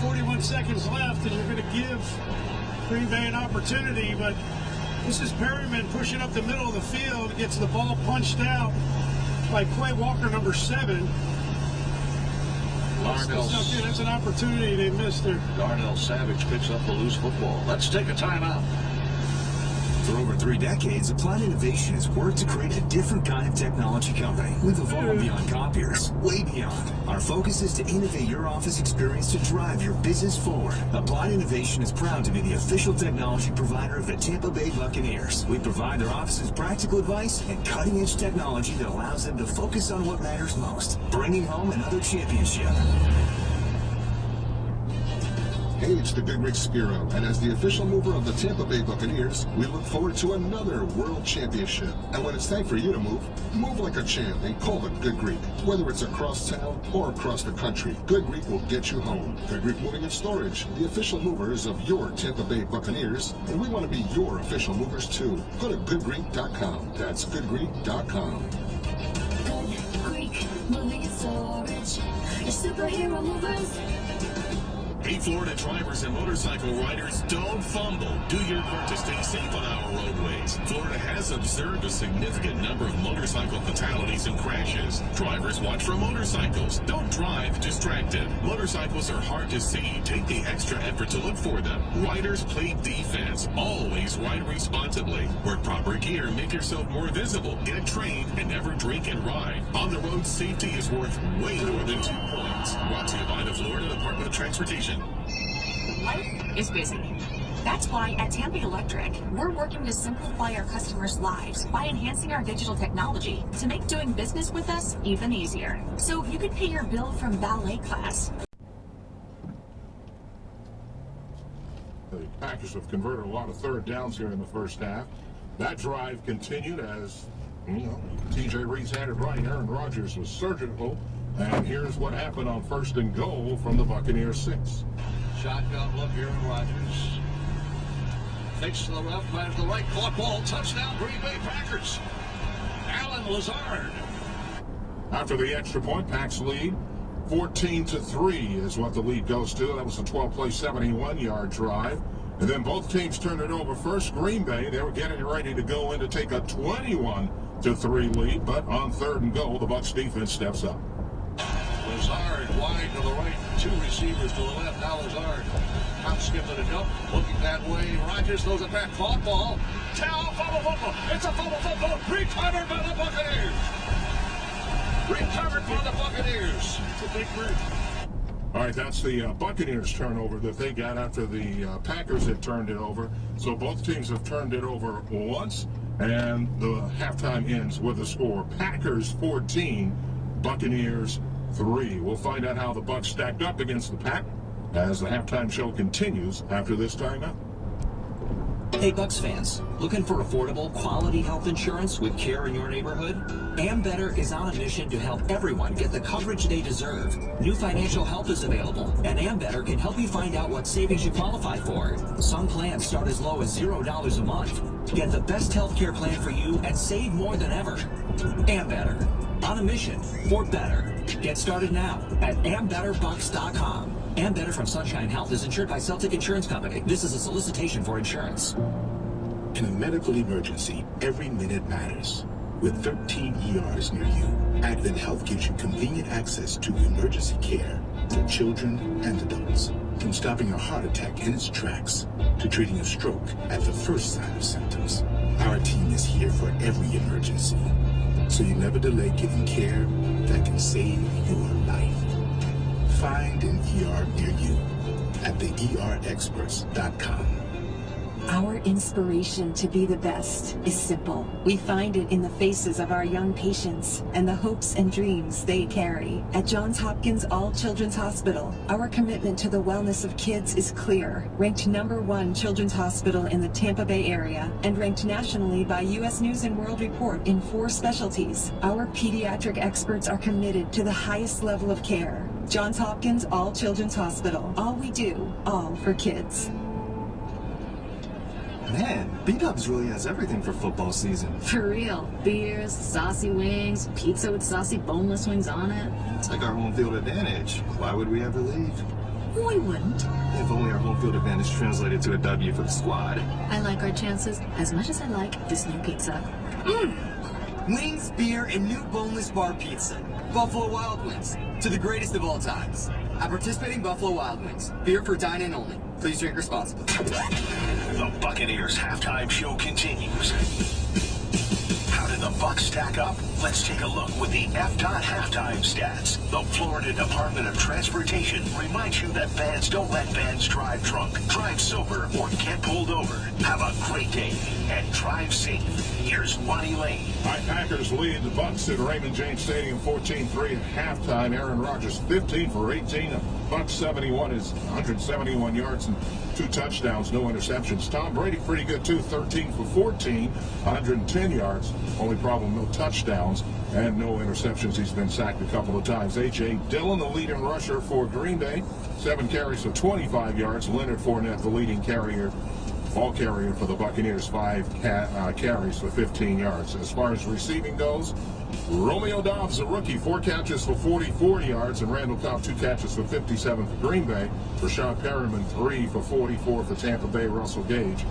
41 seconds left, and you're going to give Green Bay an opportunity, but this is Perryman pushing up the middle of the field, gets the ball punched out by Quay Walker, number 7. That's an opportunity they missed there. Darnell Savage picks up the loose football. Let's take a timeout. For over 3 decades, Applied Innovation has worked to create a different kind of technology company. We've evolved beyond copiers, way beyond. Our focus is to innovate your office experience to drive your business forward. Applied Innovation is proud to be the official technology provider of the Tampa Bay Buccaneers. We provide their offices practical advice and cutting-edge technology that allows them to focus on what matters most, bringing home another championship. Hey, it's the Good Rick Spiro, and as the official mover of the Tampa Bay Buccaneers, we look forward to another World Championship. And when it's time for you to move like a champ and call the Good Greek. Whether it's across town or across the country, Good Greek will get you home. Good Greek Moving and Storage, the official movers of your Tampa Bay Buccaneers, and we want to be your official movers too. Go to goodgreek.com. That's goodgreek.com. Good Greek Moving and Storage, your superhero movers. Hey, Florida drivers and motorcycle riders, don't fumble. Do your part to stay safe on our roadways. Florida has observed a significant number of motorcycle fatalities and crashes. Drivers watch for motorcycles. Don't drive distracted. Motorcycles are hard to see. Take the extra effort to look for them. Riders play defense. Always ride responsibly. Wear proper gear. Make yourself more visible. Get trained and never drink and ride. On the road, safety is worth way more than 2 points. Brought to you by the Florida Department of Transportation. Life is busy. That's why at Tampa Electric, we're working to simplify our customers' lives by enhancing our digital technology to make doing business with us even easier. So you could pay your bill from ballet class. The Packers have converted a lot of third downs here in the first half. That drive continued as, TJ Reed's had it right. Aaron Rodgers was surgical. And here's what happened on 1st and goal from the Buccaneers 6. Shotgun look, Aaron Rodgers. Fakes to the left, fires to the right, caught ball, touchdown, Green Bay Packers. Allen Lazard. After the extra point, Packs lead 14-3 is what the lead goes to. That was a 12-play, 71-yard drive. And then both teams turned it over first. Green Bay, they were getting ready to go in to take a 21-3 lead. But on 3rd and goal, the Bucs defense steps up. Lazard wide to the right, 2 receivers to the left. Now Lazard hop, skip, and a jump, looking that way. Rogers throws it back, caught ball. Towel, fumble football. It's a fumble football. Recovered by the Buccaneers. Recovered by the Buccaneers. It's a big break. All right, that's the Buccaneers turnover that they got after the Packers had turned it over. So both teams have turned it over once, and the halftime ends with a score: Packers 14, Buccaneers 3. We'll find out how the Bucs stacked up against the Pack as the halftime show continues after this timeout. Hey Bucs fans, looking for affordable, quality health insurance with care in your neighborhood? Ambetter is on a mission to help everyone get the coverage they deserve. New financial help is available, and Ambetter can help you find out what savings you qualify for. Some plans start as low as $0 a month. Get the best health care plan for you and save more than ever. Ambetter, on a mission for better. Get started now at ambetterbucks.com. Ambetter from Sunshine Health is insured by Celtic Insurance Company. This is a solicitation for insurance. In a medical emergency, every minute matters. With 13 ERs near you, Advent Health gives you convenient access to emergency care for children and adults. From stopping a heart attack in its tracks to treating a stroke at the first sign of symptoms, our team is here for every emergency, so you never delay getting care that can save your life. Find an ER near you at theerexperts.com. Our inspiration to be the best is simple. We find it in the faces of our young patients and the hopes and dreams they carry. At Johns Hopkins All Children's Hospital, our commitment to the wellness of kids is clear. Ranked #1 children's hospital in the Tampa Bay area and ranked nationally by U.S. News and World Report in 4 specialties, our pediatric experts are committed to the highest level of care. Johns Hopkins All Children's Hospital. All we do, all for kids. Man, B-Dubs really has everything for football season. For real. Beers, saucy wings, pizza with saucy boneless wings on it. It's like our home field advantage. Why would we ever leave? We wouldn't. If only our home field advantage translated to a W for the squad. I like our chances as much as I like this new pizza. Wings, beer, and new boneless bar pizza. Buffalo Wild Wings. To the greatest of all times. At participating Buffalo Wild Wings. Beer for dine-in only. Please drink responsibly. The Buccaneers halftime show continues. How did the Bucs stack up? Let's take a look with the FDOT halftime stats. The Florida Department of Transportation reminds you that fans don't let fans drive drunk, drive sober, or get pulled over. Have a great day and drive safe. Here's Lonnie Lane. Packers lead the Bucs at Raymond James Stadium 14-3 at halftime. Aaron Rodgers 15 for 18. Bucs 71 is 171 yards and 2 touchdowns, no interceptions. Tom Brady pretty good too, 13 for 14, 110 yards. Only problem, no touchdowns and no interceptions. He's been sacked a couple of times. A.J. Dillon, the leading rusher for Green Bay, 7 carries for 25 yards. Leonard Fournette, the leading ball carrier for the Buccaneers, 5 carries for 15 yards. As far as receiving goes, Romeo Dobbs, a rookie, 4 catches for 44 yards, and Randall Cobb, 2 catches for 57 for Green Bay. Rashad Perriman, 3 for 44 for Tampa Bay. Russell Gage,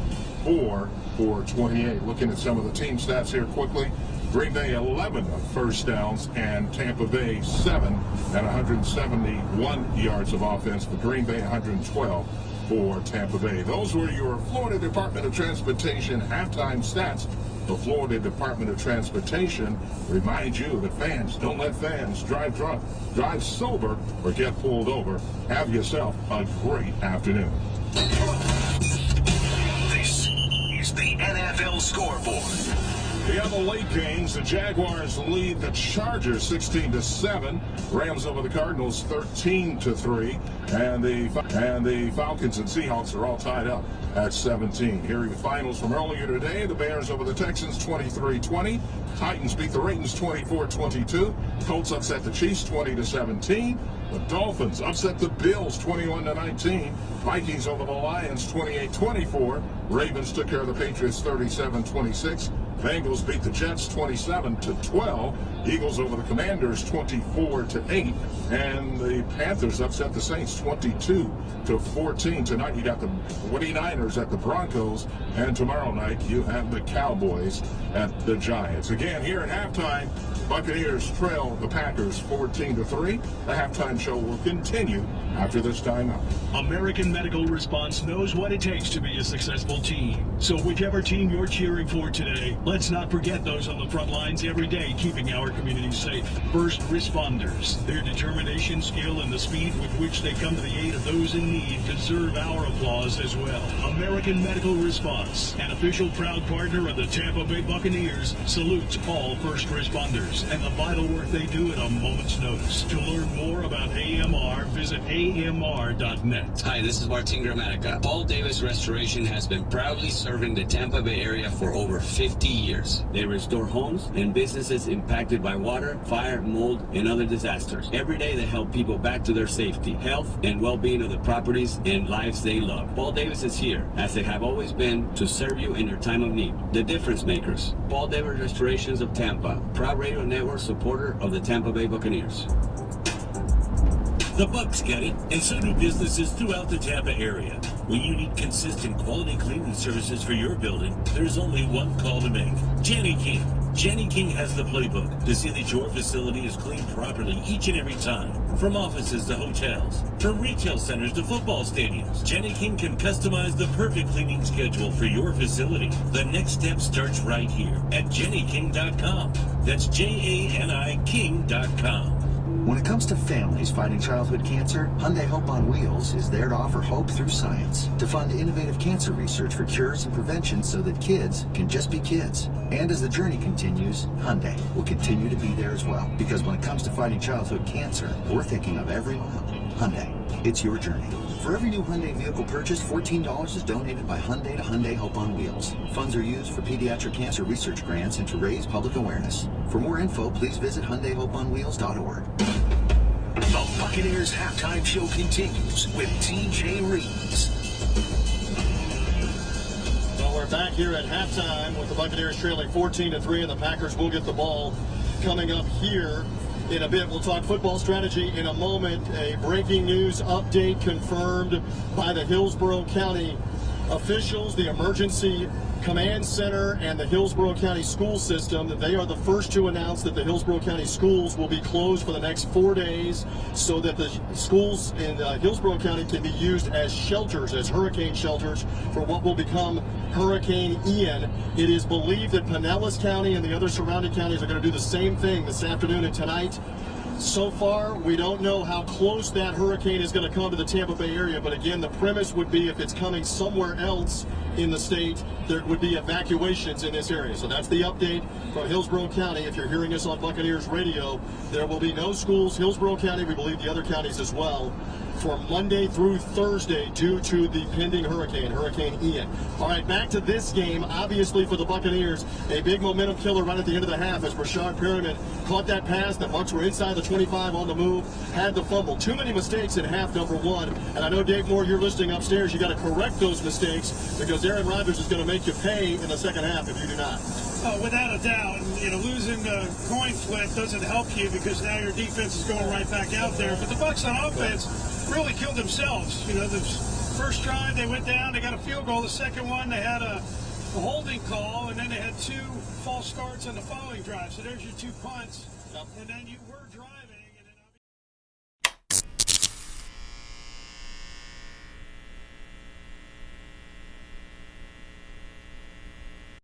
4 for 28. Looking at some of the team stats here quickly. Green Bay 11 first downs and Tampa Bay 7 at 171 yards of offense for Green Bay, 112 for Tampa Bay. Those were your Florida Department of Transportation halftime stats. The Florida Department of Transportation reminds you that fans don't let fans drive drunk, drive sober, or get pulled over. Have yourself a great afternoon. This is the NFL scoreboard. The other late games, the Jaguars lead the Chargers 16-7. Rams over the Cardinals 13-3. And the Falcons and Seahawks are all tied up at 17. Here are your finals from earlier today. The Bears over the Texans 23-20. Titans beat the Ravens 24-22. Colts upset the Chiefs 20-17. The Dolphins upset the Bills 21-19. Vikings over the Lions 28-24. Ravens took care of the Patriots 37-26. Bengals beat the Jets 27-12. Eagles over the Commanders 24-8. And the Panthers upset the Saints 22-14. Tonight you got the 49ers at the Broncos. And tomorrow night you have the Cowboys at the Giants. Again, here at halftime, Buccaneers trail the Packers 14-3. The halftime show will continue after this timeout. American Medical Response knows what it takes to be a successful team. So whichever team you're cheering for today, let's not forget those on the front lines every day keeping our community safe. First responders. Their determination, skill, and the speed with which they come to the aid of those in need deserve our applause as well. American Medical Response, an official proud partner of the Tampa Bay Buccaneers, salutes all first responders and the vital work they do at a moment's notice. To learn more about AMR, visit AMR.net. Hi, this is Martin Gramatica. Paul Davis Restoration has been proudly serving the Tampa Bay area for over 50 years. They restore homes and businesses impacted by water, fire, mold, and other disasters. Every day they help people back to their safety, health, and well-being of the properties and lives they love. Paul Davis is here, as they have always been, to serve you in your time of need. The Difference Makers. Paul Davis Restorations of Tampa. Proud radio network supporter of the Tampa Bay Buccaneers. The Bucks get it, and so do businesses throughout the Tampa area. When you need consistent quality cleaning services for your building, there's only one call to make. Jenny King. Jenny King has the playbook to see that your facility is cleaned properly each and every time. From offices to hotels, from retail centers to football stadiums, Jenny King can customize the perfect cleaning schedule for your facility. The next step starts right here at JennyKing.com. That's JANI King.com. When it comes to families fighting childhood cancer, Hyundai Hope on Wheels is there to offer hope through science, to fund innovative cancer research for cures and prevention so that kids can just be kids. And as the journey continues, Hyundai will continue to be there as well. Because when it comes to fighting childhood cancer, we're thinking of every mile. Hyundai, it's your journey. For every new Hyundai vehicle purchased, $14 is donated by Hyundai to Hyundai Hope on Wheels. Funds are used for pediatric cancer research grants and to raise public awareness. For more info, please visit HyundaiHopeOnWheels.org. The Buccaneers halftime show continues with TJ Reeves. Well, we're back here at halftime with the Buccaneers trailing 14-3, and the Packers will get the ball coming up here. In a bit, we'll talk football strategy in a moment. A breaking news update confirmed by the Hillsborough County officials, the Emergency Command Center, and the Hillsborough County School System. They are the first to announce that the Hillsborough County schools will be closed for the next 4 days so that the schools in Hillsborough County can be used as shelters, as hurricane shelters for what will become Hurricane Ian. It is believed that Pinellas County and the other surrounding counties are going to do the same thing this afternoon and tonight. So far, we don't know how close that hurricane is going to come to the Tampa Bay area, but again, the premise would be if it's coming somewhere else in the state, there would be evacuations in this area. So that's the update from Hillsborough County. If you're hearing us on Buccaneers Radio, there will be no schools, Hillsborough County, we believe the other counties as well, for Monday through Thursday due to the pending hurricane, Hurricane Ian. All right, back to this game. Obviously for the Buccaneers, a big momentum killer right at the end of the half as Rashad Perryman caught that pass. The Bucs were inside the 25 on the move, had the fumble. Too many mistakes in half number one. And I know, Dave Moore, you're listening upstairs. You got to correct those mistakes because Aaron Rodgers is going to make you pay in the second half if you do not. Oh, without a doubt. Losing the coin flip doesn't help you because now your defense is going right back out there. But the Bucs on offense really killed themselves. The first drive they went down, they got a field goal. The second one they had a holding call, and then they had two false starts on the following drive. So there's your two punts, and then you were driving.